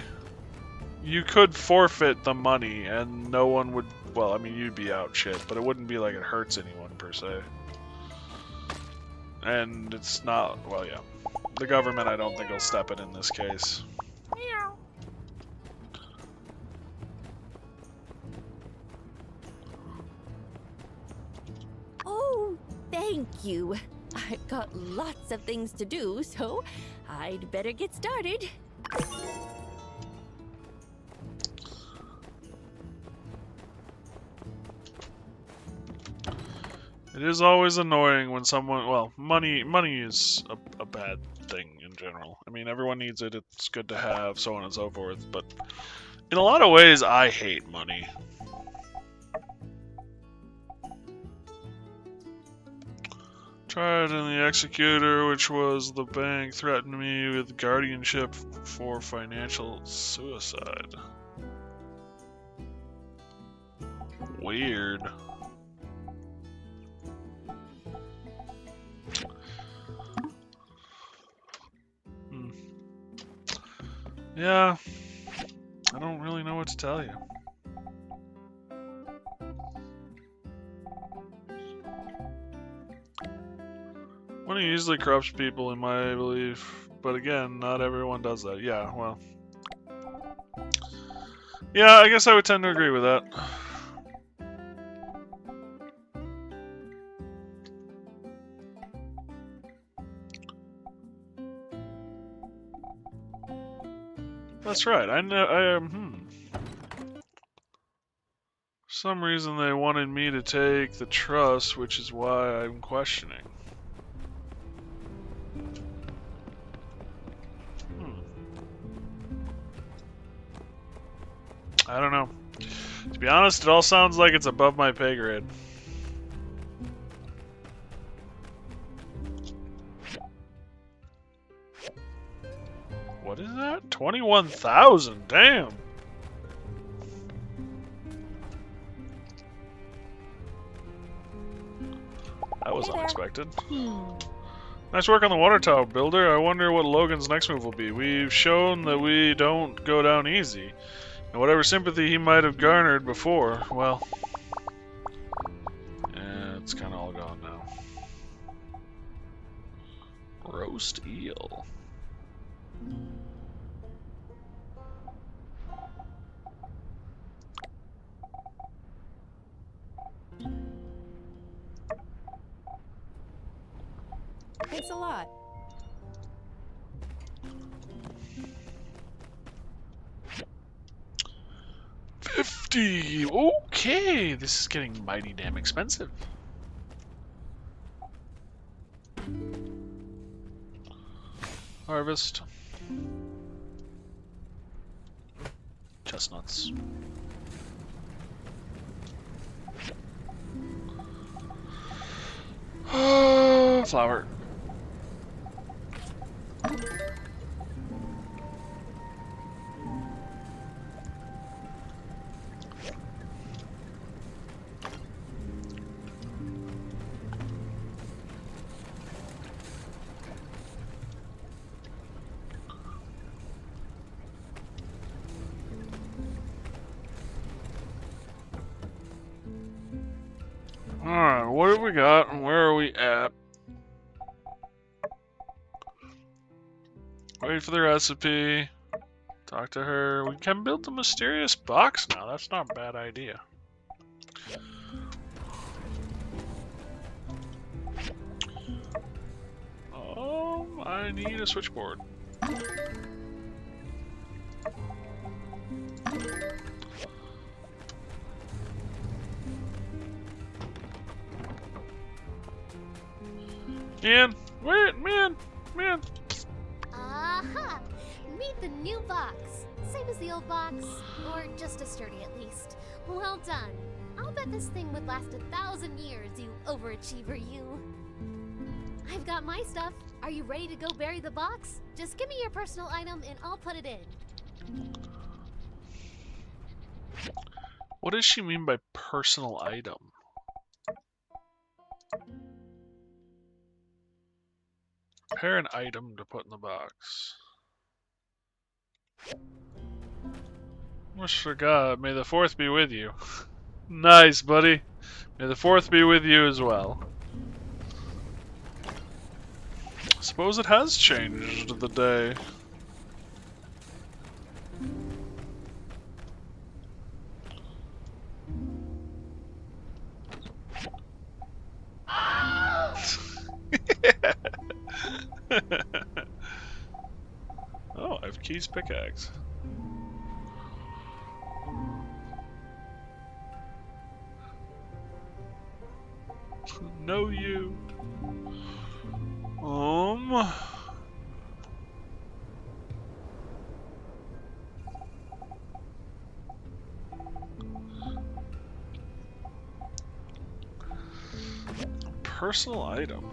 you could forfeit the money and no one would... Well, I mean, you'd be out shit, but it wouldn't be like it hurts anyone, per se. And it's not... Well, yeah. The government, I don't think, will step in this case. Oh, thank you. I've got lots of things to do, so I'd better get started. It is always annoying when someone... Well, money is a bad thing in general. I mean, everyone needs it, it's good to have, so on and so forth, but... In a lot of ways, I hate money. Tried in the executor, which was the bank, threatened me with guardianship for financial suicide. Weird. Yeah. I don't really know what to tell you. Money easily corrupts people, in my belief. But again, not everyone does that. Yeah, well. Yeah, I guess I would tend to agree with that. That's right. I know. For some reason, they wanted me to take the trust, which is why I'm questioning. I don't know. To be honest, it all sounds like it's above my pay grade. What is that? 21,000. Damn. That was unexpected. Nice work on the water tower, builder. I wonder what Logan's next move will be. We've shown that we don't go down easy. And whatever sympathy he might have garnered before, well... yeah, it's kind of all gone now. Roast eel. Thanks a lot. $50. Okay, this is getting mighty damn expensive. Harvest. Chestnuts. Flour. Alright, what have we got and where are we at? Wait for the recipe. Talk to her. We can build the mysterious box now. That's not a bad idea. I need a switchboard. Man, wait, man. Aha! Meet the new box. Same as the old box, or just as sturdy at least. Well done. I'll bet this thing would last 1,000 years, you overachiever, you. I've got my stuff. Are you ready to go bury the box? Just give me your personal item and I'll put it in. What does she mean by personal item? Prepare an item to put in the box. Almost forgot. May the 4th be with you. Nice, buddy. May the 4th be with you as well. Suppose it has changed the day. Oh, I have Key's pickaxe. No, you. Personal item.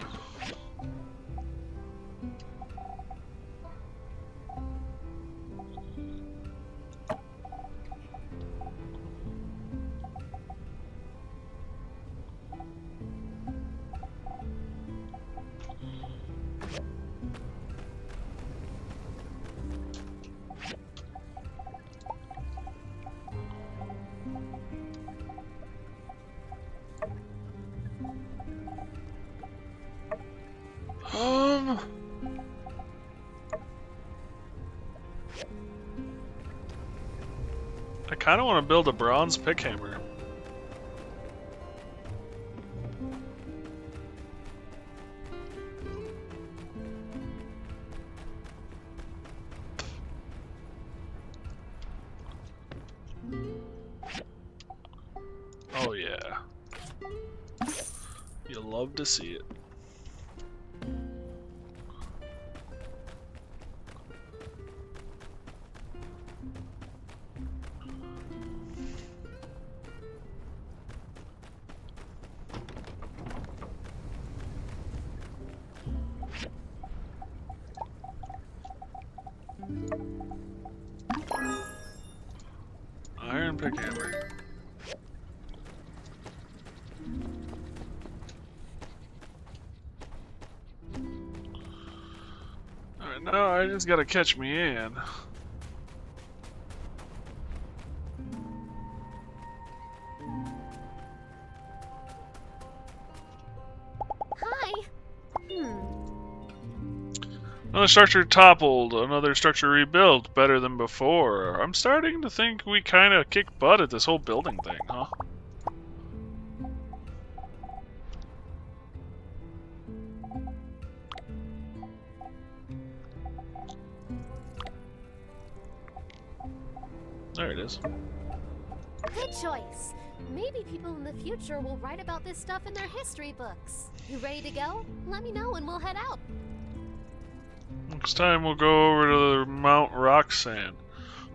I kind of want to build a bronze pickhammer. Oh yeah. You'll love to see it. Iron pickhammer. Alright, now I just gotta catch me in. Hi. Another structure toppled, another structure rebuilt, better than before. I'm starting to think we kind of kicked butt at this whole building thing, huh? There it is. Good choice. Maybe people in the future will write about this stuff in their history books. You ready to go? Let me know and we'll head out. Next time we'll go over to the Mount Roxanne.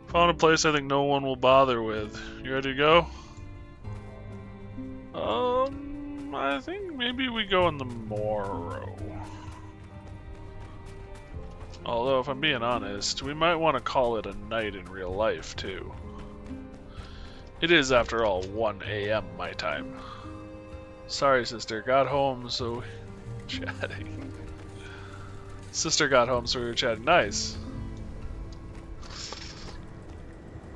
Found a place I think no one will bother with. You ready to go? I think maybe we go in the Morrow. Although, if I'm being honest, we might want to call it a night in real life, too. It is, after all, 1 a.m. my time. Sorry, sister. Got home, so chatting. Sister got home, so we were chatting. Nice.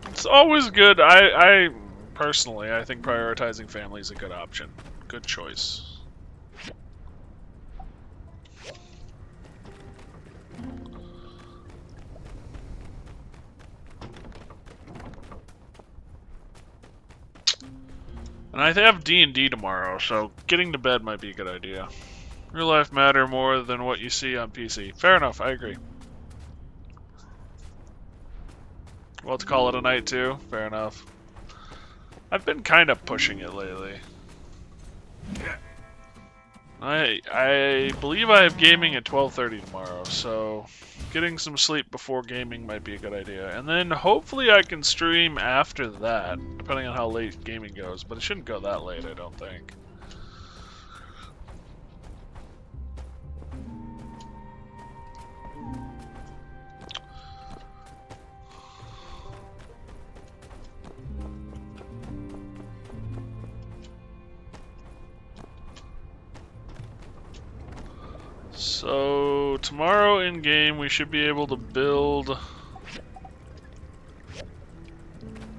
It's always good. I personally, I think prioritizing family is a good option. Good choice. And I have D&D tomorrow, so getting to bed might be a good idea. Real life matter more than what you see on PC. Fair enough, I agree. Well, to call it a night too. Fair enough. I've been kind of pushing it lately. I believe I have gaming at 12:30 tomorrow, so getting some sleep before gaming might be a good idea. And then hopefully I can stream after that, depending on how late gaming goes. But it shouldn't go that late, I don't think. So tomorrow in game we should be able to build.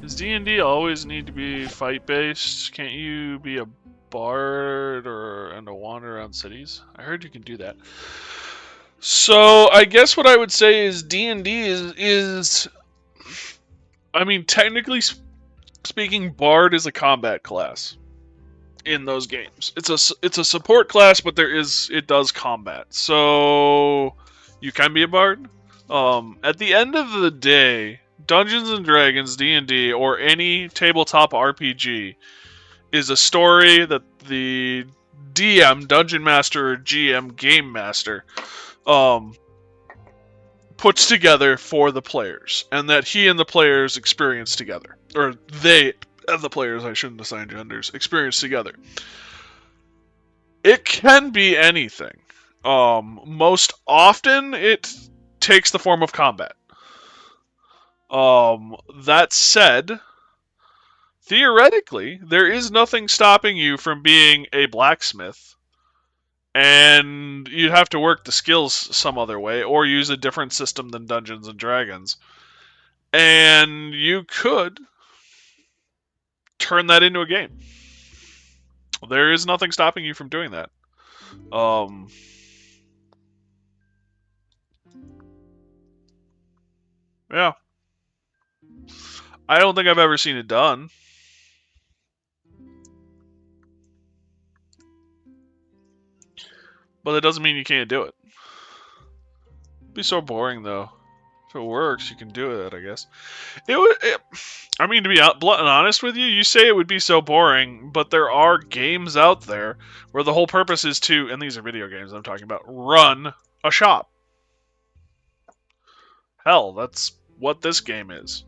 Does D&D always need to be fight based? Can't you be a bard and a wander around cities? I heard you can do that. So I guess what I would say is D&D is I mean, technically speaking, bard is a combat class in those games. It's a support class, but it does combat. So you can be a bard. At the end of the day, Dungeons and Dragons, D&D, or any tabletop RPG is a story that the DM, Dungeon Master, or GM, Game Master, puts together for the players, and that he and the players experience together. Or they, and the players, I shouldn't assign genders, experience together. It can be anything. Most often, it takes the form of combat. That said, theoretically, there is nothing stopping you from being a blacksmith, and you'd have to work the skills some other way, or use a different system than Dungeons and Dragons. And you could turn that into a game. There is nothing stopping you from doing that. Yeah. I don't think I've ever seen it done. But that doesn't mean you can't do it. It'd be so boring, though. If it works, you can do it, I guess. I mean, to be blunt and honest with you, you say it would be so boring, but there are games out there where the whole purpose is to, and these are video games I'm talking about, run a shop. Hell, that's what this game is.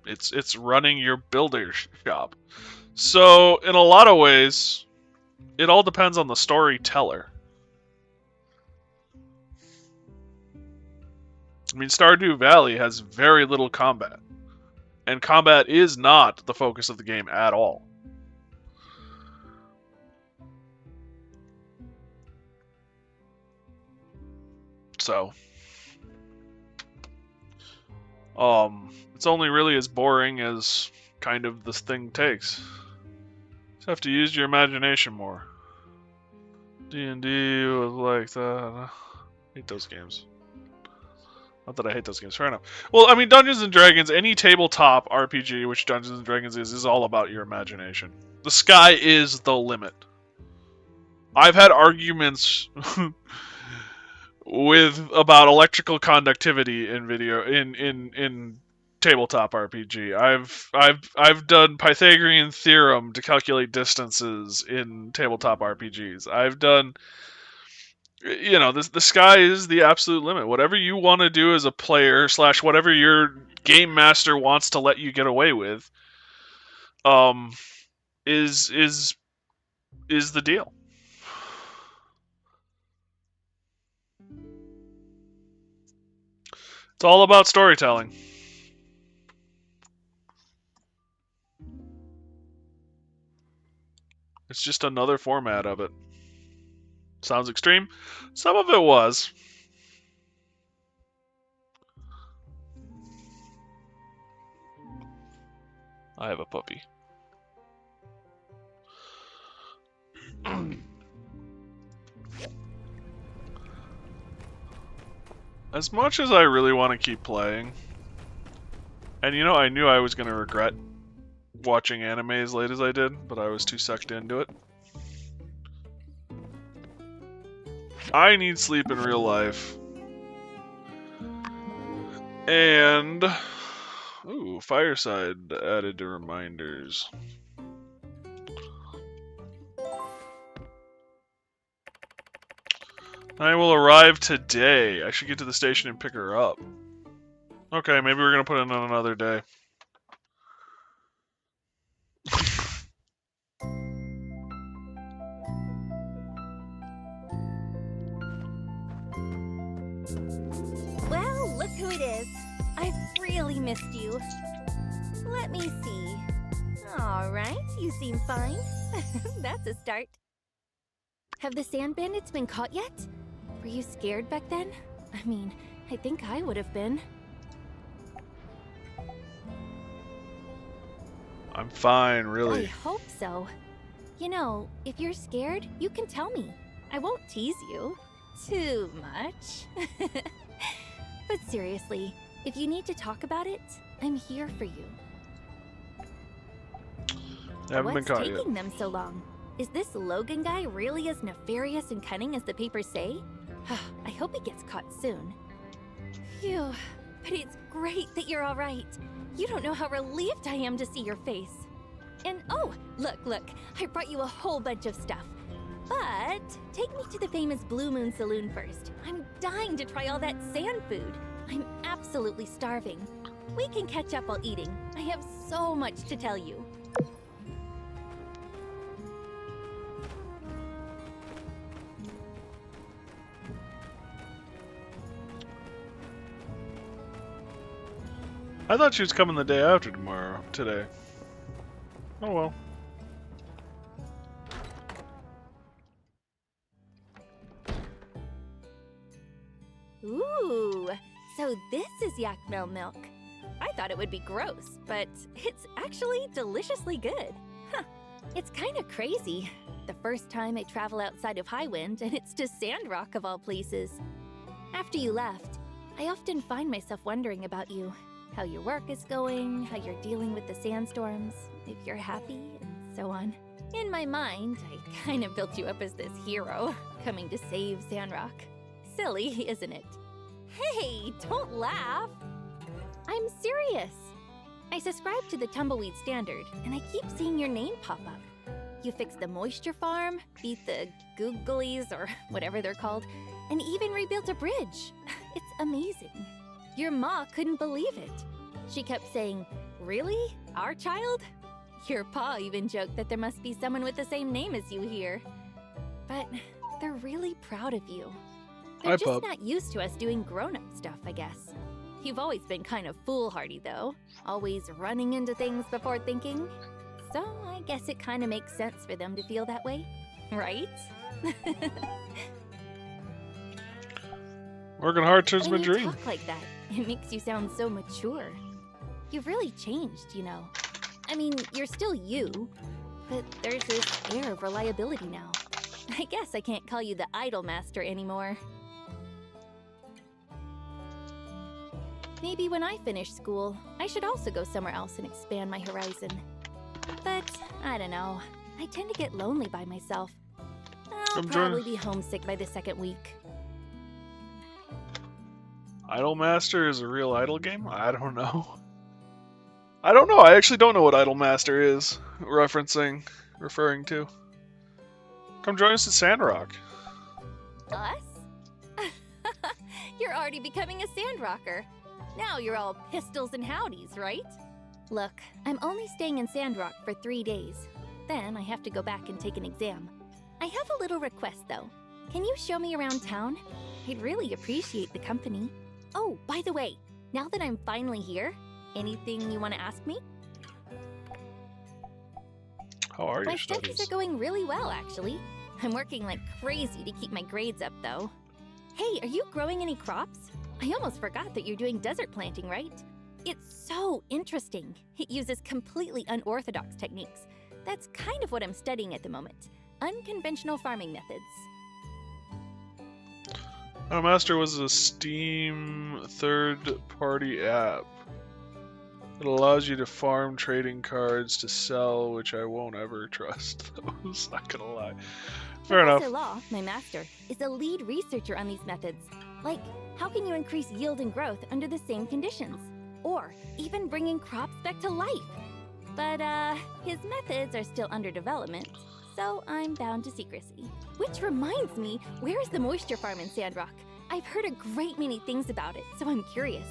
It's running your builder shop. So, in a lot of ways, it all depends on the storyteller. I mean, Stardew Valley has very little combat. And combat is not the focus of the game at all. So, it's only really as boring as kind of this thing takes. Just have to use your imagination more. D&D was like that. I hate those games. Not that I hate those games, fair enough. Well, I mean, Dungeons & Dragons, any tabletop RPG, which Dungeons & Dragons is all about your imagination. The sky is the limit. I've had arguments about electrical conductivity in tabletop RPG. I've done Pythagorean theorem to calculate distances in tabletop RPGs. I've done, you know, the sky is the absolute limit. Whatever you want to do as a player / whatever your game master wants to let you get away with, is the deal. It's all about storytelling. It's just another format of it. Sounds extreme? Some of it was. I have a puppy. As much as I really want to keep playing, and you know, I knew I was going to regret watching anime as late as I did, but I was too sucked into it. I need sleep in real life. And... ooh, Fireside added to reminders. I will arrive today. I should get to the station and pick her up. Okay, maybe we're gonna put it on another day. Well, look who it is. I've really missed you. Let me see. All right, you seem fine. That's a start. Have the sand bandits been caught yet? Were you scared back then? I mean, I think I would have been. I'm fine, really. I hope so. You know, if you're scared, you can tell me. I won't tease you too much. But seriously, if you need to talk about it, I'm here for you. Haven't been caught yet. What's taking them so long? Is this Logan guy really as nefarious and cunning as the papers say? I hope he gets caught soon. Phew, but it's great that you're all right. You don't know how relieved I am to see your face. And oh, look, I brought you a whole bunch of stuff. But take me to the famous Blue Moon Saloon first. I'm dying to try all that sand food. I'm absolutely starving. We can catch up while eating. I have so much to tell you. I thought she was coming the day after today. Oh well. Ooh, so this is Yakmel milk. I thought it would be gross, but it's actually deliciously good. Huh, it's kind of crazy. The first time I travel outside of Highwind, and it's to Sandrock of all places. After you left, I often find myself wondering about you. how your work is going, how you're dealing with the sandstorms, if you're happy, and so on. In my mind, I kind of built you up as this hero, coming to save Sandrock. Silly, isn't it? Hey, don't laugh! I'm serious. I subscribe to the Tumbleweed Standard, and I keep seeing your name pop up. You fixed the moisture farm, beat the googlies, or whatever they're called, and even rebuilt a bridge. It's amazing. Your ma couldn't believe it. She kept saying, "Really? Our child?" Your pa even joked that there must be someone with the same name as you here. But they're really proud of you. They're Hi, just Pup. not used to us doing grown-up stuff, I guess. You've always been kind of foolhardy, though. Always running into things before thinking. So I guess it kind of makes sense for them to feel that way, right? Working hard towards my When you dream. talk like that, it makes you sound so mature. You've really changed, you know. I mean, you're still you, but there's this air of reliability now. I guess I can't call you the idol master anymore. Maybe when I finish school, I should also go somewhere else and expand my horizon. But I don't know. I tend to get lonely by myself. I'll probably be homesick by the second week. Idol Master is a real idol game? I don't know. I don't know. I actually don't know what Idol Master is referring to. Come join us at Sandrock. Us? You're already becoming a Sandrocker. Now you're all pistols and howdies, right? Look, I'm only staying in Sandrock for 3 days. Then I have to go back and take an exam. I have a little request, though. Can you show me around town? I'd really appreciate the company. Oh, by the way, now that I'm finally here, anything you want to ask me? How are My your studies studies? are going really well, actually. I'm working like crazy to keep my grades up, though. Hey, are you growing any crops? I almost forgot that you're doing desert planting, right? It's so interesting. It uses completely unorthodox techniques. That's kind of what I'm studying at the moment. Unconventional farming methods. Idol Master was a Steam third-party app. It allows you to farm trading cards to sell, which I won't ever trust those, not gonna lie. Fair enough. Professor Law, my master, is a lead researcher on these methods. Like, how can you increase yield and growth under the same conditions? Or even bringing crops back to life? But, his methods are still under development, so I'm bound to secrecy. Which reminds me, where is the moisture farm in Sandrock? I've heard a great many things about it, so I'm curious.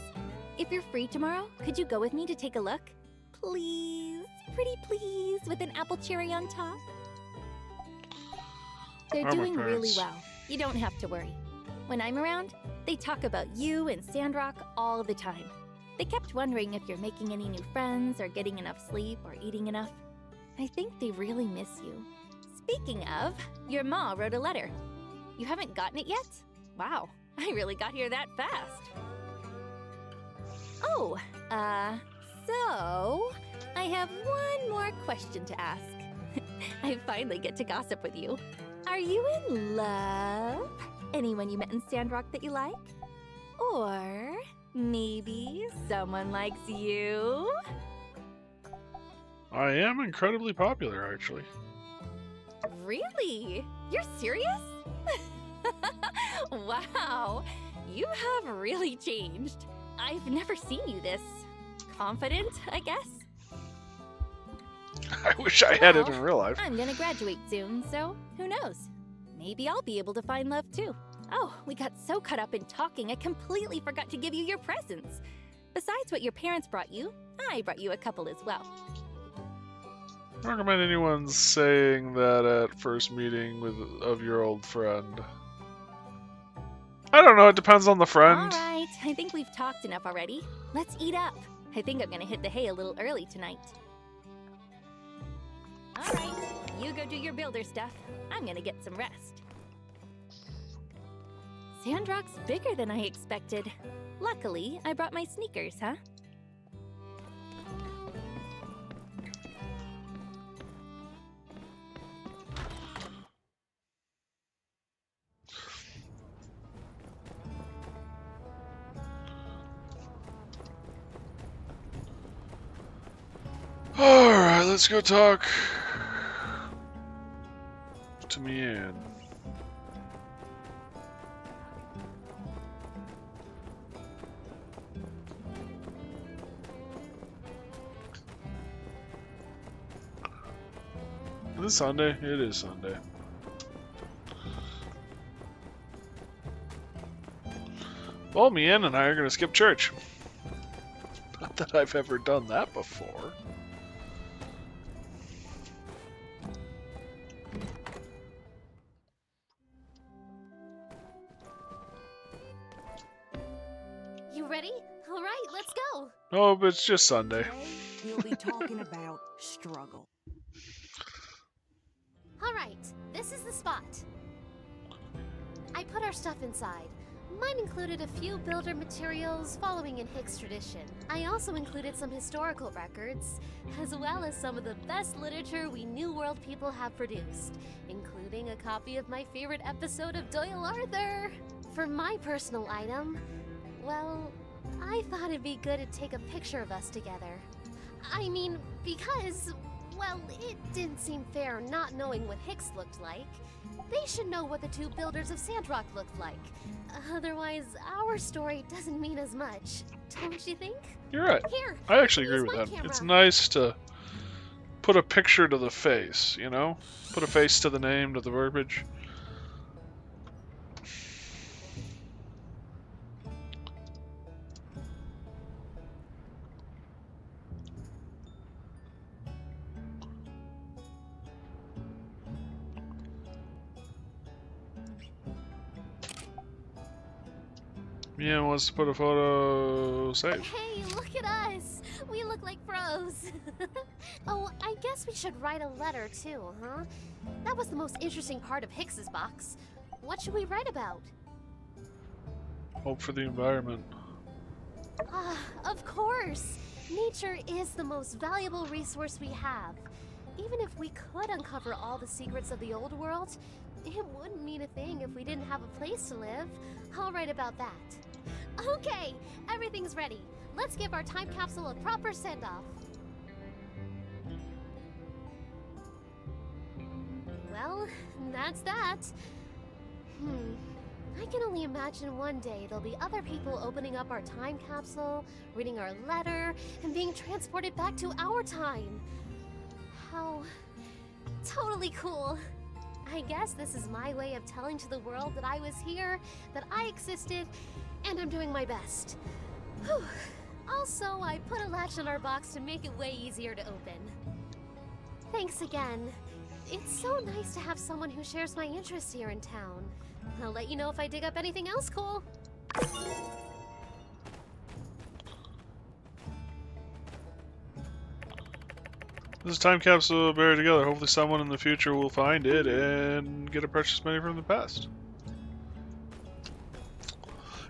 If you're free tomorrow, could you go with me to take a look? Please, pretty please, with an apple cherry on top. They're Are my doing really parents. well. You don't have to worry. When I'm around, they talk about you and Sandrock all the time. They kept wondering if you're making any new friends or getting enough sleep or eating enough. I think they really miss you. Speaking of, your ma wrote a letter. You haven't gotten it yet? Wow, I really got here that fast. Oh, so I have one more question to ask. I finally get to gossip with you. Are you in love? Anyone you met in Sandrock that you like? Or maybe someone likes you? I am incredibly popular, actually. Really? You're serious? Wow, you have really changed. I've never seen you this confident, I guess. I wish I had it in Well, real life. I'm gonna graduate soon, so who knows? Maybe I'll be able to find love too. Oh, we got so caught up in talking, I completely forgot to give you your presents. Besides what your parents brought you, I brought you a couple as well. I don't recommend anyone saying that at first meeting of your old friend. I don't know, it depends on the friend. All right, I think we've talked enough already. Let's eat up. I think I'm gonna hit the hay a little early tonight. All right, you go do your builder stuff. I'm gonna get some rest. Sandrock's bigger than I expected. Luckily, I brought my sneakers, huh? Alright, let's go talk to Mian. Is it Sunday? It is Sunday. Well, Mian and I are going to skip church. Not that I've ever done that before. You ready? All right, let's go. Oh, but it's just Sunday. Today, we'll be talking about struggle. All right, this is the spot. I put our stuff inside. Mine included a few builder materials following in Hicks tradition. I also included some historical records, as well as some of the best literature we New World people have produced, including a copy of my favorite episode of Doyle Arthur. For my personal item, well, I thought it'd be good to take a picture of us together. I mean, because, well, it didn't seem fair not knowing what Hicks looked like. They should know what the two builders of Sandrock looked like. Otherwise, our story doesn't mean as much, don't you think? You're right. Here, I actually agree use with my that. camera. It's nice to put a picture to the face, you know? Put a face to the name, to the verbiage. Mia wants to put a photo. Save. Hey, look at us! We look like pros. Oh, I guess we should write a letter too, huh? That was the most interesting part of Hicks's box. What should we write about? Hope for the environment. Ah, of course! Nature is the most valuable resource we have. Even if we could uncover all the secrets of the old world, it wouldn't mean a thing if we didn't have a place to live. I'll write about that. Okay, everything's ready. Let's give our time capsule a proper send-off. Well, that's that. I can only imagine one day there'll be other people opening up our time capsule, reading our letter, and being transported back to our time. How totally cool. I guess this is my way of telling to the world that I was here, that I existed, and I'm doing my best. Whew. Also, I put a latch on our box to make it way easier to open. Thanks again. It's so nice to have someone who shares my interests here in town. I'll let you know if I dig up anything else cool. This is a time capsule buried together. Hopefully someone in the future will find it and get a precious money from the past.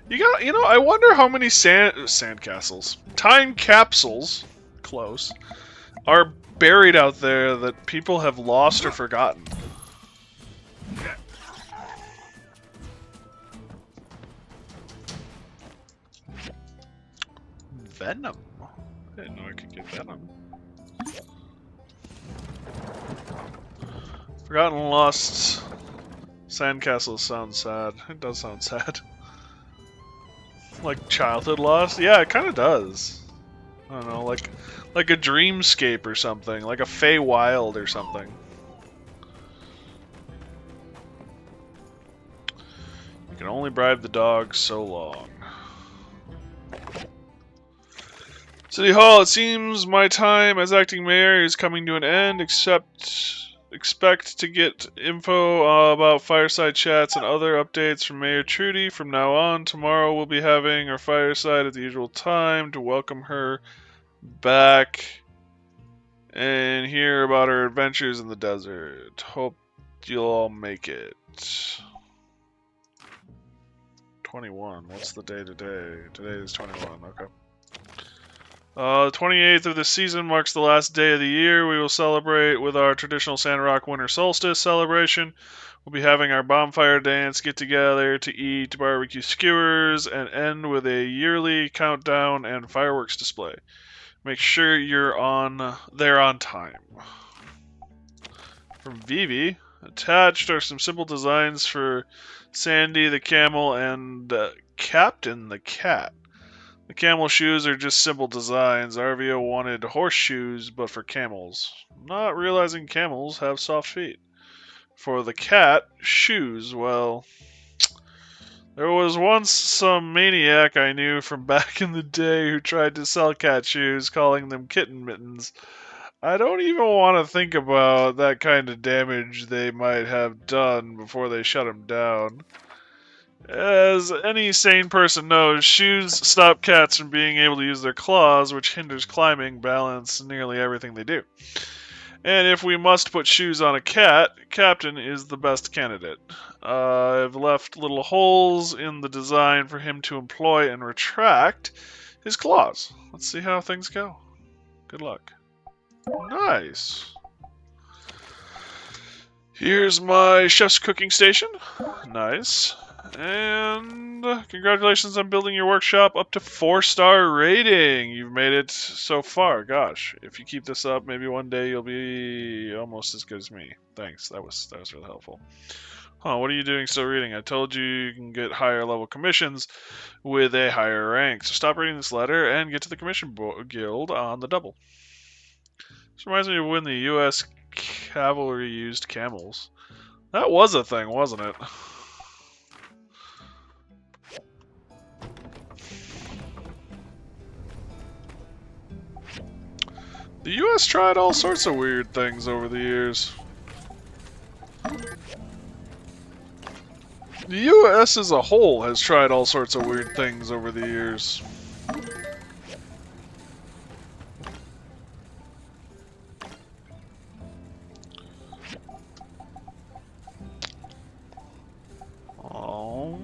You know, I wonder how many sandcastles, time capsules, close, are buried out there that people have lost or forgotten. Venom? I didn't know I could get venom. Forgotten lost sandcastles sounds sad. It does sound sad. Like childhood lost? Yeah, it kind of does. I don't know, like a dreamscape or something, like a Feywild or something. You can only bribe the dog so long. City Hall, it seems my time as acting mayor is coming to an end, expect to get info about fireside chats and other updates from Mayor Trudy from now on. Tomorrow we'll be having our fireside at the usual time to welcome her back and hear about her adventures in the desert. Hope you'll all make it. 21. What's the day today? Today is 21. Okay. The 28th of this season marks the last day of the year. We will celebrate with our traditional Sandrock Winter Solstice celebration. We'll be having our bonfire dance, get together to eat barbecue skewers, and end with a yearly countdown and fireworks display. Make sure you're there on time. From Vivi, attached are some simple designs for Sandy the camel and Captain the cat. The camel shoes are just simple designs. Arvio wanted horseshoes, but for camels. Not realizing camels have soft feet. For the cat, shoes, well... There was once some maniac I knew from back in the day who tried to sell cat shoes, calling them kitten mittens. I don't even want to think about that kind of damage they might have done before they shut him down. As any sane person knows, shoes stop cats from being able to use their claws, which hinders climbing, balance, nearly everything they do. And if we must put shoes on a cat, Captain is the best candidate. I've left little holes in the design for him to employ and retract his claws. Let's see how things go. Good luck. Nice. Here's my chef's cooking station. Nice. And congratulations on building your workshop up to 4-star rating. You've made it so far. Gosh, if you keep this up, maybe one day you'll be almost as good as me. Thanks. That was really helpful. Huh, what are you doing still reading? I told you you can get higher level commissions with a higher rank. So stop reading this letter and get to the commission guild on the double. This reminds me of when the U.S. cavalry used camels. That was a thing, wasn't it? The U.S. tried all sorts of weird things over the years. The U.S. as a whole has tried all sorts of weird things over the years. Oh.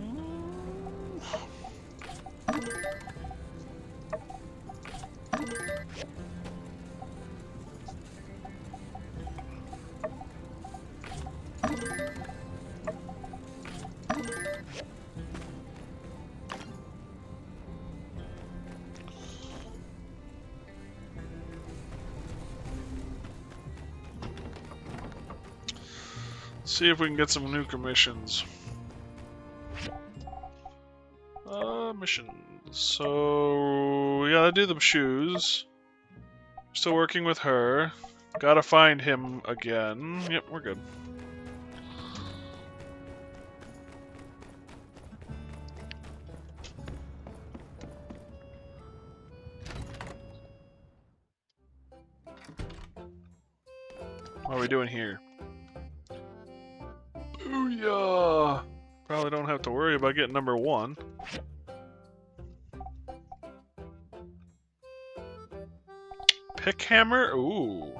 See if we can get some new commissions. Missions. So we gotta do the shoes. Still working with her. Gotta find him again. Yep, we're good. What are we doing here? Booyah! Probably don't have to worry about getting number 1. Pickhammer? Ooh.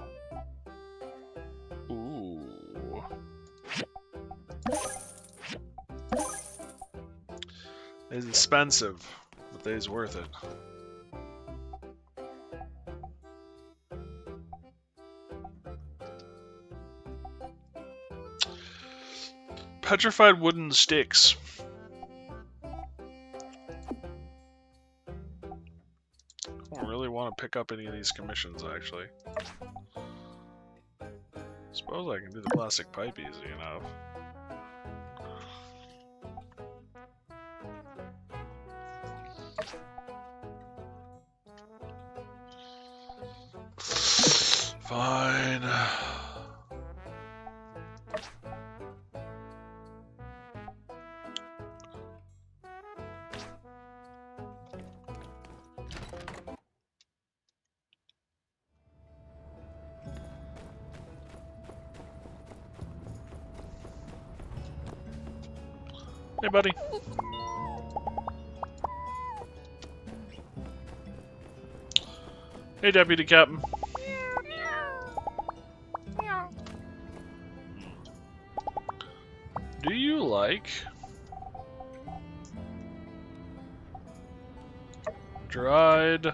Ooh. It's expensive, but it's worth it. Petrified wooden sticks. I don't really want to pick up any of these commissions, actually. Suppose I can do the plastic pipe easy enough. Fine. Hey, buddy. Hey, Deputy Captain. Do you like dried?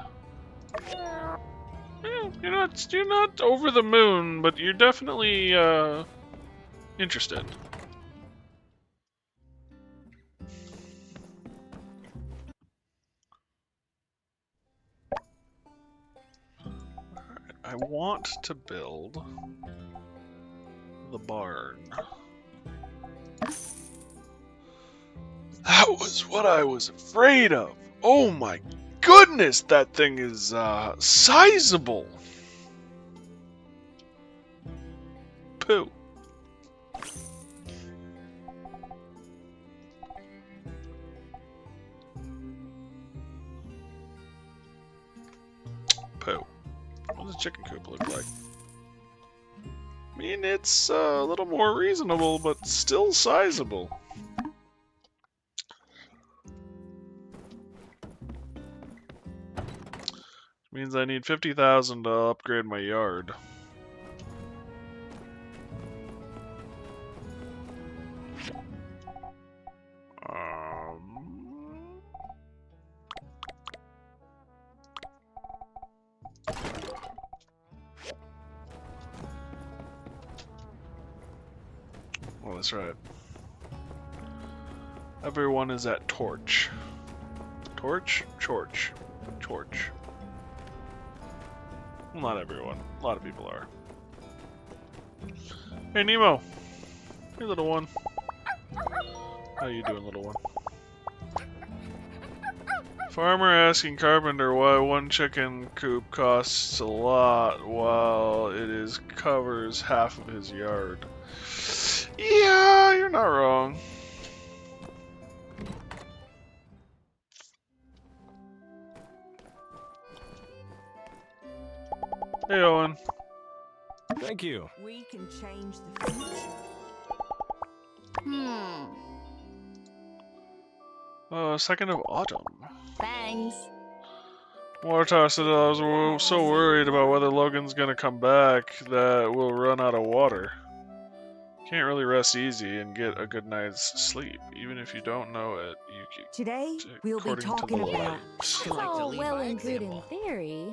You're not over the moon, but you're definitely interested. I want to build the barn. That was what I was afraid of. Oh my goodness, that thing is sizable. Pooh. Pooh. What does a chicken coop look like? I mean, it's a little more reasonable, but still sizable. Means I need 50,000 to upgrade my yard. Oh, that's right. Everyone is at Torch. Torch? Chorch. Torch. Well, not everyone. A lot of people are. Hey, Nemo. Hey, little one. How you doing, little one? Farmer asking carpenter why one chicken coop costs a lot while covers half of his yard. Yeah, you're not wrong. Hey, Owen. Thank you. We can change the future. Second of autumn. Thanks. Water Tower said I was so worried about whether Logan's gonna come back that we'll run out of water. Can't really rest easy and get a good night's sleep, even if you don't know it. Today, we'll be according to talking the about... lights. It's all well and good in theory.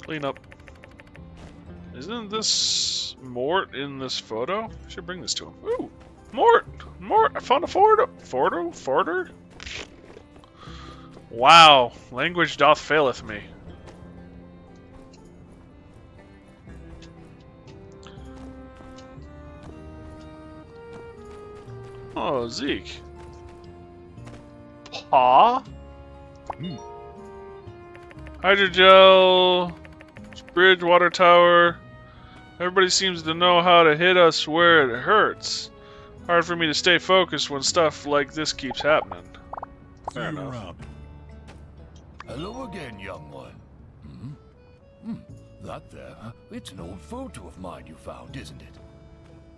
Clean up. Isn't this Mort in this photo? I should bring this to him. Ooh! Mort! Mort! I found a Forder? Wow! Language doth faileth me. Oh, Zeke. Paw? Hydrogel, bridge, water tower. Everybody seems to know how to hit us where it hurts. Hard for me to stay focused when stuff like this keeps happening. Fair enough. Hello again, young one. That there, it's an old photo of mine you found, isn't it?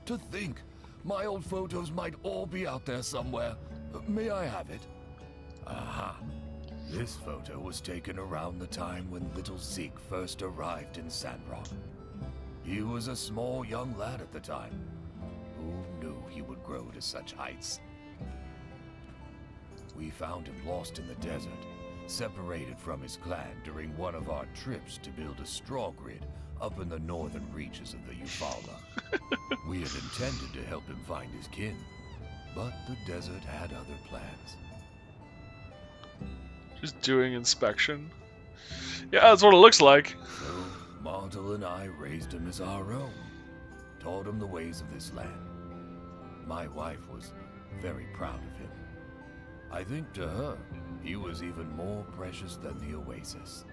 To think, my old photos might all be out there somewhere. May I have it? Aha. This photo was taken around the time when little Zeke first arrived in Sandrock. He was a small young lad at the time. Who knew he would grow to such heights? We found him lost in the desert, separated from his clan during one of our trips to build a straw grid up in the northern reaches of the Eufaula. We had intended to help him find his kin, but the desert had other plans. Just doing inspection. Yeah, that's what it looks like. So, Montel and I raised him as our own, taught him the ways of this land. My wife was very proud of him. I think to her, he was even more precious than the oasis.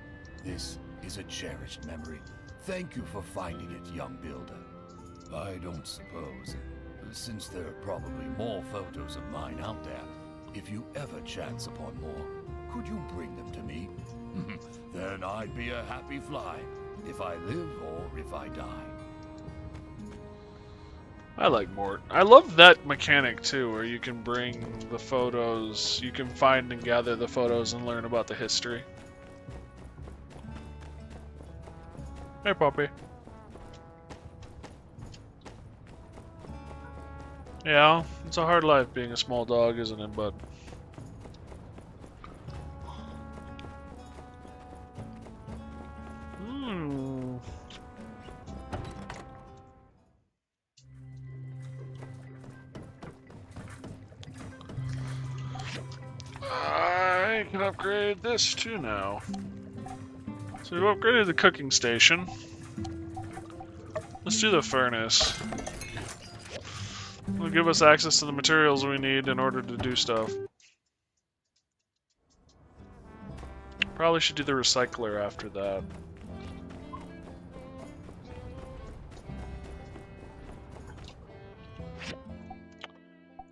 This is a cherished memory. Thank you for finding it, young builder. I don't suppose, since there are probably more photos of mine out there, if you ever chance upon more, could you bring them to me? Then I'd be a happy fly, if I live or if I die. I like Mort. I love that mechanic too, where you can bring the photos, you can find and gather the photos and learn about the history. Hey, puppy. Yeah, it's a hard life being a small dog, isn't it, bud? can upgrade this too now. So we've upgraded the cooking station. Let's do the furnace. It'll give us access to the materials we need in order to do stuff. Probably should do the recycler after that.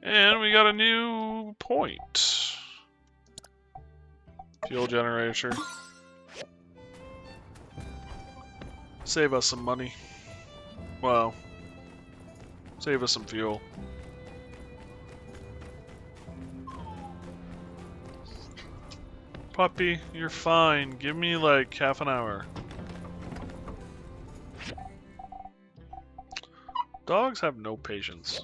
And we got a new point. Fuel generator. Save us some money. Well, save us some fuel. Puppy, you're fine. Give me like half an hour. Dogs have no patience.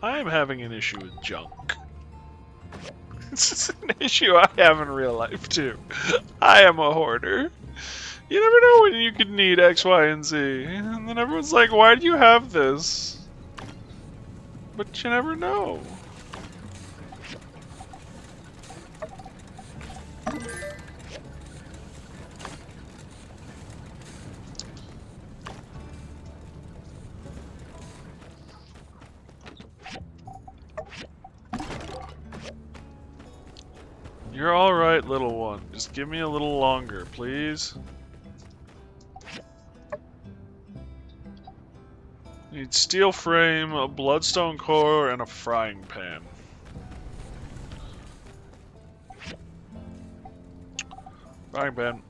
I'm having an issue with junk. This is an issue I have in real life too. I am a hoarder. You never know when you could need X, Y, and Z. And then everyone's like, why do you have this? But you never know. You're alright, little one. Just give me a little longer, please. Need steel frame, a bloodstone core, and a frying pan. Frying pan.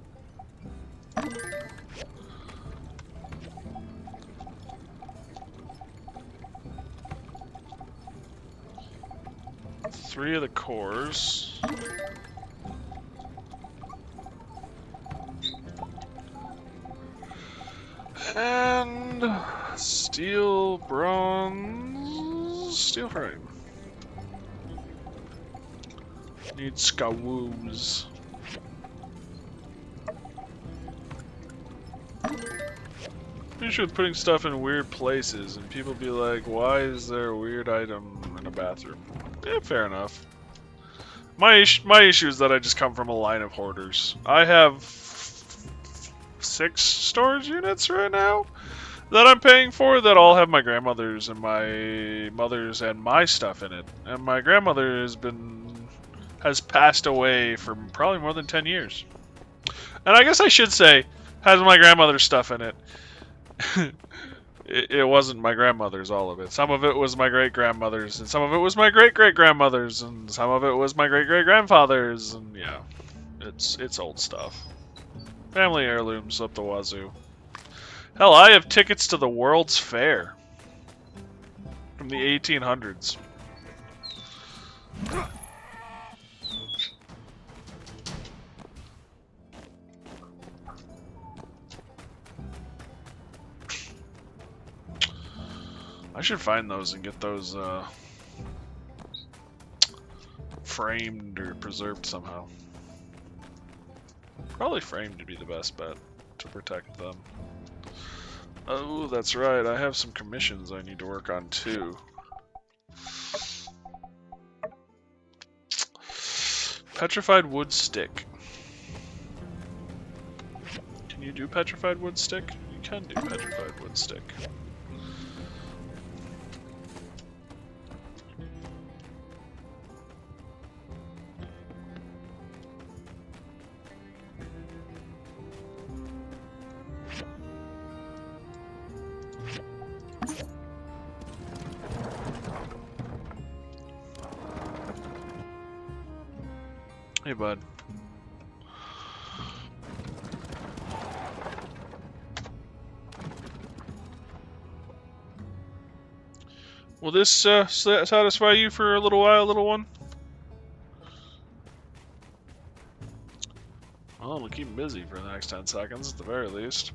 Three of the cores. And steel, bronze, steel frame. Need scawoos. Issue with putting stuff in weird places, and people be like, "Why is there a weird item in a bathroom?" Yeah, fair enough. My issue is that I just come from a line of hoarders. I have 6 storage units right now that I'm paying for that all have my grandmother's and my mother's and my stuff in it. And my grandmother has passed away for probably more than 10 years. And I guess I should say, has my grandmother's stuff in it. It wasn't my grandmother's, all of it. Some of it was my great-grandmother's, and some of it was my great-great-grandmother's, and some of it was my great-great-grandfather's, and yeah. It's old stuff. Family heirlooms up the wazoo. Hell, I have tickets to the World's Fair from the 1800s. I should find those and get those framed or preserved somehow. Probably framed would be the best bet to protect them. Oh, that's right. I have some commissions I need to work on too. Petrified wood stick. Can you do petrified wood stick? You can do petrified wood stick. Hey, bud. Will this satisfy you for a little while, little one? Well, we'll keep him busy for the next 10 seconds at the very least.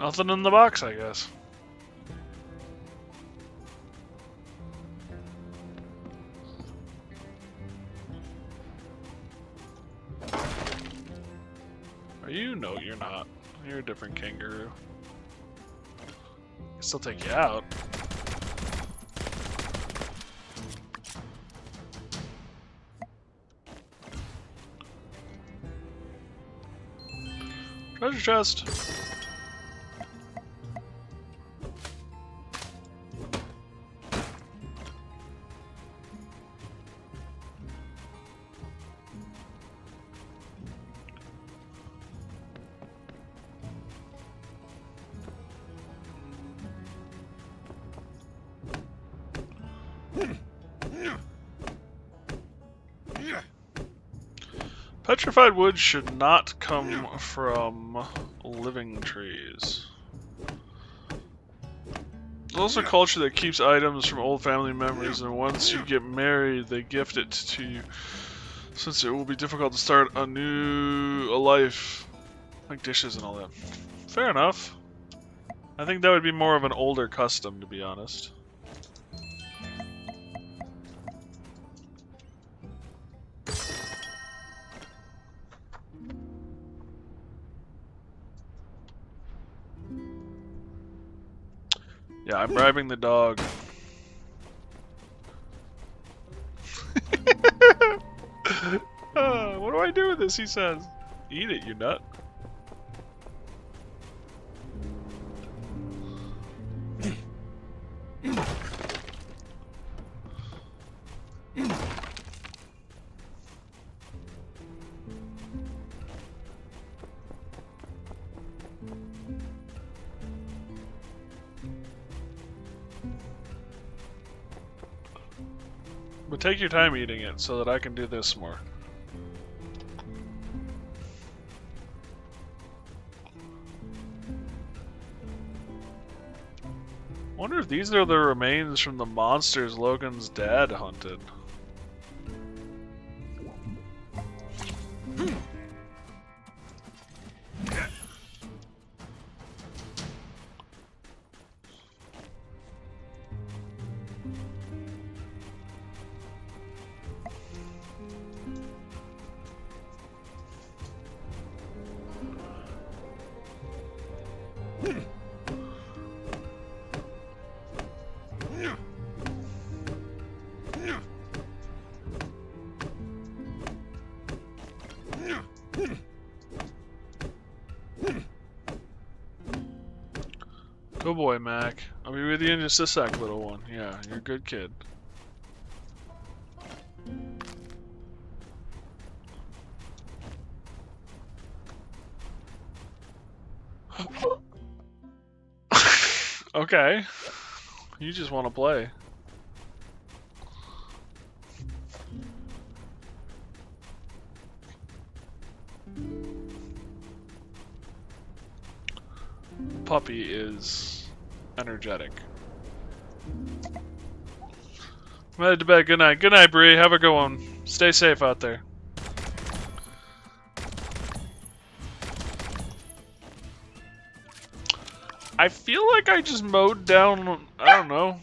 Nothing in the box, I guess. Are you? No, you're not. You're a different kangaroo. I can still take you out. Treasure chest. Petrified wood should not come from living trees. There's also a culture that keeps items from old family memories, and once you get married, they gift it to you, since it will be difficult to start a life, like dishes and all that. Fair enough. I think that would be more of an older custom, to be honest. Yeah, I'm bribing the dog. What do I do with this? He says. Eat it, you nut. But take your time eating it so that I can do this more. Wonder if these are the remains from the monsters Logan's dad hunted. Good boy, Mac. I'll be with you in just a sec, little one. Yeah, you're a good kid. Okay. You just want to play. Puppy is energetic. I'm headed to bed. Good night. Good night, Bree. Have a good one. Stay safe out there. I feel like I just mowed down, I don't know,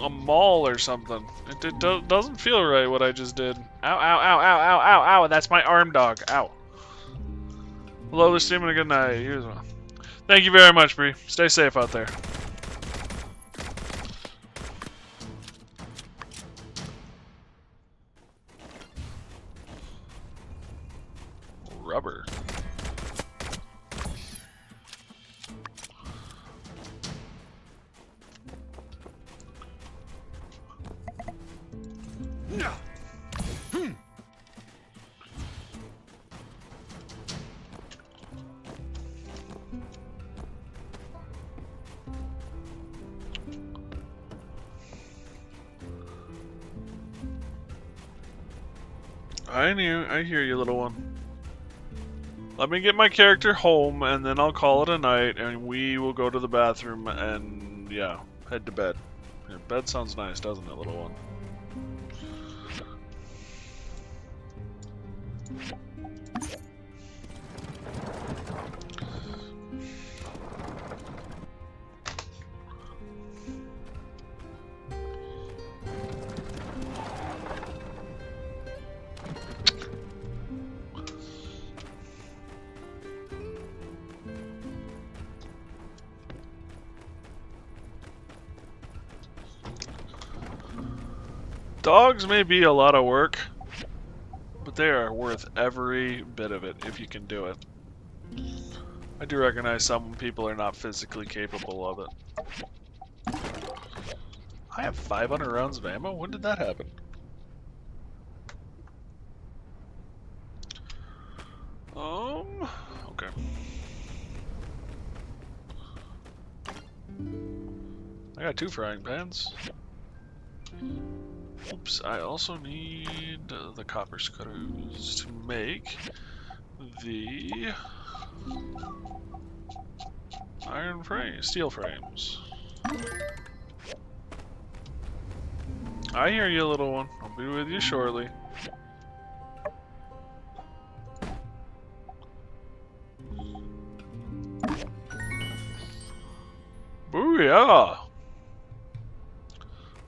a mall or something. It doesn't feel right what I just did. Ow, ow, ow, ow, ow, ow, ow. That's my arm dog. Ow. Hello, this team, and a good night. Here's one. Thank you very much, Bree. Stay safe out there. Rubber. I hear you, little one. Let me get my character home, and then I'll call it a night, and we will go to the bathroom and, yeah, head to bed. Yeah, bed sounds nice, doesn't it, little one? Dogs may be a lot of work, but they are worth every bit of it if you can do it. I do recognize some people are not physically capable of it. I have 500 rounds of ammo? When did that happen? Okay. I got 2 frying pans. Oops, I also need the copper screws to make the steel frames. I hear you, little one. I'll be with you shortly. Booyah!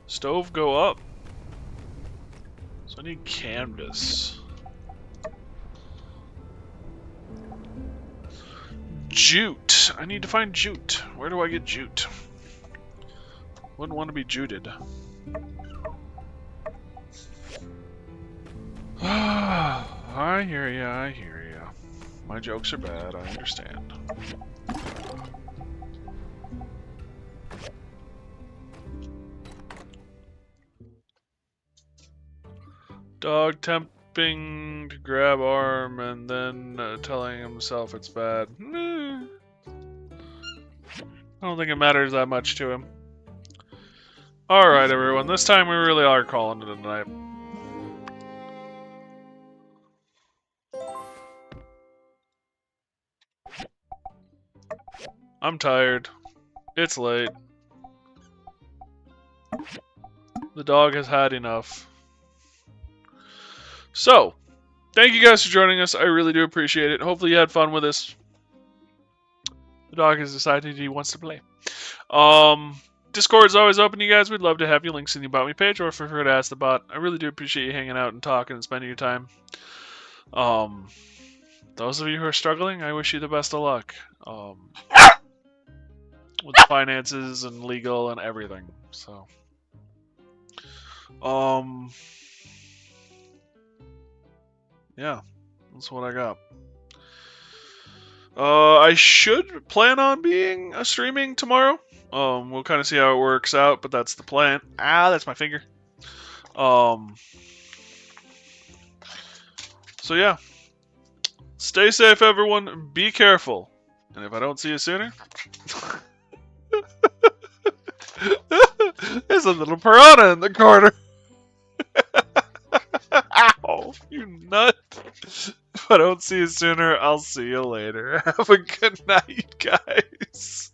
Stove go up. So I need canvas. Jute. I need to find jute. Where do I get jute? Wouldn't want to be juted. I hear ya, I hear ya. My jokes are bad, I understand. Dog tempting to grab arm and then telling himself it's bad. I don't think it matters that much to him. Alright everyone, this time we really are calling it a night. I'm tired. It's late. The dog has had enough. So, thank you guys for joining us. I really do appreciate it. Hopefully you had fun with us. The dog has decided he wants to play. Discord's always open, you guys. We'd love to have you. Links in the About Me page, or feel free to ask the bot. I really do appreciate you hanging out and talking and spending your time. Those of you who are struggling, I wish you the best of luck. With finances and legal and everything. So, yeah, that's what I got. I should plan on being streaming tomorrow. We'll kind of see how it works out, but that's the plan. Ah, that's my finger. So yeah. Stay safe, everyone. Be careful. And if I don't see you sooner... There's a little piranha in the corner. Ow, you nut. If I don't see you sooner, I'll see you later. Have a good night, guys.